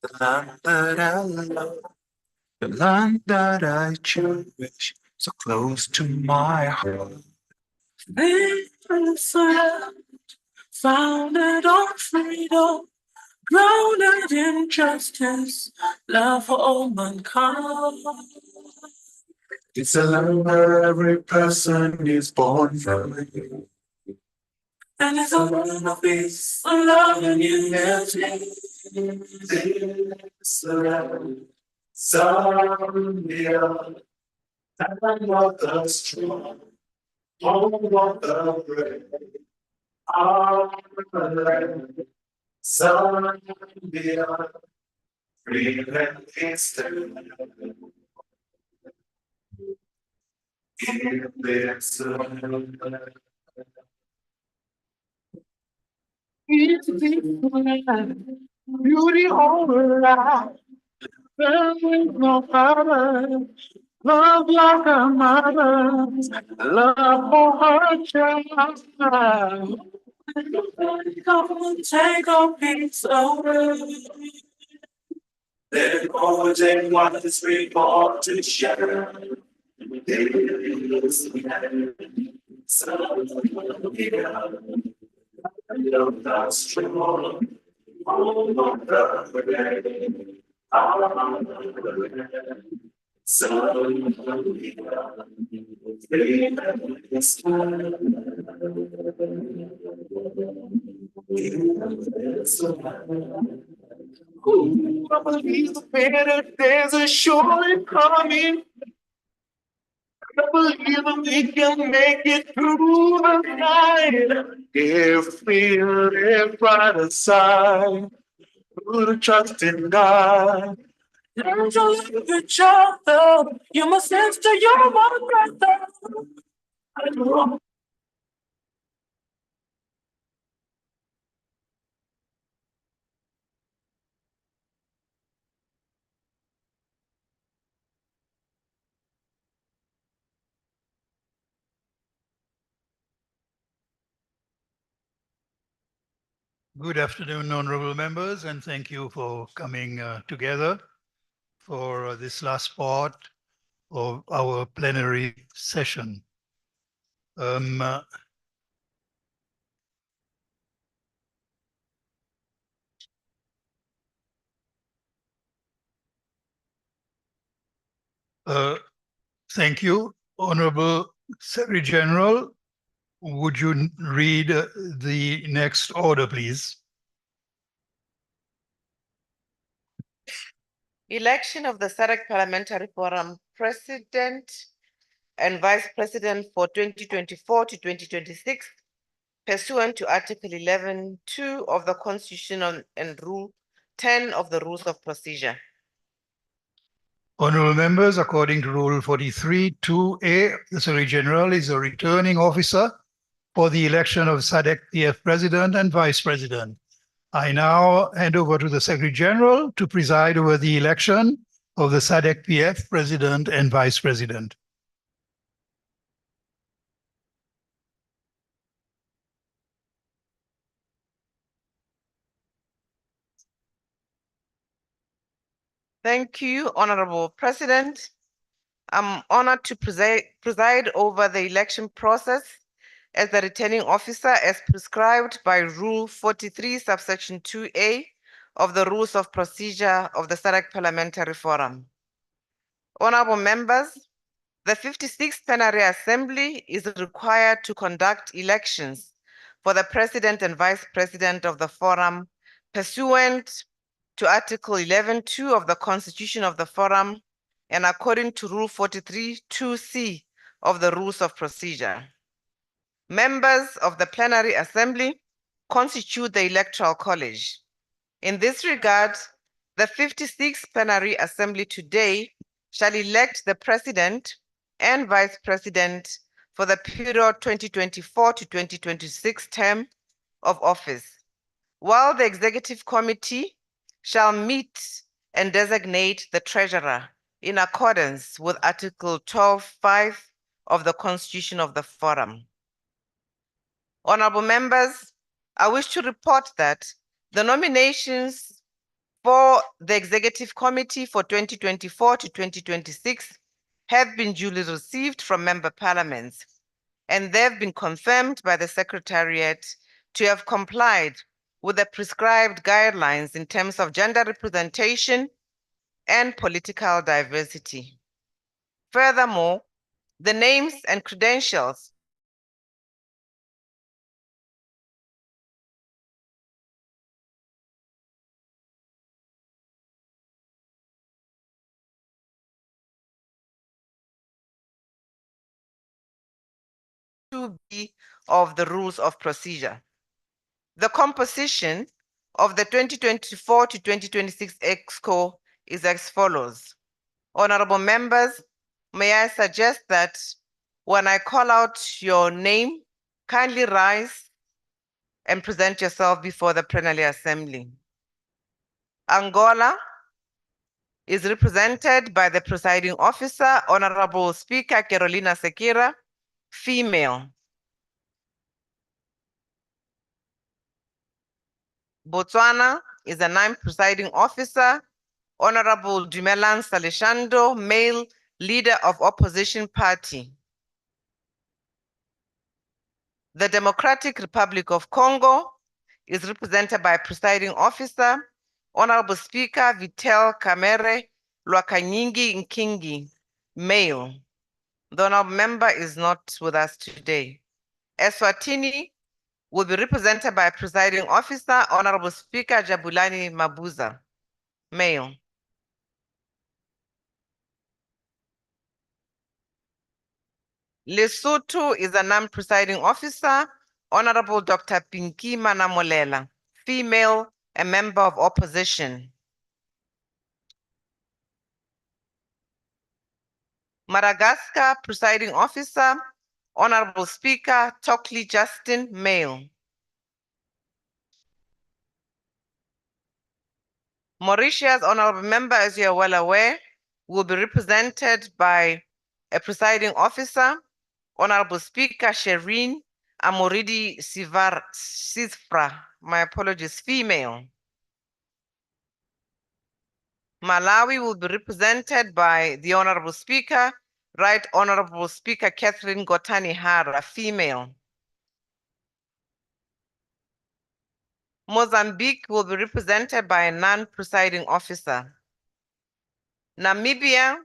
the land that I love, the land that I cherish, so close to my heart. This land, founded on freedom, grounded in justice, love for all mankind. It's a land where every person is born free. And it's a land of peace, love and unity. It's a land, Zambia, land of the strong, home of the brave. Our land, Zambia, free and peaceful. In this land. It's different, beauty all around. There is no other, love like a mother, love for her child. Come and take a piece away. Let all take what is report to share. Love that's strong, all of the way. I believe the better days are surely coming. I believe that we can make it through the night if we live by the side. Put a trust in God. Learn to live with each other. You must sense to your one brother. Good afternoon, honorable members, and thank you for coming together for this last part of our plenary session. Thank you. Honorable Secretary General, would you read the next order, please? Election of the Sadc Parliamentary Forum President and Vice President for 2024 to 2026, pursuant to Article 11(2) of the Constitution and Rule 10 of the Rules of Procedure. Honorable members, according to Rule 43(2)(a), the Secretary General is a returning officer for the election of Sadc PF President and Vice President. I now hand over to the Secretary General to preside over the election of the Sadc PF President and Vice President. Thank you, Honorable President. I'm honored to preside over the election process as the returning officer as prescribed by Rule 43, subsection 2A of the Rules of Procedure of the Sadc Parliamentary Forum. Honorable members, the 56th Plenary Assembly is required to conduct elections for the President and Vice President of the Forum pursuant to Article 11(2) of the Constitution of the Forum and according to Rule 43(2)(c) of the Rules of Procedure. Members of the Plenary Assembly constitute the Electoral College. In this regard, the 56th Plenary Assembly today shall elect the President and Vice President for the period 2024 to 2026 term of office, while the Executive Committee shall meet and designate the Treasurer in accordance with Article 12(5) of the Constitution of the Forum. Honorable members, I wish to report that the nominations for the Executive Committee for 2024 to 2026 have been duly received from member parliaments, and they have been confirmed by the Secretariat to have complied with the prescribed guidelines in terms of gender representation and political diversity. Furthermore, the names and credentials of the Rules of Procedure. The composition of the 2024 to 2026 EXCO is as follows. Honorable members, may I suggest that when I call out your name, kindly rise and present yourself before the Plenary Assembly. Angola is represented by the presiding officer, Honorable Speaker Carolina Sekira, female. Botswana is a non-presiding officer, Honorable Dumelang Saleshando, male, leader of opposition party. The Democratic Republic of Congo is represented by presiding officer, Honorable Speaker Vital Kamerhe Lwakanyingi Nkingi, male. The honorable member is not with us today. Eswatini will be represented by presiding officer, Honorable Speaker Jabulani Mabuza, male. Lesotho is a non-presiding officer, Honorable Dr. Pinky Manamolela, female, a member of opposition. Madagascar presiding officer, Honorable Speaker Tokli Justin, male. Mauritius, honorable member, as you are well aware, will be represented by a presiding officer, Honorable Speaker Shireen Amoridi Sifra, my apologies, female. Malawi will be represented by the Honorable Speaker, Right Honorable Speaker Catherine Gotani Hara, female. Mozambique will be represented by a non-presiding officer. Namibia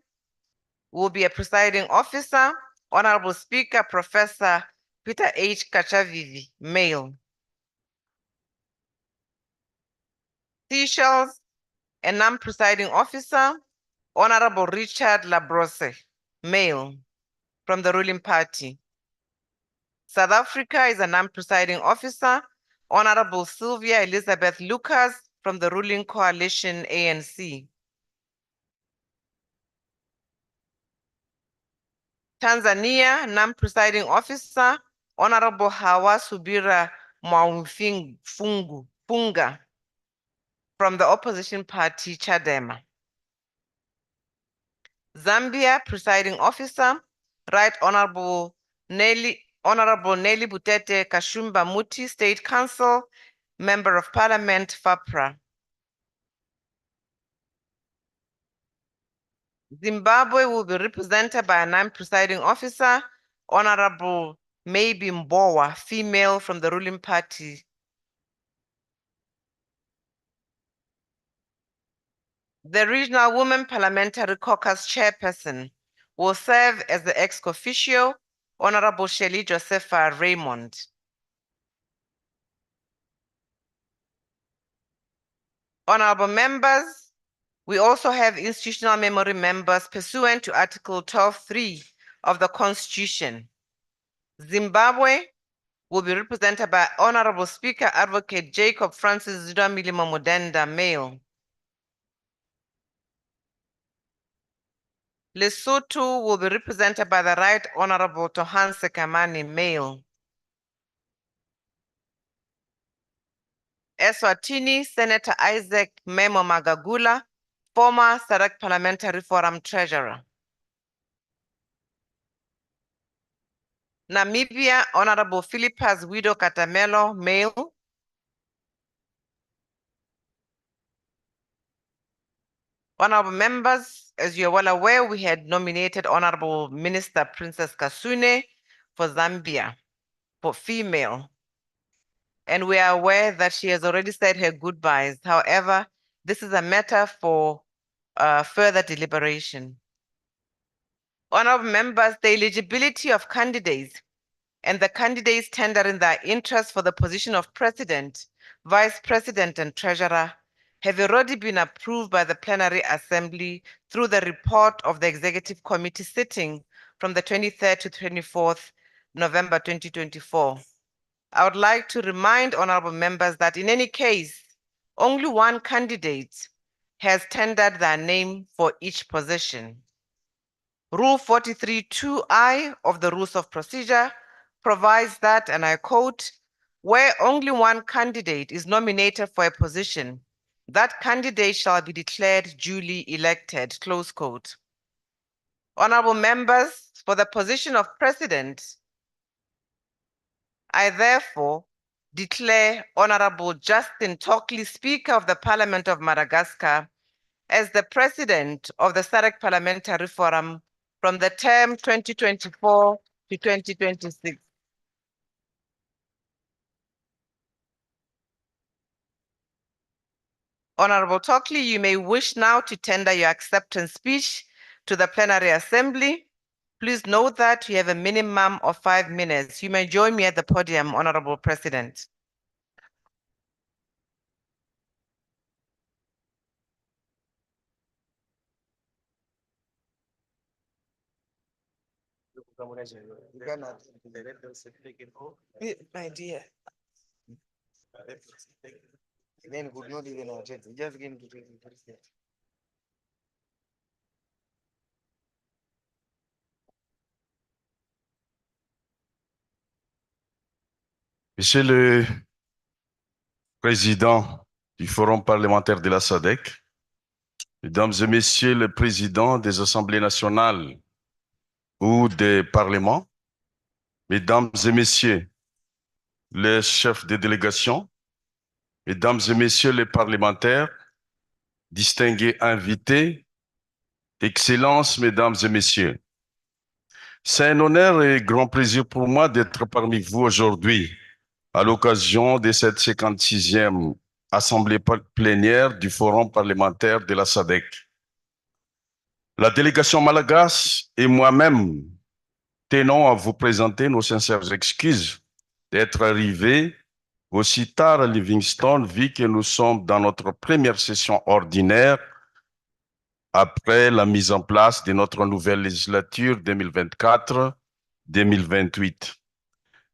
will be a presiding officer, Honorable Speaker, Professor Peter H. Kachavivi, male. Seychelles, a non-presiding officer, Honorable Richard Labrosse, male, from the ruling party. South Africa is a non-presiding officer, Honorable Sylvia Elizabeth Lucas, from the ruling coalition ANC. Tanzania, non-presiding officer, Honorable Hawa Subira Funga, from the opposition party Chadema. Zambia, presiding officer, Right Honorable Nelly Butete Kashumba Muti, State Council, Member of Parliament, FAPRA. Zimbabwe will be represented by a non-presiding officer, Honorable Maybe Mbowa, female, from the ruling party. The Regional Women Parliamentary Caucus chairperson will serve as the ex officio, Honorable Shelley Josepha Raymond. Honorable members, we also have institutional memory members pursuant to Article 12.3 of the Constitution. Zimbabwe will be represented by Honorable Speaker Advocate Jacob Francis Zidamilimo Mudenda, male. Lesotho will be represented by the Right Honorable Tohan Sekamani, male. Eswatini, Senator Isaac Memo Magagula, former Sadc Parliamentary Forum Treasurer. Namibia, Honorable Philippus Widow Katamelo, male. Honorable members, as you're well aware, we had nominated Honorable Minister Princess Kasune for Zambia, for female. And we are aware that she has already said her goodbyes. However, this is a matter for further deliberation. Honorable members, the eligibility of candidates and the candidates tendering their interest for the position of President, Vice President, and Treasurer have already been approved by the Plenary Assembly through the report of the Executive Committee sitting from the 23rd to 24th November 2024. I would like to remind honorable members that in any case, only one candidate has tendered their name for each position. Rule 43(2)(I) of the Rules of Procedure provides that, and I quote, where only one candidate is nominated for a position, that candidate shall be declared duly elected, close quote. Honorable members, for the position of President, I therefore declare Honorable Justin Tockley, Speaker of the Parliament of Madagascar, as the President of the Sadc Parliamentary Forum from the term 2024 to 2026. Honorable Tockley, you may wish now to tender your acceptance speech to the Plenary Assembly. Please note that you have a minimum of 5 minutes. You may join me at the podium, Honorable President. My dear. Then could not even attend. Just getting to the Monsieur le Président du Forum parlementaire de la Sadc, Mesdames et Messieurs les présidents des assemblées nationales ou des parlements, Mesdames et Messieurs les chefs de délégation, Mesdames et Messieurs les parlementaires, distingués invités, Excellences, Mesdames et Messieurs, c'est un honneur et grand plaisir pour moi d'être parmi vous aujourd'hui à l'occasion de cette 56e Assemblée plénière du Forum parlementaire de la Sadc. La délégation malgache et moi-même tenons à vous présenter nos sincères excuses d'être arrivés aussi tard à Livingstone, vu que nous sommes dans notre première session ordinaire après la mise en place de notre nouvelle législature 2024-2028.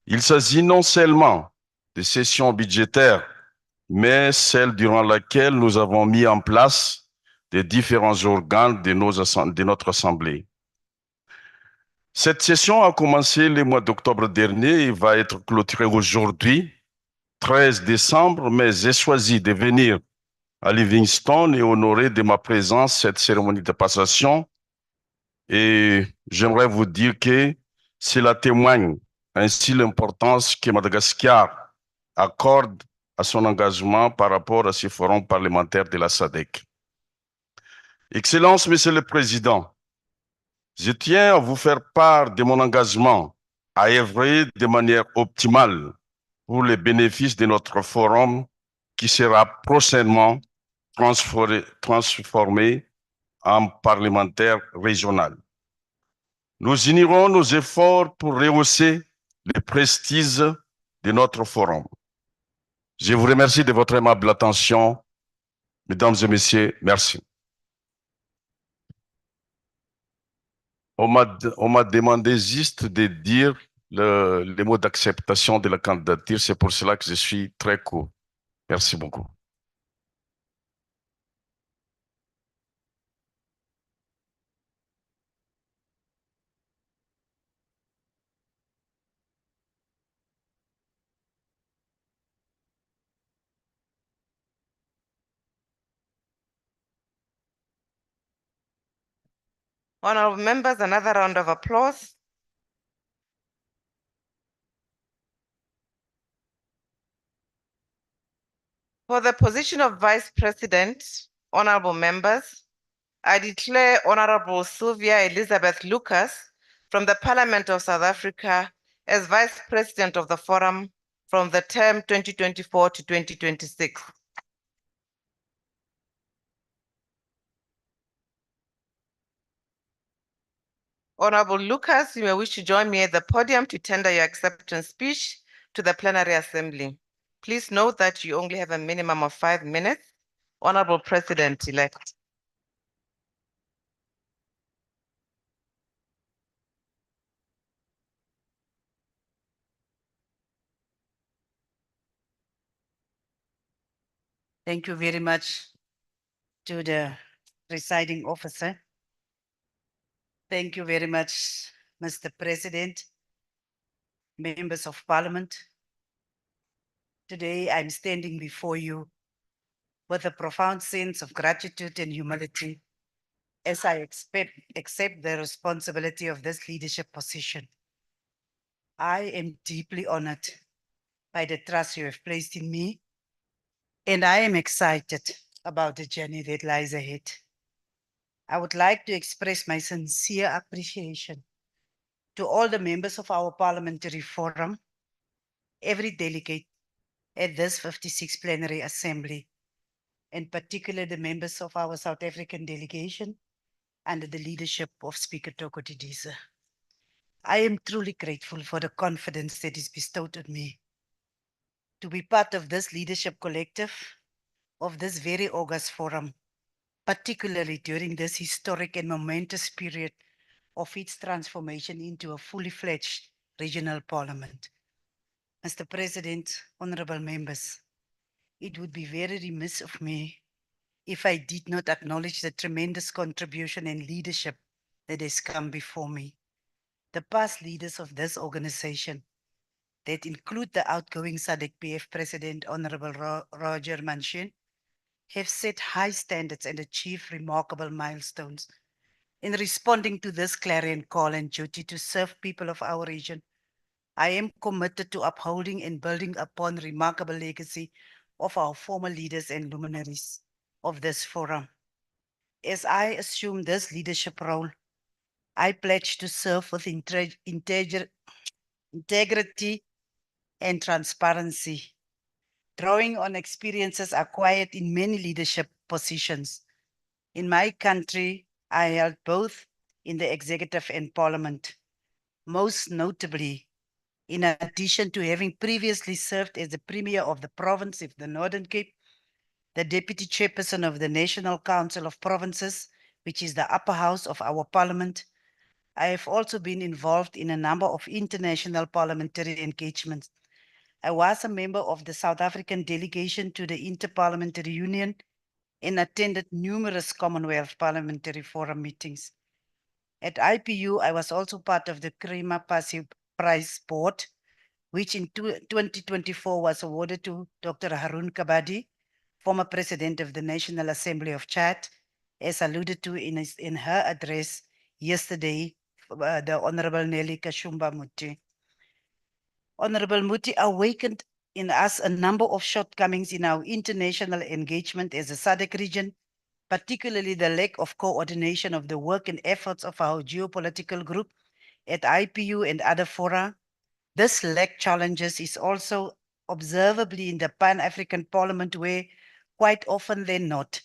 Il s'agit non seulement de sessions budgétaires, mais celle durant laquelle nous avons mis en place des différents organes de notre Assemblée. Cette session a commencé le mois d'octobre dernier et va être clôturée aujourd'hui, 13 décembre, mais j'ai choisi de venir à Livingstone et honorer de ma présence cette cérémonie de passation. Et j'aimerais vous dire que cela témoigne ainsi l'importance que Madagascar accorde à son engagement par rapport à ce forum parlementaire de la Sadc. Excellence, Monsieur le Président, je tiens à vous faire part de mon engagement à œuvrer de manière optimale pour les bénéfices de notre forum qui sera prochainement transformé en parlementaire régional. Nous unirons nos efforts pour rehausser le prestige de notre forum. Je vous remercie de votre aimable attention. Mesdames et messieurs, merci. On m'a demandé juste de dire les mots d'acceptation de la candidature. C'est pour cela que je suis très court. Merci beaucoup. Honorable members, another round of applause. For the position of Vice President, honorable members, I declare Honorable Sylvia Elizabeth Lucas from the Parliament of South Africa as Vice President of the Forum from the term 2024 to 2026. Honorable Lucas, you may wish to join me at the podium to tender your acceptance speech to the Plenary Assembly. Please note that you only have a minimum of 5 minutes. Honorable President-elect. Thank you very much to the presiding officer. Thank you very much, Mr. President, members of Parliament. Today, I'm standing before you with a profound sense of gratitude and humility as I accept the responsibility of this leadership position. I am deeply honored by the trust you have placed in me, and I am excited about the journey that lies ahead. I would like to express my sincere appreciation to all the members of our Parliamentary Forum, every delegate at this 56th Plenary Assembly, and particularly the members of our South African delegation under the leadership of Speaker Toko Didiza. I am truly grateful for the confidence that is bestowed on me to be part of this leadership collective of this very august forum, particularly during this historic and momentous period of its transformation into a fully fledged regional parliament. Mr. President, honorable members, it would be very remiss of me if I did not acknowledge the tremendous contribution and leadership that has come before me. The past leaders of this organization that include the outgoing SADC-PF President, Honorable Roger Manchin, have set high standards and achieved remarkable milestones. In responding to this clarion call and duty to serve people of our region, I am committed to upholding and building upon the remarkable legacy of our former leaders and luminaries of this forum. As I assume this leadership role, I pledge to serve with integrity and transparency, drawing on experiences acquired in many leadership positions in my country I held both in the executive and parliament. Most notably, in addition to having previously served as the Premier of the province of the Northern Cape, the Deputy Chairperson of the National Council of Provinces, which is the upper house of our parliament, I have also been involved in a number of international parliamentary engagements. I was a member of the South African delegation to the Inter-Parliamentary Union and attended numerous Commonwealth Parliamentary Forum meetings. At IPU, I was also part of the Krema Passive Prize Board, which in 2024 was awarded to Dr. Haroon Kabadi, former President of the National Assembly of Chad, as alluded to in her address yesterday, the Honorable Nelly Kashumba Muti. Honorable Muti awakened in us a number of shortcomings in our international engagement as a SADC region, particularly the lack of coordination of the work and efforts of our geopolitical group at IPU and other fora. This lack challenges is also observably in the Pan-African Parliament, where quite often than not,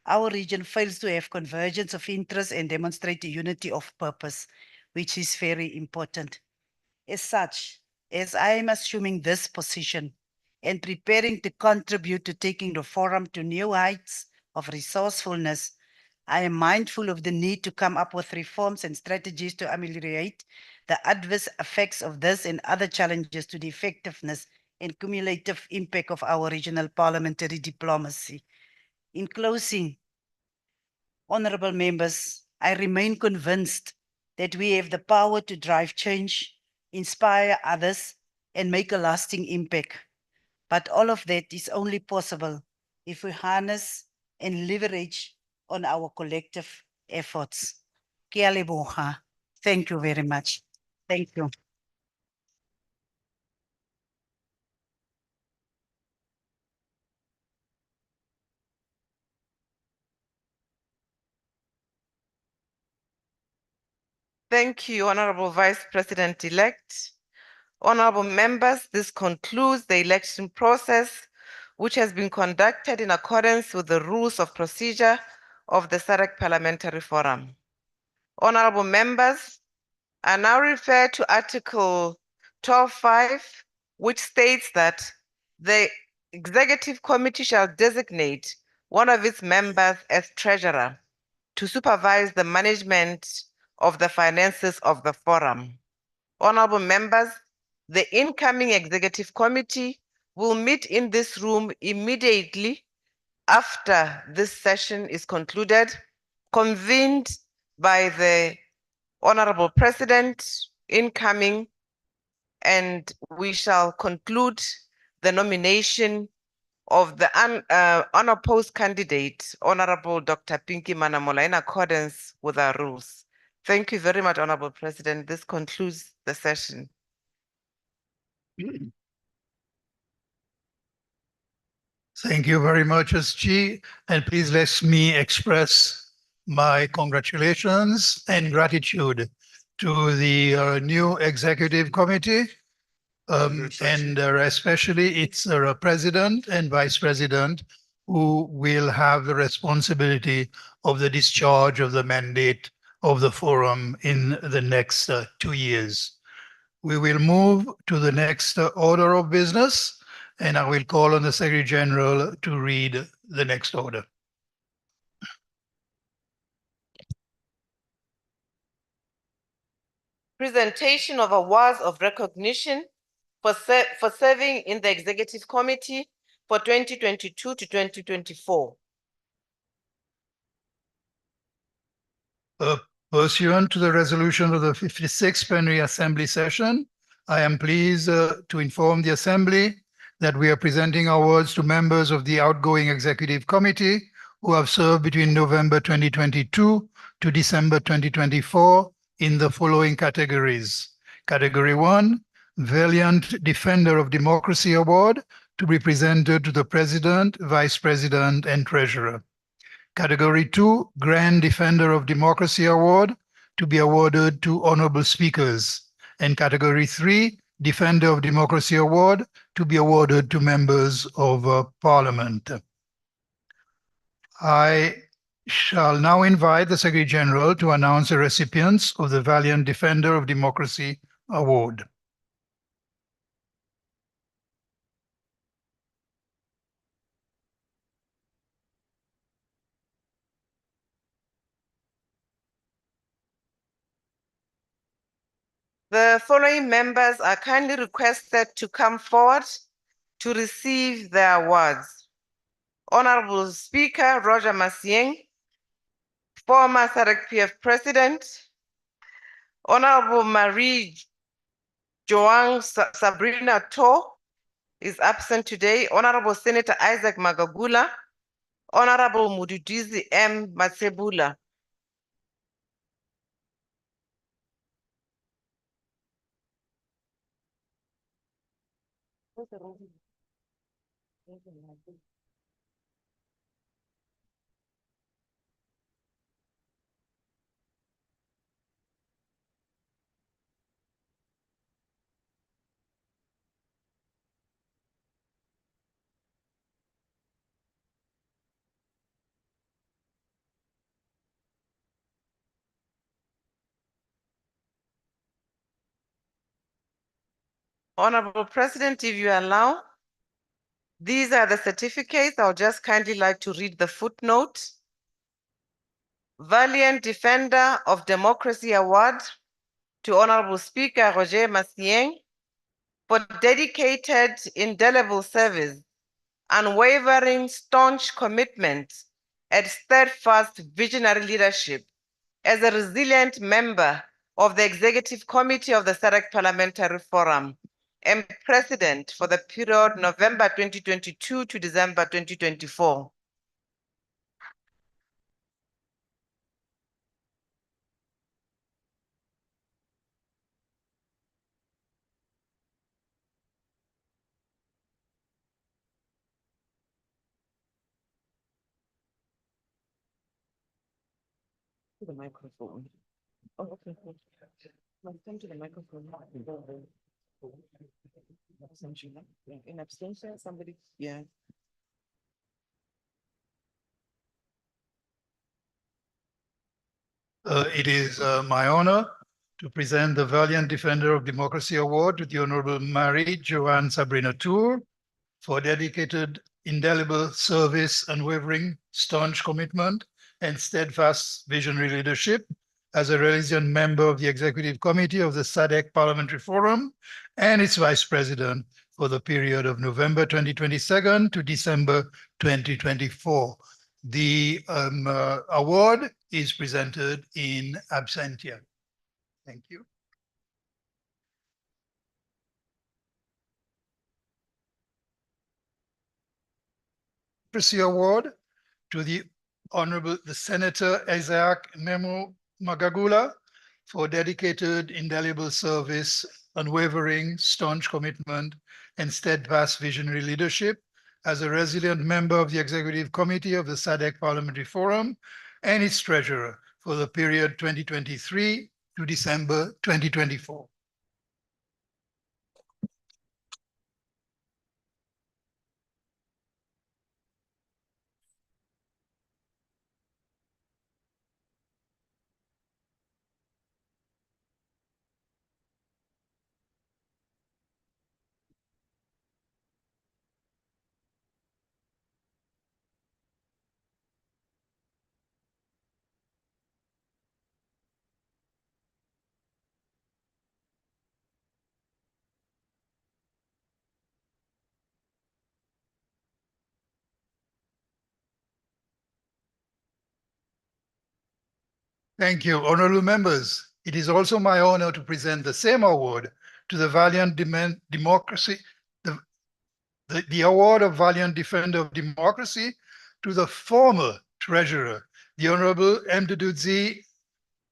our region fails to have convergence of interest and demonstrate unity of purpose, which is very important. As such, as I am assuming this position and preparing to contribute to taking the forum to new heights of resourcefulness, I am mindful of the need to come up with reforms and strategies to ameliorate the adverse effects of this and other challenges to the effectiveness and cumulative impact of our regional parliamentary diplomacy. In closing, honorable members, I remain convinced that we have the power to drive change, inspire others, and make a lasting impact. But all of that is only possible if we harness and leverage on our collective efforts. Ke a leboga. Thank you very much. Thank you. Thank you, Honorable Vice President-elect. Honorable members, this concludes the election process, which has been conducted in accordance with the rules of procedure of the Sadc Parliamentary Forum. Honorable members, I now refer to Article 12.5, which states that the Executive Committee shall designate one of its members as treasurer to supervise the management of the finances of the forum. Honorable members, the incoming Executive Committee will meet in this room immediately after this session is concluded, convened by the Honorable President, incoming, and we shall conclude the nomination of the unopposed candidate, Honorable Dr. Pinky Manamola, in accordance with our rules. Thank you very much, Honorable President. This concludes the session. Thank you very much, SG. And please let me express my congratulations and gratitude to the new executive committee, and especially its president and vice president, who will have the responsibility of the discharge of the mandate of the forum in the next 2 years. We will move to the next order of business, and I will call on the Secretary General to read the next order. Presentation of awards of recognition for serving in the Executive Committee for 2022 to 2024. Pursuant to the resolution of the 56th Plenary Assembly session, I am pleased to inform the Assembly that we are presenting awards to members of the outgoing Executive Committee who have served between November 2022 to December 2024 in the following categories. Category 1, Valiant Defender of Democracy Award, to be presented to the President, Vice President, and Treasurer. Category 2, Grand Defender of Democracy Award, to be awarded to honorable speakers. And Category 3, Defender of Democracy Award, to be awarded to members of Parliament. I Shall now invite the Secretary General to announce the recipients of the Valiant Defender of Democracy Award. The following members are kindly requested to come forward to receive their awards. Honorable Speaker Roger Masieng, former Sadc PF President, Honorable Marie Joang Sabrina To is absent today, Honorable Senator Isaac Magagula, Honorable Mududizi M. Matsebula. Honorable President, if you allow, these are the certificates. I would just kindly like to read the footnote. Valiant Defender of Democracy Award to Honorable Speaker Roger Masieng for dedicated, indelible service, unwavering, staunch commitment, and steadfast visionary leadership as a resilient member of the Executive Committee of the Sadc Parliamentary Forum and President for the period November 2022 to December 2024. To the microphone. Oh, okay. Come to the microphone. In abstention, somebody, yeah. It is my honor to present the Valiant Defender of Democracy Award to the Honorable Marie Joanne Sabrina Tour for dedicated, indelible service, unwavering, staunch commitment, and steadfast visionary leadership as a resilient member of the Executive Committee of the Sadc Parliamentary Forum and its Vice President for the period of November 2022 to December 2024. The award is presented in absentia. Thank you. Democracy Award to the Honorable Senator Isaac Memo Magagula for dedicated, indelible service, unwavering, staunch commitment, and steadfast visionary leadership as a resilient member of the Executive Committee of the Sadc Parliamentary Forum and its treasurer for the period 2023 to December 2024. Thank you, honorable members. It is also my honor to present the same award to the Valiant Democracy, the award of Valiant Defender of Democracy to the former treasurer, the Honorable Mduduzi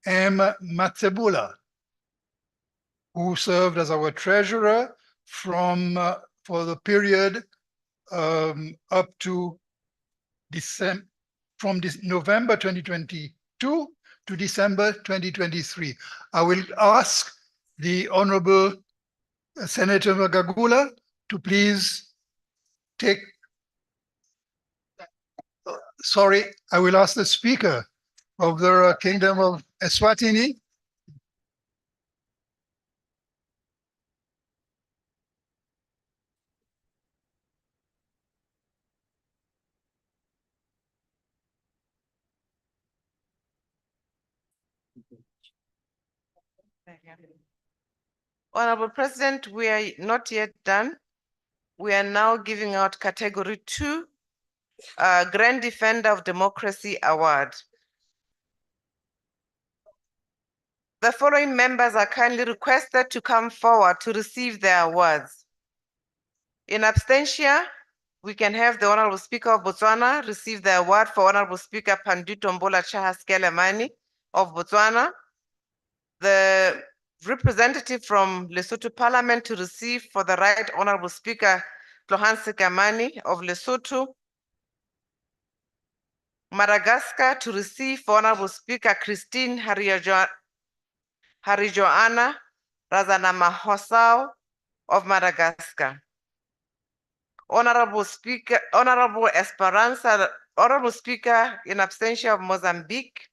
M. Matsebula, who served as our treasurer from for the period up to December, from November 2022 to December 2023. I will ask the Honorable Senator Magagula to please take sorry, I will ask the Speaker of the Kingdom of Eswatini. Honorable President, we are not yet done. We are now giving out category 2, Grand Defender of Democracy Award. The following members are kindly requested to come forward to receive their awards. In absentia, we can have the Honorable Speaker of Botswana receive the award for Honorable Speaker Pandito Mbola Chahas Kelemani of Botswana. The representative from Lesotho Parliament to receive for the Right Honorable Speaker Tlohanse Kamani of Lesotho. Madagascar to receive for Honorable Speaker Christine Harijoana Razanamahosao of Madagascar. Honorable Speaker in absentia of Mozambique.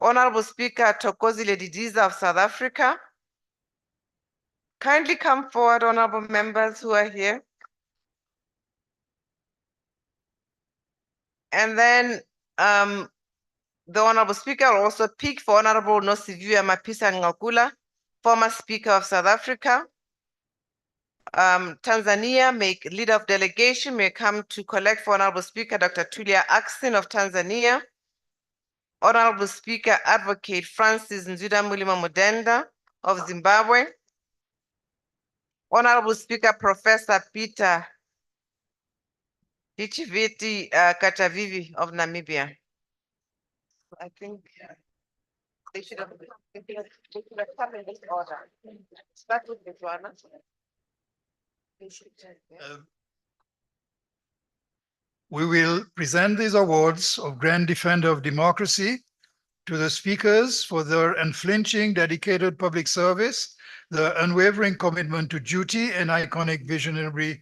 Honorable Speaker Thokozi Ledidiza of South Africa. Kindly come forward, honorable members who are here. And then the Honorable Speaker will also pick for Honorable Nosiviwe Mapisa Ngakula, former Speaker of South Africa. Tanzania, leader of delegation, may come to collect for Honorable Speaker Dr. Tulia Ackson of Tanzania. Honorable Speaker Advocate Francis Nzuda Mulima Mudenda of Zimbabwe. Honorable Speaker Professor Peter Hichiveti Katavivi of Namibia. I think they should have come in this order. Start with Botswana. We will present these awards of Grand Defender of Democracy to the speakers for their unflinching, dedicated public service, their unwavering commitment to duty, and iconic visionary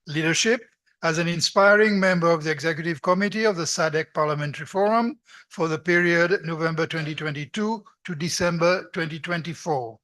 leadership as an inspiring member of the Executive Committee of the Sadc Parliamentary Forum for the period November 2022 to December 2024.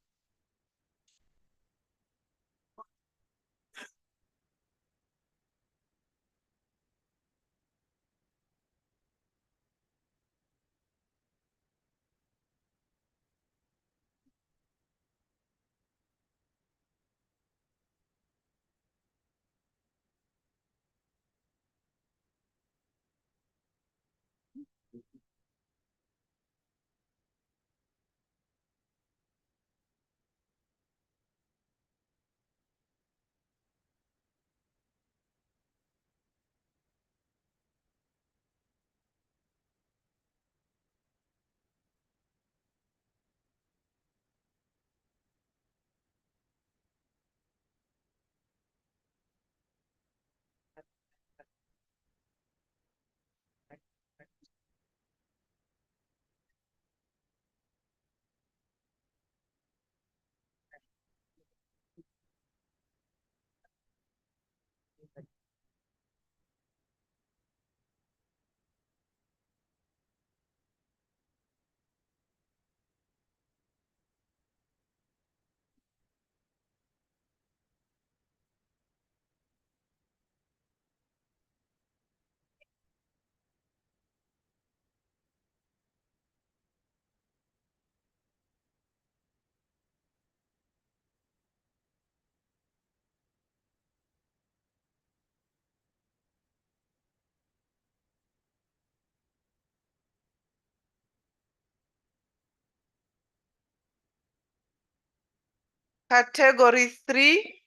Category 3,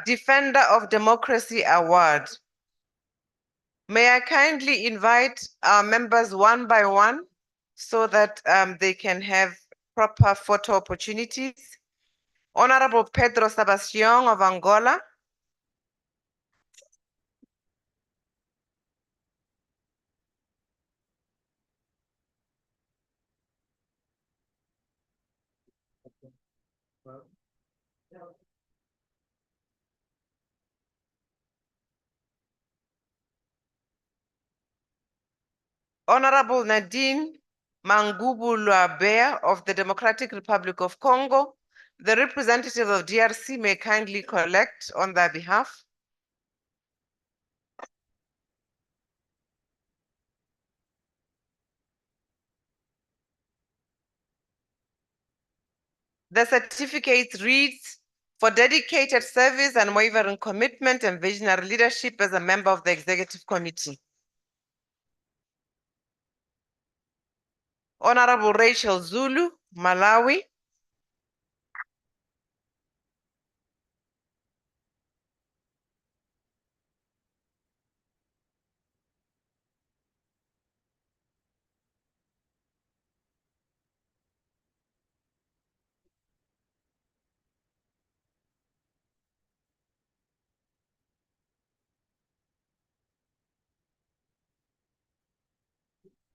Defender of Democracy Award. May I kindly invite our members one by one so that they can have proper photo opportunities. Honorable Pedro Sebastião of Angola. Honorable Nadine Mangubulwa of the Democratic Republic of Congo. The representative of DRC may kindly collect on their behalf. The certificate reads, for dedicated service, unwavering commitment, and visionary leadership as a member of the Executive Committee. Honorable Rachel Zulu, Malawi.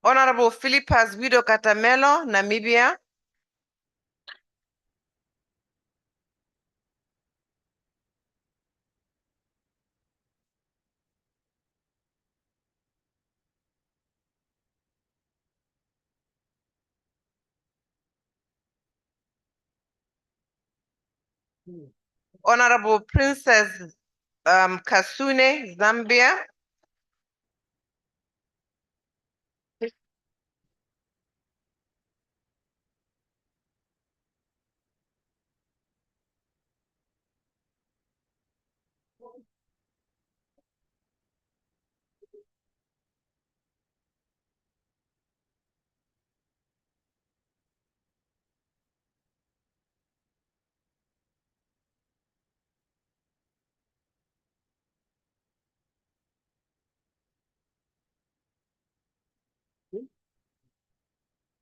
Honorable Philippas Widow Katamelo, Namibia. Honorable Princess Kasune, Zambia.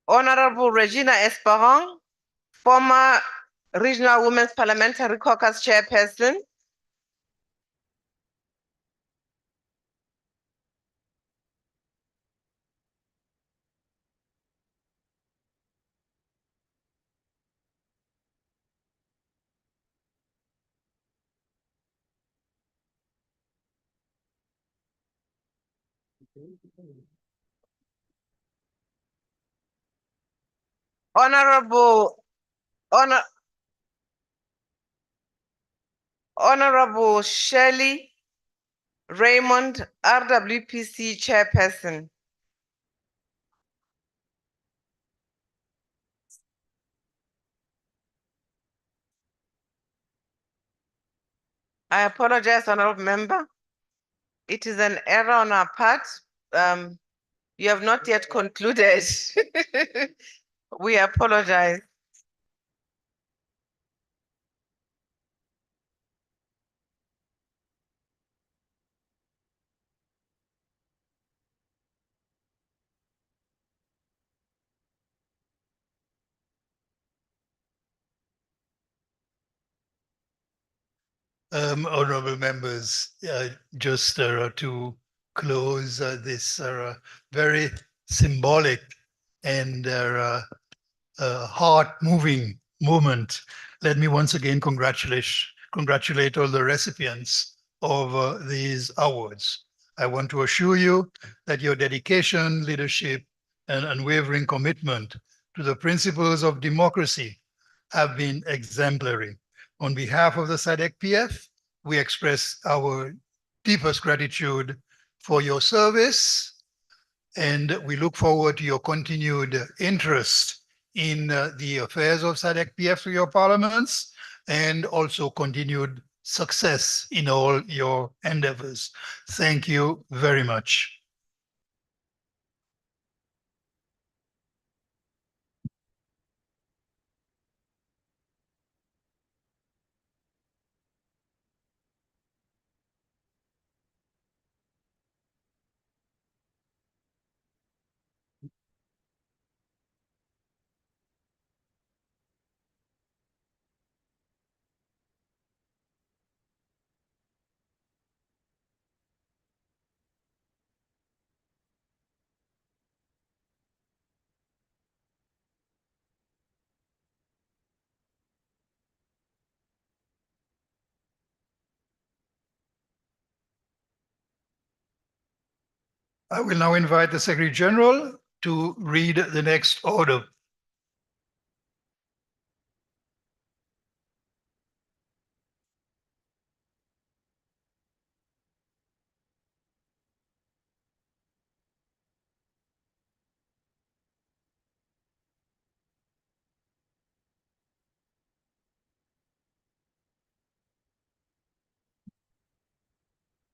Honorable Regina Esperon, former Regional Women's Parliamentary Caucus Chairperson. Honorable Shirley Raymond, RWPC Chairperson. I apologize, Honorable Member. It is an error on our part. You have not yet concluded. We apologize. Honorable members, just to close this very symbolic and heart-moving moment, let me once again congratulate all the recipients of these awards. I want to assure you that your dedication, leadership, and unwavering commitment to the principles of democracy have been exemplary. On behalf of the Sadc PF, we express our deepest gratitude for your service, and we look forward to your continued interest in the affairs of Sadc PF through your parliaments, and also continued success in all your endeavors. Thank you very much. I will now invite the Secretary General to read the next order.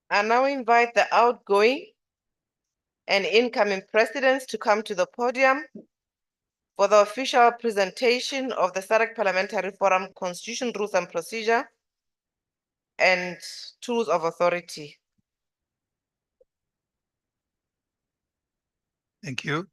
I now invite the outgoing and incoming presidents to come to the podium for the official presentation of the Sadc Parliamentary Forum Constitution, Rules and Procedure and Tools of Authority. Thank you.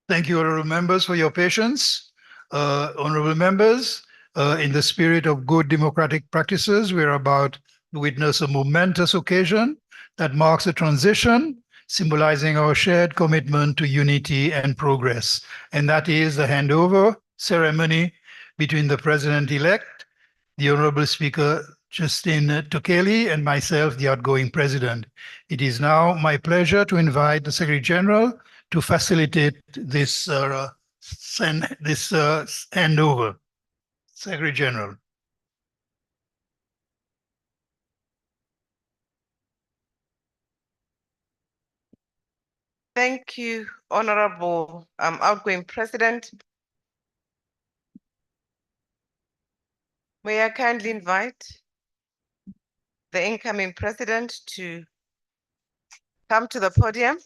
Thank you, honorable members, for your patience. Honorable members, in the spirit of good democratic practices, we're about to witness a momentous occasion that marks a transition, symbolizing our shared commitment to unity and progress. And that is the handover ceremony between the president-elect, the Honorable Speaker Justine Tokeli, and myself, the outgoing president. It is now my pleasure to invite the Secretary General to facilitate this handover. Secretary General. Thank you, Honorable outgoing President. May I kindly invite the incoming president to come to the podium.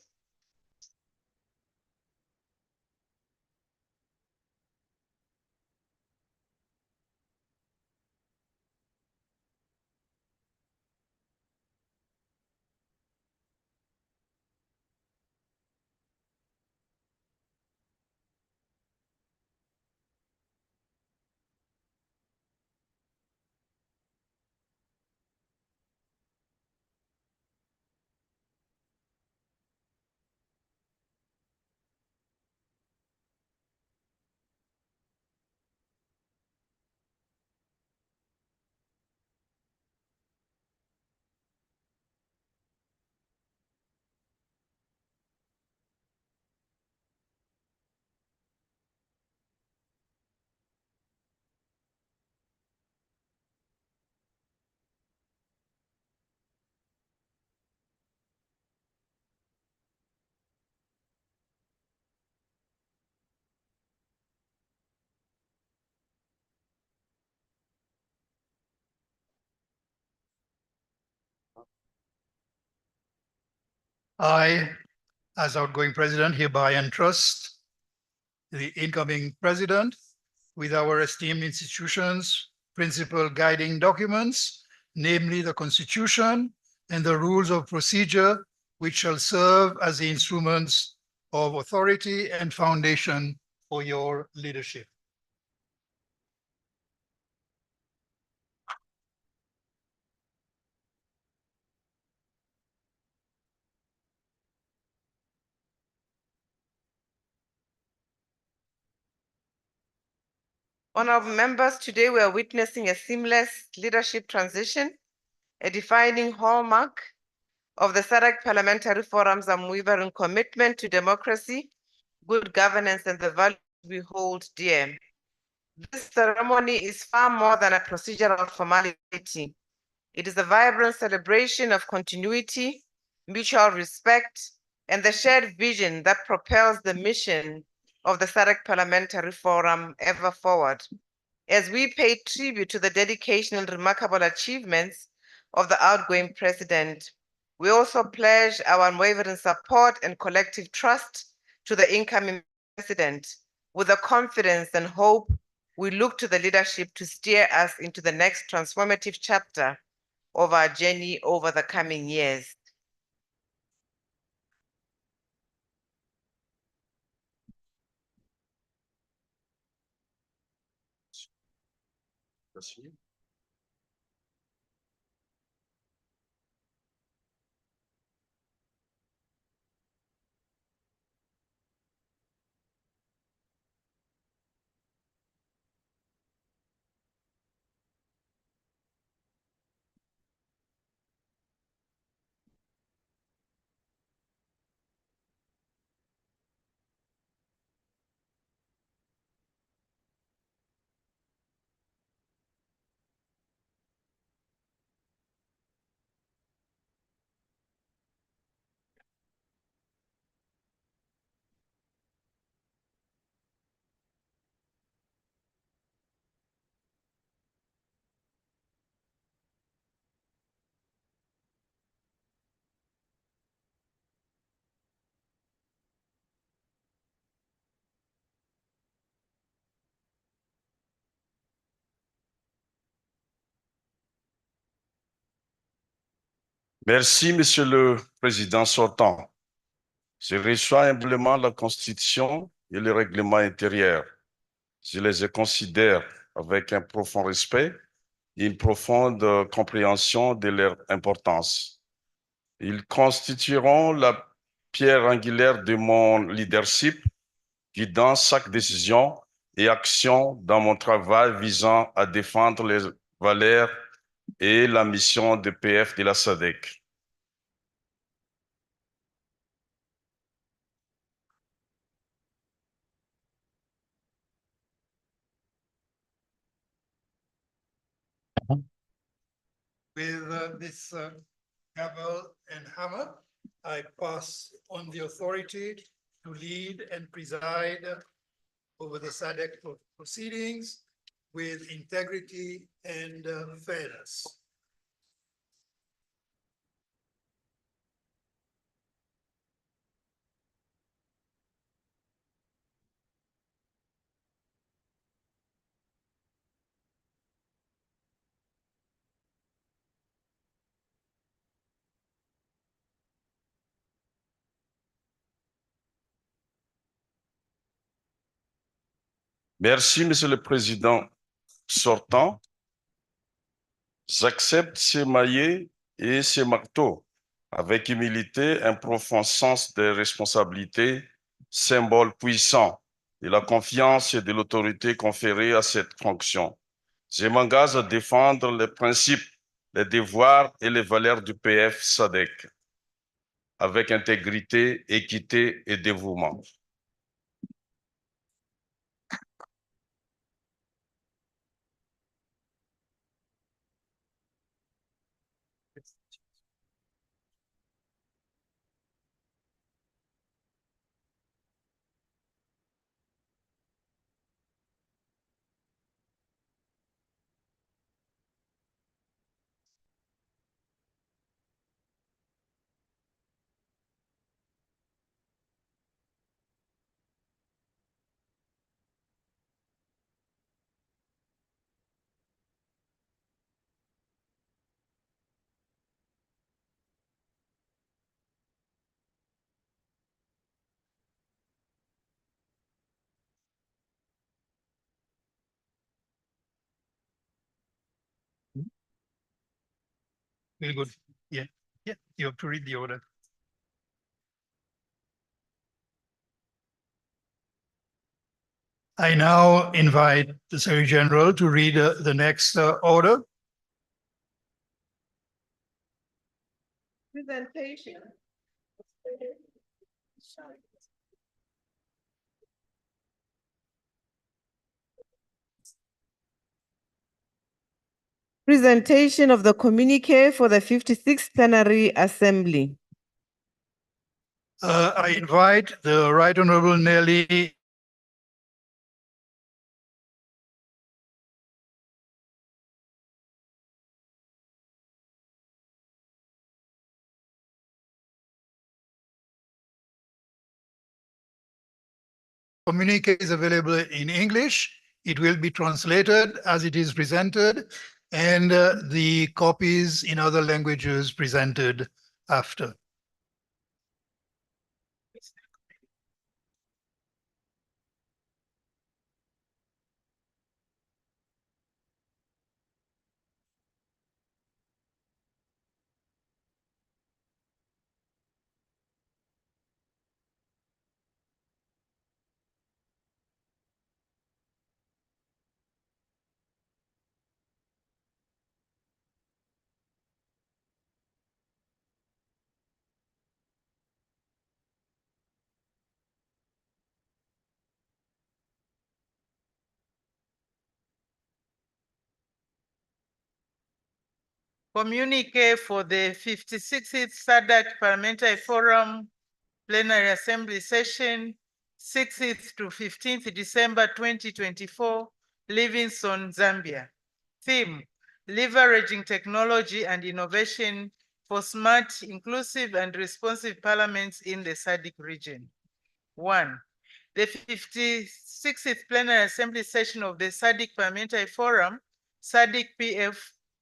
I, as outgoing president, hereby entrust the incoming president with our esteemed institutions' principal guiding documents, namely the Constitution and the rules of procedure, which shall serve as the instruments of authority and foundation for your leadership. Honorable members, today we are witnessing a seamless leadership transition, a defining hallmark of the Sadc Parliamentary Forum's unwavering commitment to democracy, good governance, and the values we hold dear. This ceremony is far more than a procedural formality. It is a vibrant celebration of continuity, mutual respect, and the shared vision that propels the mission of the Sadc Parliamentary Forum ever forward. As we pay tribute to the dedication and remarkable achievements of the outgoing president, we also pledge our unwavering support and collective trust to the incoming president. With the confidence and hope, we look to the leadership to steer us into the next transformative chapter of our journey over the coming years. Merci, Monsieur le Président sortant. Je reçois humblement la Constitution et le règlement intérieur. Je les considère avec un profond respect et une profonde compréhension de leur importance. Ils constitueront la pierre angulaire de mon leadership, guidant chaque décision et action dans mon travail visant à défendre les valeurs et la mission de PF de la Sadc. With this gavel and hammer, I pass on the authority to lead and preside over the Sadc proceedings with integrity and fairness. Merci, Monsieur le Président sortant. J'accepte ces maillets et ces marteaux avec humilité, un profond sens de responsabilité, symbole puissant de la confiance et de l'autorité conférée à cette fonction. Je m'engage à défendre les principes, les devoirs et les valeurs du PF Sadc avec intégrité, équité et dévouement. Very good. Yeah, you have to read the order. I now invite the Secretary General to read the next order. Presentation. Presentation of the communique for the 56th Plenary Assembly. I invite the Right Honorable Nelly communique is available in English. It will be translated as it is presented, and the copies in other languages presented after. Communique for the 56th Sadc Parliamentary Forum Plenary Assembly Session, 6th to 15th December 2024, Livingstone, Zambia. Theme: Leveraging Technology and Innovation for Smart, Inclusive, and Responsive Parliaments in the Sadc region. 1. The 56th Plenary Assembly Session of the Sadc Parliamentary Forum, Sadc PF,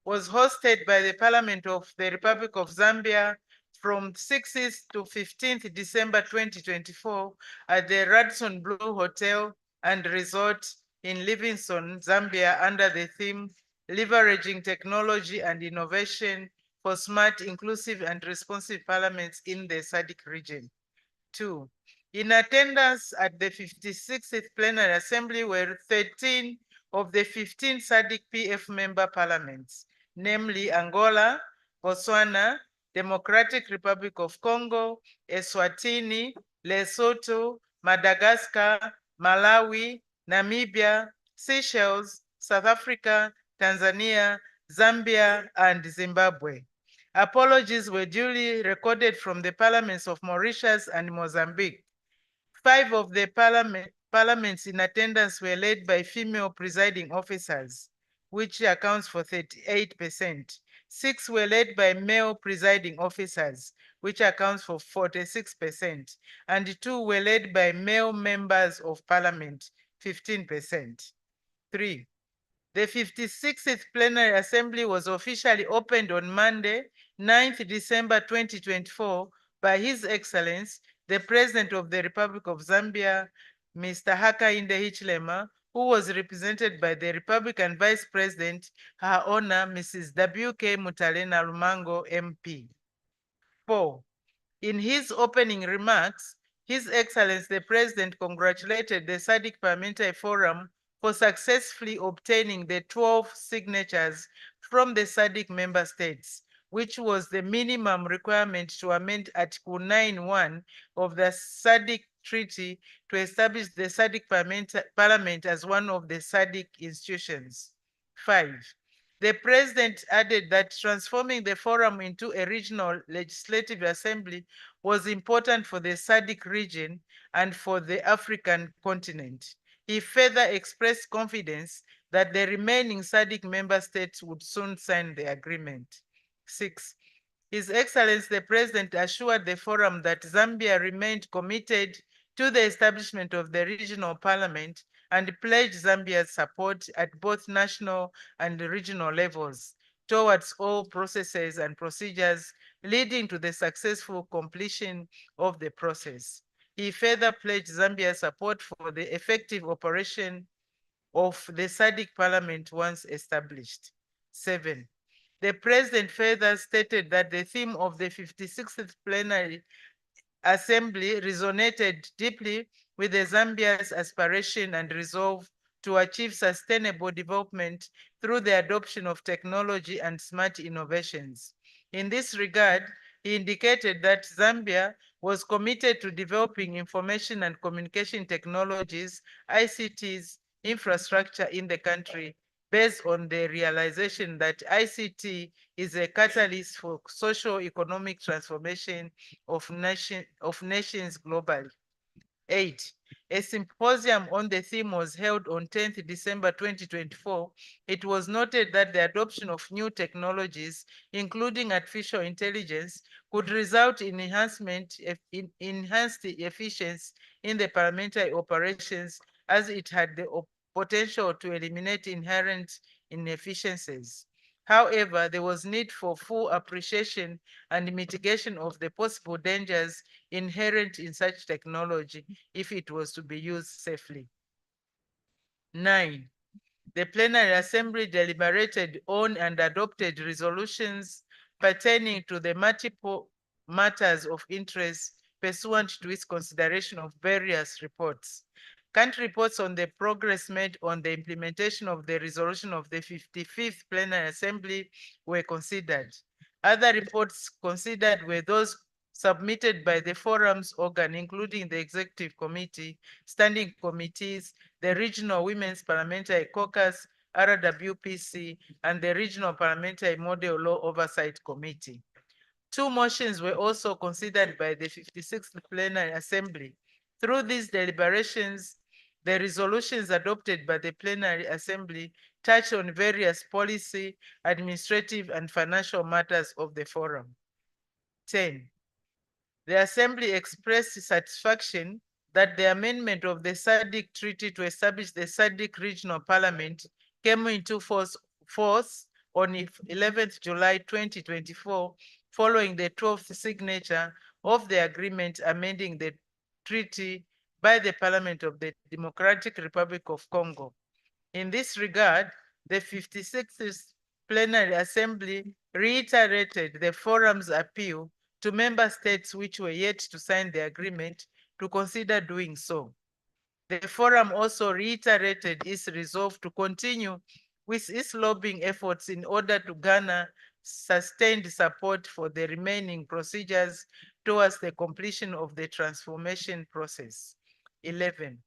was hosted by the Parliament of the Republic of Zambia from 6th to 15th December 2024 at the Radisson Blue Hotel and Resort in Livingstone, Zambia, under the theme Leveraging Technology and Innovation for Smart, Inclusive, and Responsive Parliaments in the Sadc region. 2. In attendance at the 56th Plenary Assembly were 13 of the 15 Sadc PF member parliaments, namely Angola, Botswana, Democratic Republic of Congo, Eswatini, Lesotho, Madagascar, Malawi, Namibia, Seychelles, South Africa, Tanzania, Zambia, and Zimbabwe. Apologies were duly recorded from the parliaments of Mauritius and Mozambique. 5 of the parliaments in attendance were led by female presiding officers, which accounts for 38%. 6 were led by male presiding officers, which accounts for 46%. And 2 were led by male members of parliament, 15%. 3. The 56th Plenary Assembly was officially opened on Monday, 9th December 2024, by His Excellency, the President of the Republic of Zambia, Mr. Hakainde Hichilema, who was represented by the Republican Vice President, Her Honor, Mrs. W.K. Mutalena Lumango, MP. 4. In his opening remarks, His Excellency the President congratulated the Sadc Parliamentary Forum for successfully obtaining the 12 signatures from the Sadc member states, which was the minimum requirement to amend Article 9.1 of the Sadc Treaty to establish the Sadc Parliament as one of the Sadc institutions. 5. The President added that transforming the forum into a regional legislative assembly was important for the Sadc region and for the African continent. He further expressed confidence that the remaining Sadc member states would soon sign the agreement. 6. His Excellency the President assured the forum that Zambia remained committed to the establishment of the regional parliament and pledged Zambia's support at both national and regional levels towards all processes and procedures leading to the successful completion of the process. He further pledged Zambia's support for the effective operation of the Sadc Parliament once established. 7. The President further stated that the theme of the 56th Plenary Assembly resonated deeply with the Zambia's aspiration and resolve to achieve sustainable development through the adoption of technology and smart innovations. In this regard, he indicated that Zambia was committed to developing information and communication technologies, ICTs, infrastructure in the country based on the realization that ICT is a catalyst for socio-economic transformation of nations globally. 8. A symposium on the theme was held on 10th December 2024. It was noted that the adoption of new technologies, including artificial intelligence, could result in enhanced efficiency in the parliamentary operations as it had the potential to eliminate inherent inefficiencies. However, there was need for full appreciation and mitigation of the possible dangers inherent in such technology if it was to be used safely. 9. The Plenary Assembly deliberated on and adopted resolutions pertaining to the multiple matters of interest pursuant to its consideration of various reports. Country reports on the progress made on the implementation of the resolution of the 55th Plenary Assembly were considered. Other reports considered were those submitted by the forum's organ, including the Executive Committee, standing committees, the Regional Women's Parliamentary Caucus, RWPC, and the Regional Parliamentary Model Law Oversight Committee. 2 motions were also considered by the 56th Plenary Assembly. Through these deliberations, the resolutions adopted by the Plenary Assembly touch on various policy, administrative, and financial matters of the forum. 10. The Assembly expressed satisfaction that the amendment of the Sadc Treaty to establish the Sadc Regional Parliament came into force on 11th July 2024, following the 12th signature of the agreement amending the treaty by the Parliament of the Democratic Republic of Congo. In this regard, the 56th Plenary Assembly reiterated the forum's appeal to member states which were yet to sign the agreement to consider doing so. The forum also reiterated its resolve to continue with its lobbying efforts in order to garner sustained support for the remaining procedures towards the completion of the transformation process. 11.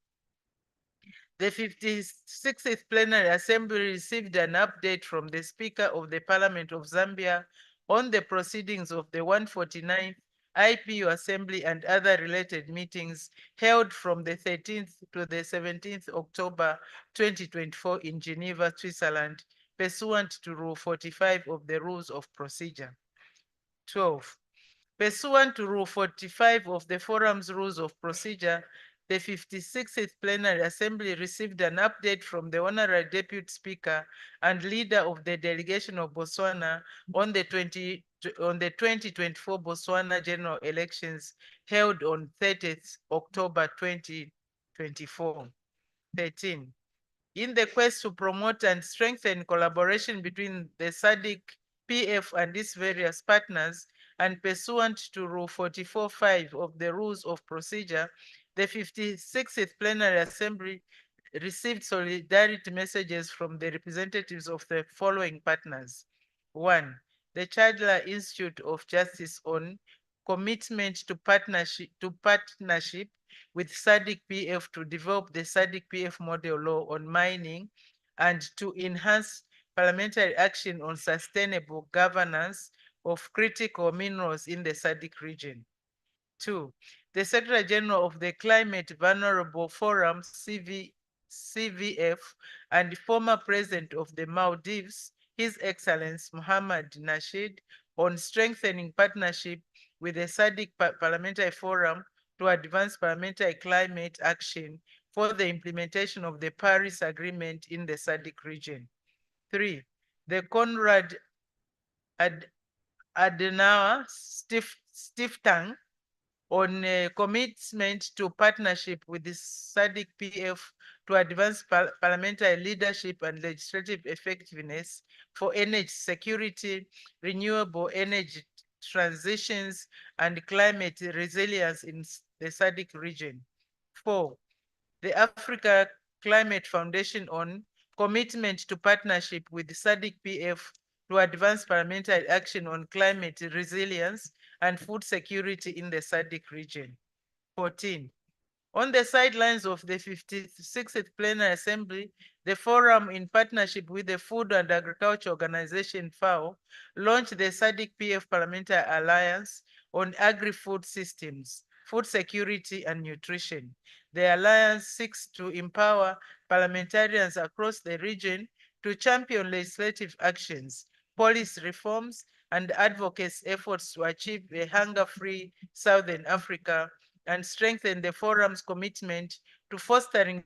The 56th Plenary Assembly received an update from the Speaker of the Parliament of Zambia on the proceedings of the 149th IPU Assembly and other related meetings held from the 13th to the 17th October 2024 in Geneva, Switzerland, pursuant to Rule 45 of the Rules of Procedure. 12. Pursuant to Rule 45 of the Forum's Rules of Procedure, the 56th Plenary Assembly received an update from the Honorary Deputy Speaker and leader of the delegation of Botswana on the 2024 Botswana general elections held on 30th October 2024. 13. In the quest to promote and strengthen collaboration between the Sadc PF and its various partners, and pursuant to Rule 44.5 of the Rules of Procedure, the 56th Plenary Assembly received solidarity messages from the representatives of the following partners. 1. The Chadler Institute of Justice on commitment to partnership with Sadc PF to develop the Sadc PF model law on mining and to enhance parliamentary action on sustainable governance of critical minerals in the Sadc region. 2. The Secretary General of the Climate Vulnerable Forum, CVF, and former President of the Maldives, His Excellency Muhammad Nasheed, on strengthening partnership with the Sadc Parliamentary Forum to advance parliamentary climate action for the implementation of the Paris Agreement in the Sadc region. 3. The Konrad Adenauer Stiftung on a commitment to partnership with the Sadc PF to advance parliamentary leadership and legislative effectiveness for energy security, renewable energy transitions, and climate resilience in the Sadc region. 4, the Africa Climate Foundation on commitment to partnership with the SADC-PF to advance parliamentary action on climate resilience and food security in the SADC region. 14, on the sidelines of the 56th Plenary Assembly, the Forum, in partnership with the Food and Agriculture Organization, FAO, launched the SADC-PF Parliamentary Alliance on Agri-Food Systems, Food Security and Nutrition. The alliance seeks to empower parliamentarians across the region to champion legislative actions, policy reforms, and advocacy efforts to achieve a hunger-free Southern Africa and strengthen the forum's commitment to fostering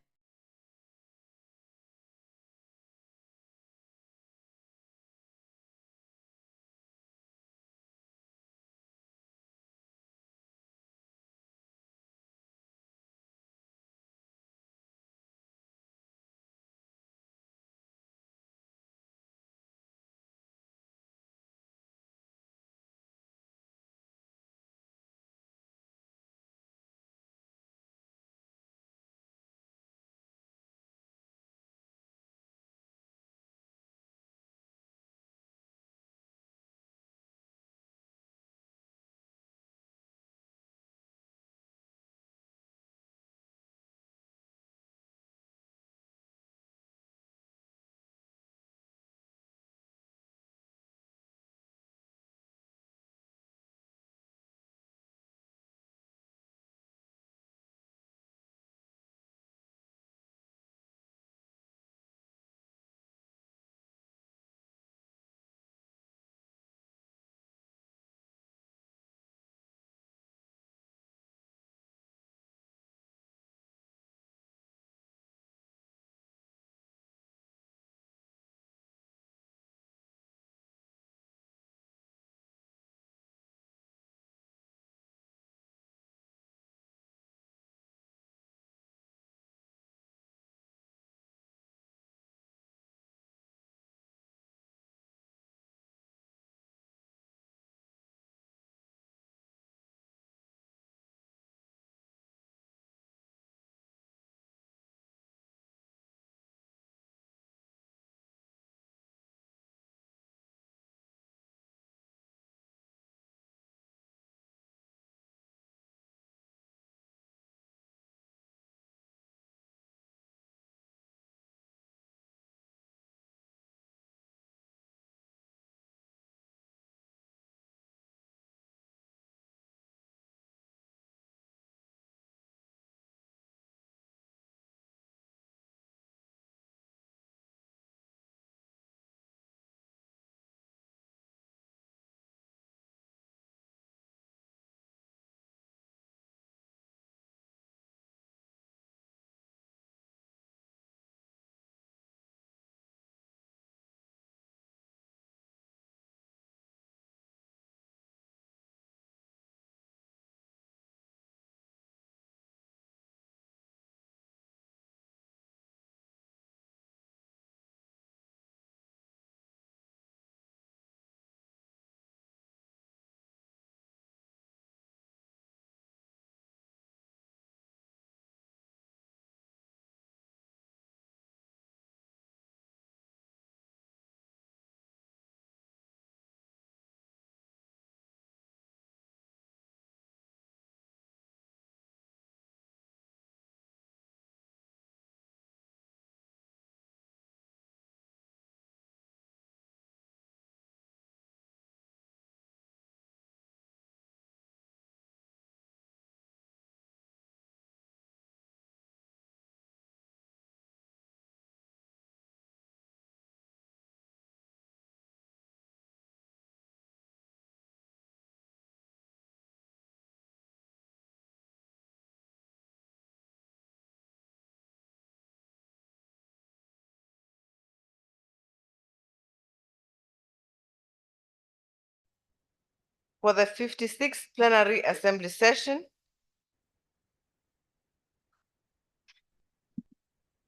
for the 56th Plenary Assembly session.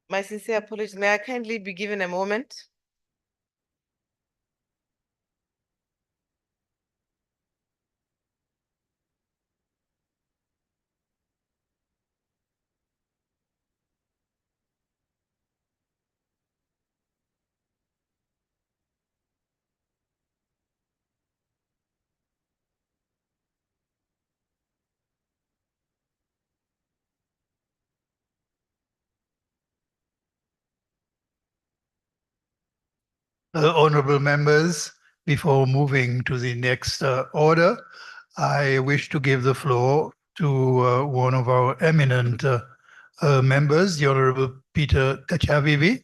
My sincere apologies. May I kindly be given a moment? Honorable members, before moving to the next order, I wish to give the floor to one of our eminent members, the Honorable Peter Kachavivi,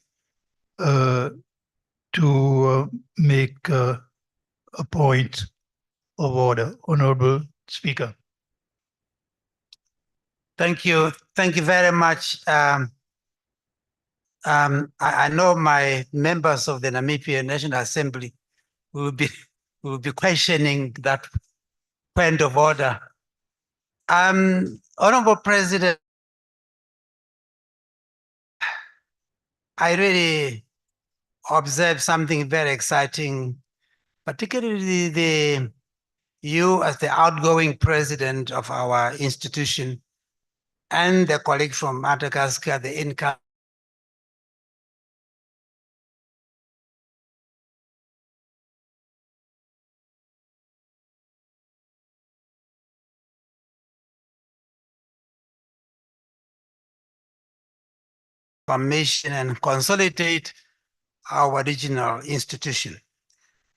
to make a point of order. Honorable Speaker. Thank you. Thank you very much. I know my members of the Namibia National Assembly will be questioning that point of order. Honorable President, I really observed something very exciting, particularly you as the outgoing president of our institution and the colleague from Madagascar, the incoming. Formation and consolidate our regional institution.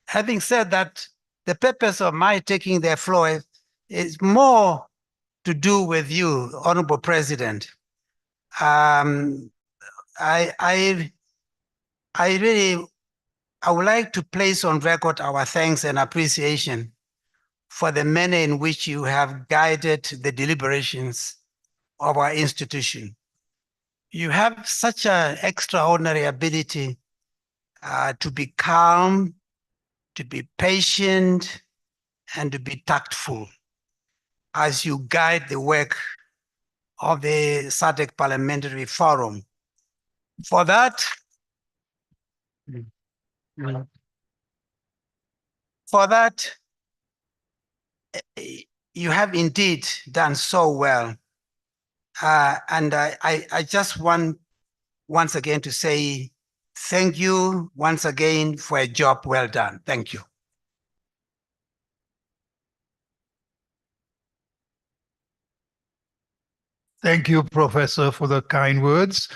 Having said that, the purpose of my taking the floor is more to do with you, Honorable President. I would like to place on record our thanks and appreciation for the manner in which you have guided the deliberations of our institution. You have such an extraordinary ability to be calm, to be patient, and to be tactful as you guide the work of the Sadc Parliamentary Forum. For that, you have indeed done so well. And I just want once again to say thank you once again for a job well done. Thank you. Thank you, Professor, for the kind words.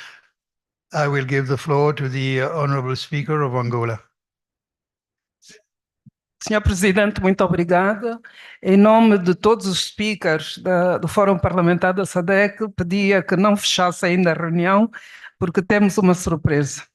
I will give the floor to the Honorable Speaker of Angola. Senhor Presidente, muito obrigada. Em nome de todos os speakers do Fórum Parlamentar da Sadc, pedia que não fechasse ainda a reunião, porque temos uma surpresa.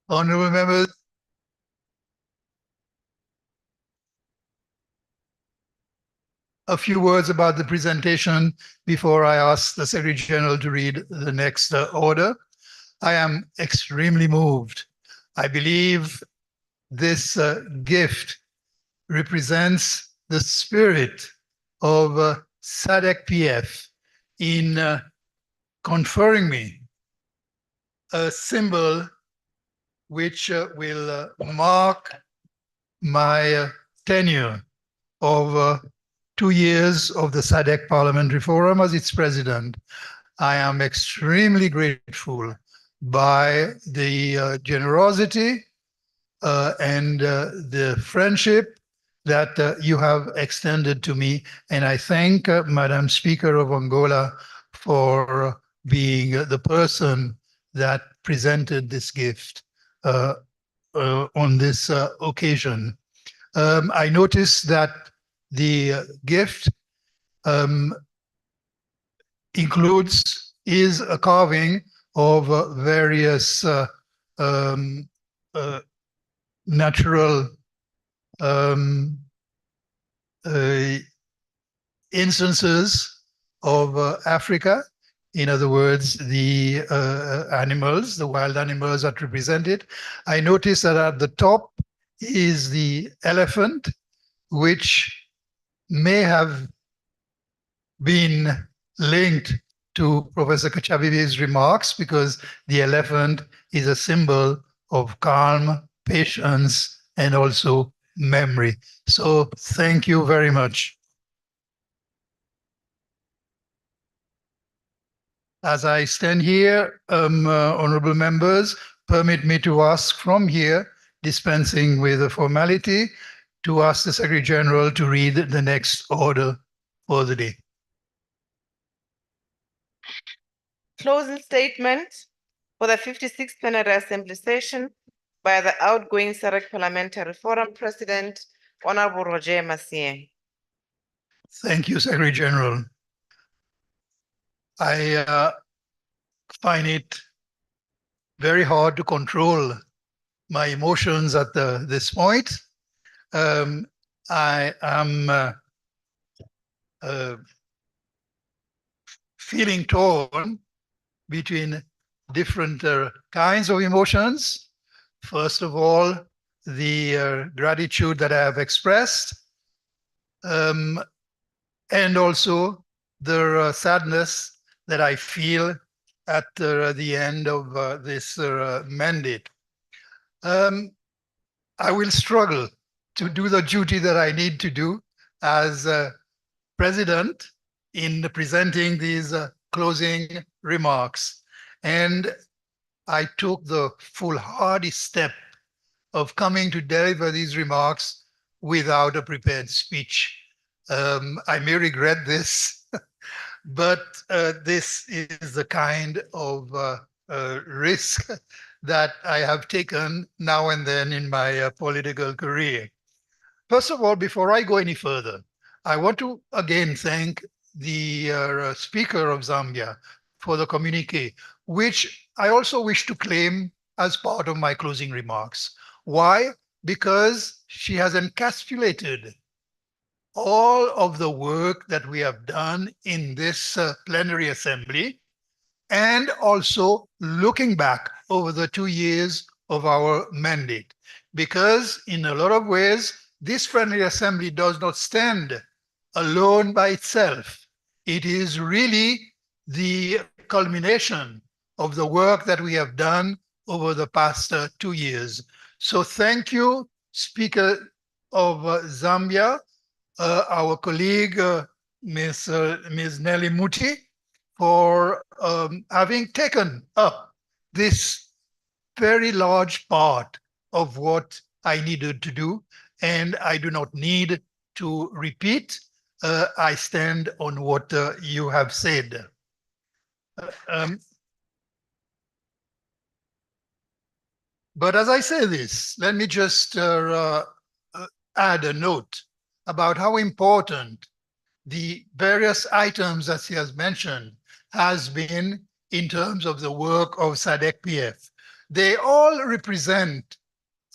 Honorable members, a few words about the presentation before I ask the Secretary General to read the next order. I am extremely moved. I believe this gift represents the spirit of Sadc PF in conferring me a symbol which will mark my tenure of 2 years of the Sadc Parliamentary Forum as its president. I am extremely grateful by the generosity and the friendship that you have extended to me. And I thank Madam Speaker of Angola for being the person that presented this gift on this occasion. I noticed that the gift is a carving of various natural instances of Africa. In other words, the animals, the wild animals that represented. I noticed that at the top is the elephant, which may have been linked to Professor Kachavivi's remarks, because the elephant is a symbol of calm, patience, and also memory. So thank you very much. As I stand here, honorable members, permit me to ask from here, dispensing with the formality, to ask the Secretary General to read the next order for the day. Closing statement for the 56th Plenary Assembly session by the outgoing Sadc Parliamentary Forum President, Honorable Roger Massier. Thank you, Secretary General. I find it very hard to control my emotions at this point. I am feeling torn between different kinds of emotions. First of all, the gratitude that I have expressed, and also the sadness that I feel at the end of this mandate. I will struggle to do the duty that I need to do as president in presenting these closing remarks. And I took the foolhardy step of coming to deliver these remarks without a prepared speech. I may regret this, but this is the kind of risk that I have taken now and then in my political career. First of all, before I go any further, I want to again thank the Speaker of Zambia for the communique, which I also wish to claim as part of my closing remarks. Why? Because she has encapsulated all of the work that we have done in this plenary assembly, and also looking back over the 2 years of our mandate. Because in a lot of ways, this plenary assembly does not stand alone by itself. It is really the culmination of the work that we have done over the past 2 years. So thank you, Speaker of Zambia, our colleague, Ms. Nelly Muti, for having taken up this very large part of what I needed to do, and I do not need to repeat. I stand on what you have said. But as I say this, let me just add a note about how important the various items that he has mentioned has been in terms of the work of Sadc PF. They all represent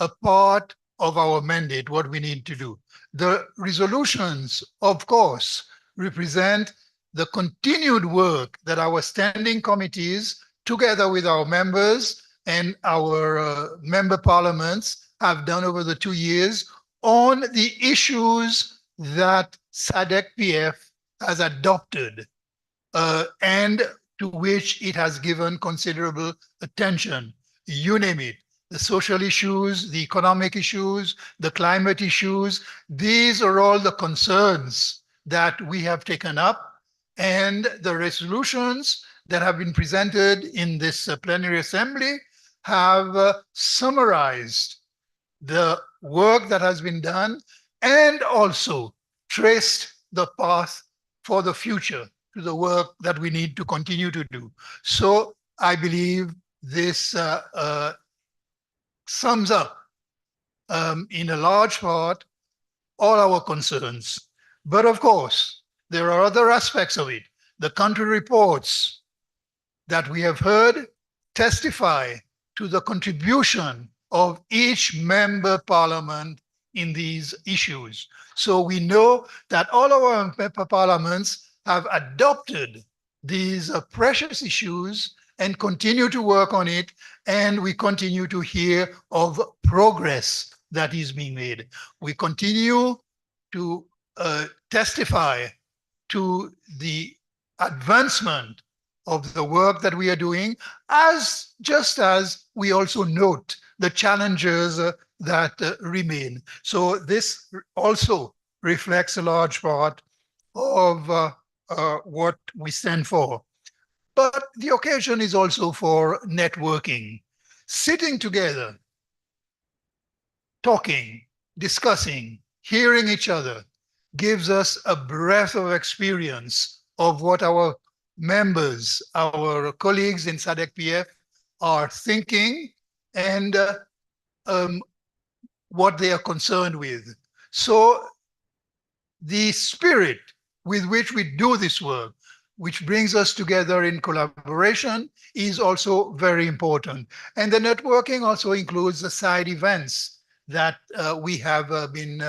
a part of our mandate, what we need to do. The resolutions, of course, represent the continued work that our standing committees together with our members and our member parliaments, have done over the 2 years on the issues that SADC-PF has adopted and to which it has given considerable attention. You name it, the social issues, the economic issues, the climate issues. These are all the concerns that we have taken up, and the resolutions that have been presented in this plenary assembly have summarized the work that has been done and also traced the path for the future to the work that we need to continue to do. So I believe this sums up in a large part all our concerns. But of course, there are other aspects of it. The country reports that we have heard testify to the contribution of each member parliament in these issues. So we know that all our member parliaments have adopted these precious issues and continue to work on it, and we continue to hear of progress that is being made. We continue to testify to the advancement of the work that we are doing, just as we also note the challenges that remain. So this also reflects a large part of what we stand for. But the occasion is also for networking, sitting together, talking, discussing, hearing each other gives us a breadth of experience of what our members, our colleagues in SADC-PF are thinking and what they are concerned with. So the spirit with which we do this work, which brings us together in collaboration, is also very important. And the networking also includes the side events that we have been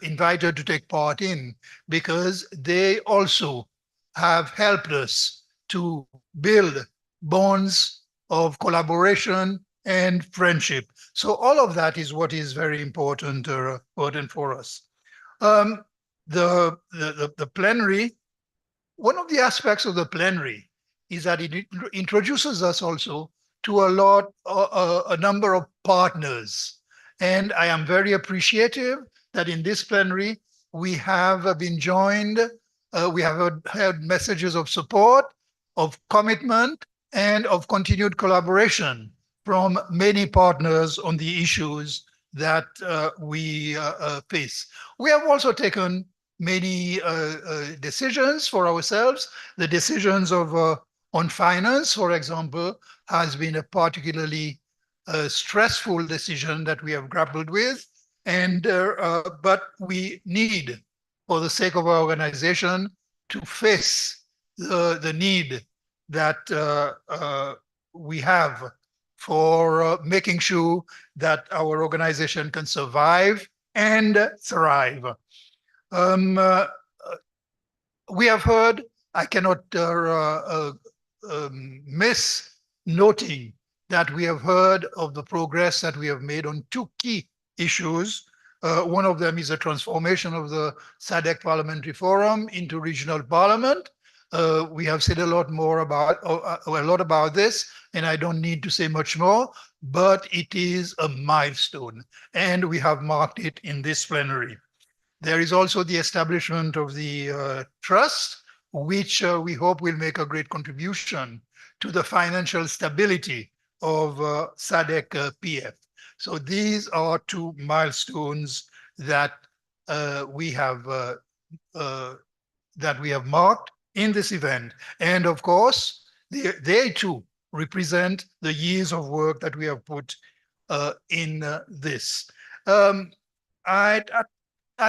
invited to take part in, because they also have helped us to build bonds of collaboration and friendship. So all of that is what is very important for us. The plenary, one of the aspects of the plenary is that it introduces us also to a number of partners. And I am very appreciative that in this plenary, we have been joined, we have had messages of support, of commitment, and of continued collaboration from many partners on the issues that we face. We have also taken many decisions for ourselves. The decisions on finance, for example, has been a particularly stressful decision that we have grappled with. And but we need, for the sake of our organization, to face the need that we have for making sure that our organization can survive and thrive. We have heard, I cannot miss noting that we have heard of the progress that we have made on two key issues. One of them is the transformation of the SADC Parliamentary Forum into regional parliament. We have said a lot about this, and I don't need to say much more, but it is a milestone, and we have marked it in this plenary. There is also the establishment of the trust, which we hope will make a great contribution to the financial stability of SADC-PF. So these are two milestones that we have marked in this event. And of course, they too represent the years of work that we have put in this. At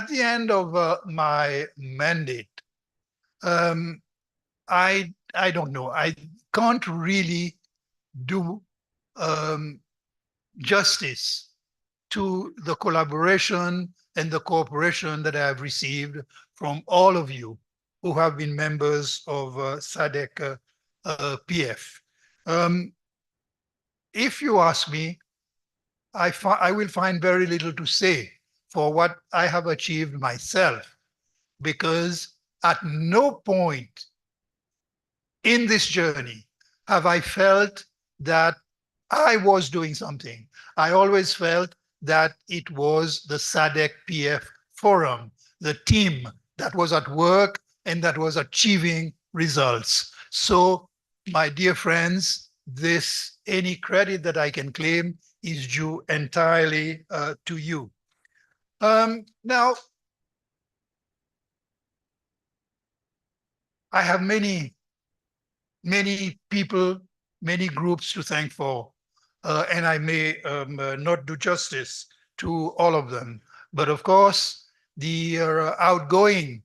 the end of my mandate, I don't know, I can't really do justice to the collaboration and the cooperation that I have received from all of you who have been members of SADC-PF. If you ask me, I will find very little to say for what I have achieved myself, because at no point in this journey have I felt that I was doing something. I always felt that it was the SADC PF forum, the team that was at work and that was achieving results. So, my dear friends, any credit that I can claim is due entirely to you. Now, I have many people, many groups to thank for, and I may not do justice to all of them. But of course, the outgoing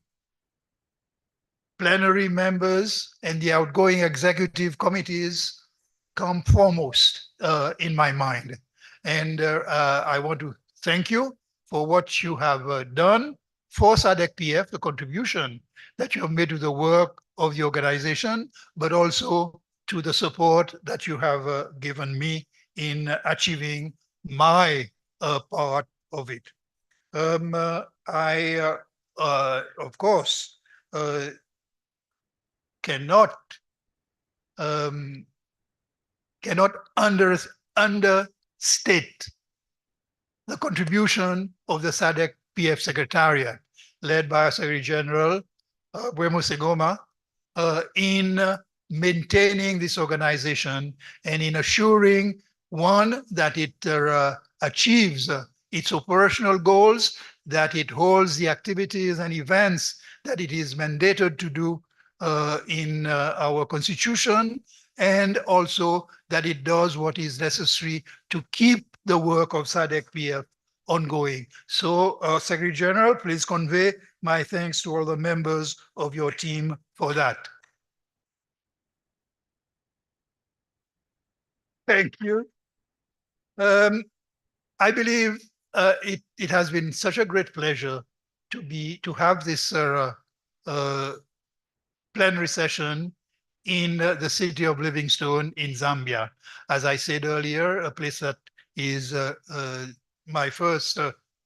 plenary members and the outgoing executive committees come foremost in my mind. And I want to thank you for what you have done for SADC PF, the contribution that you have made to the work of the organization, but also to the support that you have given me in achieving my part of it. I, of course, cannot understate the contribution of the SADC PF Secretariat, led by our Secretary General, Buemo Segoma, in maintaining this organization and in assuring, one, that it achieves its operational goals, that it holds the activities and events that it is mandated to do in our constitution, and also that it does what is necessary to keep the work of SADC PF ongoing. So, Secretary General, please convey my thanks to all the members of your team for that. Thank you. I believe it has been such a great pleasure to have this plenary session in the city of Livingstone in Zambia. As I said earlier, a place that is my first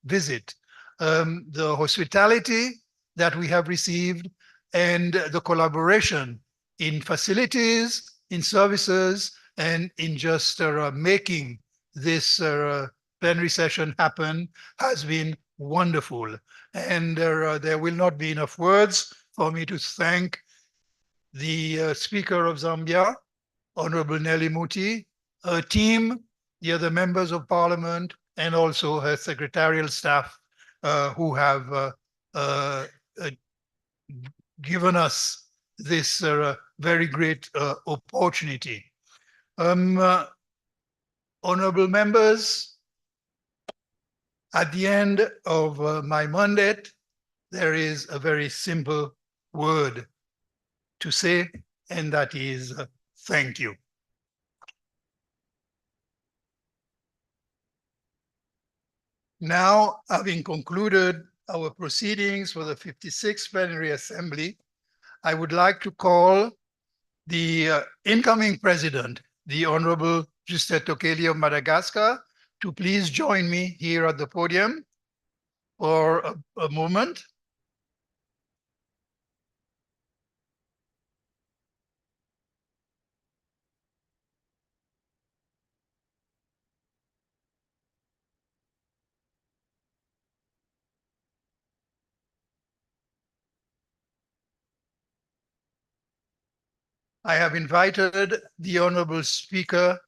visit. The hospitality that we have received and the collaboration in facilities, in services, and in just making this plenary session happen has been wonderful. And there will not be enough words for me to thank the Speaker of Zambia, Honorable Nelly Muti, her team, the other members of Parliament, and also her secretarial staff who have given us this very great opportunity. Honorable members, at the end of my mandate, there is a very simple word to say, and that is thank you. Now, having concluded our proceedings for the 56th Plenary Assembly, I would like to call the incoming President, the Honorable Justin Tokeli of Madagascar, to please join me here at the podium for a moment. I have invited the Honorable Speaker,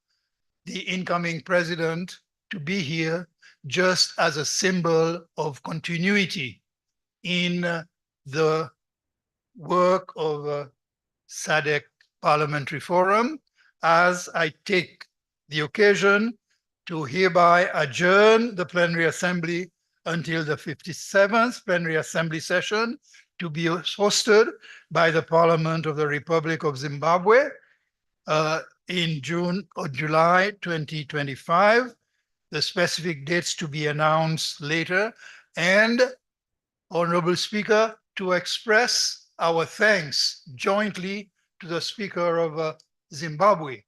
the incoming President, to be here just as a symbol of continuity in the work of SADC Parliamentary Forum, as I take the occasion to hereby adjourn the Plenary Assembly until the 57th Plenary Assembly session, to be hosted by the Parliament of the Republic of Zimbabwe in June or July 2025. The specific dates to be announced later. And, Honorable Speaker, to express our thanks jointly to the Speaker of Zimbabwe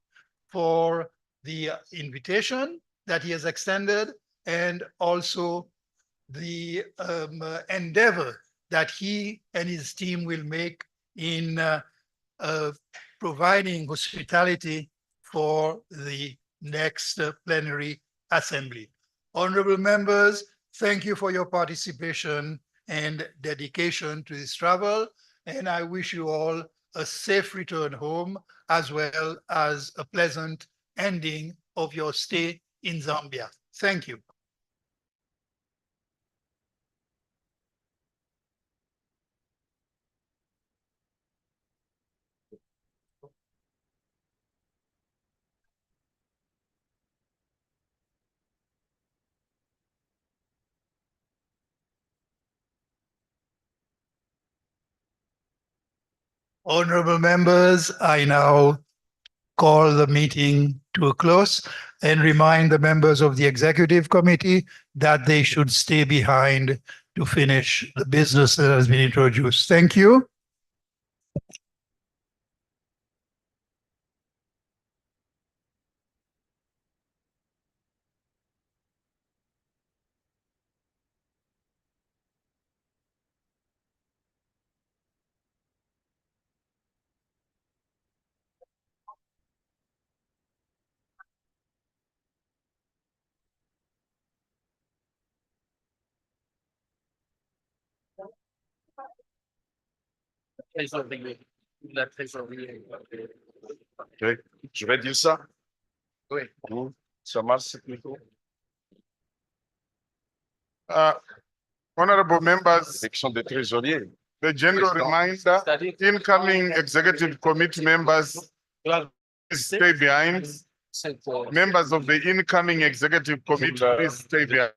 for the invitation that he has extended and also the endeavor that he and his team will make in providing hospitality for the next plenary assembly. Honorable members, thank you for your participation and dedication to this travel, and I wish you all a safe return home as well as a pleasant ending of your stay in Zambia. Thank you. Honorable members, I now call the meeting to a close and remind the members of the executive committee that they should stay behind to finish the business that has been introduced. Thank you. Ok, je vais dire ça. Oui. Ça marche, ce micro. Honorable members, Section de trésorier. the general reminder, incoming executive committee members, please stay behind. Members of the incoming executive committee, please stay behind.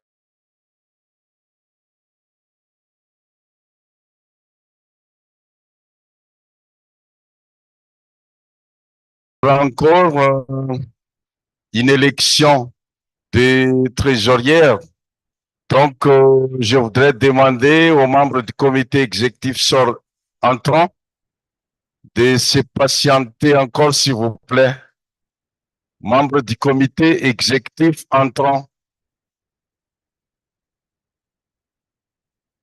Encore une élection de trésorière. Donc, je voudrais demander aux membres du comité exécutif entrant de se patienter encore, s'il vous plaît. Membres du comité exécutif entrant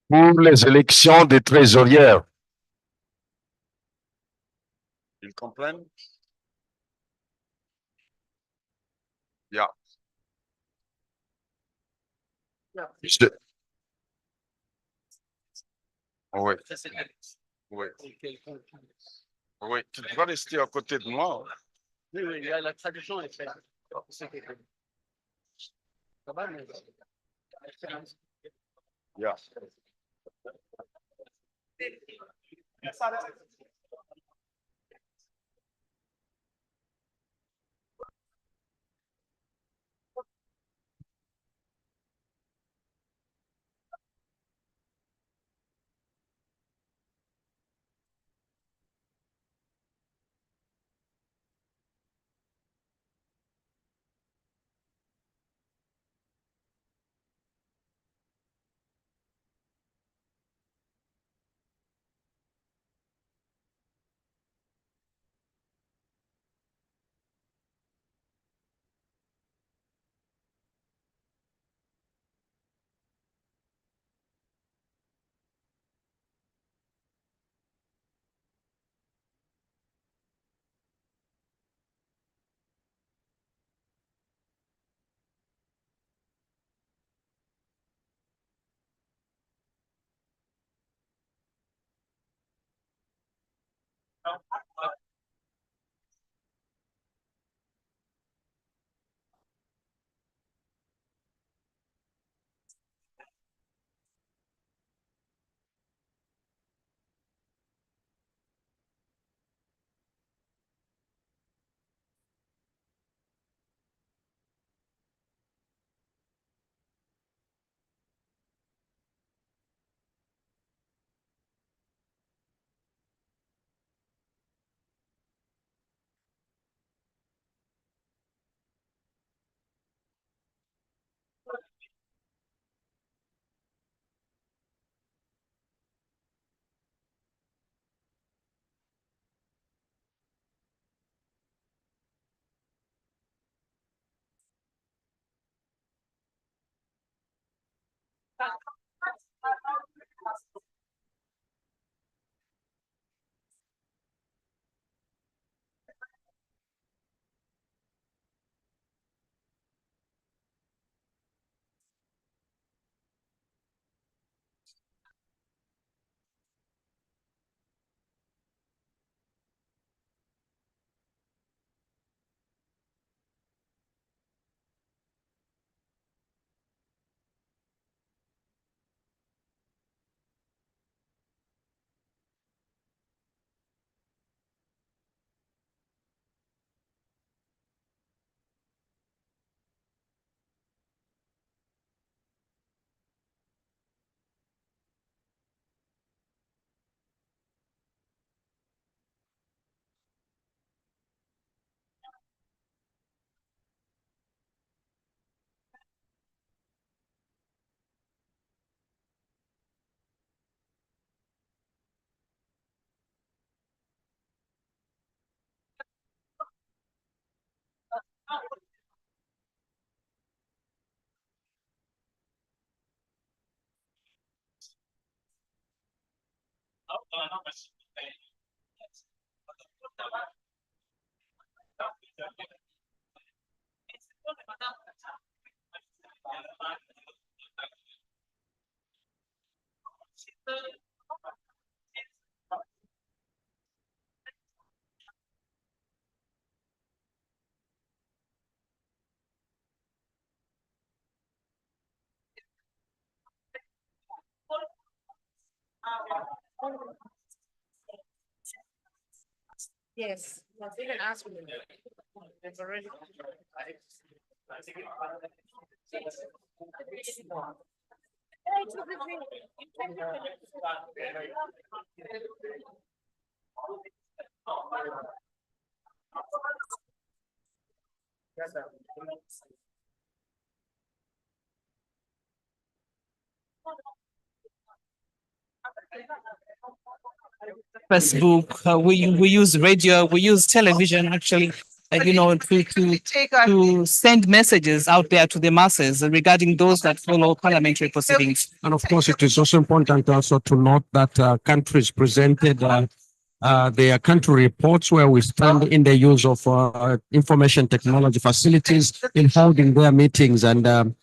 pour les élections des trésorières. Ils comprennent? Yeah. Je- Oui. Oui. Oui, tu dois rester à côté de moi. Oui, oui, la traduction est faite. Ça va, mais... Yeah. Yes, even ask me. They've already. Facebook, we use radio, we use television actually, to send messages out there to the masses regarding those that follow parliamentary proceedings. And of course, it is also important also to note that countries presented their country reports where we stand in the use of information technology facilities in holding their meetings. And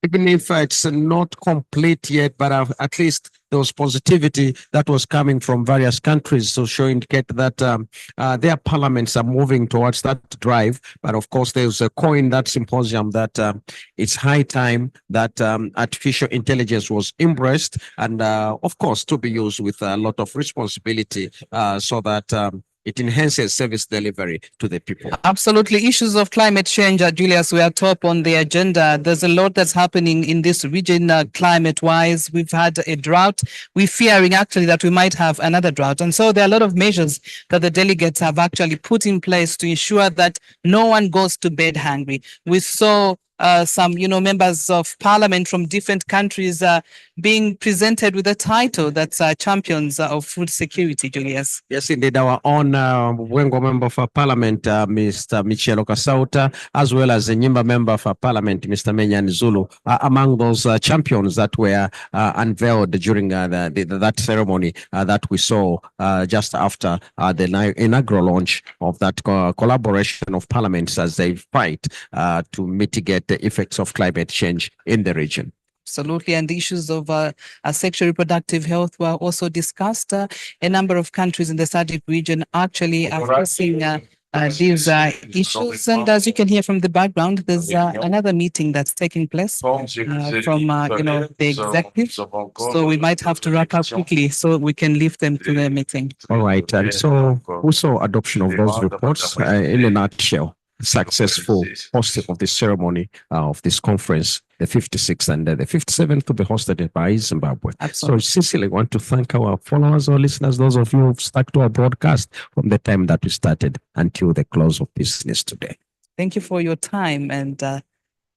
even if it's not complete yet, but at least there was positivity that was coming from various countries. So indicate that their parliaments are moving towards that drive. But of course, there's a coin that symposium that it's high time that artificial intelligence was embraced and of course to be used with a lot of responsibility so that it enhances service delivery to the people. Absolutely. Issues of climate change, Julius, we are top on the agenda. There's a lot that's happening in this region climate-wise. We've had a drought. We're fearing actually that we might have another drought. And so there are a lot of measures that the delegates have actually put in place to ensure that no one goes to bed hungry. We saw some, members of parliament from different countries being presented with a title that's champions of food security, Julius. Yes, indeed. Our own Wengo member for parliament, Mr. Michelo Kasauta, as well as the Nyimba member for parliament, Mr. Menyan Zulu, among those champions that were unveiled during that ceremony that we saw just after the inaugural launch of that collaboration of parliaments as they fight to mitigate the effects of climate change in the region. Absolutely. And the issues of sexual reproductive health were also discussed. A number of countries in the Sadc region actually are facing these issues. And as you can hear from the background, there's another meeting that's taking place from, the executive. So we might have to wrap up quickly so we can leave them to the meeting. All right. And so we saw adoption of those reports in a nutshell. Successful hosting of this ceremony of this conference, the 56th and the 57th to be hosted by Zimbabwe. Absolutely. So sincerely want to thank our followers or listeners, those of you who've stuck to our broadcast from the time that we started until the close of business today. Thank you for your time and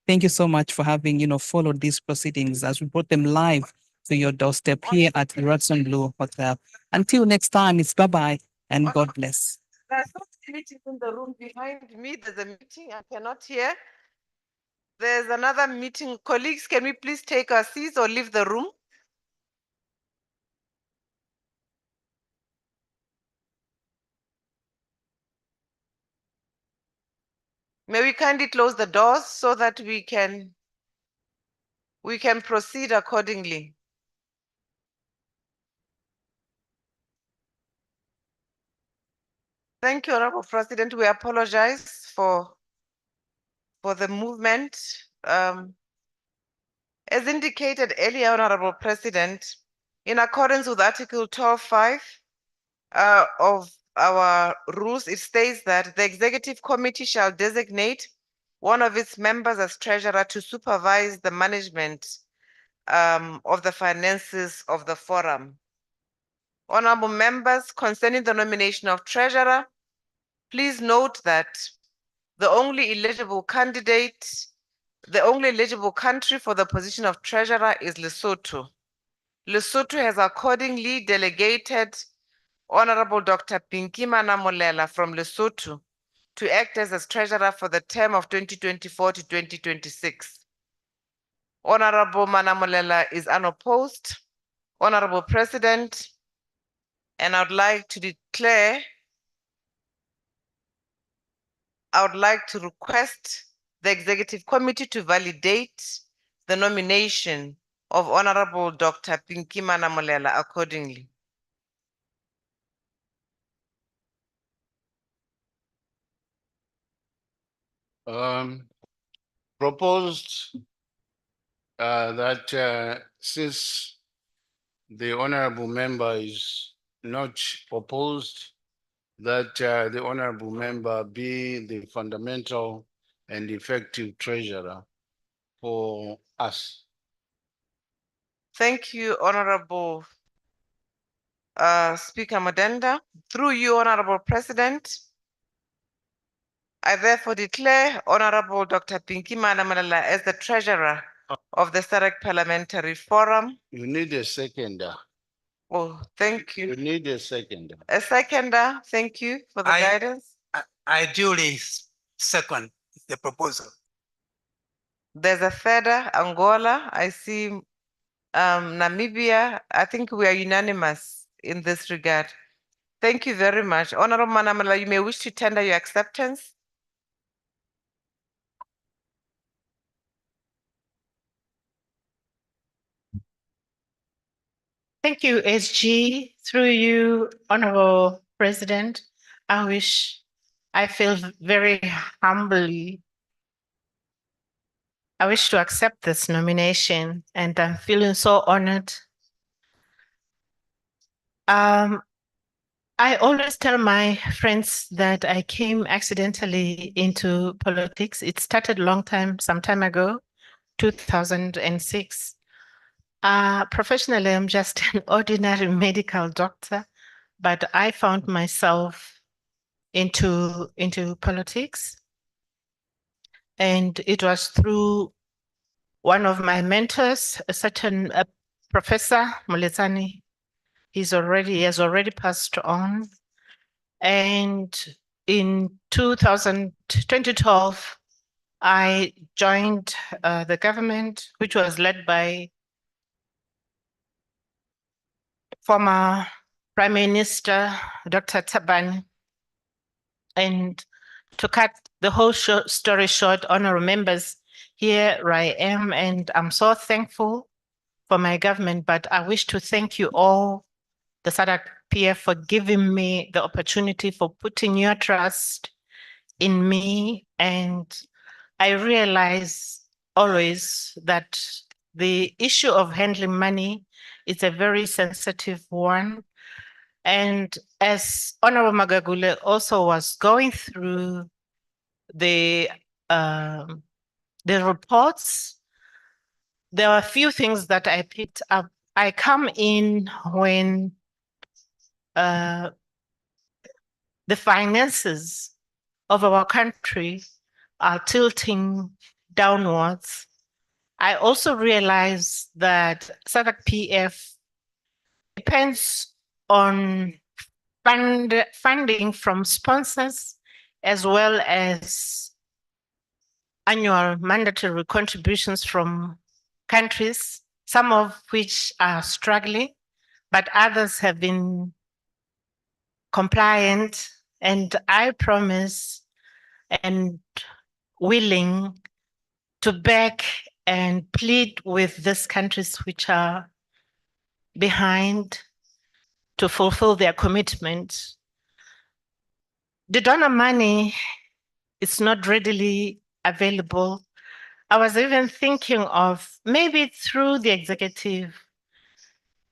thank you so much for having, followed these proceedings as we brought them live to your doorstep here at the Radisson Blu Hotel. Until next time, it's bye-bye and God bless. There's no meeting in the room behind me. There's a meeting I cannot hear. There's another meeting. Colleagues, can we please take our seats or leave the room? May we kindly close the doors so that we can proceed accordingly. Thank you, Honorable President. We apologize for the movement. As indicated earlier, Honorable President, in accordance with Article 12.5 of our rules, it states that the Executive Committee shall designate one of its members as treasurer to supervise the management of the finances of the forum. Honorable members, concerning the nomination of treasurer, please note that the only eligible candidate, the only eligible country for the position of treasurer is Lesotho. Lesotho has accordingly delegated Honorable Dr. Pinky Manamolela from Lesotho to act as treasurer for the term of 2024 to 2026. Honorable Manamolela is unopposed. Honorable President, and I would like to request the Executive Committee to validate the nomination of Honorable Dr. Pinky Manamolela accordingly. Proposed that since the honorable member is not proposed, that the honorable member be the fundamental and effective treasurer for us. Thank you, Honorable Speaker Modenda. Through you, Honorable President, I therefore declare Honorable Dr. Pinky Manamolela as the treasurer of the Sadc Parliamentary Forum. You need a seconder. Oh, thank you. You need a seconder. A seconder, thank you for the guidance. I duly second the proposal. There's a third, Angola. I see Namibia. I think we are unanimous in this regard. Thank you very much. Honorable Manamolela, you may wish to tender your acceptance. Thank you, SG. Through you, Honorable President, I feel very humbly. I wish to accept this nomination and I'm feeling so honored. I always tell my friends that I came accidentally into politics. It started some time ago, 2006. Professionally, I'm just an ordinary medical doctor, but I found myself into politics. And it was through one of my mentors, a certain Professor Moletsani. He has already passed on. And in 2012, I joined the government, which was led by former Prime Minister, Dr. Tabani. And to cut the whole story short, honorable members, here I am, and I'm so thankful for my government, but I wish to thank you all, the Sadc PF, for giving me the opportunity, for putting your trust in me. And I realize always that the issue of handling money is a very sensitive one. And as Honorable Magagule also was going through the reports, there are a few things that I picked up. I come in when the finances of our country are tilting downwards. I also realize that Sadc PF depends on funding from sponsors as well as annual mandatory contributions from countries, some of which are struggling, but others have been compliant. And I promise and willing to back and plead with these countries which are behind to fulfill their commitment. The donor money is not readily available. I was even thinking of maybe through the executive,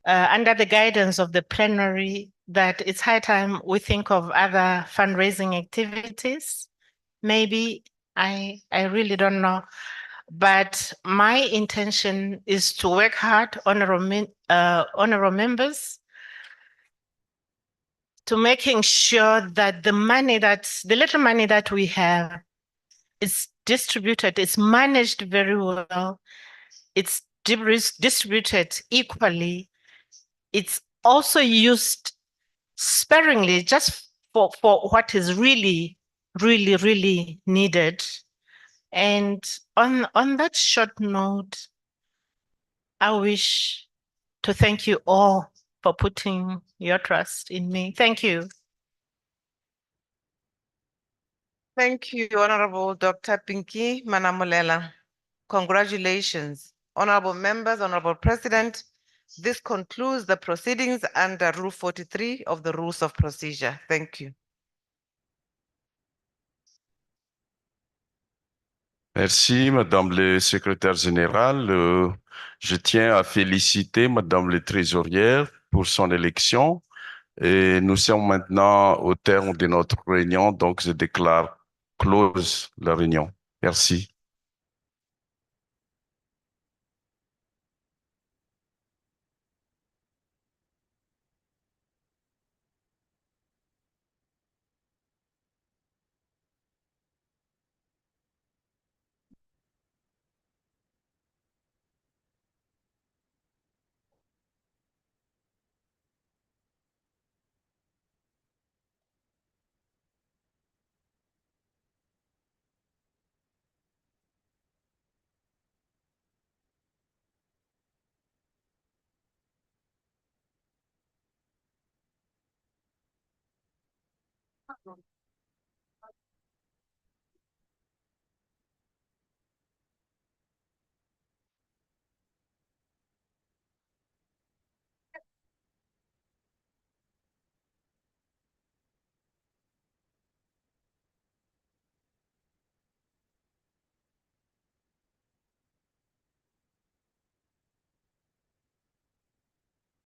under the guidance of the plenary, that it's high time we think of other fundraising activities. Maybe, I really don't know. But my intention is to work hard, honorable members, to making sure that the little money that we have is distributed, is managed very well, it's distributed equally, it's also used sparingly just for what is really, really, really needed. And on that short note, I wish to thank you all for putting your trust in me. Thank you. Thank you, Honorable Dr. Pinky Manamulela. Congratulations. Honorable members, Honorable President, this concludes the proceedings under Rule 43 of the Rules of Procedure. Thank you. Merci, Madame le Secrétaire général. Je tiens à féliciter Madame le Trésorière pour son élection. Et nous sommes maintenant au terme de notre réunion, donc je déclare close la réunion. Merci.